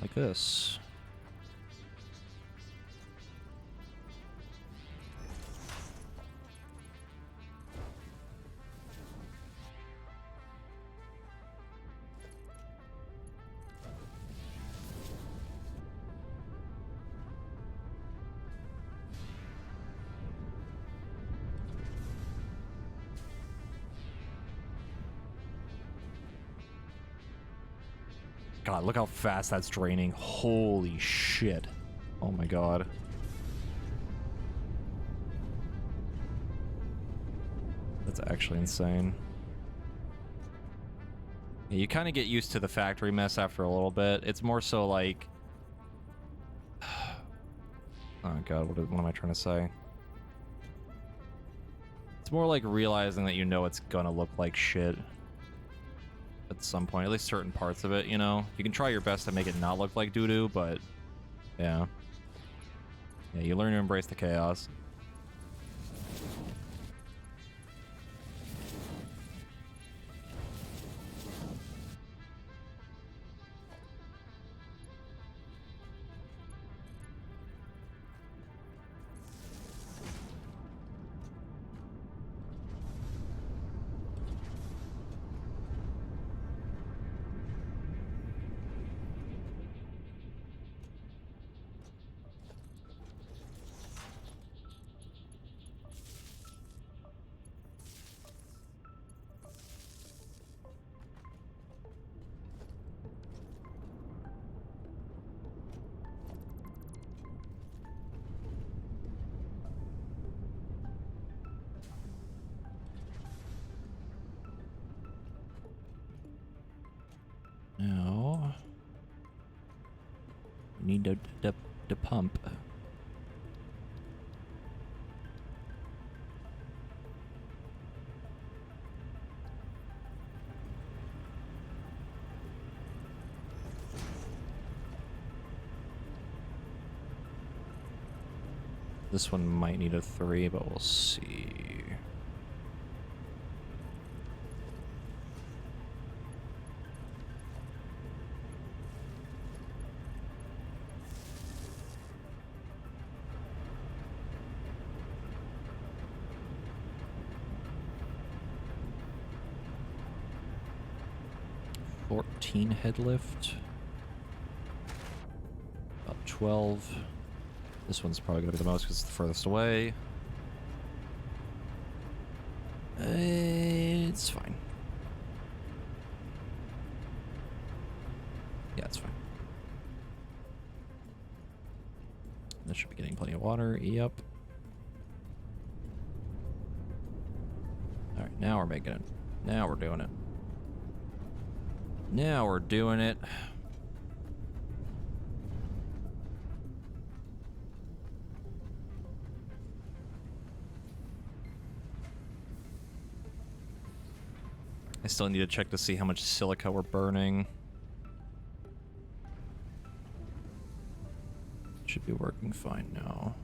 Like this. God, look how fast that's draining. Holy shit. Oh my god. That's actually insane. Yeah, you kind of get used to the factory mess after a little bit. It's more so like... Oh god, what am I trying to say? It's more like realizing that you know it's gonna look like shit. At some point, at least certain parts of it, you know? You can try your best to make it not look like doo-doo, but... Yeah. Yeah, you learn to embrace the chaos. Now... we need to pump. This one might need a 3, but we'll see. Head lift. About 12. This one's probably gonna be the most because it's the furthest away. It's fine. Yeah, it's fine. This should be getting plenty of water. Yep. Alright, now we're making it. Now we're doing it. Now we're doing it. I still need to check to see how much silica we're burning. Should be working fine now.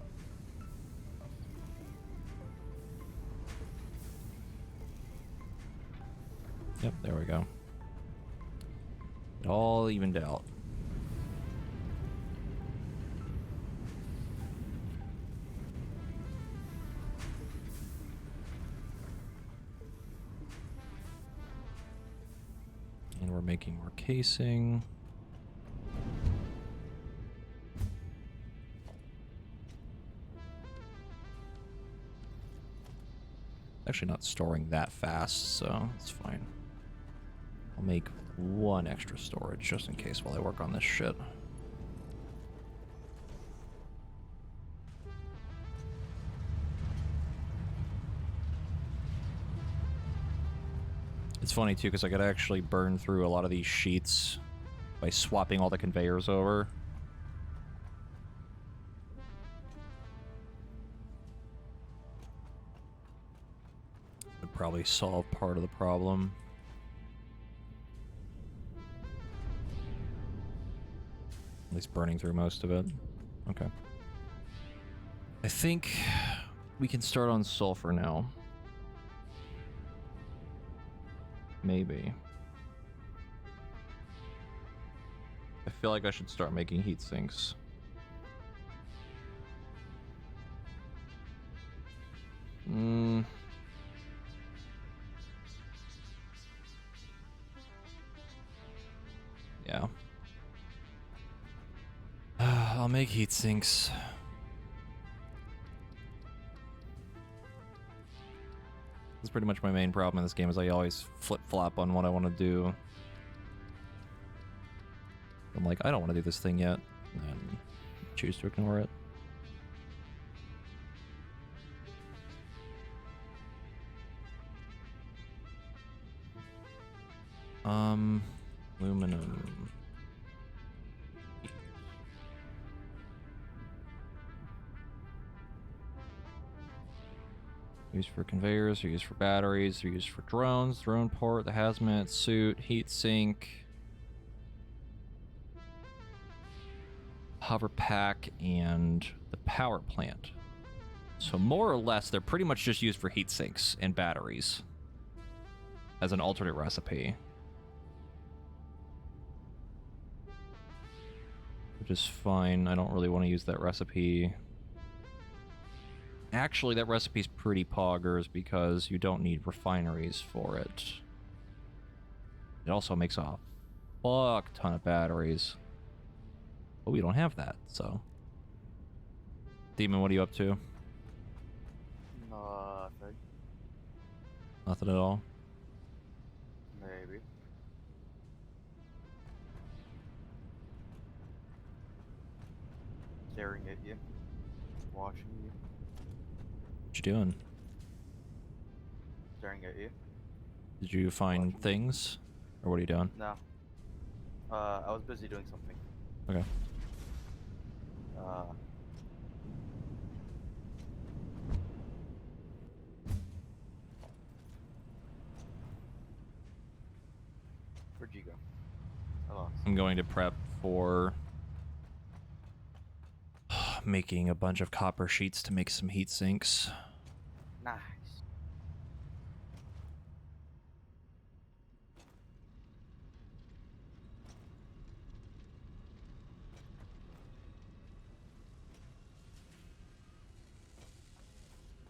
Yep, there we go. It all evened out. And we're making more casing. Actually not storing that fast, so it's fine. I'll make one extra storage just in case while I work on this shit. It's funny too because I could actually burn through a lot of these sheets by swapping all the conveyors over. Would probably solve part of the problem. At least burning through most of it. Okay. I think we can start on sulfur now. Maybe. I feel like I should start making heat sinks. Yeah. I'll make heat sinks. That's pretty much my main problem in this game is I always flip-flop on what I want to do. I'm like, I don't want to do this thing yet, and then choose to ignore it. Aluminum. Used for conveyors, or used for batteries, or used for drones, drone port, the hazmat suit, heat sink, hover pack, and the power plant. So more or less, they're pretty much just used for heat sinks and batteries as an alternate recipe. Which is fine. I don't really want to use that recipe. Actually, that recipe's pretty poggers because you don't need refineries for it. It also makes a fuck ton of batteries. But we don't have that, so. Demon, what are you up to? Nothing. Nothing at all? Maybe. Staring at you. Watching you. What you doing? Staring at you. Did you find Watching. things? Or what are you doing? No. I was busy doing something. Okay. Where'd you go? I lost. I'm going to prep for making a bunch of copper sheets to make some heat sinks. Nice.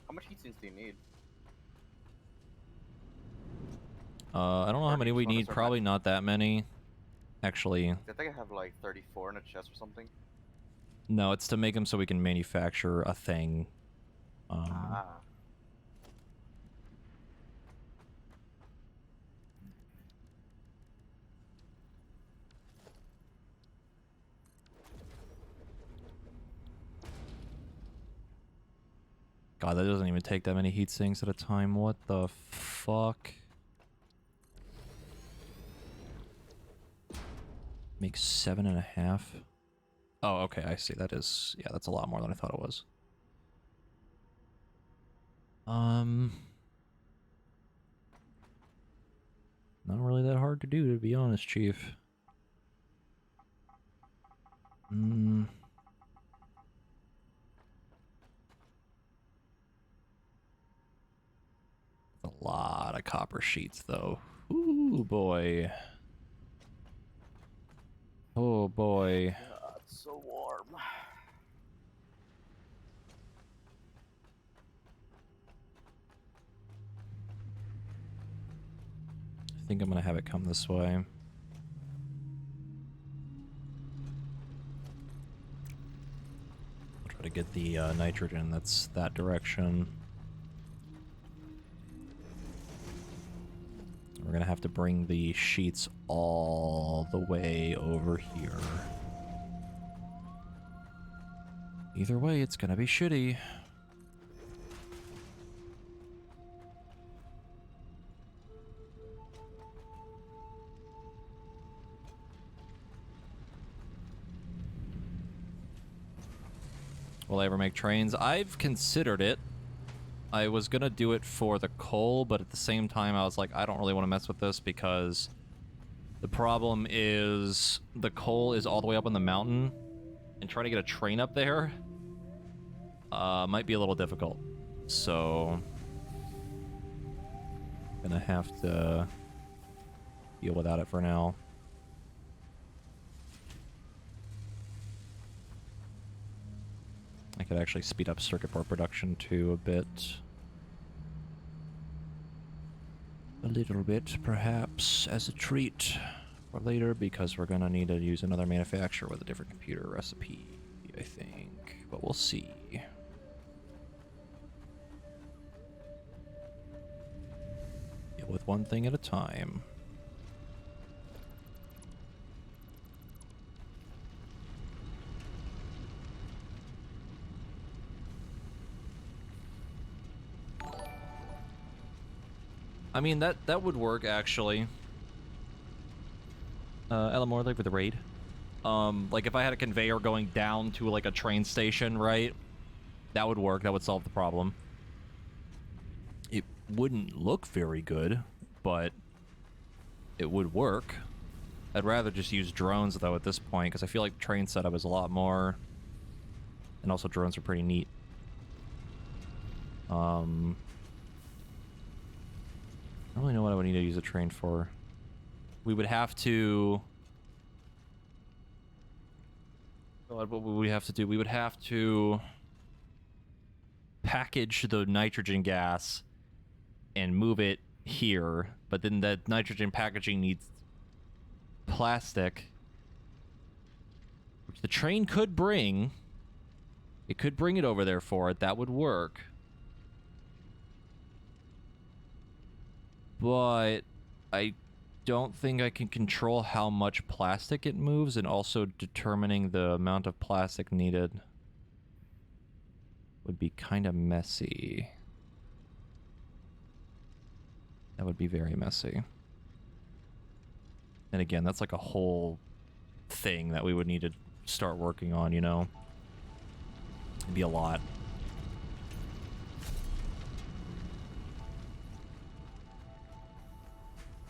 How much heat sinks do you need? I don't know Or how do many you we just wanna need. start Probably not that many. Actually, I think I have like 34 in a chest or something. No, it's to make them so we can manufacture a thing. Ah. God, that doesn't even take that many heat sinks at a time. What the fuck? Makes 7.5. Oh, okay, I see. That is, yeah, that's a lot more than I thought it was. Not really that hard to do, to be honest, Chief. A lot of copper sheets, though. Ooh, boy. Oh, boy. God, so warm. I think I'm gonna have it come this way. I'll try to get the nitrogen that's that direction. We're gonna have to bring the sheets all the way over here. Either way, it's gonna be shitty. Will I ever make trains? I've considered it. I was gonna do it for the coal, but at the same time I was like, I don't really want to mess with this because the problem is the coal is all the way up on the mountain, and trying to get a train up there might be a little difficult. So gonna have to deal without it for now. I could actually speed up circuit board production too a bit. A little bit, perhaps, as a treat for later, because we're gonna need to use another manufacturer with a different computer recipe, I think. But we'll see. Deal with one thing at a time. I mean, that would work, actually. Elamore, like with the raid. Like if I had a conveyor going down to like a train station, right? That would work. That would solve the problem. It wouldn't look very good, but it would work. I'd rather just use drones, though, at this point, because I feel like the train setup is a lot more... And also drones are pretty neat. I don't really know what I would need to use a train for. We would have to... What would we have to do? We would have to package the nitrogen gas and move it here, but then the nitrogen packaging needs plastic, which the train could bring. It could bring it over there for it. That would work. But I don't think I can control how much plastic it moves, and also determining the amount of plastic needed would be kind of messy. That would be very messy. And again, that's like a whole thing that we would need to start working on, you know? It'd be a lot.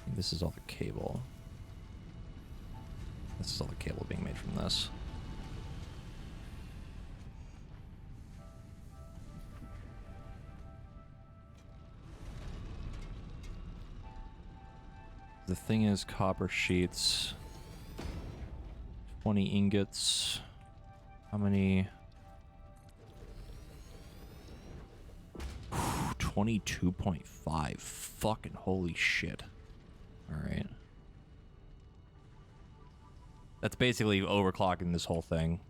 I think this is all the cable. This is all the cable being made from this. The thing is, copper sheets, 20 ingots. How many? 22.5. Fucking holy shit. Alright. That's basically overclocking this whole thing.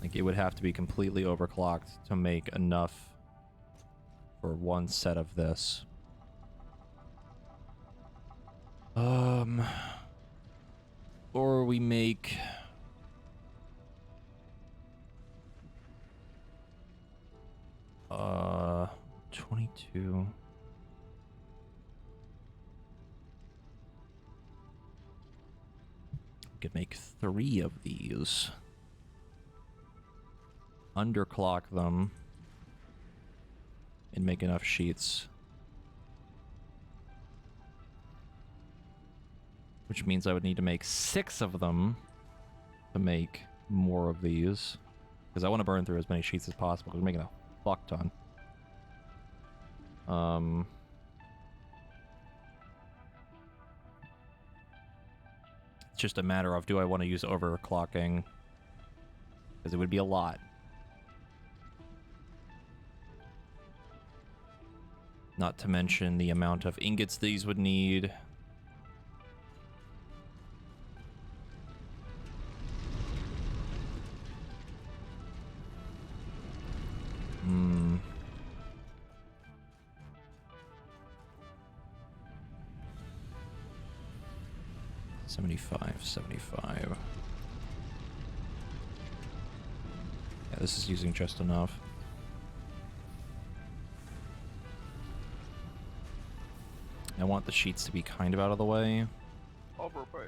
Like, it would have to be completely overclocked to make enough for one set of this. Or we make... 22... We could make 3 of these. Underclock them. And make enough sheets. Which means I would need to make 6 of them to make more of these. Because I want to burn through as many sheets as possible. We're making a fuck ton. It's just a matter of, do I want to use overclocking? Because it would be a lot. Not to mention the amount of ingots these would need. Hmm. $75. Yeah, this is using just enough. I want the sheets to be kind of out of the way. Overpay.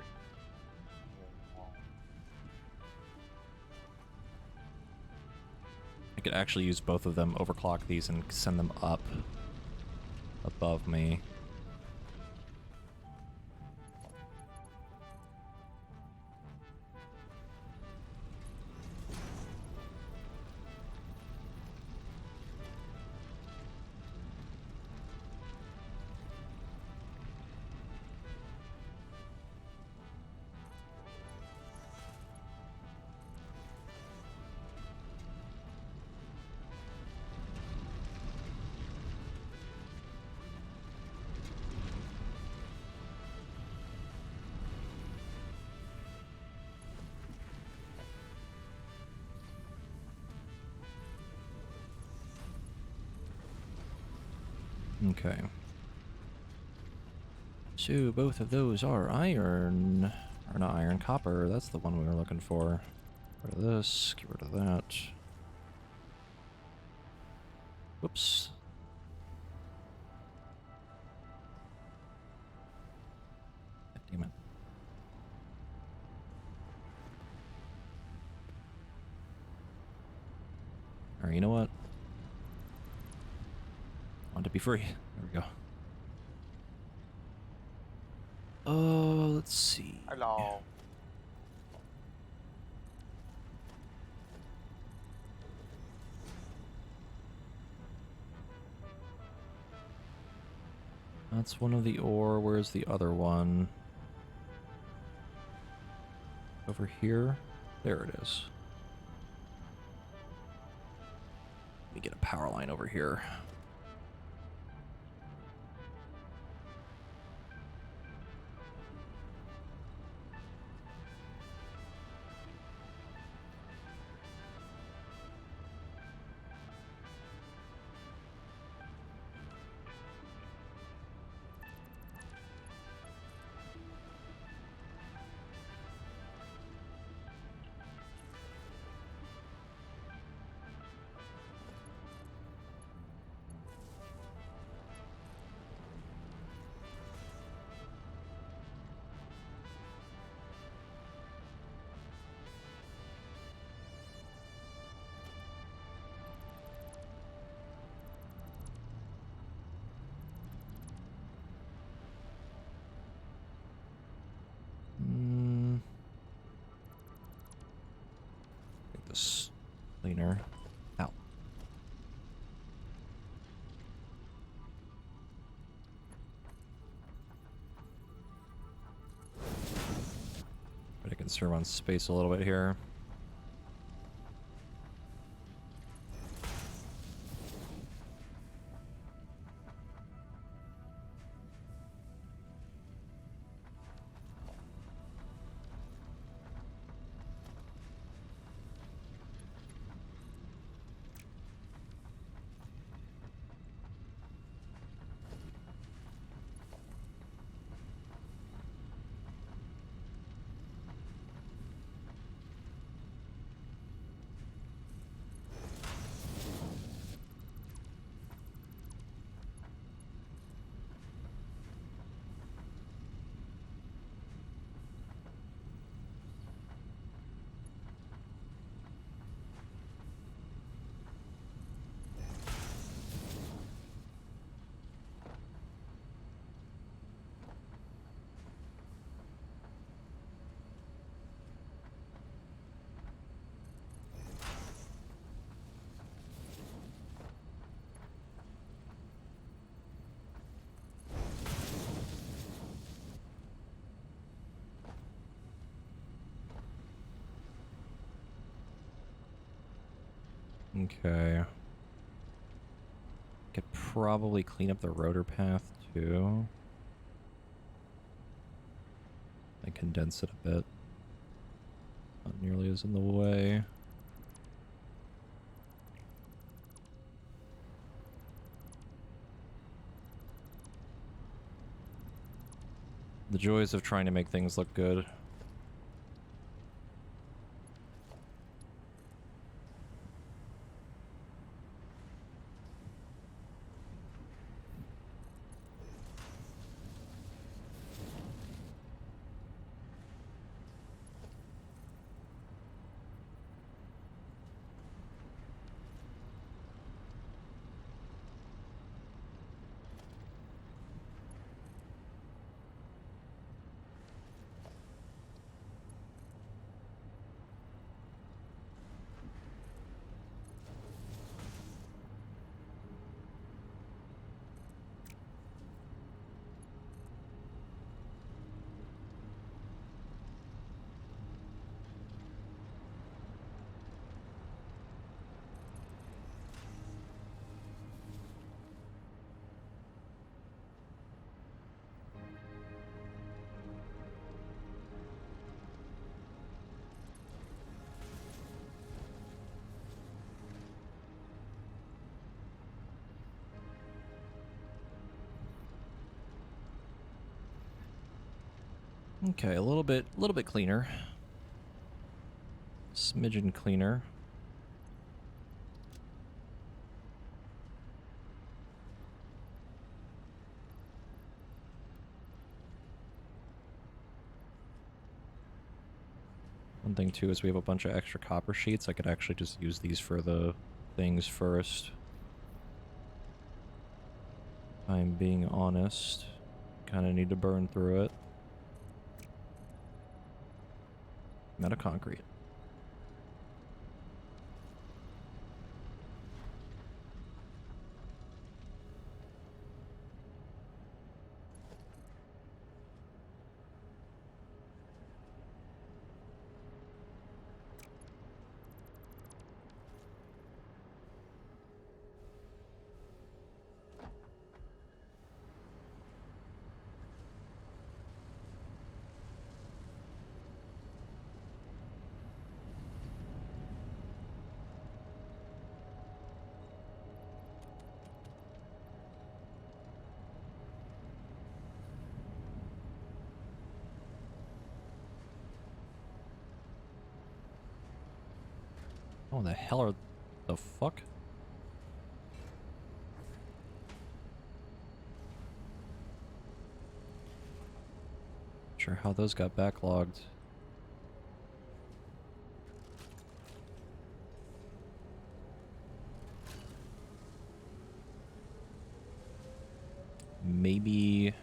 I could actually use both of them, overclock these, and send them up above me. Okay. So both of those are iron. Or not iron, copper. That's the one we were looking for. Get rid of this, get rid of that. Whoops. God damn it. Alright, you know what? I want to be free. There we go. Let's see. Hello. That's one of the ore. Where's the other one? Over here? There it is. Let me get a power line over here. Get this cleaner. Ow. But I can serve on space a little bit here. Okay. Could probably clean up the rotor path too. And condense it a bit. Not nearly as in the way. The joys of trying to make things look good. Okay, a little bit cleaner. Smidgen cleaner. One thing too is we have a bunch of extra copper sheets. I could actually just use these for the things first. I'm being honest. Kind of need to burn through it. I'm out of concrete. Oh, the hell are the fuck? Not sure how those got backlogged. Maybe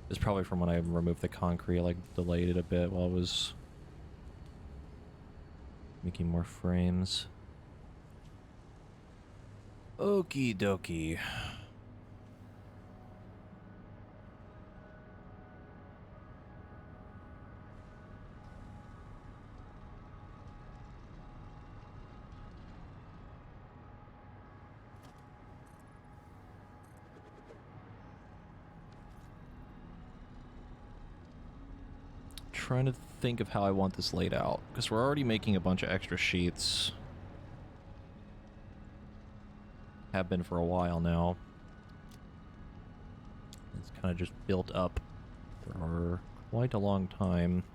it's probably from when I removed the concrete, like delayed it a bit while I was making more frames. Okie dokie. Trying to think of how I want this laid out, because we're already making a bunch of extra sheets. Have been for a while now. It's kind of just built up for quite a long time.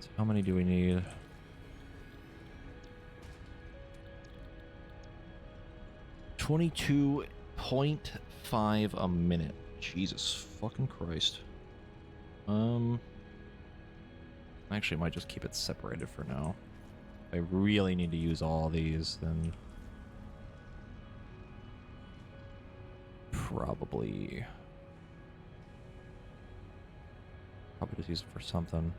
So how many do we need? 22.5 a minute. Jesus fucking Christ. Actually, I might just keep it separated for now. If I really need to use all these, then probably just use it for something.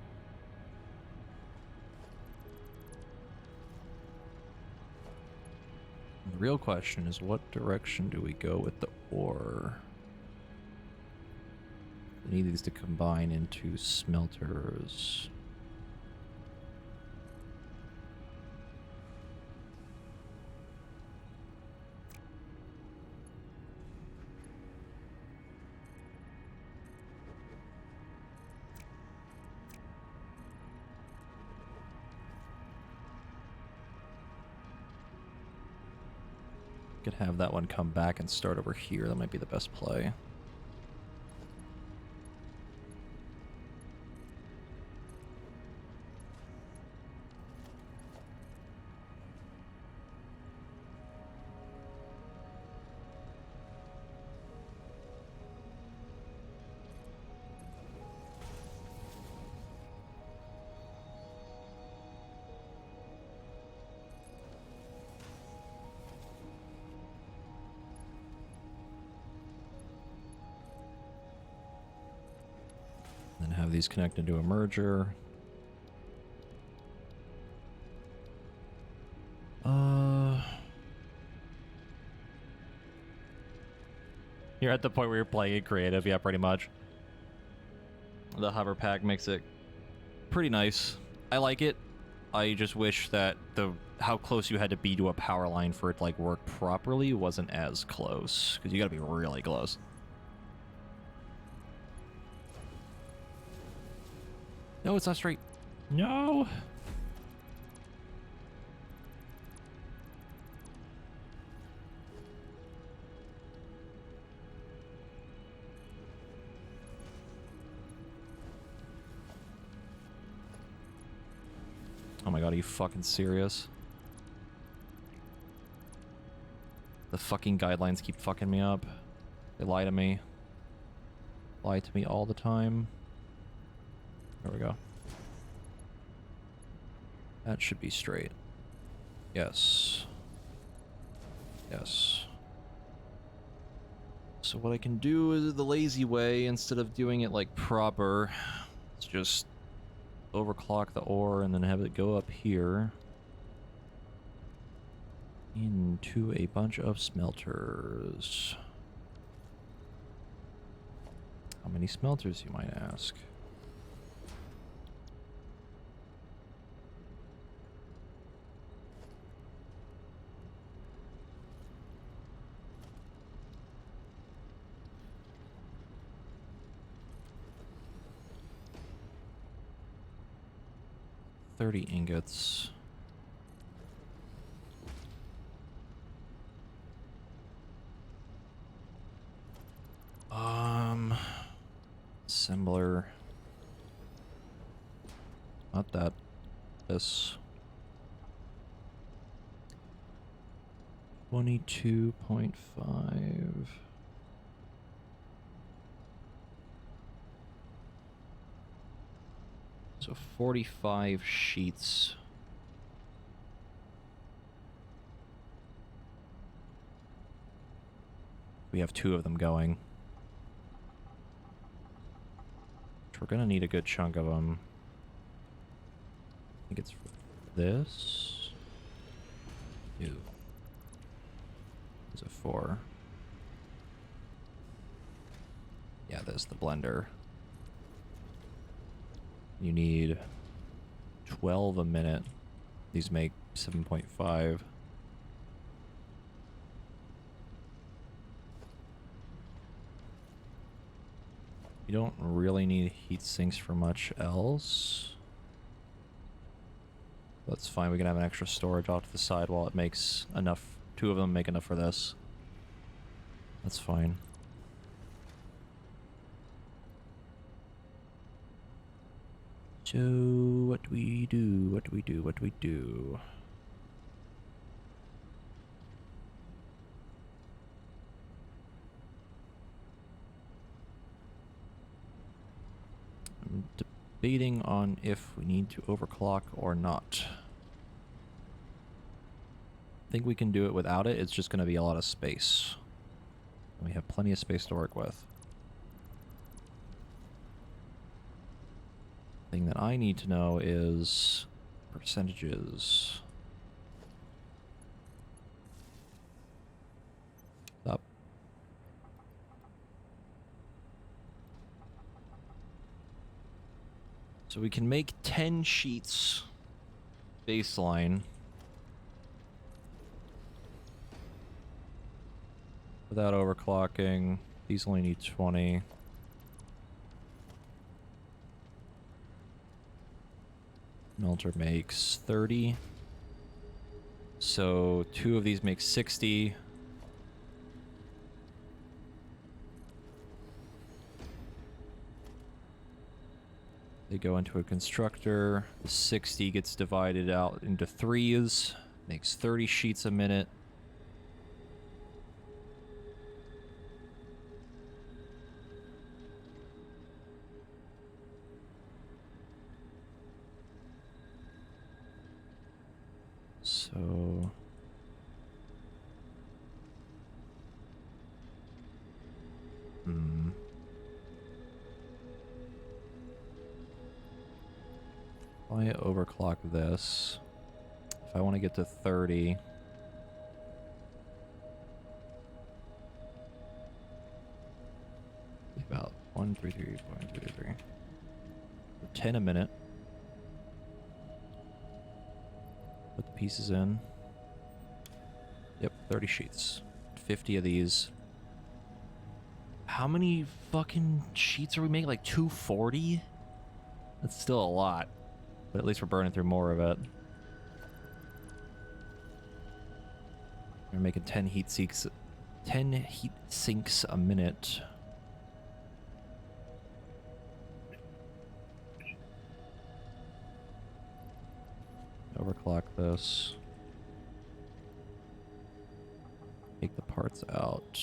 The real question is, what direction do we go with the ore? We need these to combine into smelters. Could have that one come back and start over here. That might be the best play. Then have these connect into a merger. You're at the point where you're playing it creative, yeah, pretty much. The hover pack makes it pretty nice. I like it. I just wish that how close you had to be to a power line for it to like work properly wasn't as close, because you got to be really close. No, it's not straight. No. Oh my god, are you fucking serious? The fucking guidelines keep fucking me up. They lie to me. Lie to me all the time. There we go. That should be straight. Yes. Yes. So what I can do is the lazy way, instead of doing it like proper, it's just overclock the ore and then have it go up here into a bunch of smelters. How many smelters, you might ask? $30 ingots. Assembler. Not that. This. 22.5. So 45 sheets. We have 2 of them going. We're gonna need a good chunk of them. I think it's for this. Ew. Is it for? Yeah, this, the blender. You need 12 a minute. These make 7.5. You don't really need heat sinks for much else. That's fine, we can have an extra storage off to the side while it makes enough. 2 of them make enough for this. That's fine. So, what do we do? What do we do? What do we do? I'm debating on if we need to overclock or not. I think we can do it without it. It's just going to be a lot of space. And we have plenty of space to work with. Thing that I need to know is percentages. Up. So we can make 10 sheets baseline without overclocking. These only need 20. Melter makes 30. So 2 of these make 60. They go into a constructor. The 60 gets divided out into 3s. Makes 30 sheets a minute. So... If I overclock this, if I want to get to 30, about 133.33, 10 a minute. Put the pieces in. Yep, 30 sheets. 50 of these. How many fucking sheets are we making? Like 240? That's still a lot. But at least we're burning through more of it. We're making 10 heat sinks a minute. Overclock this. Take the parts out.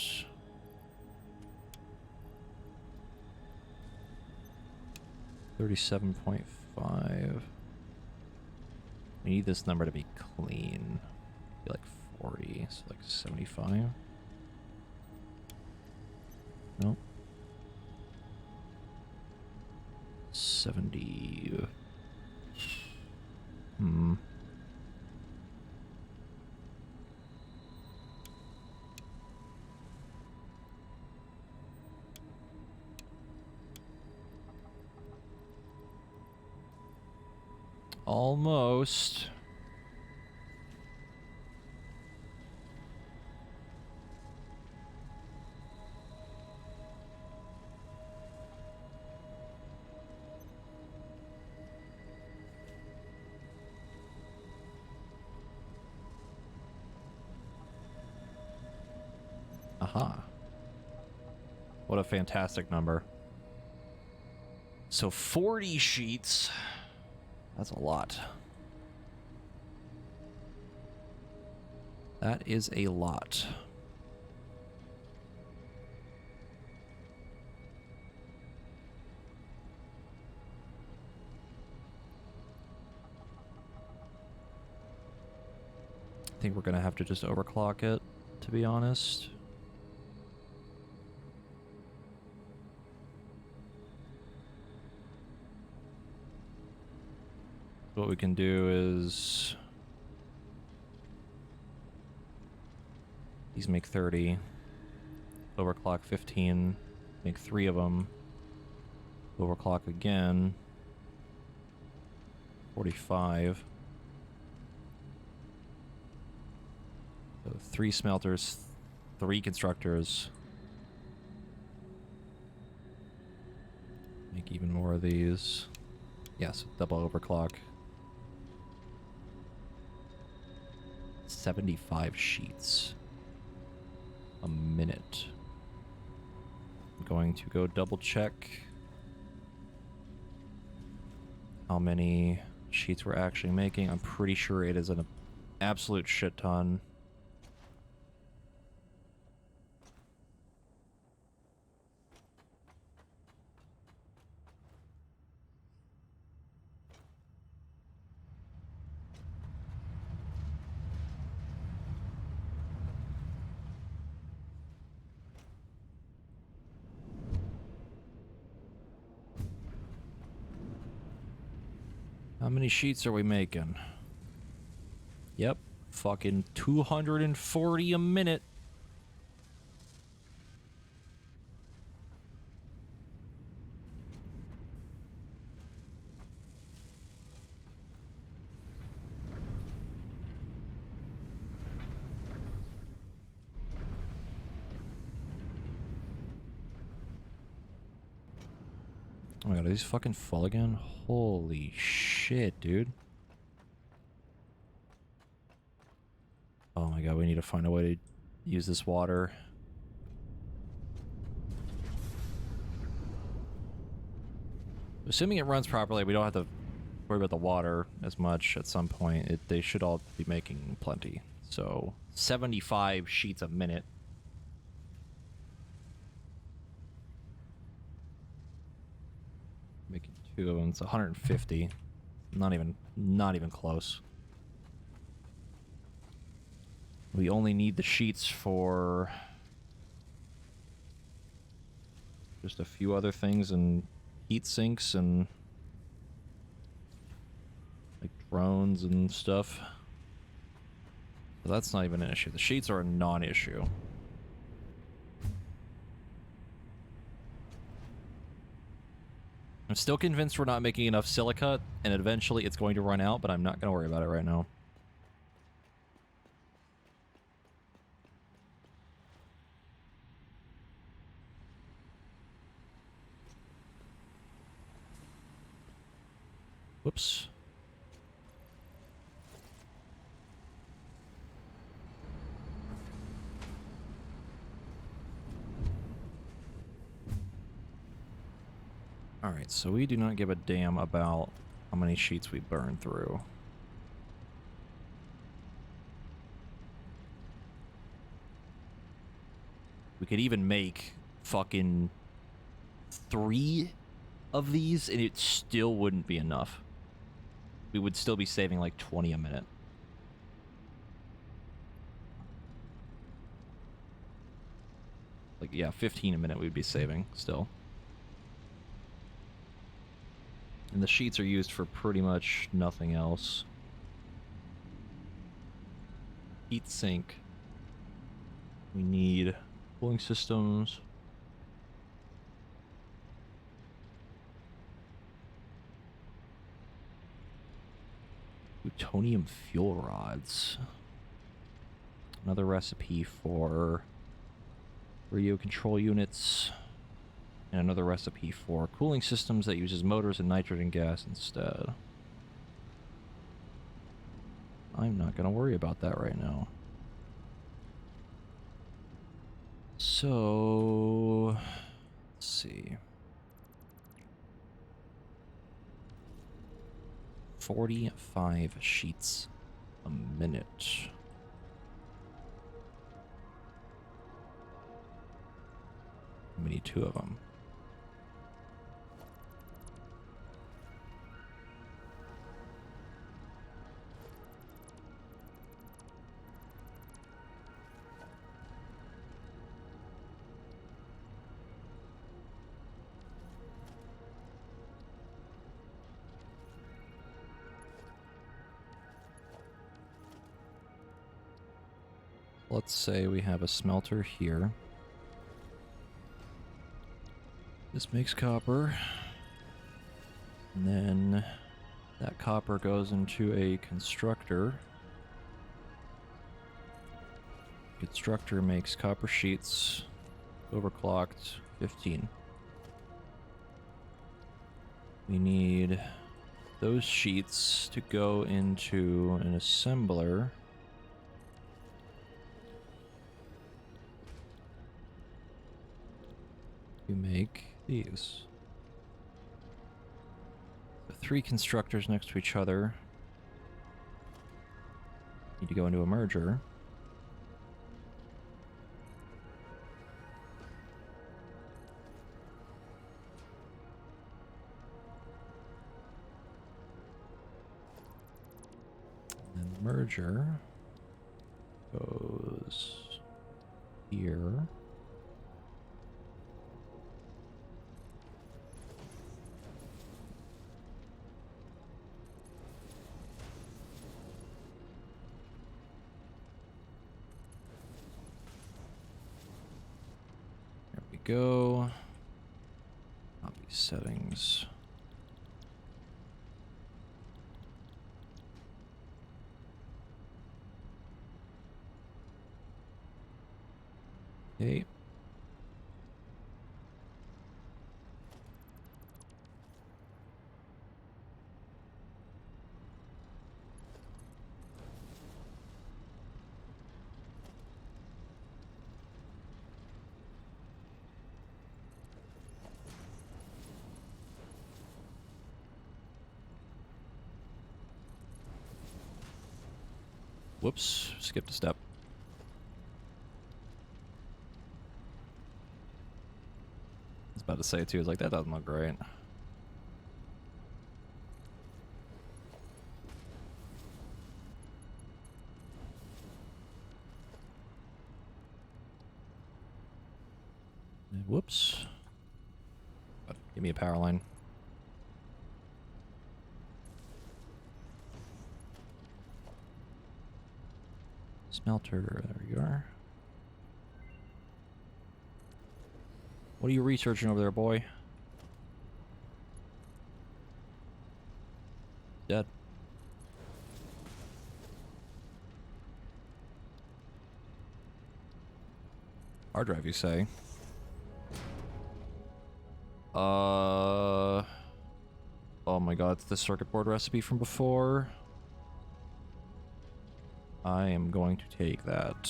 $37.5. We need this number to be clean. Be like 40, so like 75. Nope. 70. Almost. Aha. What a fantastic number. So 40 sheets. That's a lot. That is a lot. I think we're gonna have to just overclock it, to be honest. What we can do is... These make 30. Overclock 15. Make 3 of them. Overclock again. 45. So 3 smelters, 3 constructors. Make even more of these. Yes, double overclock. 75 sheets a minute. I'm going to go double check how many sheets we're actually making. I'm pretty sure it is an absolute shit ton. many sheets are we making? Yep. Fucking 240 a minute. Oh my god, are these fucking full again? Holy shit, dude. Oh my god, we need to find a way to use this water. Assuming it runs properly, we don't have to worry about the water as much at some point. They should all be making plenty. So, 75 sheets a minute. Making 2 of them, it's 150. Not even close. We only need the sheets for just a few other things and heat sinks and like drones and stuff. So that's not even an issue. The sheets are a non-issue. I'm still convinced we're not making enough silica, and eventually it's going to run out, but I'm not going to worry about it right now. Whoops. Alright, so we do not give a damn about how many sheets we burn through. We could even make fucking 3 of these and it still wouldn't be enough. We would still be saving like 20 a minute. Like, yeah, 15 a minute we'd be saving still. And the sheets are used for pretty much nothing else. Heat sink. We need cooling systems. Plutonium fuel rods. Another recipe for radio control units. And another recipe for cooling systems that uses motors and nitrogen gas instead. I'm not going to worry about that right now. So, let's see. 45 sheets a minute. We need 2 of them. Let's say we have a smelter here. This makes copper. And then that copper goes into a constructor. Constructor makes copper sheets. Overclocked 15. We need those sheets to go into an assembler. To make these. So 3 constructors next to each other need to go into a merger. And then the merger goes here. go. Copy settings. Okay. Whoops, skipped a step. I was about to say it too, I was like, that doesn't look great. Whoops. Give me a power line. Smelter, there we are. What are you researching over there, boy? Dead. Hard drive, you say? Oh my god, it's the circuit board recipe from before. I am going to take that.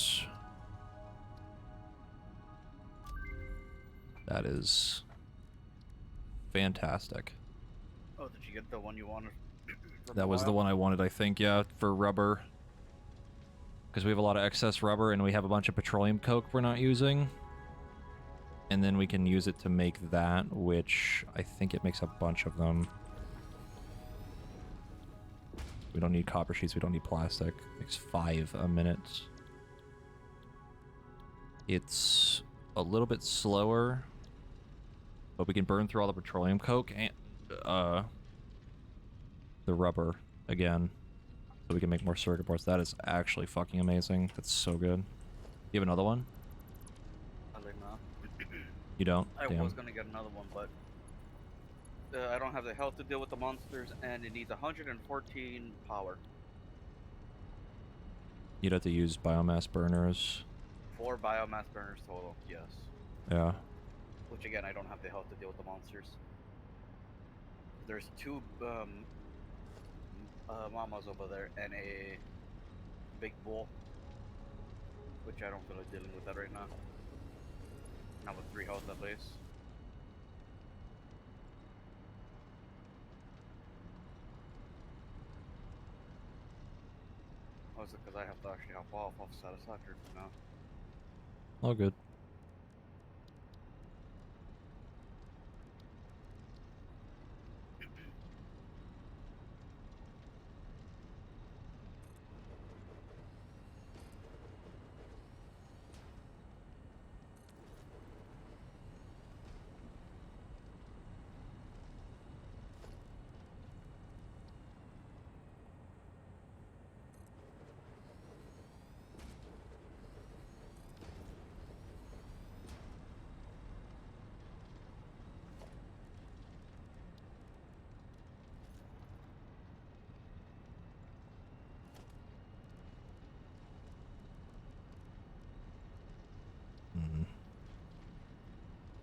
That is fantastic. Oh, did you get the one you wanted? That was the one I wanted, I think, yeah, for rubber. Because we have a lot of excess rubber and we have a bunch of petroleum coke we're not using. And then we can use it to make that, which I think it makes a bunch of them. We don't need copper sheets, we don't need plastic. Makes 5 a minute. It's a little bit slower, but we can burn through all the petroleum coke and the rubber again, so we can make more circuit boards. That is actually fucking amazing. That's so good. You have another one? You don't? I Damn. was gonna get another one, but I don't have the health to deal with the monsters, and it needs 114 power. You'd have to use biomass burners. 4 biomass burners total, yes. Yeah. Which again, I don't have the health to deal with the monsters. There's 2 mamas over there and a big bull, which I don't feel like dealing with that right now. Not with 3 health at least. Also, because I have to actually hop off Satisfactory for now. All good.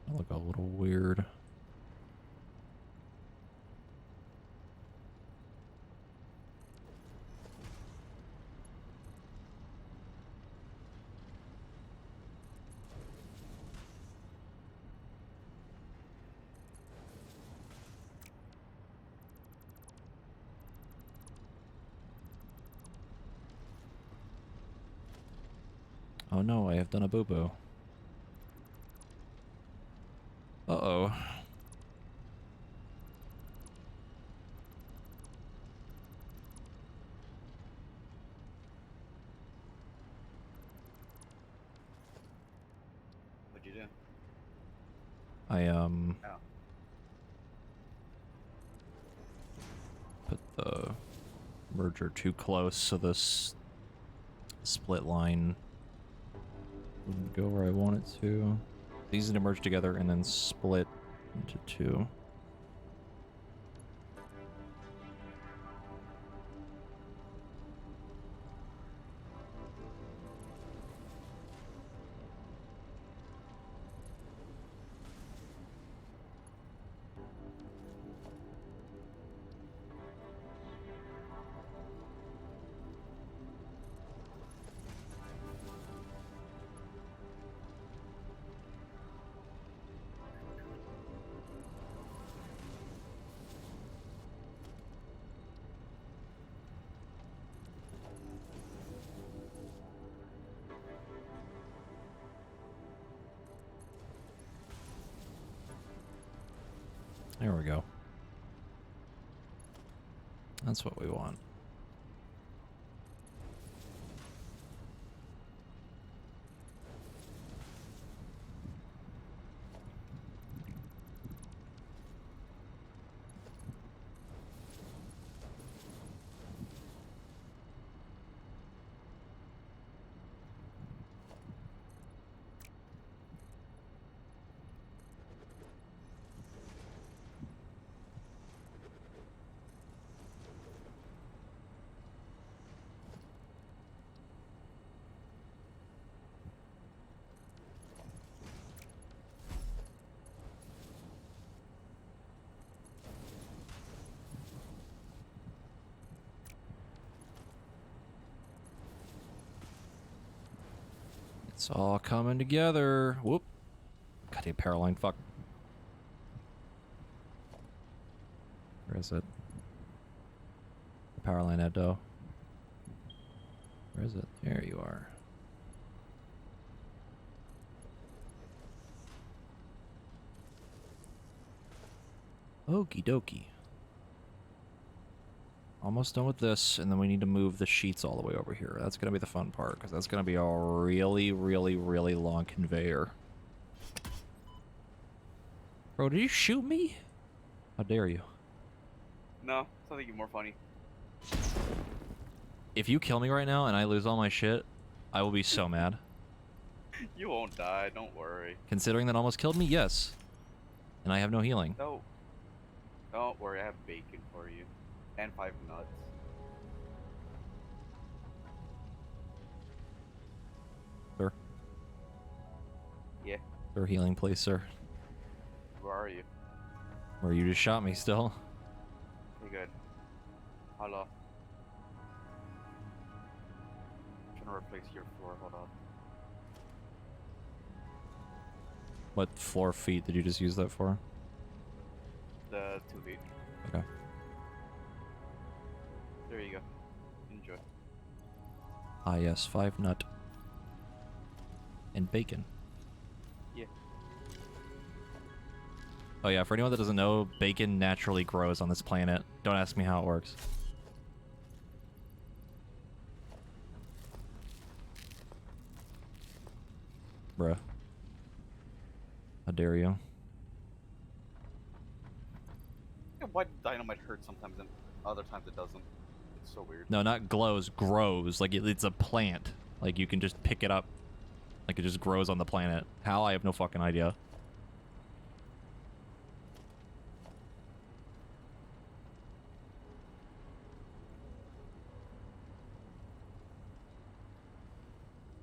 I look a little weird. Oh no, I have done a boo-boo. Uh-oh. What'd you do? I, Oh. put the merger too close, so this split line wouldn't go where I want it to. These need to merge together and then split into two. There we go. That's what we want. It's all coming together. Whoop. Goddamn power line, fuck. Where is it? The power line, Edo. Where is it? There you are. Okie dokie. Almost done with this, and then we need to move the sheets all the way over here. That's going to be the fun part, because that's going to be a really, really, really long conveyor. Bro, did you shoot me? How dare you? No, something more funny. If you kill me right now and I lose all my shit, I will be so mad. You won't die, don't worry. Considering that almost killed me, yes. And I have no healing. No. Don't worry, I have bacon for you. And 5 nuts. Sir? Yeah. Sir, healing, please, sir. Where are you? Where you just shot me still. Okay, good. Hello. I'm trying to replace your floor, hold on. What floor feet did you just use that for? The 2 feet. Okay. There you go. Enjoy. Ah, yes, 5 nut. And bacon. Yeah. Oh yeah, for anyone that doesn't know, bacon naturally grows on this planet. Don't ask me how it works. Bruh. How dare you? Yeah, why dynamite hurts sometimes and other times it doesn't? It's so weird. No, not glows, grows. Like, it's a plant. Like, you can just pick it up. Like, it just grows on the planet. How? I have no fucking idea.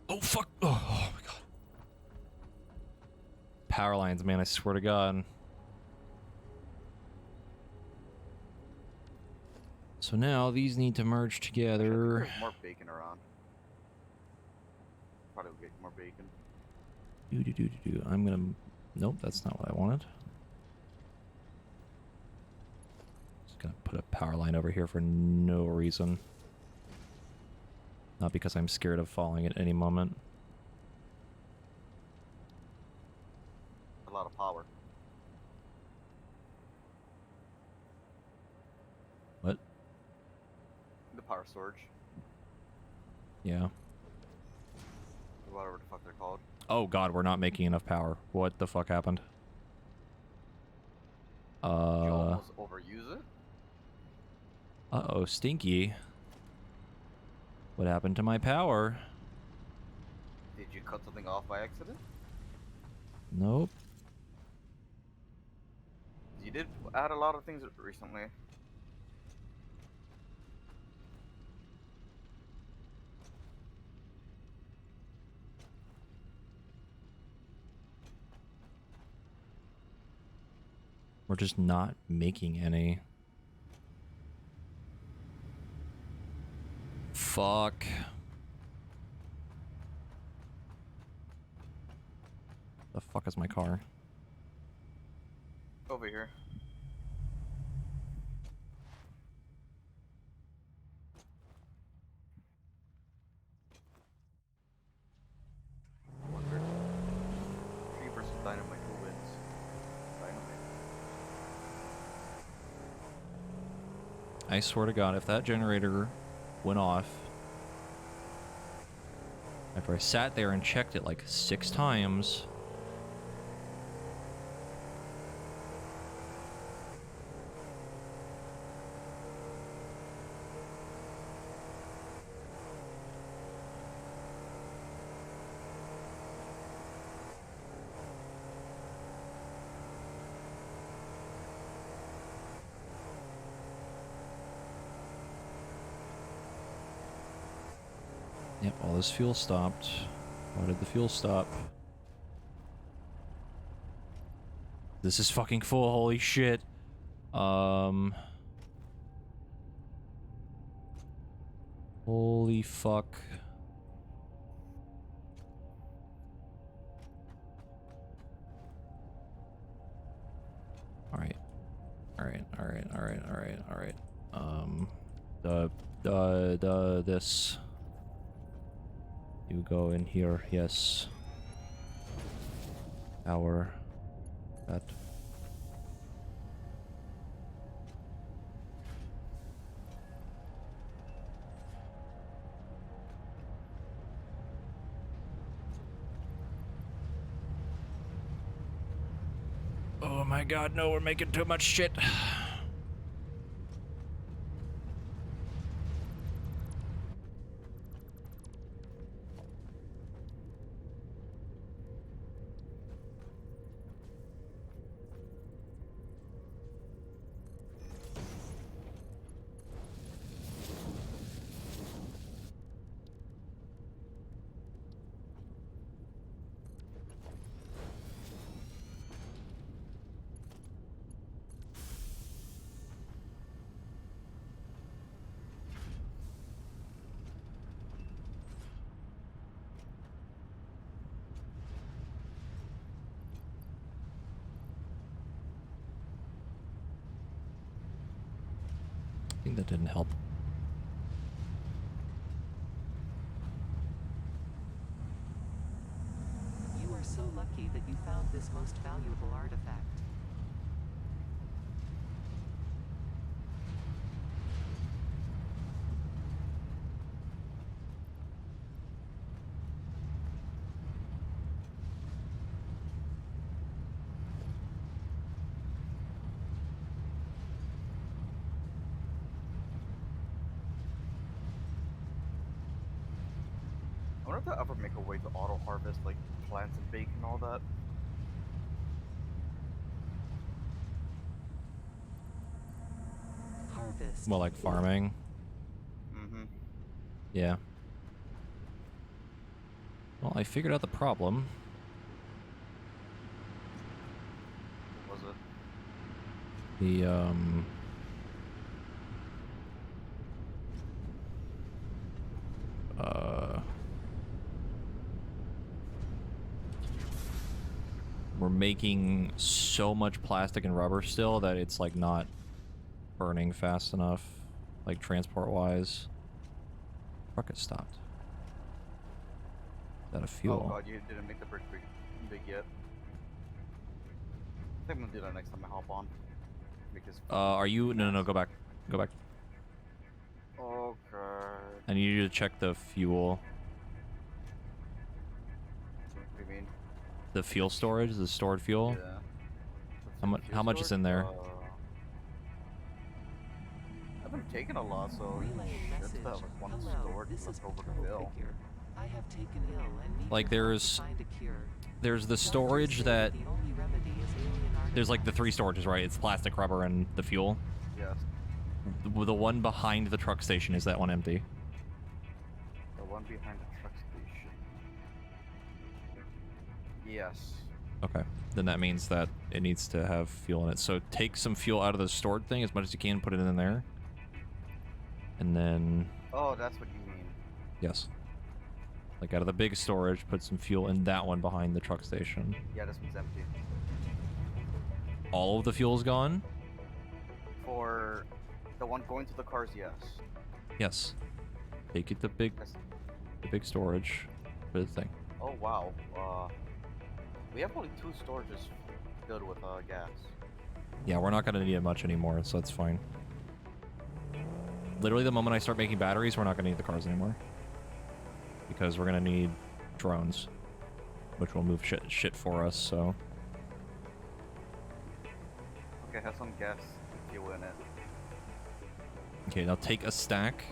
Oh, fuck. Oh my god. Power lines, man, I swear to God. So now these need to merge together. There's more bacon around. Probably will get more bacon. Do. I'm gonna... Nope, that's not what I wanted. Just gonna put a power line over here for no reason. Not because I'm scared of falling at any moment. A lot of power. What? The power storage. Yeah. Whatever the fuck they're called. Oh god, we're not making enough power. What the fuck happened? Did you almost overuse it? Uh-oh, stinky. What happened to my power? Did you cut something off by accident? Nope. You did add a lot of things recently. We're just not making any. Fuck. The fuck is my car? Over here. I wonder. Tree versus dynamite, who wins? Dynamite. I swear to God, if that generator went off after I sat there and checked it like 6 times. Yep, all this fuel stopped. Why did the fuel stop? This is fucking full, holy shit. Holy fuck. Alright. Alright. This. You go in here, yes. That. Oh my god, no, we're making too much shit. I think that didn't help. You are so lucky that you found this most valuable artifact. I wonder if they'll ever make a way to auto harvest like plants and bacon and all that. Harvest. Well, like farming. Mm-hmm. Yeah. Well, I figured out the problem. What was it? The, we're making so much plastic and rubber still that it's like not burning fast enough, like transport-wise. Fuck, it stopped. Is that a fuel? Oh god, you didn't make the brick big yet. I think I'm gonna do that next time I hop on. Because Are you? No, go back. Go back. okay. I need you to check the fuel. What do you mean? The fuel storage, the stored fuel. Yeah. How much is in there? I haven't taken a lot, so Relay that's message. about like one Hello, stored this is left over to Paternal fill. Figure. I have taken ill and need Like, your help to there's- find a cure. there's the Doctors storage say that... the only remedy is alien There's like the 3 artifacts. storages, right? It's plastic, rubber, and the fuel. Yes. The one behind the truck station, is that one empty? The one behind the truck station. Yes. Okay. Then that means that it needs to have fuel in it. So take some fuel out of the stored thing as much as you can, put it in there. And then... Oh, that's what you mean. Yes. Like out of the big storage, put some fuel in that one behind the truck station. Yeah, this one's empty. All of the fuel's gone? For the one going to the cars, yes. Yes. Take it to That's- the big storage for the thing. Oh wow. We have only 2 storages filled with gas. Yeah, we're not gonna need it much anymore, so that's fine. Literally the moment I start making batteries, we're not gonna need the cars anymore. Because we're gonna need drones. Which will move shit for us, so... Okay, have some gas fuel in it. Okay, now take a stack.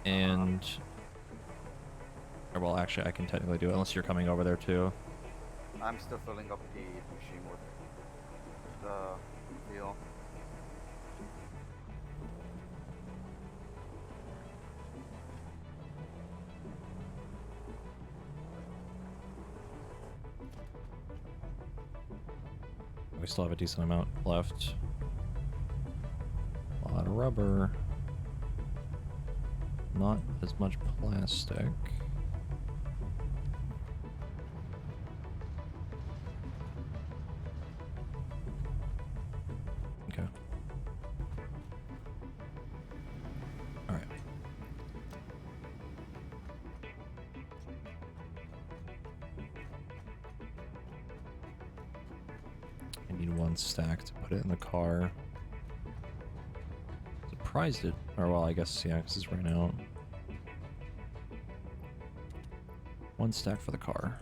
And... Or well, actually, I can technically do it, unless you're coming over there too. I'm still filling up the machine with the fuel. We still have a decent amount left. A lot of rubber. Not as much plastic. Okay. All right. I need 1 stack to put it in the car. Surprised it. Or well, I guess, yeah, because it's ran out. 1 stack for the car.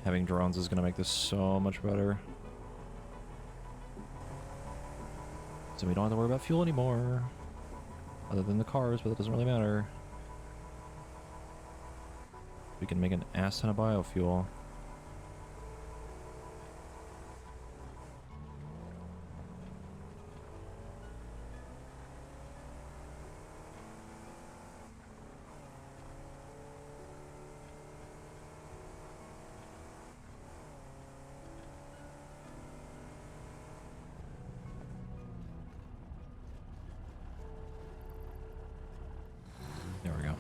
Having drones is going to make this so much better. So we don't have to worry about fuel anymore. Other than the cars, but that doesn't really matter. We can make an ass ton of biofuel. There we go.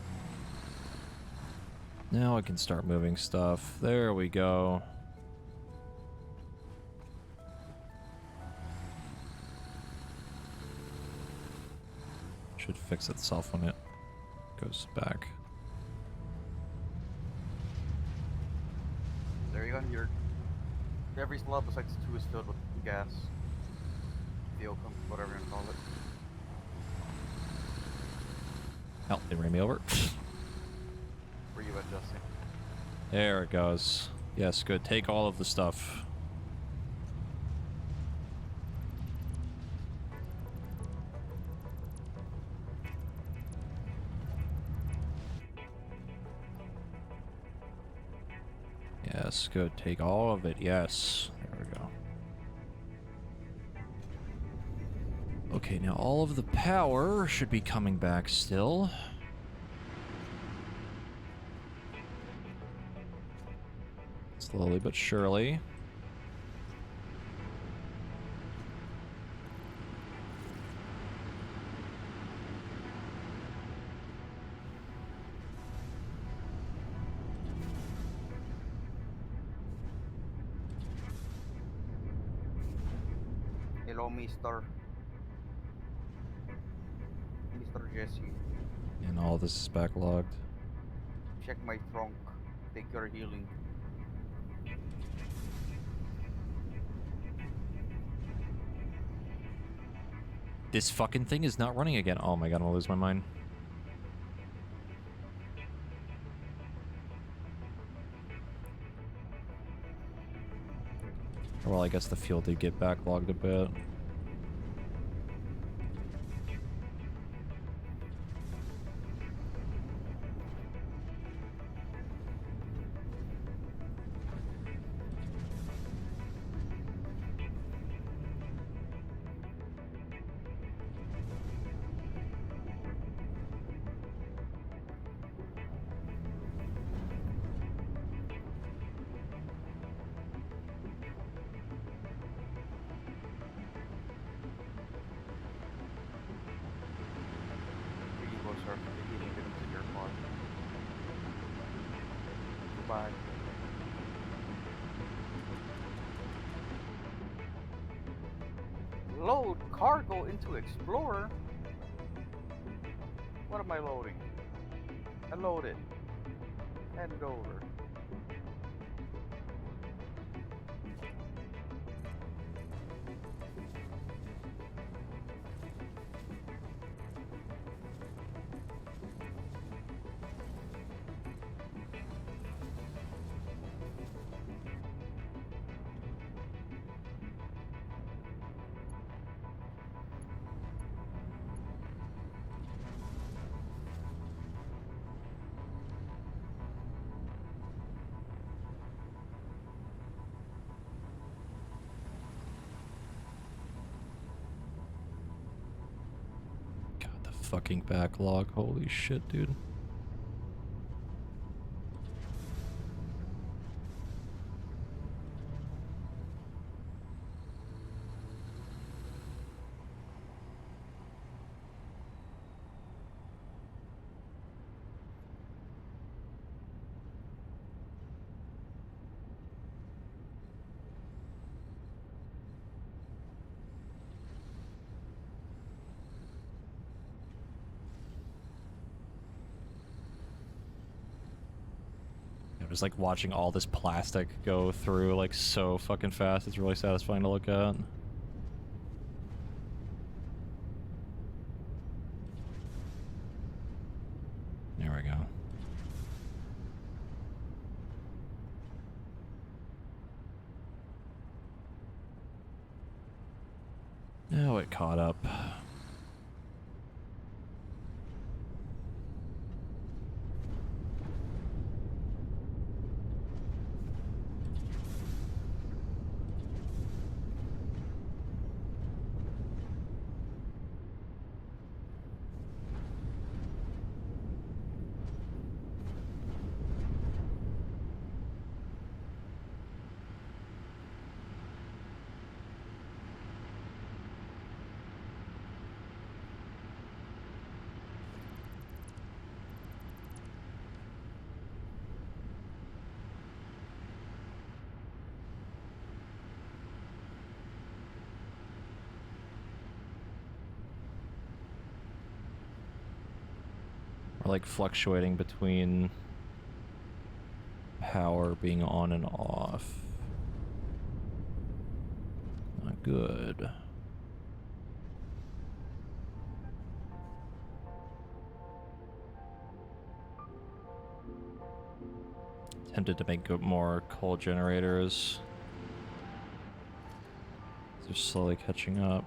Now I can start moving stuff. There we go. Should fix itself when it goes back. There you go. Every slot besides 2 is filled with gas. Fuel, whatever you call it. Oh, they ran me over. Where you at, Jesse? There it goes. Yes, good. Take all of the stuff. Yes, good. Take all of it. Yes. There we go. Okay, now all of the power should be coming back still. Slowly but surely. Hello, Mr. Jesse. And all this is backlogged. Check my trunk. Take your healing. This fucking thing is not running again. Oh my god, I'm gonna lose my mind. Well, I guess the fuel did get backlogged a bit. or from the healing items in your farm. Goodbye. Load cargo into Explorer? What am I loading? I load it. Hand it over. God, the fucking backlog. Holy shit, dude. I'm just like watching all this plastic go through like so fucking fast. It's really satisfying to look at. There we go. Now it caught up. We're like fluctuating between power being on and off. Not good. Tempted to make more coal generators. They're slowly catching up.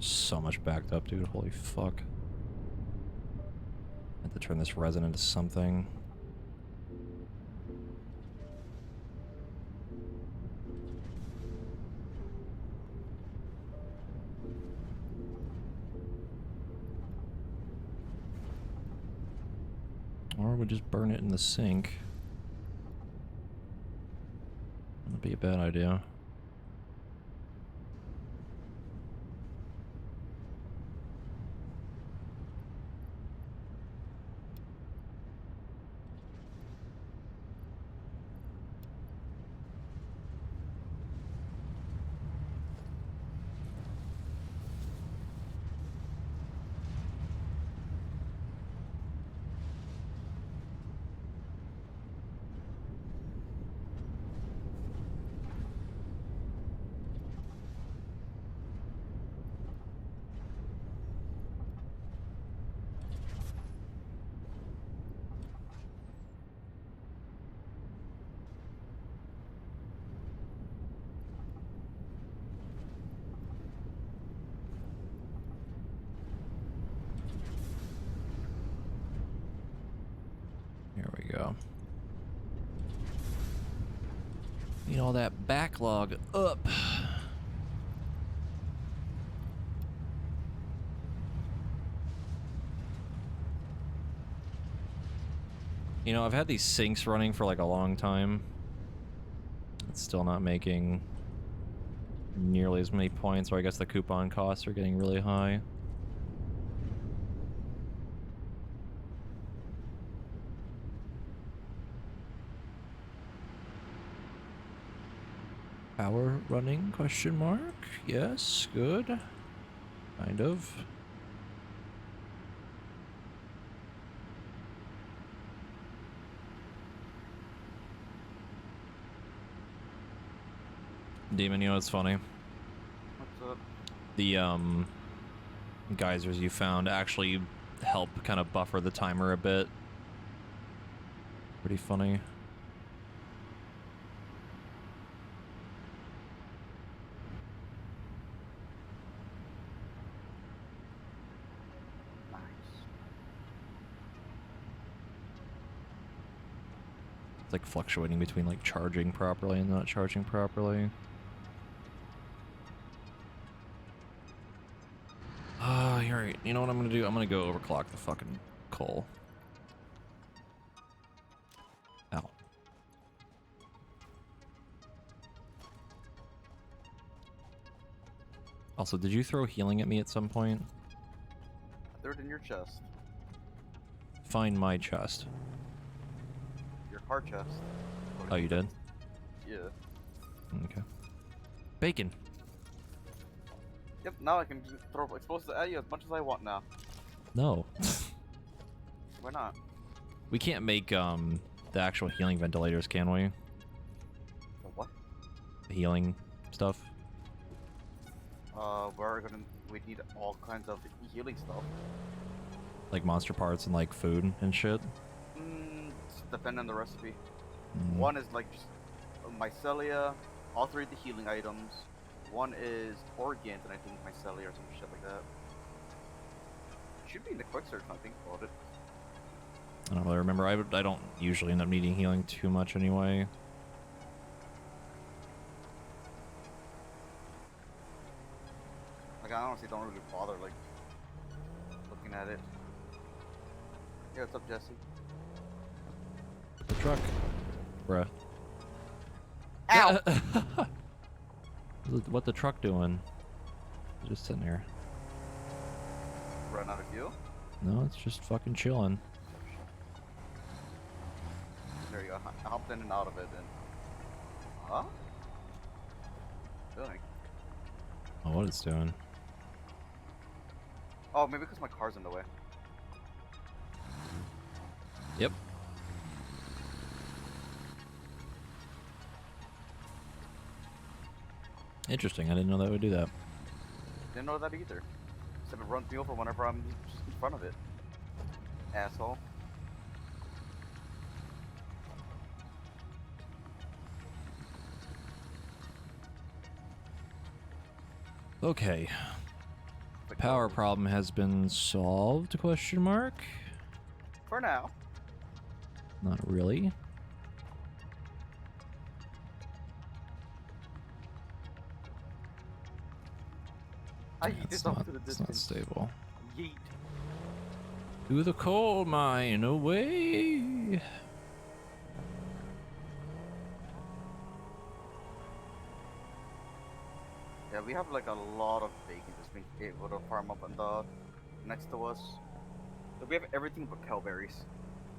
So much backed up, dude. Holy fuck. I have to turn this resin into something. Or we just burn it in the sink. That'd be a bad idea. go. Need all that backlog up. You know, I've had these sinks running for like a long time. It's still not making nearly as many points, or I guess the coupon costs are getting really high. Power running, question mark? Yes, good. Kind of. Demon, you know what's funny? What's up? The geysers you found actually help kind of buffer the timer a bit. Pretty funny. Nice. It's like fluctuating between like charging properly and not charging properly. Alright, you know what I'm gonna do? I'm gonna go overclock the fucking coal. Ow. Also, did you throw healing at me at some point? I threw it in your chest. Find my chest. Your car chest. Oh, you did? Yeah. Okay. Bacon. Yep, now I can just throw explosives at you as much as I want now. No. Why not? We can't make the actual healing ventilators, can we? The what? The healing stuff. We need all kinds of healing stuff. Like monster parts and like food and shit. Depend on the recipe. Mm. One is like just mycelia, all three of the healing items. One is organs, and I think mycelia or some shit like that. Should be in the quick search, I think about it. I don't really remember. I don't usually end up needing healing too much anyway. Like I honestly don't really bother like looking at it. Yeah, what's up, Jesse? The truck. Bruh. Ow! What the truck doing? Just sitting there. Run out of fuel? No, it's just fucking chilling. There you go. I hopped in and out of it and... Huh? Doing? Oh, what it's doing. Oh, maybe because my car's in the way. Yep. Interesting. I didn't know that would do that. Didn't know that either. Except it runs me over whenever I'm just in front of it. Asshole. Okay. Like, Power problem has been solved, question mark? for now. Not really. I yeeted It's off not, to the it's not distance. stable. Yeet. To the coal mine, away! Yeah, we have like a lot of bacon just being able to farm up on the next to us. So we have everything but cowberries.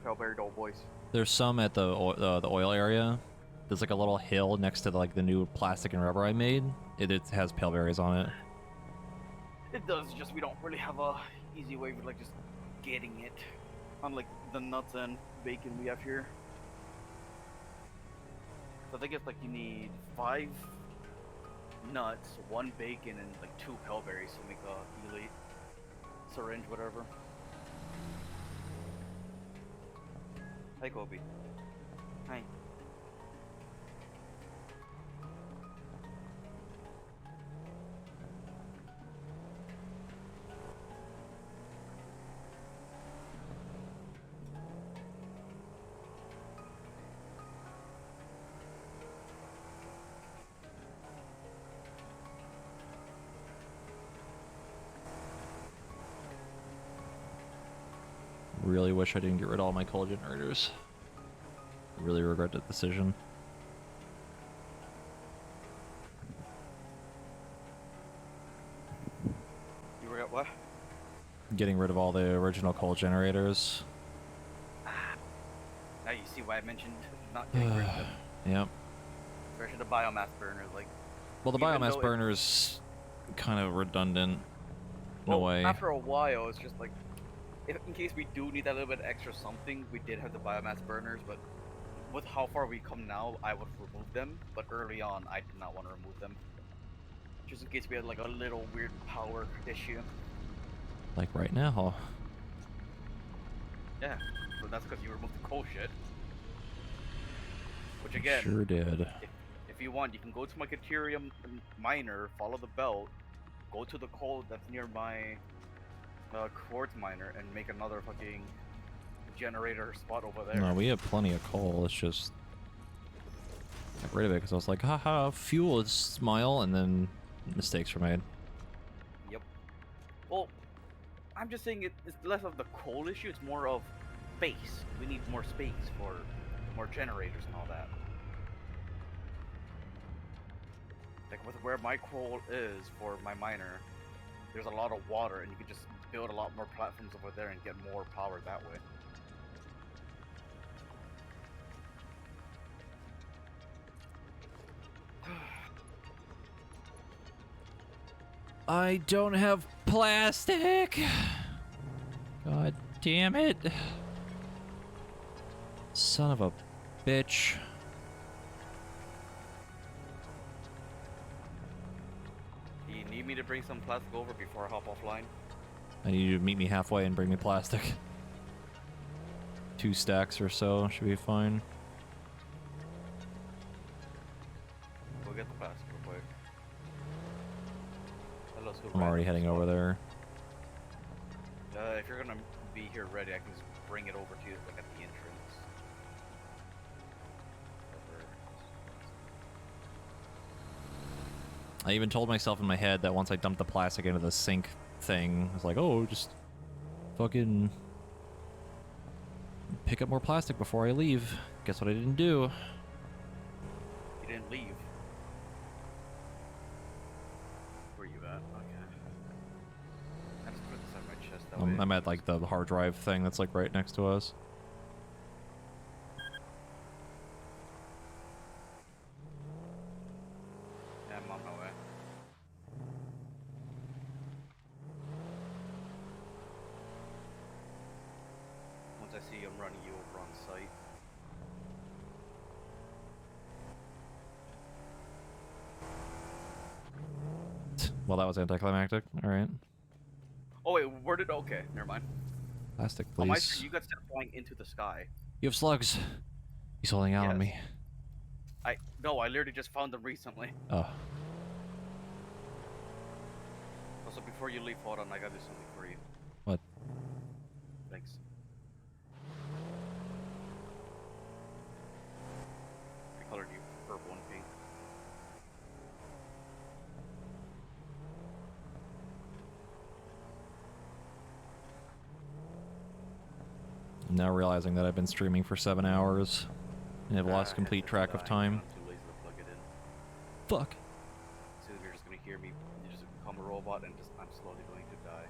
Cowberry doughboys. There's some at the oil area. There's like a little hill next to like the new plastic and rubber I made. It has pale berries on it. It does, just we don't really have a easy way of like just getting it. Unlike the nuts and bacon we have here. So I think it's like you need 5 nuts, 1 bacon, and like 2 pale berries to make a elite syringe, whatever. Hi, Kobe. Hi. really wish I didn't get rid of all my coal generators. I really regret that decision. You were at what? Getting rid of all the original coal generators. Now you see why I mentioned not getting rid of them. Yep. Especially the biomass burners, like. Well, the Even biomass though it- burners kind of redundant in a way. After a while, it's just like, if in case we do need that little bit extra something, we did have the biomass burners, but with how far we come now, I would remove them. But early on, I did not want to remove them, just in case we had like a little weird power issue. Like right now. Yeah, so that's because you removed the coal shit. Which again, Sure did. if you want, you can go to my Caterium miner, follow the belt, go to the coal that's near my quartz miner, and make another fucking generator spot over there. No, we have plenty of coal. It's just got rid of it because I was like, haha, fuel is smile, and then mistakes were made. Yep. Well, I'm just saying it's less of the coal issue, it's more of space. We need more space for more generators and all that. Like with where my coal is for my miner, there's a lot of water and you can just build a lot more platforms over there and get more power that way. I don't have plastic. God damn it. Son of a bitch. Do you need me to bring some plastic over before I hop offline? I need you to meet me halfway and bring me plastic. 2 stacks or so should be fine. Go get the plastic real quick. Hello, Scoop I'm Rat. already heading over there. If you're gonna be here ready, I can just bring it over to you, like at the entrance. I even told myself in my head that once I dumped the plastic into the sink thing, I was like, oh, just fucking pick up more plastic before I leave. Guess what I didn't do? You didn't leave. Where you at? Okay. I just put this on my chest that way. I'm at like the hard drive thing that's like right next to us. Yeah, I'm on my way. Once I see I'm running you over on site. Well, that was anticlimactic. All right. Oh wait, where did? Okay, never mind. Plastic, On my please. screen, you got sent flying into the sky. You have slugs. He's holding out on Yes. me. No, I literally just found them recently. Oh. Also, before you leave, hold on, I gotta do something for you. What? Thanks. I colored you purple and pink. I'm now realizing that I've been streaming for 7 hours and have lost complete track of time. I'm too lazy to plug it in. Fuck. Soon you're just gonna hear me. You just become a robot, and I'm slowly going to die.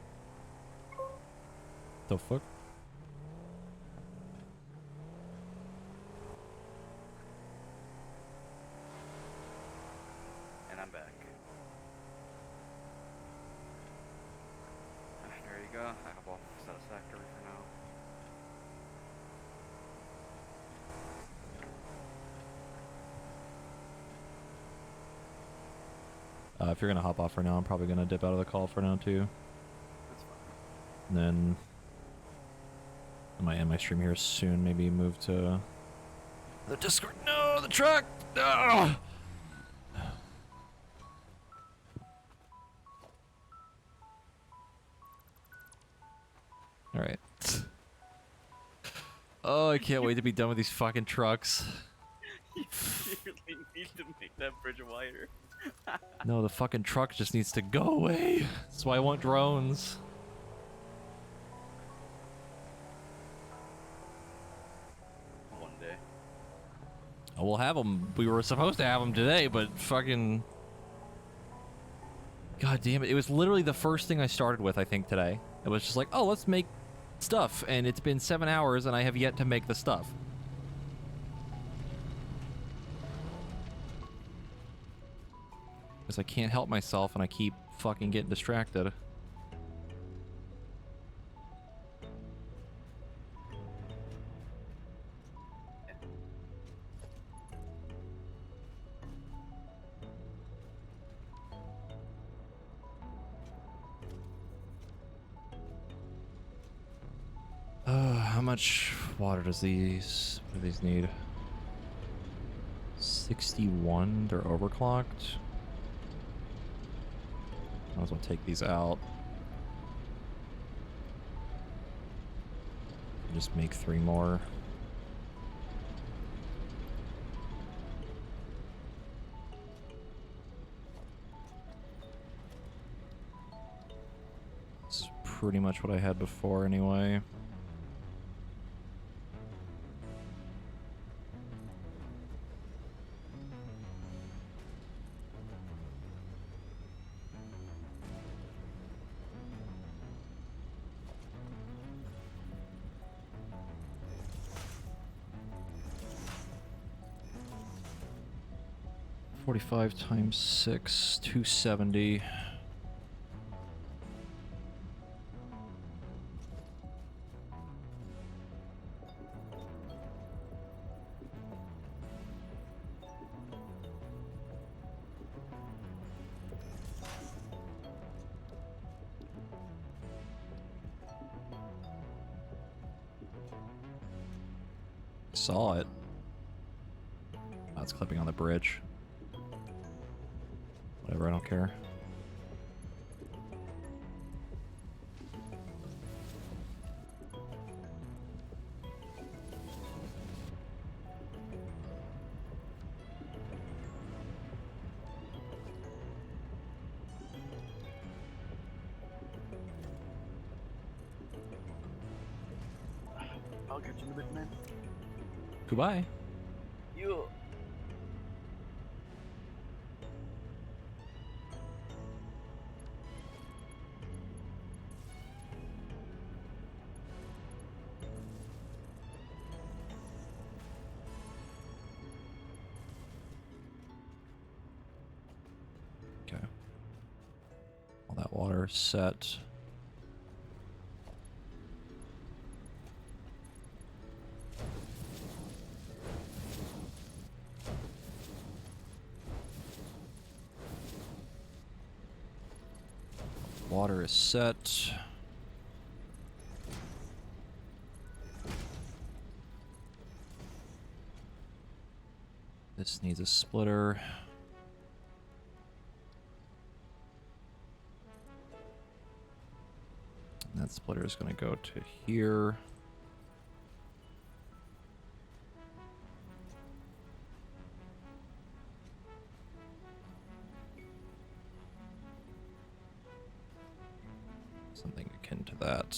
The fuck? And I'm back. There you go. I have all Satisfactory for now. If you're gonna hop off for now, I'm probably gonna dip out of the call for now too. That's fine. And then I might end my stream here soon. Maybe move to the Discord. No, the truck. No. All right. Oh, I can't wait to be done with these fucking trucks. You really need to make that bridge wider. No, the fucking truck just needs to go away. That's why I want drones. We'll have them. We were supposed to have them today, but fucking... God damn it. It was literally the first thing I started with, I think, today. It was just like, oh, let's make stuff. And it's been 7 hours and I have yet to make the stuff. Because I can't help myself and I keep fucking getting distracted. How much water does these... What do these need? 61? They're overclocked. Might as well take these out. Just make 3 more. This is pretty much what I had before anyway. $45 times 6, 270. Saw it. That's clipping on the bridge. Whatever, I don't care. I'll catch you in a bit, man. Goodbye. You. Okay. All that water set. Water is set. This needs a splitter. And that splitter is going to go to here. Something akin to that.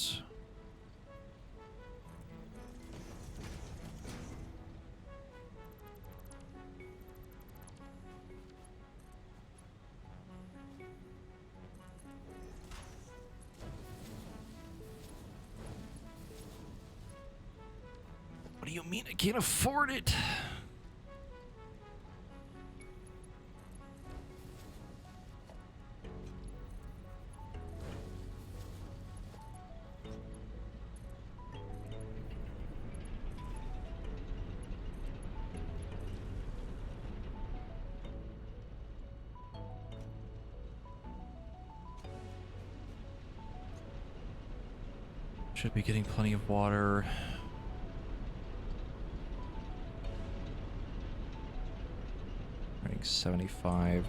What do you mean I can't afford it? Should be getting plenty of water. Running 75.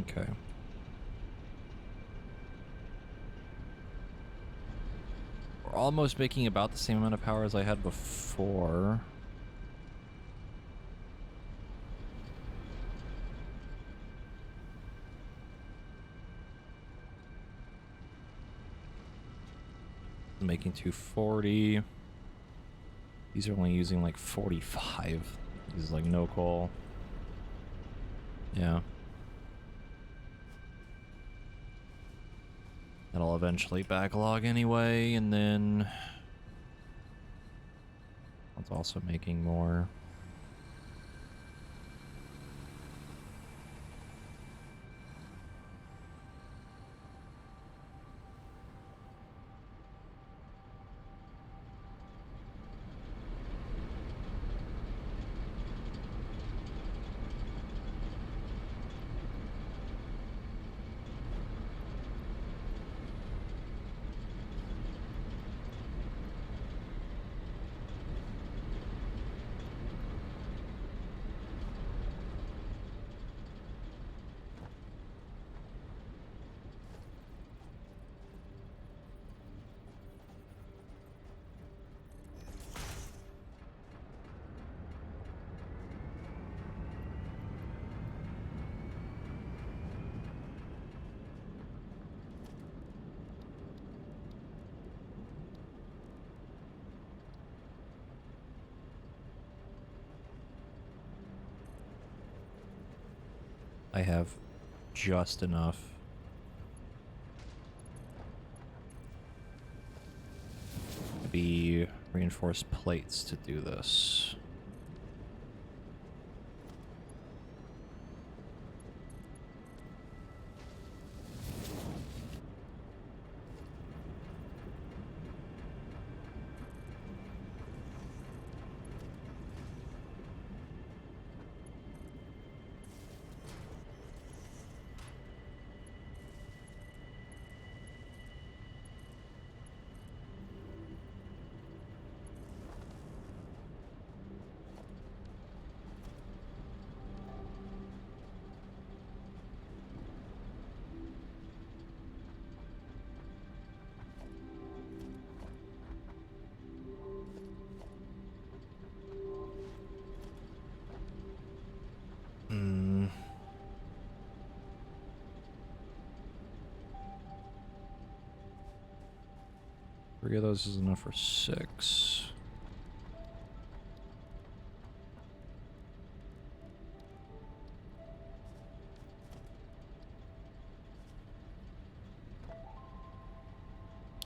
Okay. We're almost making about the same amount of power as I had before. Making 240. These are only using like 45. This is like no call. Yeah. That'll eventually backlog anyway, and then it's also making more. I have just enough. Be reinforced plates to do this. Hmm. 3 of those is enough for 6.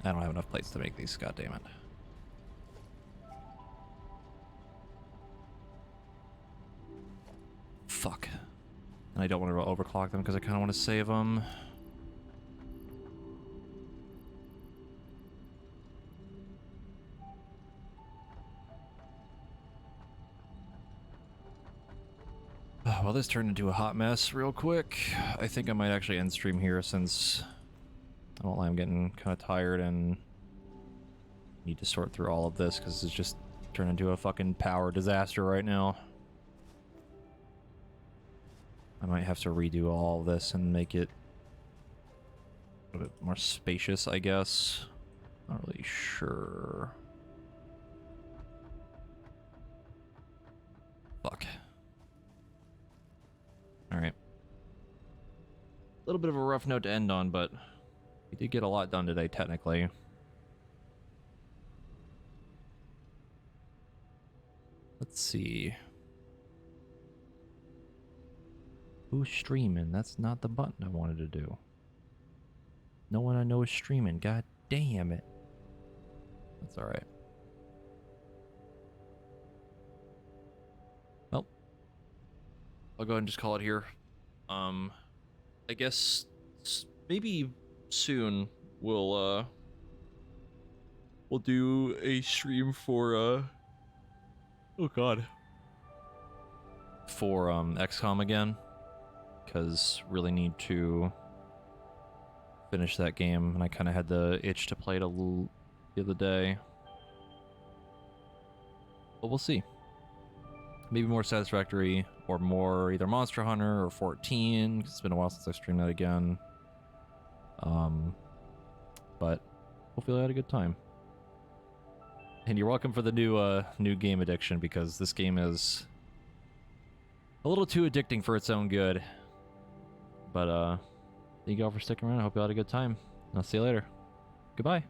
I don't have enough plates to make these, goddammit. Fuck. And I don't want to overclock them because I kind of want to save them. Well, this turned into a hot mess real quick. I think I might actually end stream here since I won't lie, I'm getting kind of tired and need to sort through all of this because it's just turned into a fucking power disaster right now. I might have to redo all of this and make it a bit more spacious, I guess. Not really sure. Fuck. Alright. A little bit of a rough note to end on, but we did get a lot done today, technically. Let's see. Who's streaming? That's not the button I wanted to do. No one I know is streaming. God damn it. That's alright. Well, I'll go ahead and just call it here. I guess maybe soon we'll do a stream for oh god, for XCOM again, because really need to finish that game, and I kind of had the itch to play it a little the other day, but we'll see. maybe more Satisfactory or more either Monster Hunter or 14. It's been a while since I streamed that again. But hopefully I had a good time. And you're welcome for the new game addiction, because this game is a little too addicting for its own good. But thank you all for sticking around. I hope you all had a good time. I'll see you later. Goodbye.